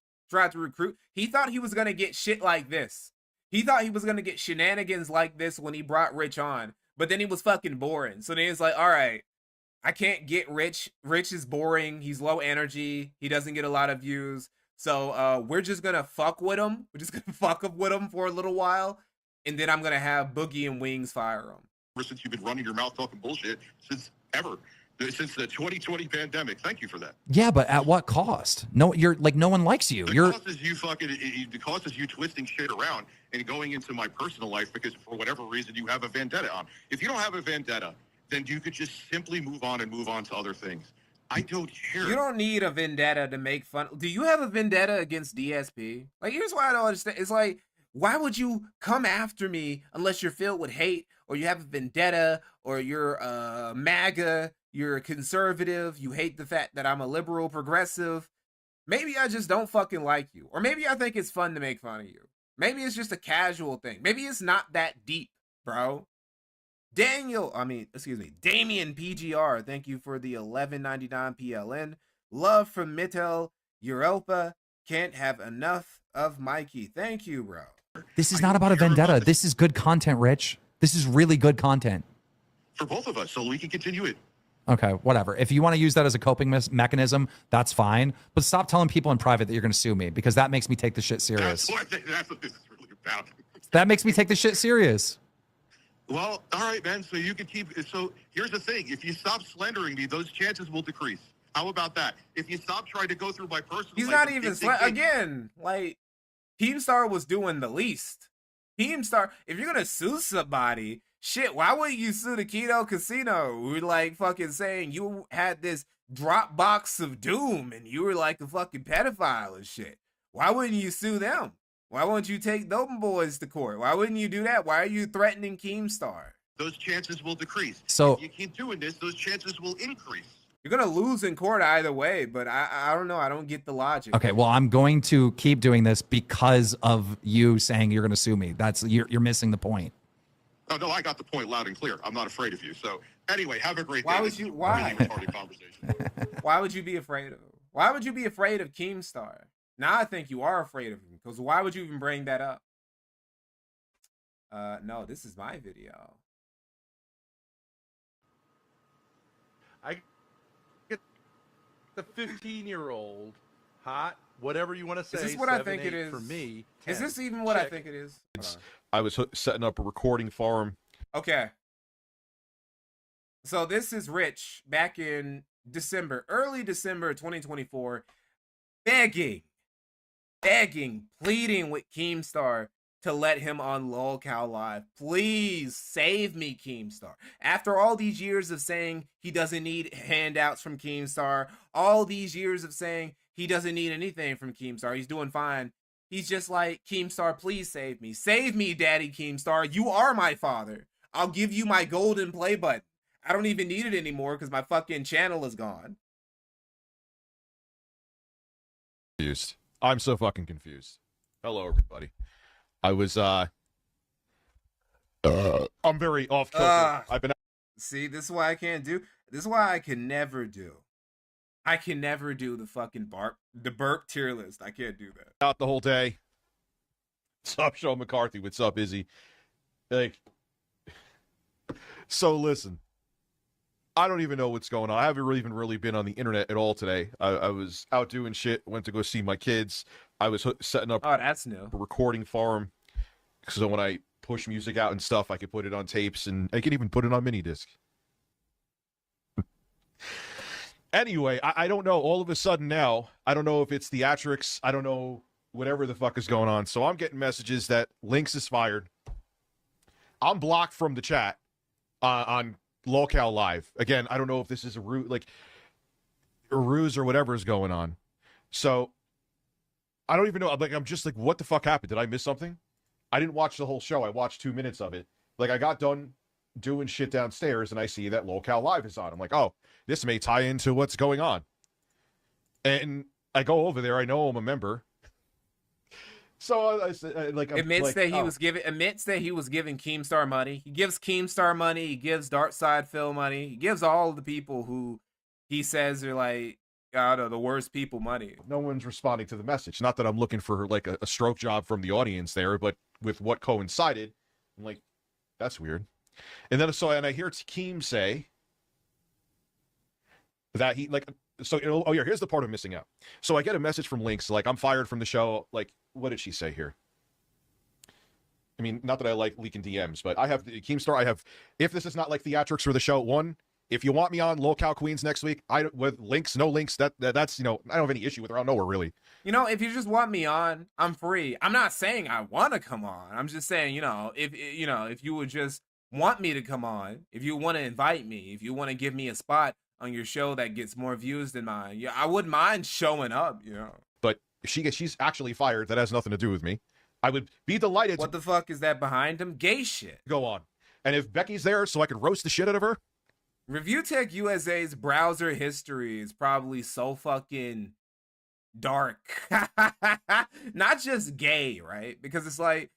Speaker 1: He thought he was gonna get shit like this. He thought he was gonna get shenanigans like this when he brought Rich on, but then he was fucking boring. So then he's like, all right, I can't get Rich. Rich is boring. He's low energy. He doesn't get a lot of views. So we're just gonna fuck with him. We're just gonna fuck up with him for a little while, and then I'm gonna have Boogie and Wings fire him.
Speaker 17: Since you've been running your mouth talking bullshit since the 2020 pandemic. Thank you for that.
Speaker 16: Yeah, but at what cost? No, you're like, no one likes you.
Speaker 17: The cost is you twisting shit around and going into my personal life because for whatever reason you have a vendetta on. If you don't have a vendetta, then you could just simply move on to other things. I don't care.
Speaker 1: You don't need a vendetta to make fun. Do you have a vendetta against DSP? Like, here's why I don't understand. It's like, why would you come after me unless you're filled with hate or you have a vendetta or you're MAGA, you're a conservative, you hate the fact that I'm a liberal progressive. Maybe I just don't fucking like you. Or maybe I think it's fun to make fun of you. Maybe it's just a casual thing. Maybe it's not that deep, bro. Damien PGR, thank you for the $11.99 PLN. Love from Mittel Europa. Can't have enough of Mikey. Thank you, bro.
Speaker 16: This is not about a vendetta. This is good content, Rich. This is really good content.
Speaker 17: For both of us, so we can continue it.
Speaker 16: Okay, whatever. If you want to use that as a coping mechanism, that's fine. But stop telling people in private that you're going to sue me, because that makes me take the shit serious.
Speaker 17: That's what this is really about.
Speaker 16: That makes me take the shit serious.
Speaker 17: Well, all right, man. So you can keep. So here's the thing: if you stop slandering me, those chances will decrease. How about that? If you stop trying to go through my personal,
Speaker 1: he's not even again. Like, Keemstar was doing the least. Keemstar, if you're gonna sue somebody, shit, why wouldn't you sue the Keto Casino? We're like fucking saying you had this Dropbox of doom and you were like a fucking pedophile and shit. Why wouldn't you sue them? Why won't you take those boys to court? Why wouldn't you do that? Why are you threatening Keemstar?
Speaker 17: Those chances will decrease.
Speaker 16: So
Speaker 17: if you keep doing this, those chances will increase.
Speaker 1: You're gonna lose in court either way, but I don't know. I don't get the logic.
Speaker 16: Okay, well, I'm going to keep doing this because of you saying you're going to sue me. That's you're missing the point.
Speaker 17: No, I got the point loud and clear. I'm not afraid of you. So anyway, have a great day.
Speaker 1: Why would
Speaker 17: This
Speaker 1: you?
Speaker 17: is a
Speaker 1: Why?
Speaker 17: Really retarded conversation.
Speaker 1: Why would you be afraid of him? Why would you be afraid of Keemstar? Now I think you are afraid of him, because why would you even bring that up? No, this is my video.
Speaker 15: I get the 15-year-old hot, whatever you want to say.
Speaker 1: Is this what I
Speaker 15: 7,
Speaker 1: think it
Speaker 15: 8
Speaker 1: is?
Speaker 15: For me,
Speaker 1: Is
Speaker 15: 10.
Speaker 1: this even what I
Speaker 15: Check.
Speaker 1: think it is?
Speaker 14: I was setting up a recording farm.
Speaker 1: Okay. So this is Rich back in December, early December 2024, begging, pleading with Keemstar to let him on LolCow Live. Please save me, Keemstar. After all these years of saying he doesn't need handouts from Keemstar, all these years of saying he doesn't need anything from Keemstar, he's doing fine. He's just like, Keemstar, please save me. Save me, Daddy Keemstar. You are my father. I'll give you my golden play button. I don't even need it anymore because my fucking channel is gone.
Speaker 14: Confused. I'm so fucking confused. Hello, everybody. I was, I'm very off kilter. I've been.
Speaker 1: See, this is why I can't do. This is why I can never do. I can never do the fucking burp tier list. I can't do that.
Speaker 14: Out the whole day. What's up, Sean McCarthy? What's up, Izzy? Like, so listen. I don't even know what's going on. I haven't really been on the internet at all today. I was out doing shit. Went to go see my kids. I was setting up.
Speaker 1: Oh, that's new.
Speaker 14: A recording farm. So when I push music out and stuff, I could put it on tapes, and I can even put it on mini disc. Anyway, I don't know. All of a sudden now, I don't know if it's theatrics. I don't know whatever the fuck is going on. So I'm getting messages that Lynx is fired. I'm blocked from the chat on LolCow Live. Again, I don't know if this is a ruse or whatever is going on. So I don't even know. Like, I'm just like, what the fuck happened? Did I miss something? I didn't watch the whole show. I watched 2 minutes of it. Like, I got done doing shit downstairs and I see that LolCow Live is on. I'm like, oh, this may tie into what's going on. And I go over there. I know I'm a member. So I said, like,
Speaker 1: admits that he was giving Keemstar money. He gives Keemstar money. He gives Darkside Phil money. He gives all of the people who he says are like out of the worst people money.
Speaker 14: No one's responding to the message. Not that I'm looking for like a stroke job from the audience there, but with what coincided, I'm like, that's weird. And then and I hear Keem say that he like. So, oh yeah, here's the part I'm missing out. So I get a message from Lynx, like, I'm fired from the show. Like, what did she say here? I mean, not that I like leaking DMs, but I have Keemstar. If this is not like theatrics for the show, one, if you want me on LolCow Queens next week, with links, no links, that's, I don't have any issue with her. I don't know her really.
Speaker 1: If you just want me on, I'm free. I'm not saying I want to come on. I'm just saying, if you would just want me to come on, if you want to invite me, if you want to give me a spot on your show that gets more views than mine, I wouldn't mind showing up,
Speaker 14: But if she's actually fired, that has nothing to do with me. I would be delighted.
Speaker 1: What the fuck is that behind him? Gay shit.
Speaker 14: Go on. And if Becky's there so I could roast the shit out of her?
Speaker 1: ReviewTechUSA's browser history is probably so fucking dark. Not just gay, right? Because it's like,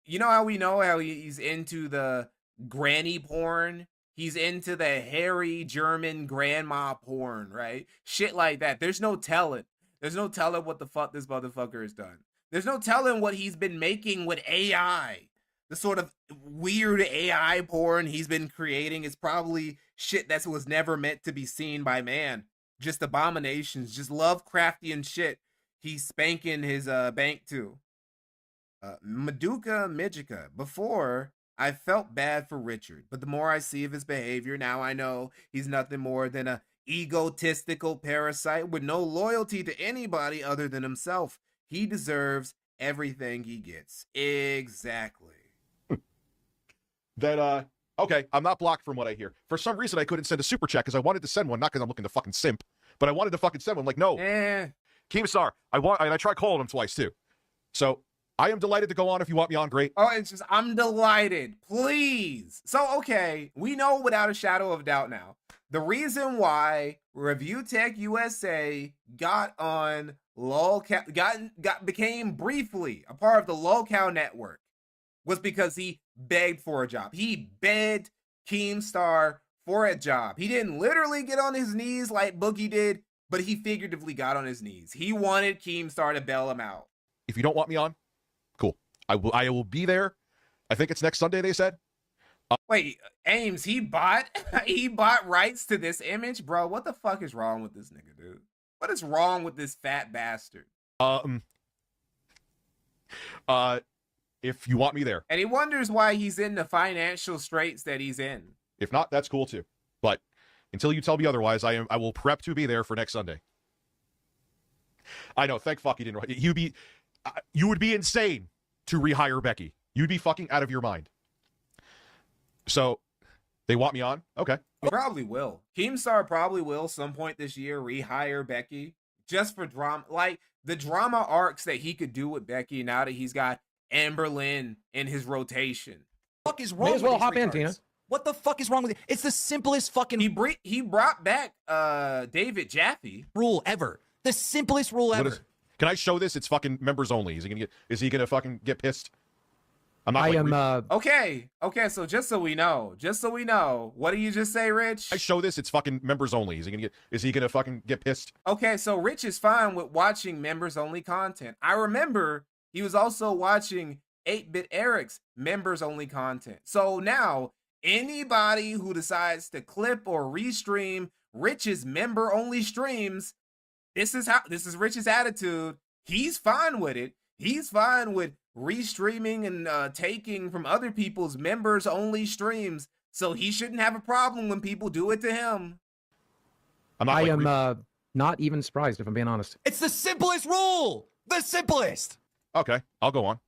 Speaker 1: how we know how he's into the granny porn? He's into the hairy German grandma porn, right? Shit like that. There's no telling. There's no telling what the fuck this motherfucker has done. There's no telling what he's been making with AI. The sort of weird AI porn he's been creating is probably shit that was never meant to be seen by man. Just abominations, just Lovecraftian shit he's spanking his bank to. Maduka Mijika. Before, I felt bad for Richard, but the more I see of his behavior, now I know he's nothing more than a egotistical parasite with no loyalty to anybody other than himself. He deserves everything he gets. Exactly.
Speaker 14: Okay, I'm not blocked from what I hear. For some reason, I couldn't send a super chat because I wanted to send one, not because I'm looking to fucking simp, but I wanted to fucking send one. Like, no. Keemstar, I tried calling him twice too. So I am delighted to go on if you want me on, great.
Speaker 1: Oh, it's just, I'm delighted. Please. So, okay, we know without a shadow of doubt now, the reason why ReviewTechUSA got on LolCow, became briefly a part of the LolCow network was because he begged for a job. He begged Keemstar for a job. He didn't literally get on his knees like Boogie did, but he figuratively got on his knees. He wanted Keemstar to bail him out.
Speaker 14: If you don't want me on, cool. I will be there. I think it's next Sunday, they said.
Speaker 1: Wait, Ames, he bought rights to this image? Bro, what the fuck is wrong with this nigga, dude? What is wrong with this fat bastard?
Speaker 14: If you want me there.
Speaker 1: And he wonders why he's in the financial straits that he's in.
Speaker 14: If not, that's cool too. But until you tell me otherwise, I will prep to be there for next Sunday. I know, thank fuck he didn't. You would be insane to rehire Becky. You'd be fucking out of your mind. So, they want me on? Okay.
Speaker 1: He probably will. Keemstar probably will some point this year rehire Becky just for drama. Like, the drama arcs that he could do with Becky now that he's got Amber Lynn in his rotation.
Speaker 16: What the fuck is wrong
Speaker 13: May as well
Speaker 16: with
Speaker 13: hop
Speaker 16: these
Speaker 13: in,
Speaker 16: retards?
Speaker 13: Tina.
Speaker 16: What the fuck is wrong with it? It's the simplest fucking
Speaker 1: He brought back David Jaffe.
Speaker 16: rule ever. The simplest rule ever.
Speaker 14: Can I show this? It's fucking members only. Is he gonna fucking get pissed? I'm not.
Speaker 1: Okay, so just so we know, what do you just say, Rich?
Speaker 14: I show this. It's fucking members only. Is he gonna fucking get pissed?
Speaker 1: Okay, so Rich is fine with watching members only content. I remember he was also watching 8-Bit Eric's members only content. So now anybody who decides to clip or restream Rich's member only streams, this is Rich's attitude. He's fine with it. He's fine with restreaming and taking from other people's members only streams. So he shouldn't have a problem when people do it to him.
Speaker 13: I am not even surprised, if I'm being honest.
Speaker 16: It's the simplest rule. The simplest.
Speaker 14: Okay, I'll go on.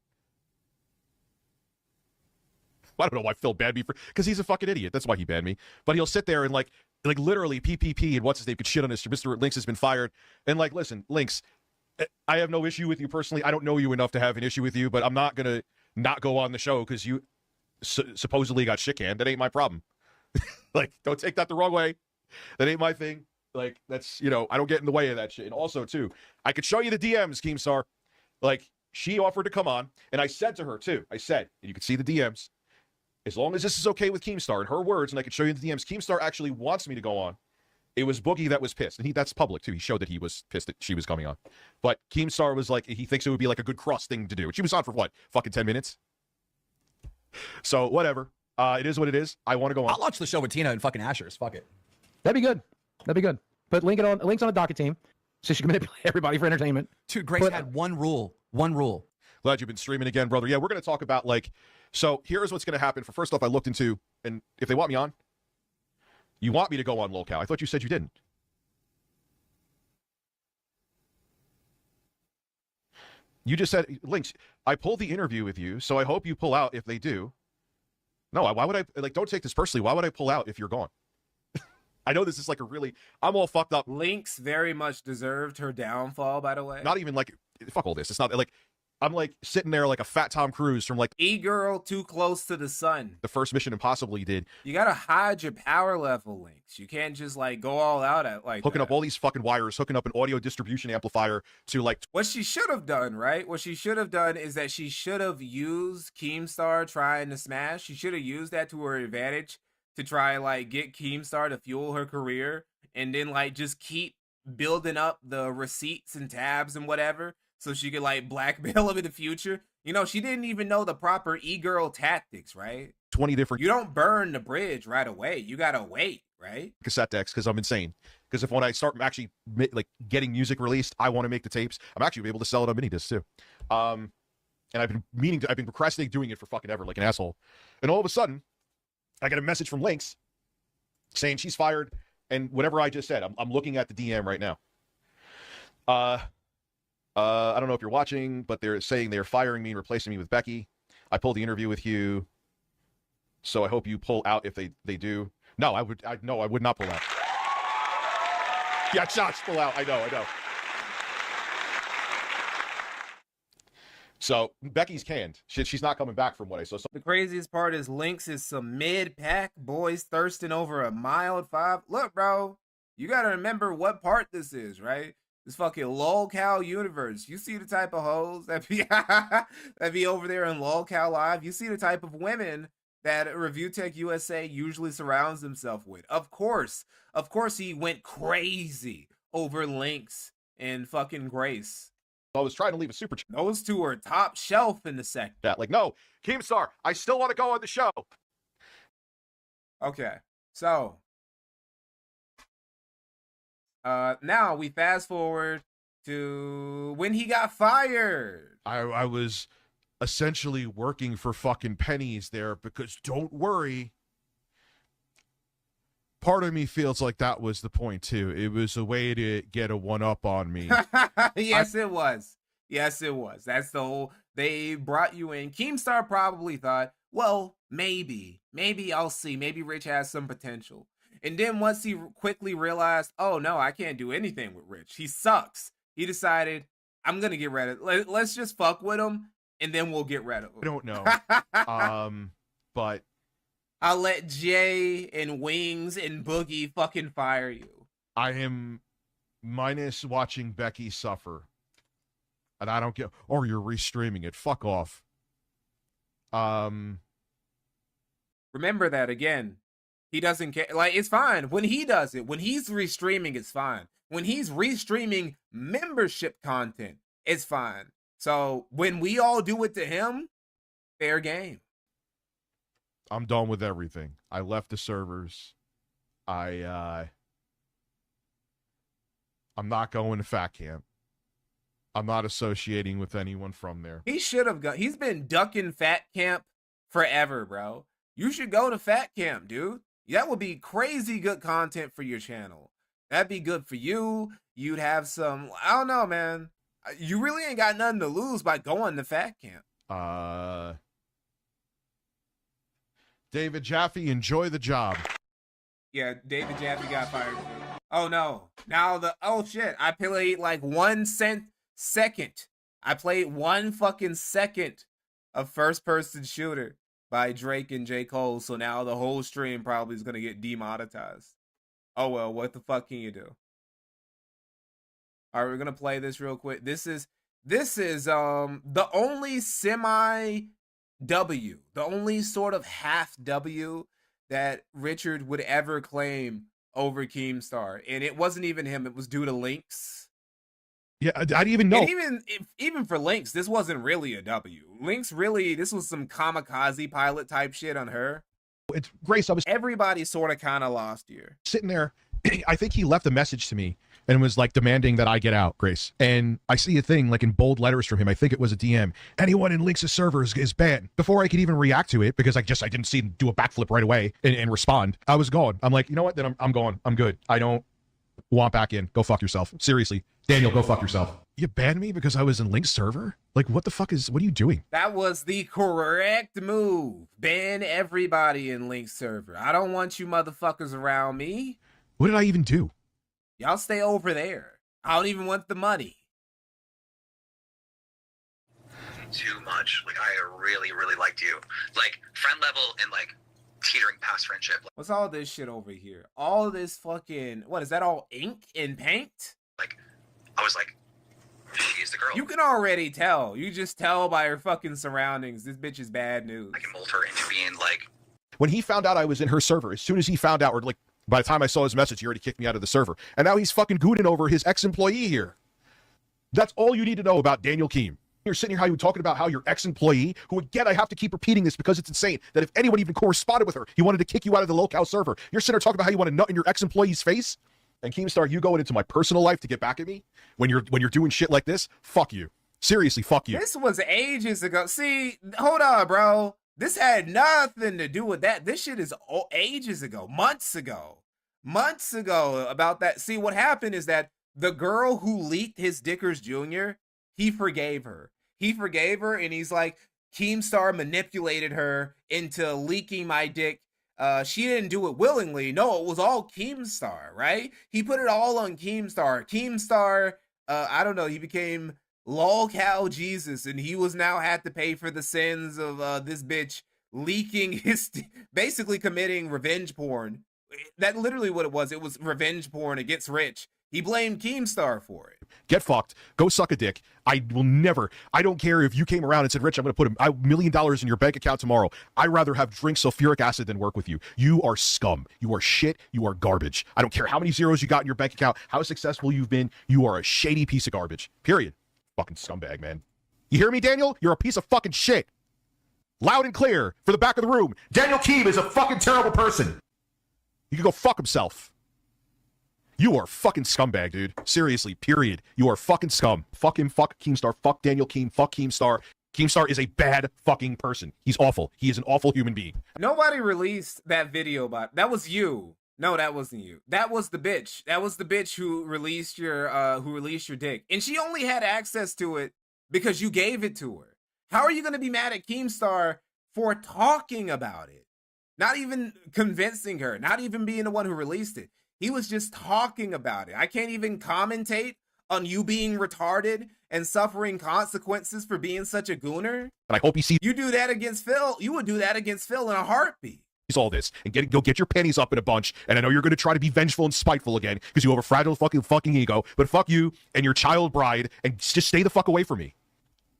Speaker 14: I don't know why Phil banned me because he's a fucking idiot. That's why he banned me. But he'll sit there and like literally PPP and what's his name could shit on his Mr. Lynx has been fired. And like, listen, Lynx, I have no issue with you personally. I don't know you enough to have an issue with you, but I'm not gonna not go on the show because you supposedly got shit canned. That ain't my problem. Like, don't take that the wrong way. That ain't my thing. Like, that's, I don't get in the way of that shit. And also, too, I could show you the DMs, Keemstar. Like, she offered to come on, and I said to her, too, and you can see the DMs, as long as this is okay with Keemstar, in her words, and I could show you the DMs, Keemstar actually wants me to go on. It was Boogie that was pissed, and that's public, too. He showed that he was pissed that she was coming on. But Keemstar was like, he thinks it would be like a good cross thing to do. And she was on for what, fucking 10 minutes? So, whatever. It is what it is. I want to go on.
Speaker 16: I'll launch the show with Tina and fucking Ashers. Fuck it.
Speaker 13: That'd be good. But links on a docket team, so she can manipulate everybody for entertainment.
Speaker 16: Dude, Grace had one rule. One rule.
Speaker 14: Glad you've been streaming again, brother. Yeah, we're going to talk about, so here's what's going to happen. First off, I looked into, and if they want me on, you want me to go on locale. I thought you said you didn't. You just said, Links, I pulled the interview with you, so I hope you pull out if they do. No, why would I, don't take this personally. Why would I pull out if you're gone? I know this is I'm all fucked up.
Speaker 1: Lynx very much deserved her downfall, by the way.
Speaker 14: Not even fuck all this. It's not I'm sitting there like a fat Tom Cruise from
Speaker 1: E-Girl Too Close to the Sun.
Speaker 14: The first Mission Impossible he did.
Speaker 1: You gotta hide your power level, Lynx. You can't just go all out at
Speaker 14: hooking up all these fucking wires, hooking up an audio distribution amplifier to
Speaker 1: What she should have done, right? What she should have done is that she should have used Keemstar trying to smash. She should have used that to her advantage to try get Keemstar to fuel her career, and then just keep building up the receipts and tabs and whatever, so she could blackmail him in the future. She didn't even know the proper e-girl tactics, right?
Speaker 14: 20 different.
Speaker 1: You don't burn the bridge right away. You gotta wait, right?
Speaker 14: Cassette decks, because I'm insane. Because when I start actually getting music released, I want to make the tapes. I'm actually able to sell it on mini discs too. And I've been procrastinating doing it for fucking ever, like an asshole. And all of a sudden, I get a message from Lynx saying she's fired, and whatever I just said, I'm looking at the DM right now. I don't know if you're watching, but they're saying they're firing me and replacing me with Becky. I pulled the interview with you, so I hope you pull out if they do. No, I would not pull out. Yeah, Josh, pull out. I know. So Becky's canned. She's not coming back from what I saw.
Speaker 1: The craziest part is Lynx is some mid-pack boys thirsting over a mild 5. Look, bro, you got to remember what part this is, right? This fucking lolcow universe. You see the type of hoes that be over there in lolcow live. You see the type of women that ReviewTechUSA usually surrounds himself with. Of course he went crazy over Lynx and fucking Grace.
Speaker 14: I was trying to leave a super chat.
Speaker 1: Those two are top shelf in the sector.
Speaker 14: Yeah, like, no, Keemstar, I still want to go on the show.
Speaker 1: Okay, so now we fast forward to when he got fired.
Speaker 14: I was essentially working for fucking pennies there because don't worry. Part of me feels like that was the point too. It was a way to get a one-up on me.
Speaker 1: Yes, it was. Yes, it was. That's the whole, they brought you in. Keemstar probably thought, well, maybe I'll see. Maybe Rich has some potential. And then once he quickly realized, oh no, I can't do anything with Rich. He sucks. He decided, I'm going to get rid of it. Let's just fuck with him and then we'll get rid of him.
Speaker 14: I don't know. But
Speaker 1: I'll let Jay and Wings and Boogie fucking fire you.
Speaker 14: I am minus watching Becky suffer. And I don't get, or you're restreaming it. Fuck off.
Speaker 1: Remember that again. He doesn't care. Like, it's fine. When he does it, when he's restreaming, it's fine. When he's restreaming membership content, it's fine. So when we all do it to him, fair game.
Speaker 14: I'm done with everything. I left the servers. I'm not going to Fat Camp. I'm not associating with anyone from there.
Speaker 1: He should have gone. He's been ducking Fat Camp forever, bro. You should go to Fat Camp, dude. That would be crazy good content for your channel. That'd be good for you. You'd have some, I don't know, man. You really ain't got nothing to lose by going to Fat Camp.
Speaker 14: David Jaffe, enjoy the job.
Speaker 1: Yeah, David Jaffe got fired. Oh no. Now oh shit. I played like 1 second. I played 1 fucking second of first person shooter by Drake and J. Cole. So now the whole stream probably is gonna get demonetized. Oh well, what the fuck can you do? All right, we're gonna play this real quick. This is the only semi W, the only sort of half W that Richard would ever claim over Keemstar, and it wasn't even him. It was due to Lynx.
Speaker 5: Yeah, I didn't even know.
Speaker 1: And even for Lynx, this wasn't really a W. Lynx really, this was some kamikaze pilot type shit on her.
Speaker 5: It's Grace.
Speaker 1: Everybody sort of kind of lost here.
Speaker 5: Sitting there, I think he left a message to me and was like demanding that I get out, Grace. And I see a thing like in bold letters from him. I think it was a DM. Anyone in Lynx's server is banned. Before I could even react to it, because I didn't see him do a backflip right away and respond. I was gone. I'm like, you know what? Then I'm going. I'm good. I don't want back in. Go fuck yourself. Seriously. Daniel, go fuck yourself. You banned me because I was in Lynx's server? Like, what are you doing?
Speaker 1: That was the correct move. Ban everybody in Lynx's server. I don't want you motherfuckers around me.
Speaker 5: What did I even do?
Speaker 1: Y'all stay over there. I don't even want the money.
Speaker 7: Too much. Like, I really, really liked you. Like, friend level and, like, teetering past friendship.
Speaker 1: What's all this shit over here? All this fucking, what, is that all ink and paint?
Speaker 7: Like, I was like, she's the girl.
Speaker 1: You can already tell. You just tell by her fucking surroundings. This bitch is bad news.
Speaker 7: I can mold her into being, like...
Speaker 5: When he found out I was in her server, as soon as he found out, or like, by the time I saw his message, he already kicked me out of the server. And now he's fucking gooning over his ex-employee here. That's all you need to know about Daniel Keem. You're sitting here, how you talking about how your ex-employee, who again, I have to keep repeating this because it's insane, that if anyone even corresponded with her, he wanted to kick you out of the locale server. You're sitting here talking about how you want to nut in your ex-employee's face? And Keemstar, you going into my personal life to get back at me when you're doing shit like this? Fuck you. Seriously, fuck you.
Speaker 1: This was ages ago. See, hold on, bro. This had nothing to do with that. This shit is ages ago, months ago about that. See, what happened is that the girl who leaked his Dickers Jr., he forgave her. And he's like, Keemstar manipulated her into leaking my dick. She didn't do it willingly. No, it was all Keemstar, right? He put it all on Keemstar. Keemstar, I don't know, he became lolcow Jesus, and he was now had to pay for the sins of this bitch leaking his, basically committing revenge porn. That literally what it was. It was revenge porn against Rich. He blamed Keemstar for it.
Speaker 14: Get fucked. Go suck a dick. I will never. I don't care if you came around and said, Rich, I'm going to put $1 million in your bank account tomorrow. I'd rather have drink sulfuric acid than work with you. You are scum. You are shit. You are garbage. I don't care how many zeros you got in your bank account, how successful you've been. You are a shady piece of garbage. Period. Fucking scumbag, man. You hear me, Daniel? You're a piece of fucking shit. Loud and clear for the back of the room. Daniel Keem is a fucking terrible person. He can go fuck himself. You are fucking scumbag, dude. Seriously, period. You are fucking scum. Fuck him, fuck Keemstar, fuck Daniel Keem, fuck Keemstar. Keemstar is a bad fucking person. He's awful. He is an awful human being.
Speaker 1: Nobody released that video about that was you. No, that wasn't you. That was the bitch. That was the bitch who released your dick. And she only had access to it because you gave it to her. How are you going to be mad at Keemstar for talking about it? Not even convincing her, not even being the one who released it. He was just talking about it. I can't even commentate on you being retarded and suffering consequences for being such a gooner.
Speaker 14: And I hope he sees
Speaker 1: you do that against Phil. You would do that against Phil in a heartbeat.
Speaker 14: All this and go get your panties up in a bunch. And I know you're going to try to be vengeful and spiteful again because you have a fragile fucking ego. But fuck you and your child bride and just stay the fuck away from me.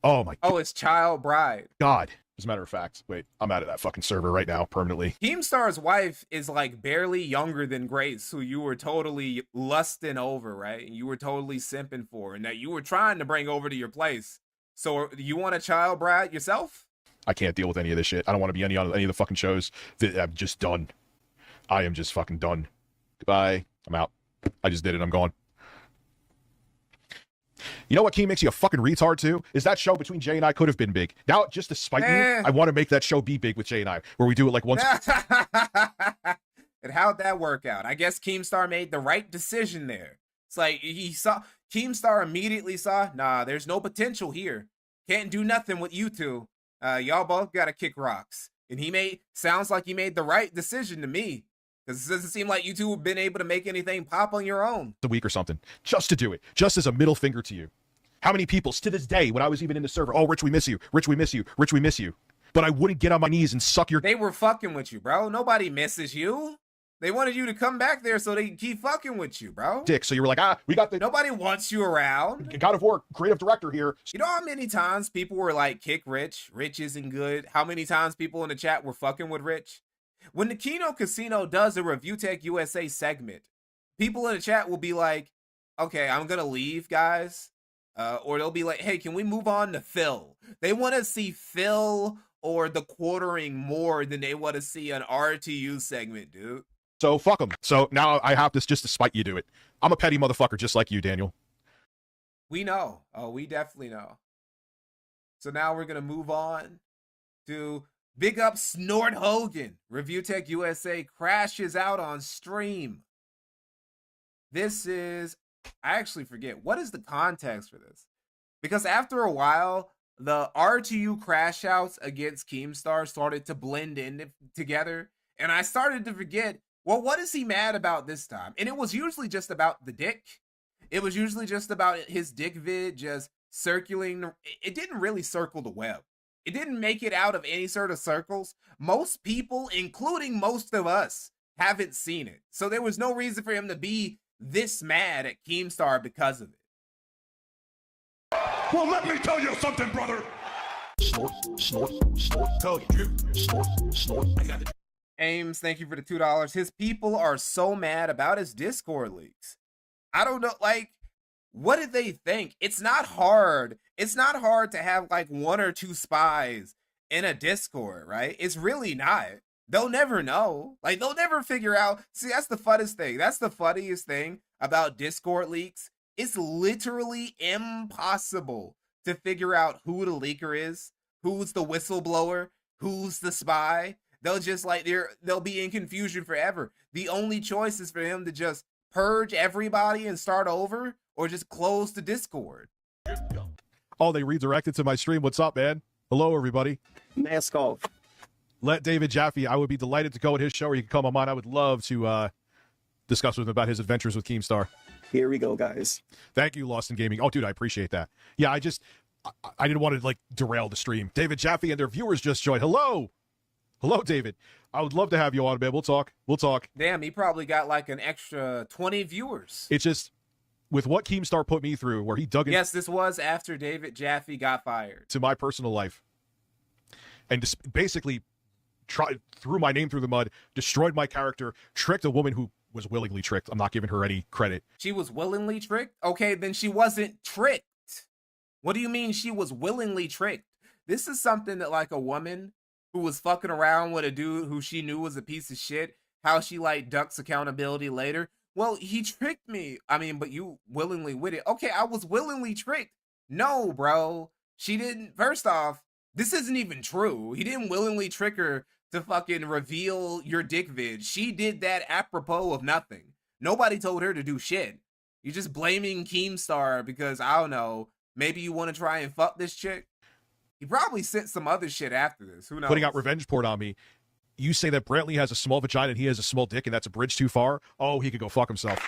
Speaker 14: Oh my.
Speaker 1: Oh, it's child bride.
Speaker 14: God. As a matter of fact, wait, I'm out of that fucking server right now permanently.
Speaker 1: Keemstar's wife is like barely younger than Grace, who you were totally lusting over, right? And you were totally simping for, and that you were trying to bring over to your place. So you want a child bride yourself?
Speaker 14: I can't deal with any of this shit. I don't want to be on any of the fucking shows. I'm just done. I am just fucking done. Goodbye. I'm out. I just did it. I'm gone. You know what Keem makes you a fucking retard too? Is that show between Jay and I could have been big. Now, just to spite you, I want to make that show be big with Jay and I, where we do it like once.
Speaker 1: And how'd that work out? I guess Keemstar made the right decision there. It's like Keemstar immediately saw, nah, there's no potential here. Can't do nothing with you two. Y'all both gotta kick rocks. And sounds like he made the right decision to me. Because it doesn't seem like you two have been able to make anything pop on your own.
Speaker 14: A week or something, just to do it, just as a middle finger to you. How many people, to this day, when I was even in the server, oh, Rich, we miss you. Rich, we miss you. Rich, we miss you. But I wouldn't get on my knees and suck your...
Speaker 1: They were fucking with you, bro. Nobody misses you. They wanted you to come back there so they can keep fucking with you, bro.
Speaker 14: Dick, so you were like, we got the...
Speaker 1: Nobody wants you around.
Speaker 14: God of War, creative director here.
Speaker 1: You know how many times people were like, kick Rich? Rich isn't good. How many times people in the chat were fucking with Rich? When the Kino Casino does a ReviewTechUSA segment, people in the chat will be like, okay, I'm going to leave, guys. Or they'll be like, hey, can we move on to Phil? They want to see Phil or the quartering more than they want to see an RTU segment, dude.
Speaker 14: So fuck them. So now I have this just to spite you do it. I'm a petty motherfucker just like you, Daniel.
Speaker 1: We know. Oh, we definitely know. So now we're going to move on to big up Snort Hogan. ReviewTechUSA crashes out on stream. This is, I actually forget, what is the context for this? Because after a while, the RTU crash outs against Keemstar started to blend in together. And I started to forget, well, what is he mad about this time? And it was usually just about the dick. It was usually just about his dick vid just circling. It didn't really circle the web. It didn't make it out of any sort of circles. Most people, including most of us, haven't seen it. So there was no reason for him to be this mad at Keemstar because of it.
Speaker 20: Well, let me tell you something, brother.
Speaker 1: Snort.
Speaker 20: Tell you. Snort. I got it.
Speaker 1: Ames, thank you for the $2. His people are so mad about his Discord leaks. I don't know, like, what did they think? It's not hard. It's not hard to have like 1 or 2 spies in a Discord, right? It's really not. They'll never know. Like, they'll never figure out. See, that's the funnest thing. That's the funniest thing about Discord leaks. It's literally impossible to figure out who the leaker is, who's the whistleblower, who's the spy. They'll just like, they'll be in confusion forever. The only choice is for him to just purge everybody and start over, or just close the Discord.
Speaker 14: Oh, they redirected to my stream. What's up, man? Hello, everybody.
Speaker 21: Mask off.
Speaker 14: Let David Jaffe. I would be delighted to go at his show, or you can come on mine. I would love to discuss with him about his adventures with Keemstar.
Speaker 21: Here we go, guys.
Speaker 14: Thank you, Lost in Gaming. Oh, dude, I appreciate that. Yeah, I didn't want to like derail the stream. David Jaffe and their viewers just joined. Hello. Hello, David. I would love to have you on, man. We'll talk. We'll talk.
Speaker 1: Damn, he probably got like an extra 20 viewers.
Speaker 14: It's just, with what Keemstar put me through, where he dug in.
Speaker 1: Yes, this was after David Jaffe got fired.
Speaker 14: To my personal life, and just basically threw my name through the mud, destroyed my character, tricked a woman who was willingly tricked. I'm not giving her any credit.
Speaker 1: She was willingly tricked? Okay, then she wasn't tricked. What do you mean she was willingly tricked? This is something that like a woman who was fucking around with a dude who she knew was a piece of shit, how she like ducks accountability later. Well, he tricked me. I mean, but you willingly with it. Okay, I was willingly tricked. No, bro. She didn't. First off, this isn't even true. He didn't willingly trick her to fucking reveal your dick vid. She did that apropos of nothing. Nobody told her to do shit. You're just blaming Keemstar because, I don't know, maybe you want to try and fuck this chick? He probably sent some other shit after this. Who knows?
Speaker 14: Putting out revenge porn on me. You say that Brantley has a small vagina and he has a small dick and that's a bridge too far? Oh, he could go fuck himself.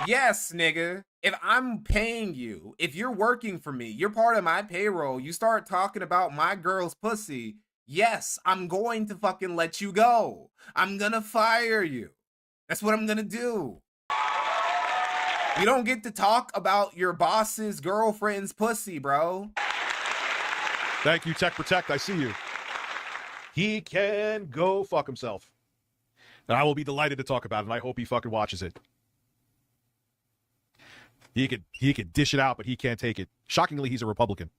Speaker 1: Yes, nigga. If I'm paying you, if you're working for me, you're part of my payroll, you start talking about my girl's pussy, yes, I'm going to fucking let you go. I'm gonna fire you. That's what I'm gonna do. You don't get to talk about your boss's girlfriend's pussy, bro.
Speaker 14: Thank you, Tech Protect. I see you. He can go fuck himself. And I will be delighted to talk about it, and I hope he fucking watches it. He could dish it out, but he can't take it. Shockingly, he's a Republican.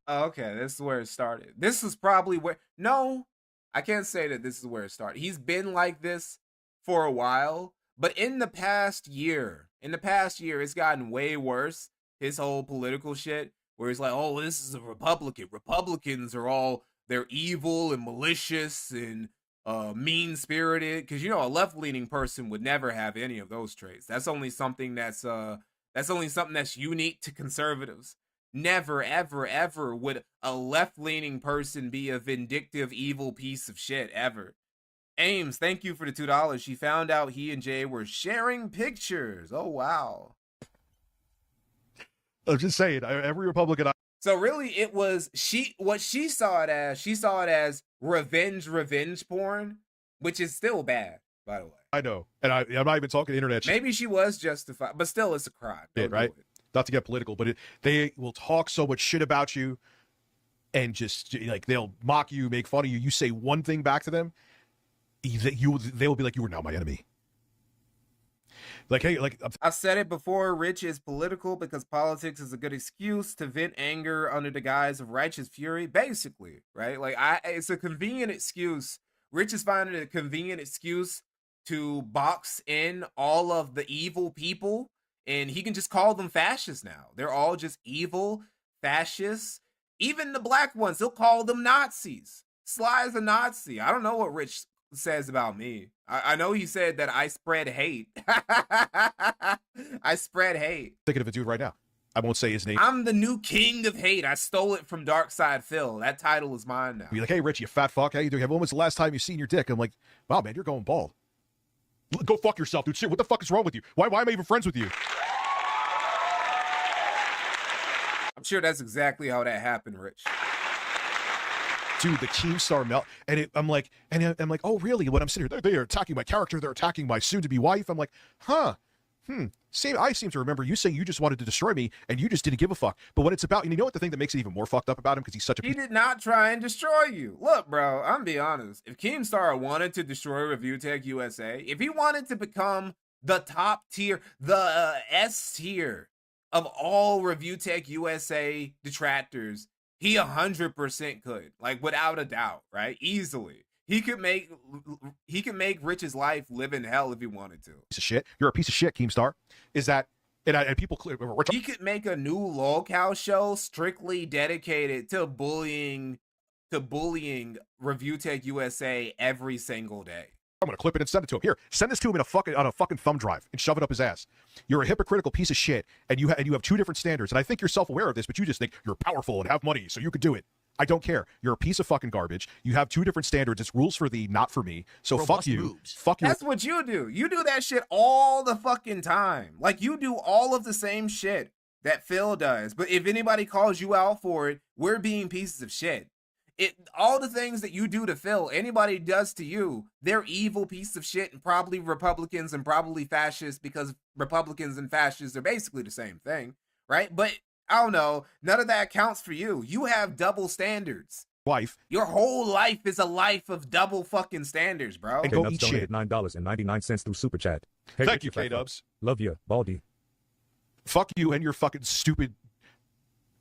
Speaker 1: Okay, this is where it started. This is probably where... No, I can't say that this is where it started. He's been like this for a while, but in the past year, it's gotten way worse. His whole political shit, where he's like, oh, this is a Republican. Republicans are all... They're evil and malicious and mean-spirited. Because, you know, a left-leaning person would never have any of those traits. That's only something that's unique to conservatives. Never, ever, ever would a left-leaning person be a vindictive, evil piece of shit, ever. Ames, thank you for the $2. She found out he and Jay were sharing pictures. Oh, wow.
Speaker 14: I'm just saying, every Republican...
Speaker 1: So really, it was what she saw it as. She saw it as revenge porn, which is still bad, by the way.
Speaker 14: I know, and I'm not even talking internet shit.
Speaker 1: Maybe she was justified, but still, it's a crime.
Speaker 14: Right? Not to get political, but they will talk so much shit about you, and just like they'll mock you, make fun of you. You say one thing back to them, they will be like, "You are now my enemy." Like, hey, like
Speaker 1: I've said it before, Rich is political because politics is a good excuse to vent anger under the guise of righteous fury, basically, right? Like, it's a convenient excuse. Rich is finding a convenient excuse to box in all of the evil people, and he can just call them fascists now. They're all just evil, fascists. Even the black ones, he'll call them Nazis. Sly is a Nazi. I don't know what Rich says about me. I know he said that I spread hate. I spread hate.
Speaker 14: Thinking of a dude right now. I won't say his name.
Speaker 1: I'm the new king of hate. I stole it from Darkside Phil. That title is mine now.
Speaker 14: Be like, hey, Rich, you fat fuck. How you doing? When was the last time you seen your dick? I'm like, wow, man, you're going bald. Go fuck yourself, dude. Shit, what the fuck is wrong with you? Why am I even friends with you?
Speaker 1: I'm sure that's exactly how that happened, Rich.
Speaker 14: Dude, the Keemstar melt, and I'm like, oh really? When I'm sitting here, they are attacking my character, they're attacking my soon-to-be wife. I'm like, I seem to remember you saying you just wanted to destroy me, and you just didn't give a fuck. But when it's about, and you know what the thing that makes it even more fucked up about him, because he's such a...
Speaker 1: He did not try and destroy you. Look, bro, I'm gonna be honest. If Keemstar wanted to destroy ReviewTechUSA, if he wanted to become the top tier, the S tier of all ReviewTechUSA detractors, he 100% could, like, without a doubt, right? Easily. He could make Rich's life live in hell if he wanted to.
Speaker 14: Piece of shit. You're a piece of shit, Keemstar. Is that, and people...
Speaker 1: He could make a new lolcow show strictly dedicated to bullying ReviewTechUSA every single day.
Speaker 14: I'm gonna clip it and send it to him. Here, send this to him on a fucking thumb drive and shove it up his ass. You're a hypocritical piece of shit, and you have two different standards. And I think you're self-aware of this, but you just think you're powerful and have money, so you could do it. I don't care. You're a piece of fucking garbage. You have two different standards. It's rules for thee, not for me. So fuck you.
Speaker 1: Moves.
Speaker 14: Fuck you.
Speaker 1: That's what you do. You do that shit all the fucking time. Like, you do all of the same shit that Phil does. But if anybody calls you out for it, we're being pieces of shit. All the things that you do to Phil, anybody does to you, they're evil piece of shit and probably Republicans and probably fascists, because Republicans and fascists are basically the same thing, right? But I don't know, none of that counts for you. You have double standards.
Speaker 14: Wife.
Speaker 1: Your whole life is a life of double fucking standards, bro.
Speaker 14: And go eat shit.
Speaker 3: $9.99 through Super Chat. Hey,
Speaker 14: Thank you, K-Dubs.
Speaker 3: Love you, Baldy.
Speaker 14: Fuck you and your fucking stupid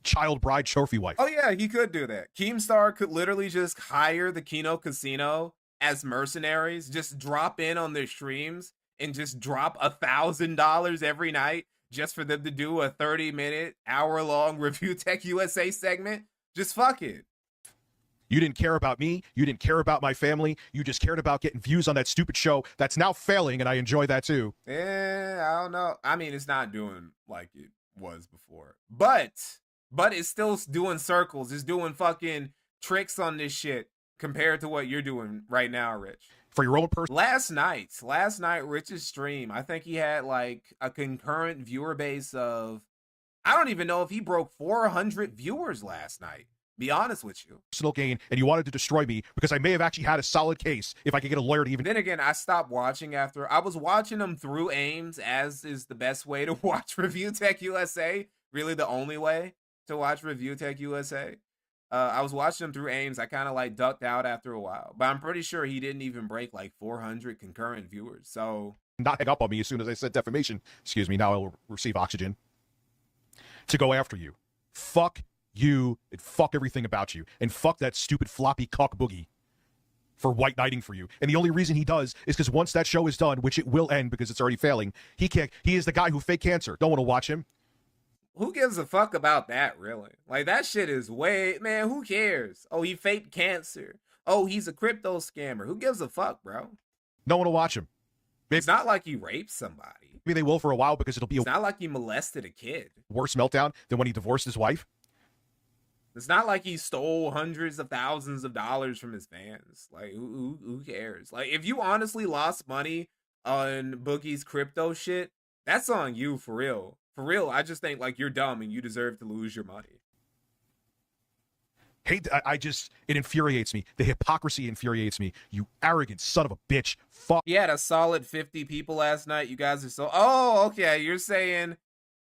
Speaker 14: child bride trophy wife.
Speaker 1: Oh yeah, he could do that. Keemstar could literally just hire the Kino Casino as mercenaries, just drop in on their streams and just drop $1,000 every night just for them to do a 30-minute, hour-long ReviewTechUSA segment. Just fuck it.
Speaker 14: You didn't care about me. You didn't care about my family. You just cared about getting views on that stupid show that's now failing, and I enjoy that too.
Speaker 1: I don't know. I mean, it's not doing like it was before. But it's still doing circles. It's doing fucking tricks on this shit compared to what you're doing right now, Rich.
Speaker 14: For your own person.
Speaker 1: Last night, Rich's stream, I think he had like a concurrent viewer base of, I don't even know if he broke 400 viewers last night. Be honest with you.
Speaker 14: Personal gain, and you wanted to destroy me because I may have actually had a solid case if I could get a lawyer to even.
Speaker 1: Then again, I stopped watching after. I was watching them through AIMS, as is the best way to watch ReviewTechUSA. Really, the only way to watch ReviewTechUSA. I was watching them through AIMS. I kind of like ducked out after a while, but I'm pretty sure he didn't even break like 400 concurrent viewers. So
Speaker 14: not hang up on me as soon as I said defamation. Excuse me. Now I'll receive oxygen to go after you. Fuck you and fuck everything about you, and fuck that stupid floppy cock boogie for white knighting for you. And the only reason he does is because once that show is done, which it will end because it's already failing, he is the guy who faked cancer. Don't want to watch him.
Speaker 1: Who gives a fuck about that, really? Like, that shit is man, who cares? Oh, he faked cancer. Oh, he's a crypto scammer. Who gives a fuck, bro?
Speaker 14: No one will watch him.
Speaker 1: Maybe, it's not like he raped somebody.
Speaker 14: Maybe they will for a while because it'll be
Speaker 1: it's not like he molested a kid.
Speaker 14: Worse meltdown than when he divorced his wife.
Speaker 1: It's not like he stole hundreds of thousands of dollars from his fans. Like, who cares? Like, if you honestly lost money on Boogie's crypto shit, that's on you, for real. For real, I just think, like, you're dumb and you deserve to lose your money.
Speaker 14: It infuriates me. The hypocrisy infuriates me. You arrogant son of a bitch. Fuck.
Speaker 1: He had a solid 50 people last night. You guys are so... Oh, okay, you're saying...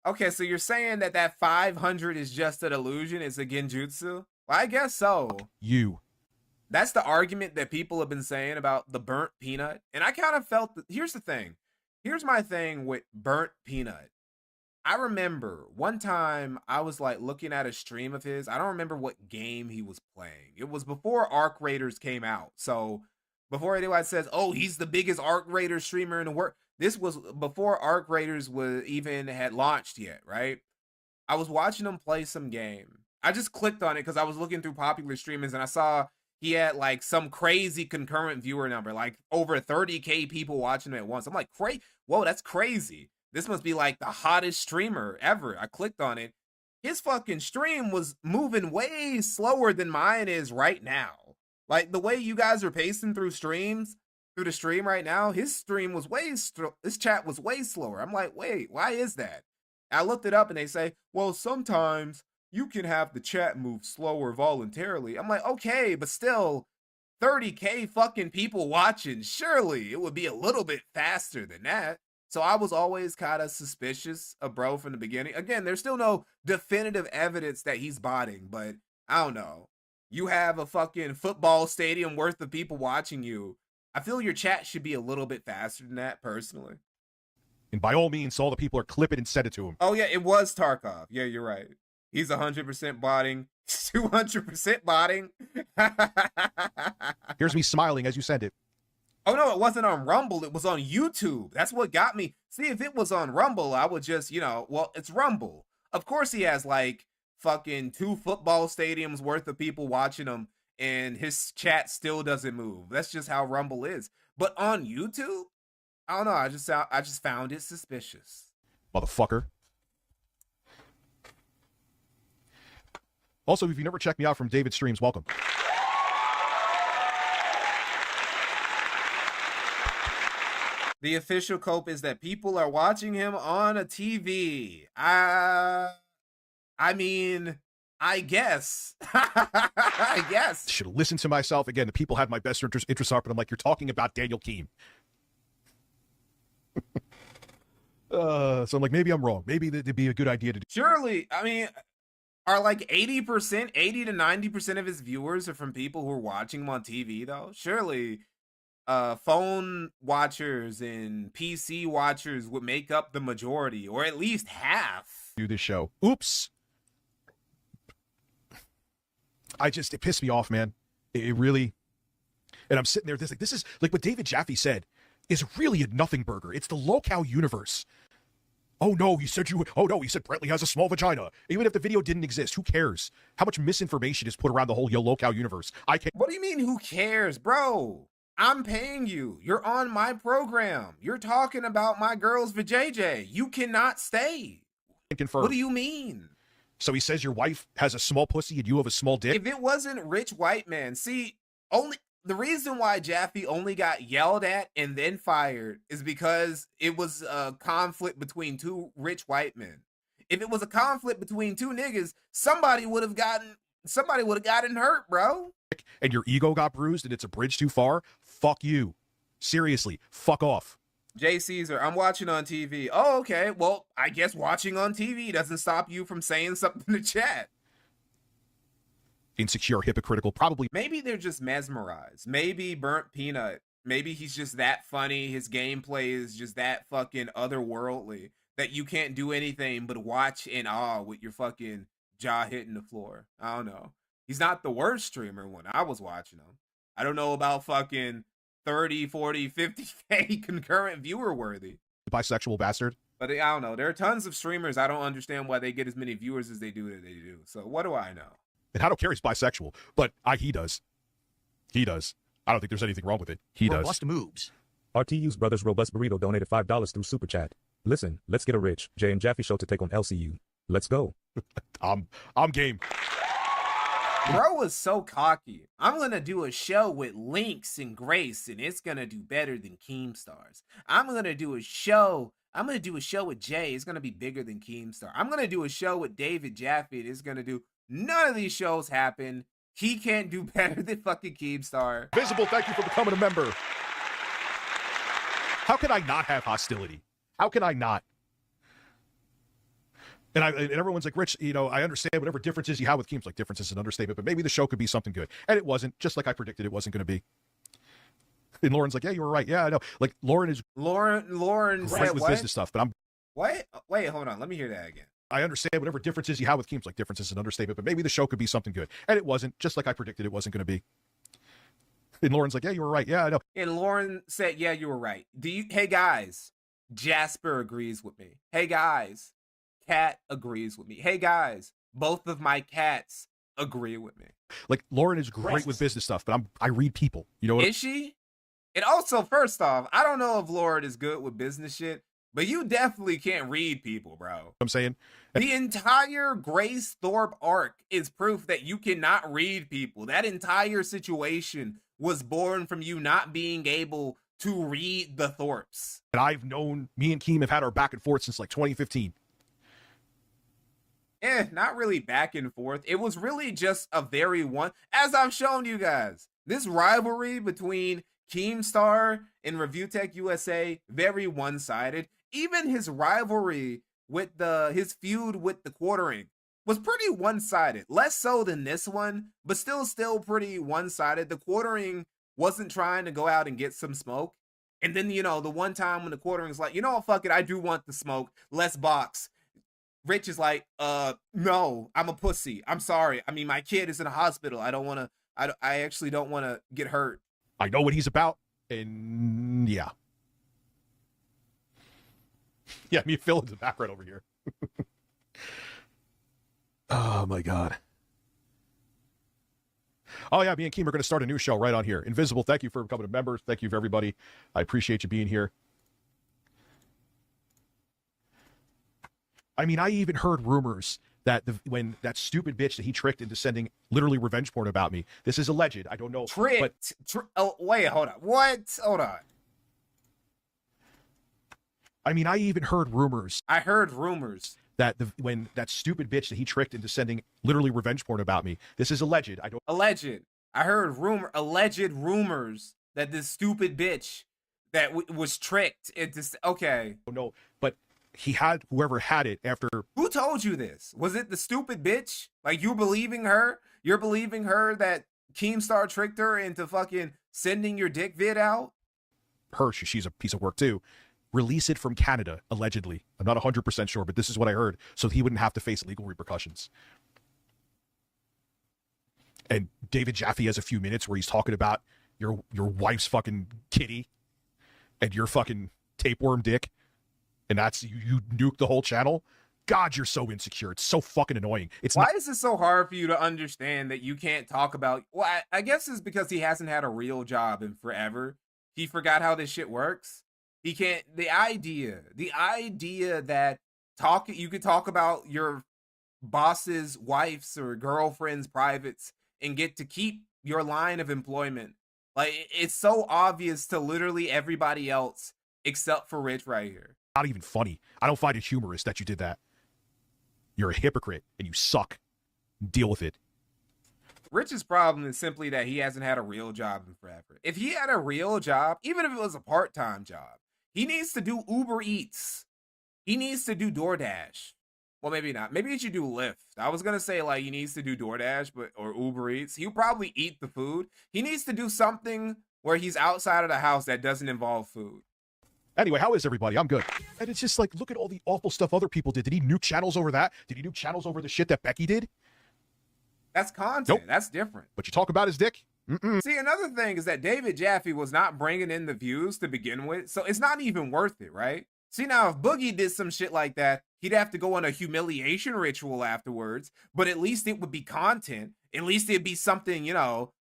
Speaker 1: Okay, so you're saying that 500 is just an illusion? It's a genjutsu? Well, I guess so. That's the argument that people have been saying about the burnt peanut. And I kind of felt that, here's the thing. Here's my thing with burnt peanut. I remember one time I was like looking at a stream of his. I don't remember what game he was playing. It was before Arc Raiders came out. So before anyone says, oh, he's the biggest Arc Raiders streamer in the world. This was before Arc Raiders had launched yet, right? I was watching him play some game. I just clicked on it because I was looking through popular streamers and I saw he had like some crazy concurrent viewer number, like over 30K people watching him at once. I'm like, whoa, that's crazy. This must be like the hottest streamer ever. I clicked on it. His fucking stream was moving way slower than mine is right now. Like the way you guys are pacing through the stream right now, his stream was his chat was way slower. I'm like, wait, why is that? I looked it up and they say, well, sometimes you can have the chat move slower voluntarily. I'm like, okay, but still 30K fucking people watching. Surely it would be a little bit faster than that. So I was always kind of suspicious of bro from the beginning. Again, there's still no definitive evidence that he's botting, but I don't know. You have a fucking football stadium worth of people watching you. I feel your chat should be a little bit faster than that, personally.
Speaker 14: And by all means, all the people are clip it and send it to him.
Speaker 1: Oh, yeah, it was Tarkov. Yeah, you're right. He's 100% botting. 200% botting.
Speaker 14: Here's me smiling as you send it.
Speaker 1: Oh, no, it wasn't on Rumble. It was on YouTube. That's what got me. See, if it was on Rumble, I would just, well, it's Rumble. Of course he has, like, fucking 2 football stadiums worth of people watching him, and his chat still doesn't move. That's just how Rumble is. But on YouTube, I don't know. I just found it suspicious.
Speaker 14: Motherfucker. Also, if you never checked me out from David Streams, welcome.
Speaker 1: The official cope is that people are watching him on a TV. I mean, I guess. I guess.
Speaker 5: Should have listened to myself. Again, the people had my best interest up, but I'm like, you're talking about Daniel Keem. So I'm like, maybe I'm wrong. Maybe it'd be a good idea to do.
Speaker 1: Surely, I mean, are like 80%, 80 to 90% of his viewers are from people who are watching him on TV, though? Surely, phone watchers and PC watchers would make up the majority, or at least half.
Speaker 5: Do this show. Oops. It pissed me off, man. It really, and I'm sitting there, this is like what David Jaffe said is really a nothing burger. It's the locale universe. Oh no, he said Brentley has a small vagina. Even if the video didn't exist, who cares? How much misinformation is put around the whole locale universe?
Speaker 1: What do you mean, who cares, bro? I'm paying you. You're on my program. You're talking about my girl's vajayjay. You cannot stay.
Speaker 5: Confirm.
Speaker 1: What do you mean?
Speaker 5: So he says your wife has a small pussy and you have a small dick?
Speaker 1: If it wasn't rich white man, see, the reason why Jaffe only got yelled at and then fired is because it was a conflict between two rich white men. If it was a conflict between two niggas, somebody would have gotten hurt, bro.
Speaker 5: And your ego got bruised and it's a bridge too far? Fuck you. Seriously, fuck off.
Speaker 1: Jay Caesar, I'm watching on TV. Oh, okay. Well, I guess watching on TV doesn't stop you from saying something to chat.
Speaker 5: Insecure, hypocritical, probably.
Speaker 1: Maybe they're just mesmerized. Maybe Burnt Peanut. Maybe he's just that funny. His gameplay is just that fucking otherworldly that you can't do anything but watch in awe with your fucking jaw hitting the floor. I don't know. He's not the worst streamer when I was watching him. I don't know about fucking 30, 40, 50K concurrent viewer worthy.
Speaker 5: Bisexual bastard.
Speaker 1: But I don't know. There are tons of streamers. I don't understand why they get as many viewers as they do. So what do I know?
Speaker 5: And I don't care he's bisexual, but he does. He does. I don't think there's anything wrong with it. He does.
Speaker 3: Robust moves. RTU's Brothers Robust Burrito donated $5 through Super Chat. Listen, let's get a rich Jay and Jaffe show to take on LCU. Let's go.
Speaker 5: I'm game.
Speaker 1: Bro was so cocky. I'm going to do a show with Lynx and Grace, and it's going to do better than Keemstar's. I'm going to do a show with Jay. It's going to be bigger than Keemstar. I'm going to do a show with David Jaffe. It's going to do... None of these shows happen. He can't do better than fucking Keemstar.
Speaker 5: Visible, thank you for becoming a member. How can I not have hostility? How can I not? And everyone's like, Rich, I understand whatever differences you have with Keems. Like, difference is an understatement, but maybe the show could be something good. And it wasn't, just like I predicted it wasn't going to be. And Lauren's like, yeah, you were right. Yeah, I know. Like, Lauren
Speaker 1: said
Speaker 5: with
Speaker 1: what?
Speaker 5: business stuff, but I'm...
Speaker 1: What? Wait, hold on. Let me hear that again.
Speaker 5: I understand whatever differences you have with Keems. Like, difference is an understatement, but maybe the show could be something good. And it wasn't, just like I predicted it wasn't going to be. And Lauren's like, yeah, you were right. Yeah, I know.
Speaker 1: And Lauren said, yeah, you were right. Hey, guys, Jasper agrees with me. Hey, guys, Cat agrees with me. Hey, guys, both of my cats agree with me.
Speaker 5: Like, Lauren is great with business stuff, but I read people. You know what?
Speaker 1: Is she? And also, first off, I don't know if Lauren is good with business shit, but you definitely can't read people, bro.
Speaker 5: I'm saying
Speaker 1: the entire Grace Thorpe arc is proof that you cannot read people. That entire situation was born from you not being able to read the Thorpes.
Speaker 5: And I've known, me and Keem have had our back and forth since like 2015.
Speaker 1: Not really back and forth. It was really just a as I've shown you guys, this rivalry between Keemstar and ReviewTechUSA, very one-sided. Even his rivalry with his feud with the quartering was pretty one-sided. Less so than this one, but still pretty one-sided. The quartering wasn't trying to go out and get some smoke. And then, the one time when the quartering's like, fuck it, I do want the smoke. Let's box. Rich is like, no, I'm a pussy. I'm sorry. I mean, my kid is in a hospital. I actually don't want to get hurt.
Speaker 5: I know what he's about. And yeah. Yeah, me and Phil in the background over here. Oh my God. Oh yeah, me and Keem are going to start a new show right on here. Invisible, thank you for becoming a member. Thank you for everybody. I appreciate you being here. I mean, I even heard rumors that when that stupid bitch that he tricked into sending literally revenge porn about me. This is alleged. I don't know.
Speaker 1: Tricked? Oh, wait, hold on. What? Hold on.
Speaker 5: I mean, I even heard rumors.
Speaker 1: I heard rumors.
Speaker 14: that when that stupid bitch that he tricked into sending literally revenge porn about me. This is alleged. I don't
Speaker 1: alleged. I heard alleged rumors that this stupid bitch that was tricked into. Okay.
Speaker 14: No, but he had whoever had it after.
Speaker 1: Who told you this? Was it the stupid bitch? Like, you believing her? You're believing her that Keemstar tricked her into fucking sending your dick vid out?
Speaker 14: She's a piece of work too. Release it from Canada, allegedly. I'm not 100% sure, but this is what I heard, so he wouldn't have to face legal repercussions. And David Jaffe has a few minutes where he's talking about your wife's fucking kitty and your fucking tapeworm dick, and that's you nuke the whole channel. God, you're so insecure. It's so fucking annoying.
Speaker 1: Why is it so hard for you to understand that you can't talk about? Well, I guess it's because he hasn't had a real job in forever. He forgot how this shit works. He can't. The idea that you could talk about your boss's wife's or girlfriend's privates and get to keep your line of employment. Like, it's so obvious to literally everybody else except for Rich right here.
Speaker 14: Not even funny. I don't find it humorous that you did that. You're a hypocrite and you suck. Deal with it.
Speaker 1: Rich's problem is simply that he hasn't had a real job in forever. If he had a real job, even if it was a part-time job, he needs to do Uber Eats. He needs to do DoorDash. Well, maybe not. Maybe he should do Lyft. I was going to say, like, he needs to do DoorDash or Uber Eats. He'll probably eat the food. He needs to do something where he's outside of the house that doesn't involve food.
Speaker 14: Anyway, how is everybody? I'm good. And it's just like, look at all the awful stuff other people did. Did he nuke channels over that? Did he nuke channels over the shit that Becky did?
Speaker 1: That's content.
Speaker 14: Nope.
Speaker 1: That's different.
Speaker 14: But you talk about his dick? Mm-mm.
Speaker 1: See, another thing is that David Jaffe was not bringing in the views to begin with, so it's not even worth it, right? See, now, if Boogie did some shit like that, he'd have to go on a humiliation ritual afterwards, but at least it would be content. At least it'd be something,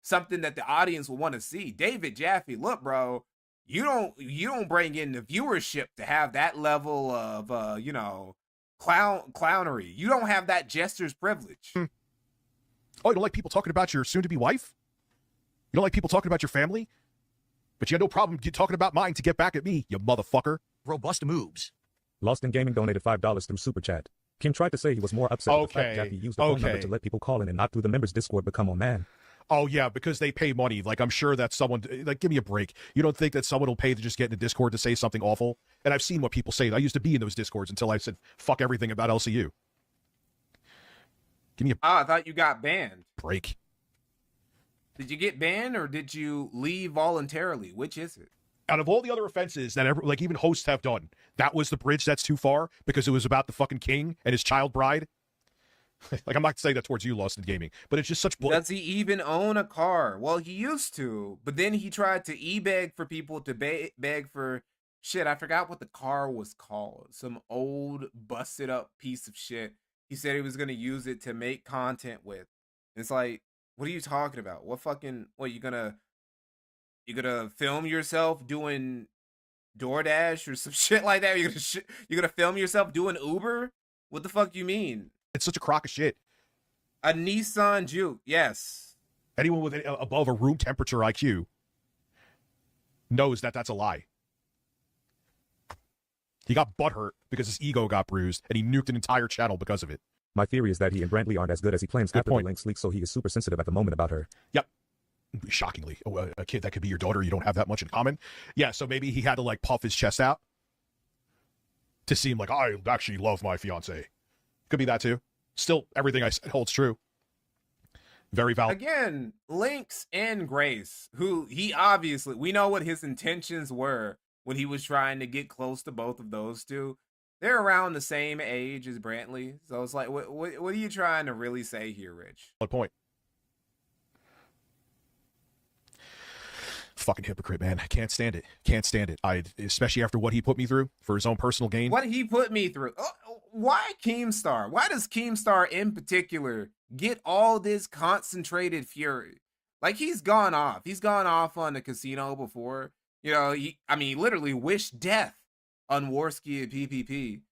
Speaker 1: something that the audience will want to see. David Jaffe, look, bro, you don't bring in the viewership to have that level of, clownery. You don't have that jester's privilege.
Speaker 14: Oh, you don't like people talking about your soon-to-be wife? You don't like people talking about your family? But you had no problem talking about mine to get back at me, you motherfucker.
Speaker 3: Robust moves. Lost in Gaming donated $5 through Super Chat. Kim tried to say he was more upset with the fact Jaffe used the phone number to let people call in and not through the members' Discord, but come on, man.
Speaker 14: Oh, yeah, because they pay money. Like, I'm sure that someone, like, give me a break. You don't think that someone will pay to just get in the Discord to say something awful? And I've seen what people say. I used to be in those Discords until I said, fuck everything about LCU. Give me a
Speaker 1: I thought you got banned.
Speaker 14: break.
Speaker 1: Did you get banned or did you leave voluntarily? Which is it?
Speaker 14: Out of all the other offenses that even hosts have done, that was the bridge that's too far because it was about the fucking king and his child bride. Like, I'm not saying that towards you, Lost in Gaming, but it's just such bullshit.
Speaker 1: Does he even own a car? Well, he used to, but then he tried to e-beg for people to beg for shit. I forgot what the car was called. Some old busted up piece of shit. He said he was going to use it to make content with. It's like, what are you talking about? You gonna film yourself doing DoorDash or some shit like that? You're gonna film yourself doing Uber? What the fuck you mean?
Speaker 14: It's such a crock of shit.
Speaker 1: A Nissan Juke, yes.
Speaker 14: Anyone with above a room temperature IQ knows that that's a lie. He got butthurt because his ego got bruised, and he nuked an entire channel because of it.
Speaker 3: My theory is that he and Brantley aren't as good as he claims
Speaker 14: Good
Speaker 3: after
Speaker 14: point.
Speaker 3: the links leak, so he is super sensitive at the moment about her.
Speaker 14: Yep. Shockingly. Oh, a kid that could be your daughter, you don't have that much in common. Yeah, so maybe he had to, like, puff his chest out to seem like, I actually love my fiance. Could be that, too. Still, everything I said holds true. Very valid.
Speaker 1: Again, Lynx and Grace, who we know what his intentions were when he was trying to get close to both of those two. They're around the same age as Brantley. So it's like, what are you trying to really say here, Rich?
Speaker 14: What point? Fucking hypocrite, man. I can't stand it. Can't stand it. Especially after what he put me through for his own personal gain.
Speaker 1: What he put me through. Why Keemstar? Why does Keemstar in particular get all this concentrated fury? Like, he's gone off. He's gone off on the casino before. He literally wished death on Warski and PPP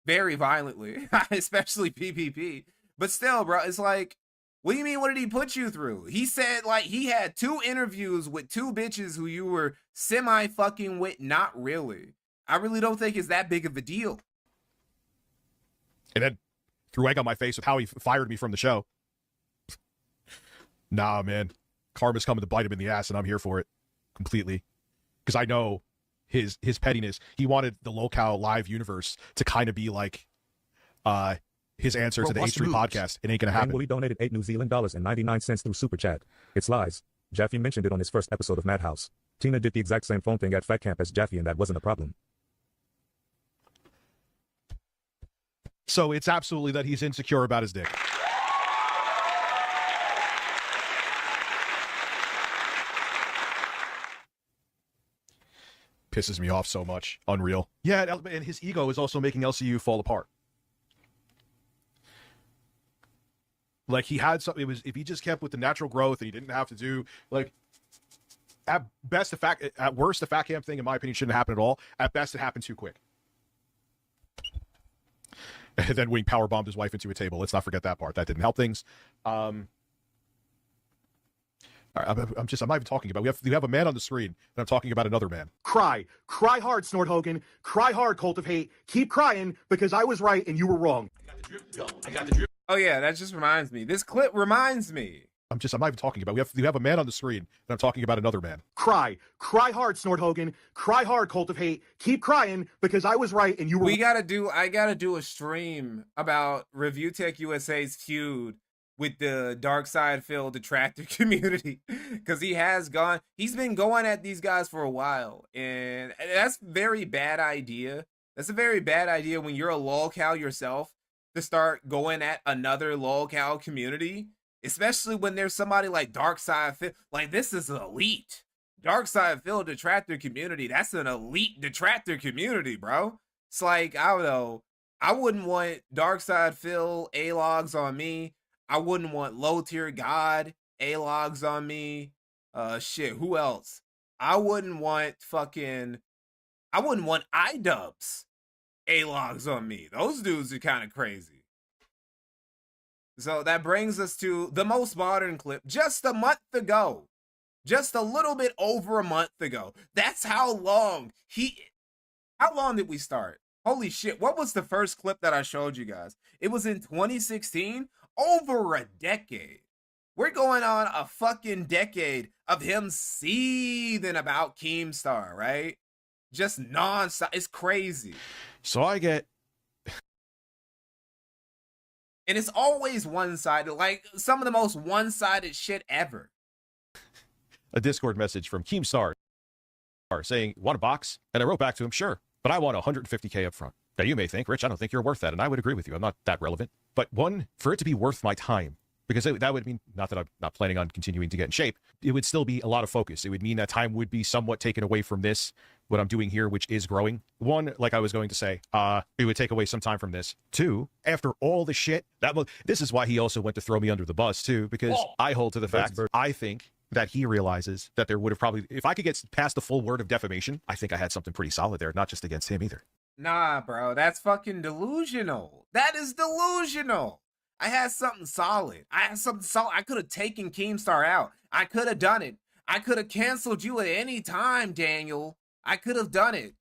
Speaker 1: very violently, especially PPP. But still, bro, it's like, what do you mean, what did he put you through? He said, like, he had 2 interviews with 2 bitches who you were semi-fucking with. Not really. I really don't think it's that big of a deal.
Speaker 14: And then threw egg on my face with how he fired me from the show. Nah, man. Karma's coming to bite him in the ass, and I'm here for it completely. Because I know his pettiness. He wanted the Locale live universe to kind of be like his answer to the H3 podcast. It ain't going to happen.
Speaker 3: Willie donated 8 New Zealand dollars and 99 cents through Super Chat. It's lies. Jaffe mentioned it on his first episode of Madhouse. Tina did the exact same phone thing at Fat Camp as Jaffe, and that wasn't a problem.
Speaker 14: So it's absolutely that he's insecure about his dick. Pisses me off so much. Unreal. Yeah, and his ego is also making LCU fall apart. Like, he had something, it was, if he just kept with the natural growth and he didn't have to do, like, at worst, the Fat Camp thing, in my opinion, shouldn't happen at all. At best, it happened too quick. And then Wing powerbombed his wife into a table. Let's not forget that part. That didn't help things. I'm not even talking about. We have a man on the screen, and I'm talking about another man.
Speaker 5: Cry hard, Snort Hogan. Cry hard, Cult of Hate. Keep crying because I was right and you were wrong.
Speaker 1: I got the drip. Oh yeah, that just reminds me. This clip reminds me.
Speaker 14: I'm not even talking about. We have a man on the screen, and I'm talking about another man.
Speaker 5: Cry hard, Snort Hogan. Cry hard, Cult of Hate. Keep crying because I was right and you were.
Speaker 1: I gotta do a stream about ReviewTechUSA's feud with the Dark Side Phil detractor community, because he's been going at these guys for a while, and that's a very bad idea. That's a very bad idea when you're a lolcow yourself to start going at another lolcow community. Especially when there's somebody like Darkside Phil. Like, this is elite. Darkside Phil detractor community. That's an elite detractor community, bro. It's like, I don't know. I wouldn't want Darkside Phil A-logs on me. I wouldn't want Low Tier God A-logs on me. Shit, who else? I wouldn't want iDubbbz A-logs on me. Those dudes are kind of crazy. So that brings us to the most modern clip just a month ago. Just a little bit over a month ago. That's how long did we start? Holy shit, what was the first clip that I showed you guys? It was in 2016, over a decade. We're going on a fucking decade of him seething about Keemstar, right? Just non-stop. It's crazy.
Speaker 14: So I get...
Speaker 1: And it's always one-sided, like some of the most one-sided shit ever.
Speaker 14: A Discord message from Keemstar saying, want a box? And I wrote back to him, sure, but I want $150K up front. Now you may think, Rich, I don't think you're worth that. And I would agree with you. I'm not that relevant. But one, for it to be worth my time, because that would mean, not that I'm not planning on continuing to get in shape, it would still be a lot of focus. It would mean that time would be somewhat taken away from this, what I'm doing here, which is growing. One, like I was going to say, it would take away some time from this. Two, after all the shit, this is why he also went to throw me under the bus too, because I hold to the fact, I think that he realizes that there would have probably, if I could get past the full word of defamation, I think I had something pretty solid there, not just against him either.
Speaker 1: Nah, bro, that's fucking delusional. That is delusional. I had something solid. I could have taken Keemstar out. I could have done it. I could have canceled you at any time, Daniel. I could have done it.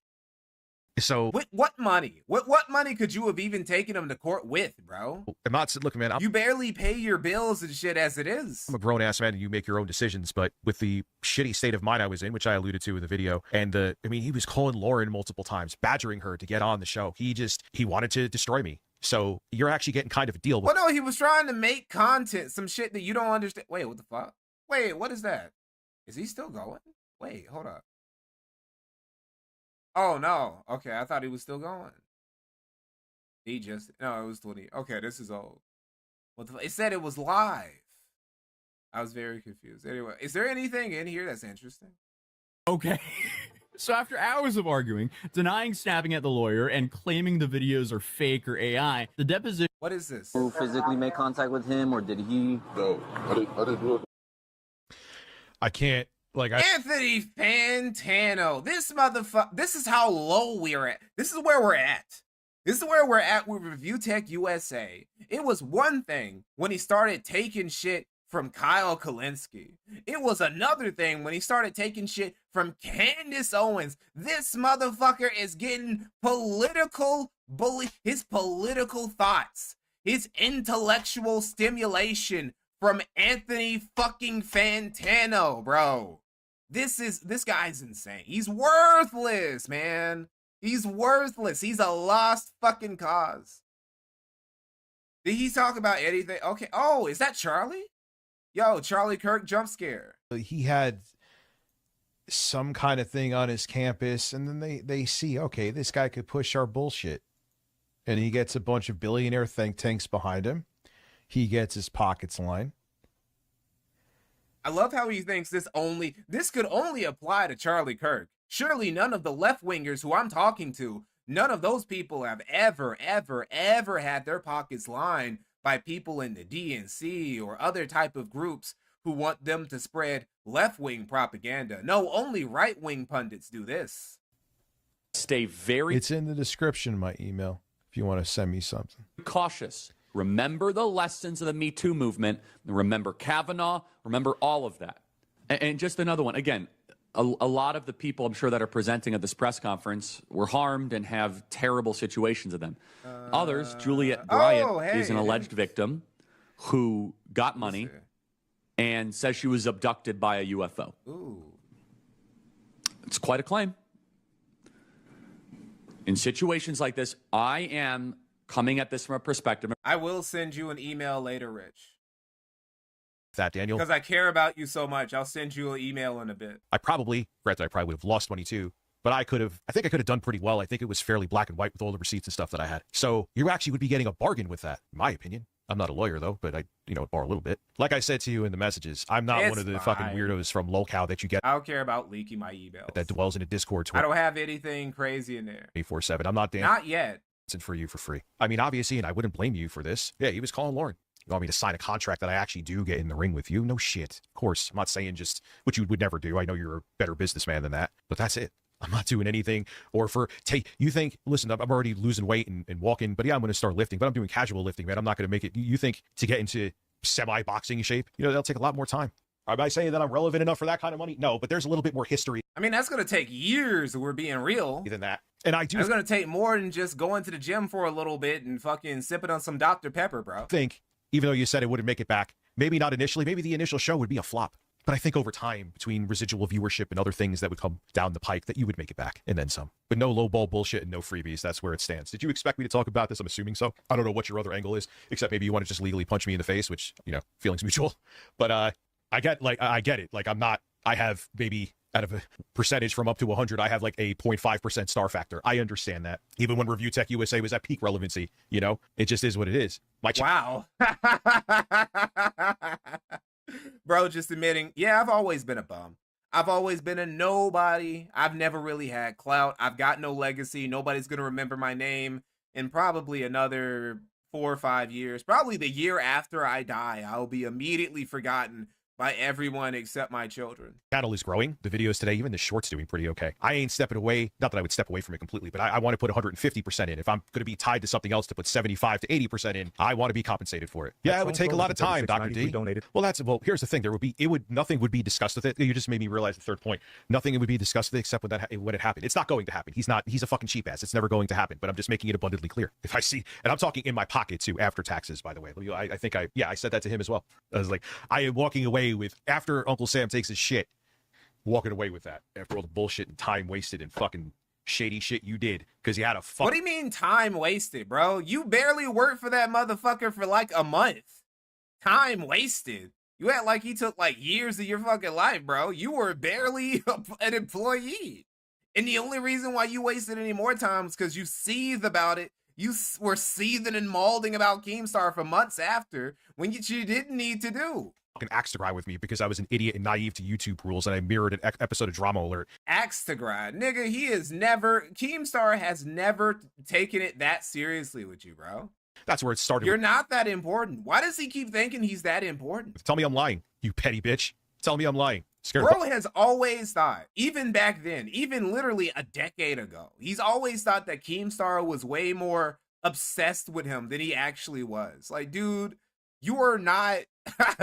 Speaker 14: So
Speaker 1: with what money? What money could you have even taken him to court with, bro?
Speaker 14: I'm not looking, man.
Speaker 1: You barely pay your bills and shit as it is.
Speaker 14: I'm a grown ass man, and you make your own decisions. But with the shitty state of mind I was in, which I alluded to in the video, and he was calling Lauren multiple times, badgering her to get on the show. He wanted to destroy me. So you're actually getting kind of a deal.
Speaker 1: Well, no, he was trying to make content, some shit that you don't understand. Wait, what the fuck? Wait, what is that? Is he still going? Wait, hold up. Oh, no. Okay, I thought he was still going. No, it was 20. Okay, this is old. It said it was live. I was very confused. Anyway, is there anything in here that's interesting?
Speaker 8: Okay. So after hours of arguing, denying snapping at the lawyer, and claiming the videos are fake or AI, the deposition...
Speaker 1: What is this?
Speaker 22: Who physically made contact with him, or did he?
Speaker 14: No, I didn't do it. I can't,
Speaker 1: Anthony Fantano. This motherfucker. This is how low we're at. This is where we're at. This is where we're at with ReviewTechUSA. It was one thing when he started taking shit from Kyle Kalinske. It was another thing when he started taking shit from Candace Owens. This motherfucker is getting political his political thoughts, his intellectual stimulation from Anthony fucking Fantano, bro. This guy's insane. He's worthless, man. He's worthless. He's a lost fucking cause. Did he talk about anything? Okay. Oh, is that Charlie? Yo, Charlie Kirk jump scare.
Speaker 2: He had some kind of thing on his campus, and then they see, okay, this guy could push our bullshit. And he gets a bunch of billionaire think tanks behind him. He gets his pockets lined.
Speaker 1: I love how he thinks this could only apply to Charlie Kirk. Surely none of the left-wingers who I'm talking to, none of those people have ever had their pockets lined by people in the DNC or other type of groups who want them to spread left-wing propaganda. No, only right-wing pundits do this.
Speaker 4: Stay very...
Speaker 2: It's in the description of my email if you want to send me something.
Speaker 4: Cautious. Remember the lessons of the Me Too movement. Remember Kavanaugh. Remember all of that. And just another one. Again, a lot of the people I'm sure that are presenting at this press conference were harmed and have terrible situations of them. Others, Juliet Bryant is an alleged victim who got money and says she was abducted by a UFO.
Speaker 1: Ooh.
Speaker 4: It's quite a claim. In situations like this, I am coming at this from a perspective.
Speaker 1: I will send you an email later, Rich.
Speaker 2: That, Daniel.
Speaker 1: Because I care about you so much. I'll send you an email in a bit.
Speaker 2: I probably would have lost money too, but I think I could have done pretty well. I think it was fairly black and white with all the receipts and stuff that I had. So you actually would be getting a bargain with that, in my opinion. I'm not a lawyer though, but I, borrow a little bit. Like I said to you in the messages, I'm not one of the fucking weirdos from locale that you get.
Speaker 1: I don't care about leaking my emails.
Speaker 2: That dwells in a Discord.
Speaker 1: I don't have anything crazy in there.
Speaker 2: 24/7. I'm not
Speaker 1: Not yet.
Speaker 2: For you for free. I mean, obviously, and I wouldn't blame you for this. Yeah, he was calling Lauren. You want me to sign a contract that I actually do get in the ring with you? No shit. Of course. I'm not saying just what you would never do. I know you're a better businessman than that, but that's it. I'm not doing anything. Or you think, listen, I'm already losing weight and walking, but yeah, I'm going to start lifting, but I'm doing casual lifting, man. I'm not going to make it. You think to get into semi-boxing shape, that'll take a lot more time. Am I saying that I'm relevant enough for that kind of money? No, but there's a little bit more history.
Speaker 1: I mean, that's going to take years if we're being real.
Speaker 2: Than that. And I do.
Speaker 1: It's going to take more than just going to the gym for a little bit and fucking sipping on some Dr. Pepper, bro.
Speaker 2: Think, even though you said it wouldn't make it back, maybe not initially, maybe the initial show would be a flop. But I think over time, between residual viewership and other things that would come down the pike, that you would make it back and then some. But no lowball bullshit and no freebies. That's where it stands. Did you expect me to talk about this? I'm assuming so. I don't know what your other angle is, except maybe you want to just legally punch me in the face, which, feelings mutual. But I get it. Like, I have maybe out of a percentage from up to 100, I have like a 0.5% star factor. I understand that. Even when ReviewTechUSA was at peak relevancy, it just is what it is.
Speaker 1: Wow. Bro, just admitting, yeah, I've always been a bum. I've always been a nobody. I've never really had clout. I've got no legacy. Nobody's going to remember my name in probably another 4 or 5 years. Probably the year after I die, I'll be immediately forgotten by everyone except my children.
Speaker 2: Channel is growing. The videos today, even the shorts doing pretty okay. I ain't stepping away. Not that I would step away from it completely, but I want to put 150% in. If I'm going to be tied to something else to put 75 to 80% in, I want to be compensated for it. Yeah, it would take a lot of time, Dr. D. Well, here's the thing. Nothing would be discussed with it. You just made me realize the third point. Nothing would be discussed with it except when it happened. It's not going to happen. He's a fucking cheap ass. It's never going to happen, but I'm just making it abundantly clear. If I see, and I'm talking in my pocket too, after taxes, by the way. I said that to him as well. I was like, I am walking away with, after Uncle Sam takes his shit, walking away with that after all the bullshit and time wasted and fucking shady shit you did because you had a fuck.
Speaker 1: What do you mean time wasted, bro? You barely worked for that motherfucker for like a month. Time wasted. You act like he took like years of your fucking life, bro. You were barely an employee. And the only reason why you wasted any more time is because you seethed about it. You were seething and mauling about Keemstar for months after when you didn't need to do.
Speaker 2: Axe to grind with me because I was an idiot and naive to YouTube rules and I mirrored an episode of Drama Alert.
Speaker 1: Axe to grind. Nigga, Keemstar has never taken it that seriously with you, bro.
Speaker 2: That's where it started.
Speaker 1: You're not that important. Why does he keep thinking he's that important?
Speaker 2: Tell me I'm lying, you petty bitch. Tell me I'm lying.
Speaker 1: Bro has always thought, even back then, even literally a decade ago, he's always thought that Keemstar was way more obsessed with him than he actually was. Like, dude, you are not,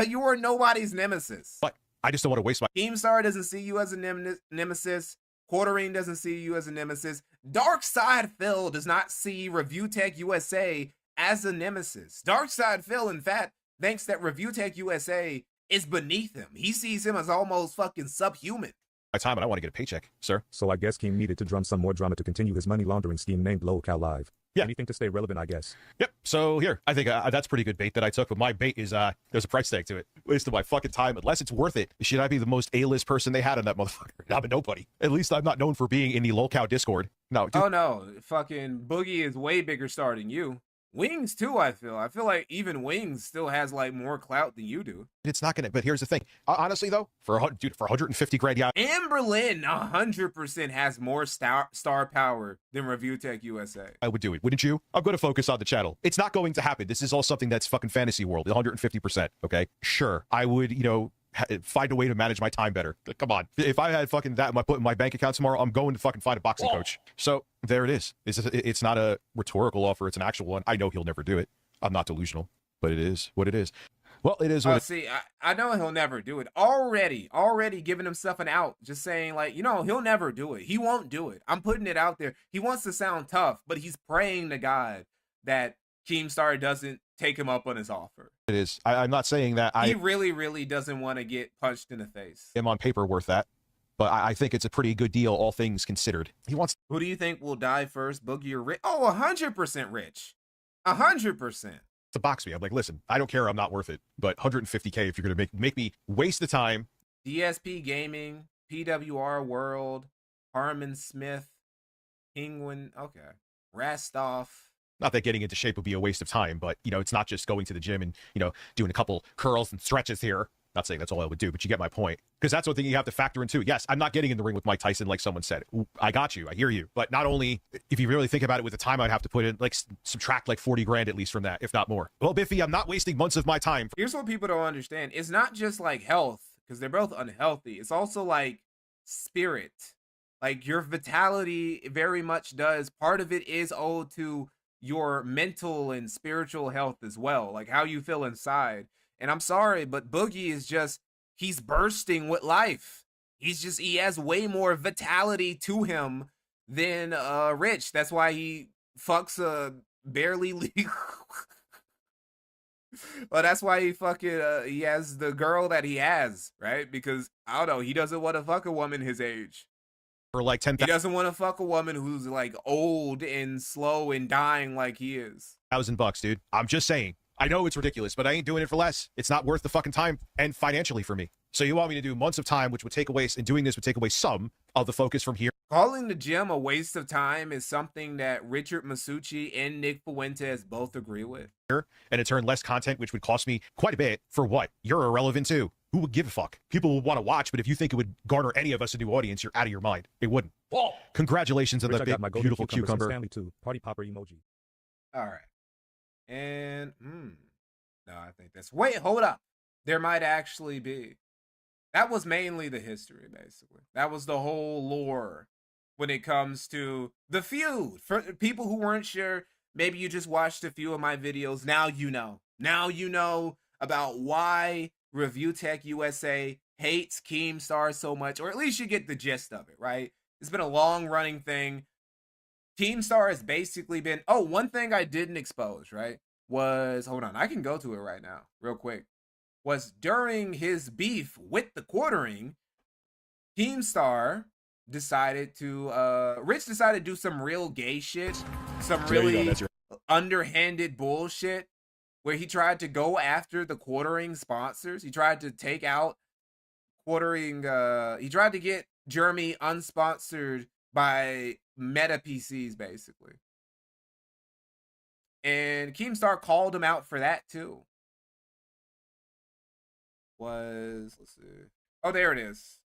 Speaker 1: you are nobody's nemesis.
Speaker 2: But I just don't want to waste my...
Speaker 1: Keemstar doesn't see you as a nemesis. Quartering doesn't see you as a nemesis. Darkside Phil does not see ReviewTechUSA as a nemesis. Darkside Phil, in fact, thinks that ReviewTechUSA is beneath him. He sees him as almost fucking subhuman.
Speaker 14: My time and I want to get a paycheck, sir.
Speaker 3: So I guess Keem needed to drum some more drama to continue his money laundering scheme named LOCAL Live.
Speaker 14: Yeah.
Speaker 3: Anything to stay relevant, I guess.
Speaker 14: Yep. So here, I think that's pretty good bait that I took, but my bait is there's a price tag to it. Wasted my fucking time. Unless it's worth it, should I be the most A-list person they had on that motherfucker? I'm a nobody. At least I'm not known for being in the locale Discord. No. Dude.
Speaker 1: Oh no, fucking Boogie is way bigger star than you. Wings too, I feel like even Wings still has like more clout than you do.
Speaker 14: It's not gonna. But here's the thing. Honestly though, for 150 grand, yeah.
Speaker 1: Amberlynn 100% has more star power than ReviewTechUSA.
Speaker 14: I would do it, wouldn't you? I'm going to focus on the channel. It's not going to happen. This is all something that's fucking fantasy world. 150%. Okay, sure. I would, find a way to manage my time better. Come on. If I had fucking that put in my bank account tomorrow, I'm going to fucking find a boxing coach. So there it is. It's not a rhetorical offer. It's an actual one. I know he'll never do it. I'm not delusional, but it is what it is. Well, it is what
Speaker 1: see, I know he'll never do it. Already giving himself an out. Just saying like, he'll never do it. He won't do it. I'm putting it out there. He wants to sound tough, but he's praying to God that Keemstar doesn't take him up on his offer.
Speaker 14: It is. I'm not saying that
Speaker 1: he really doesn't want to get punched in the face.
Speaker 14: I'm on paper worth that, but I think it's a pretty good deal, all things considered. He wants.
Speaker 1: Who do you think will die first, Boogie or Rich? Oh, 100% Rich. 100%.
Speaker 14: To box me, I'm like, listen, I don't care. I'm not worth it, but 150K if you're gonna make me waste the time.
Speaker 1: DSP Gaming, PWR World, Harmon Smith, Penguin. Okay, Rastoff.
Speaker 14: Not that getting into shape would be a waste of time, but, it's not just going to the gym and, doing a couple curls and stretches here. Not saying that's all I would do, but you get my point. Because that's one thing you have to factor in, too. Yes, I'm not getting in the ring with Mike Tyson like someone said. I got you. I hear you. But not only, if you really think about it with the time I'd have to put in, like, subtract like 40 grand at least from that, if not more. Well, Biffy, I'm not wasting months of my time.
Speaker 1: Here's what people don't understand. It's not just, like, health, because they're both unhealthy. It's also, like, spirit. Like, your vitality very much does. Part of it is owed to your mental and spiritual health as well, like how you feel inside. And I'm sorry, but Boogie is he's bursting with life. He has way more vitality to him than Rich. That's why he fucks a barely legal. Well, that's why he fucking he has the girl that he has, right? Because I don't know, he doesn't want to fuck a woman his age.
Speaker 14: For like 10,000.
Speaker 1: He doesn't want to fuck a woman who's like old and slow and dying like he is.
Speaker 14: $1,000, dude. I'm just saying. I know it's ridiculous, but I ain't doing it for less. It's not worth the fucking time and financially for me. So you want me to do months of time, which would take away, and doing this would take away some of the focus from here.
Speaker 1: Calling the gym a waste of time is something that Richard Masucci and Nick Fuentes both agree with.
Speaker 14: And in turn, less content, which would cost me quite a bit. For what? You're irrelevant too. Who would give a fuck? People would want to watch, but if you think it would garner any of us a new audience, you're out of your mind. It wouldn't. Whoa. Congratulations on
Speaker 3: Rich,
Speaker 14: that big, beautiful cucumber.
Speaker 3: Stanley too. Party popper emoji.
Speaker 1: All right. And, no, I think that's, wait, hold up. There might actually be. That was mainly the history, basically. That was the whole lore when it comes to the feud. For people who weren't sure, maybe you just watched a few of my videos. Now you know. Now you know about why ReviewTechUSA hates Keemstar so much, or at least you get the gist of it, right? It's been a long-running thing. Keemstar has basically been... Oh, one thing I didn't expose, right, was... Hold on, I can go to it right now, real quick. Was during his beef with the quartering, Keemstar decided to... Rich decided to do some real gay shit. Some really underhanded bullshit. Where he tried to go after the quartering sponsors. He tried to take out quartering... he tried to get Jeremy unsponsored by Meta PCs, basically. And Keemstar called him out for that, too. Let's see. Oh, there it is.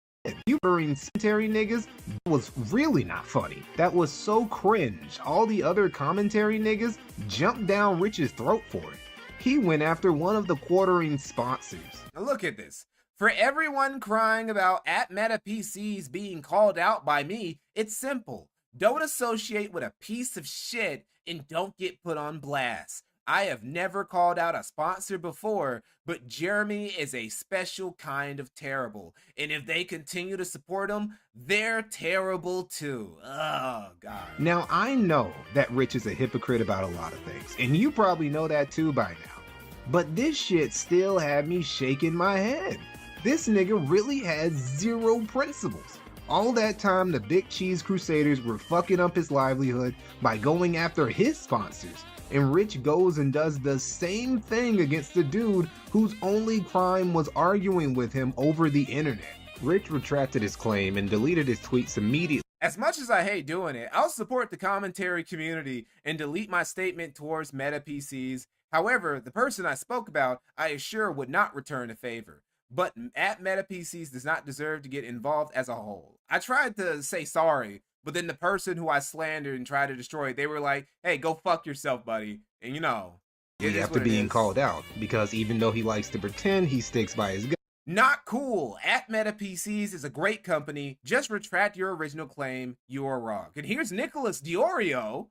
Speaker 9: You burying cemetery niggas was really not funny. That was so cringe. All the other commentary niggas jumped down Rich's throat for it. He went after one of the quartering sponsors.
Speaker 1: Now look at this. For everyone crying about @MetaPCs being called out by me, it's simple. Don't associate with a piece of shit and don't get put on blast. I have never called out a sponsor before, but Jeremy is a special kind of terrible. And if they continue to support him, they're terrible too. Oh, God.
Speaker 9: Now, I know that Rich is a hypocrite about a lot of things, and you probably know that too by now. But this shit still had me shaking my head. This nigga really has zero principles. All that time, the Big Cheese Crusaders were fucking up his livelihood by going after his sponsors. And Rich goes and does the same thing against the dude whose only crime was arguing with him over the internet. Rich retracted his claim and deleted his tweets immediately.
Speaker 1: As much as I hate doing it, I'll support the commentary community and delete my statement towards Meta PCs. However, the person I spoke about, I assure would not return a favor. But at Meta PCs does not deserve to get involved as a whole. I tried to say sorry, but then the person who I slandered and tried to destroy, they were like, hey, go fuck yourself, buddy. And you know,
Speaker 9: After being called out, because even though he likes to pretend, he sticks by his gun.
Speaker 1: Not cool. At Meta PCs is a great company. Just retract your original claim. You are wrong. And here's Nicholas Diorio.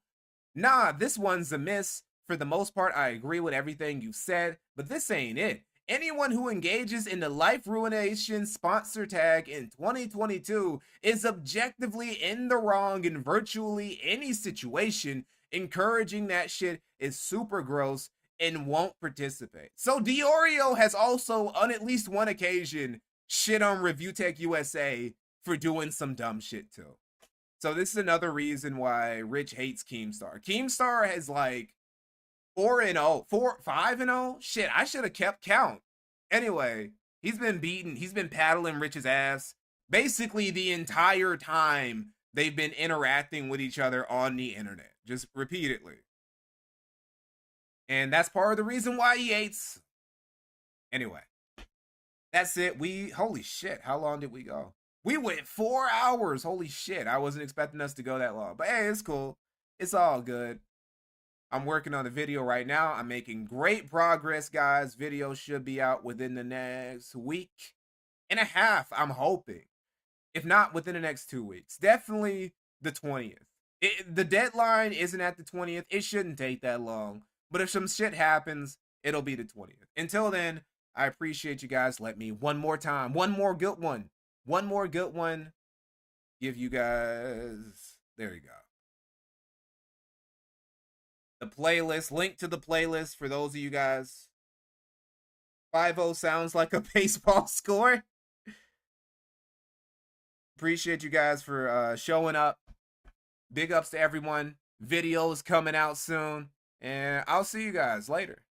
Speaker 1: Nah, this one's a miss. For the most part, I agree with everything you said, but this ain't it. Anyone who engages in the life ruination sponsor tag in 2022 is objectively in the wrong in virtually any situation. Encouraging that shit is super gross and won't participate. So Diorio has also, on at least one occasion, shit on ReviewTechUSA for doing some dumb shit too. So this is another reason why Rich hates Keemstar. Keemstar has like 5-0. Shit, I should have kept count. Anyway, he's been paddling Rich's ass basically the entire time they've been interacting with each other on the internet, just repeatedly. And that's part of the reason why he hates. Anyway, that's it. Holy shit, how long did we go? We went 4 hours. Holy shit, I wasn't expecting us to go that long. But hey, it's cool. It's all good. I'm working on the video right now. I'm making great progress, guys. Video should be out within the next week and a half, I'm hoping. If not, within the next 2 weeks. Definitely the 20th. The deadline isn't at the 20th. It shouldn't take that long. But if some shit happens, it'll be the 20th. Until then, I appreciate you guys. Let me one more time. One more good one. Give you guys. There you go. The playlist, link to the playlist for those of you guys. 5-0 sounds like a baseball score. Appreciate you guys for showing up. Big ups to everyone. Videos coming out soon. And I'll see you guys later.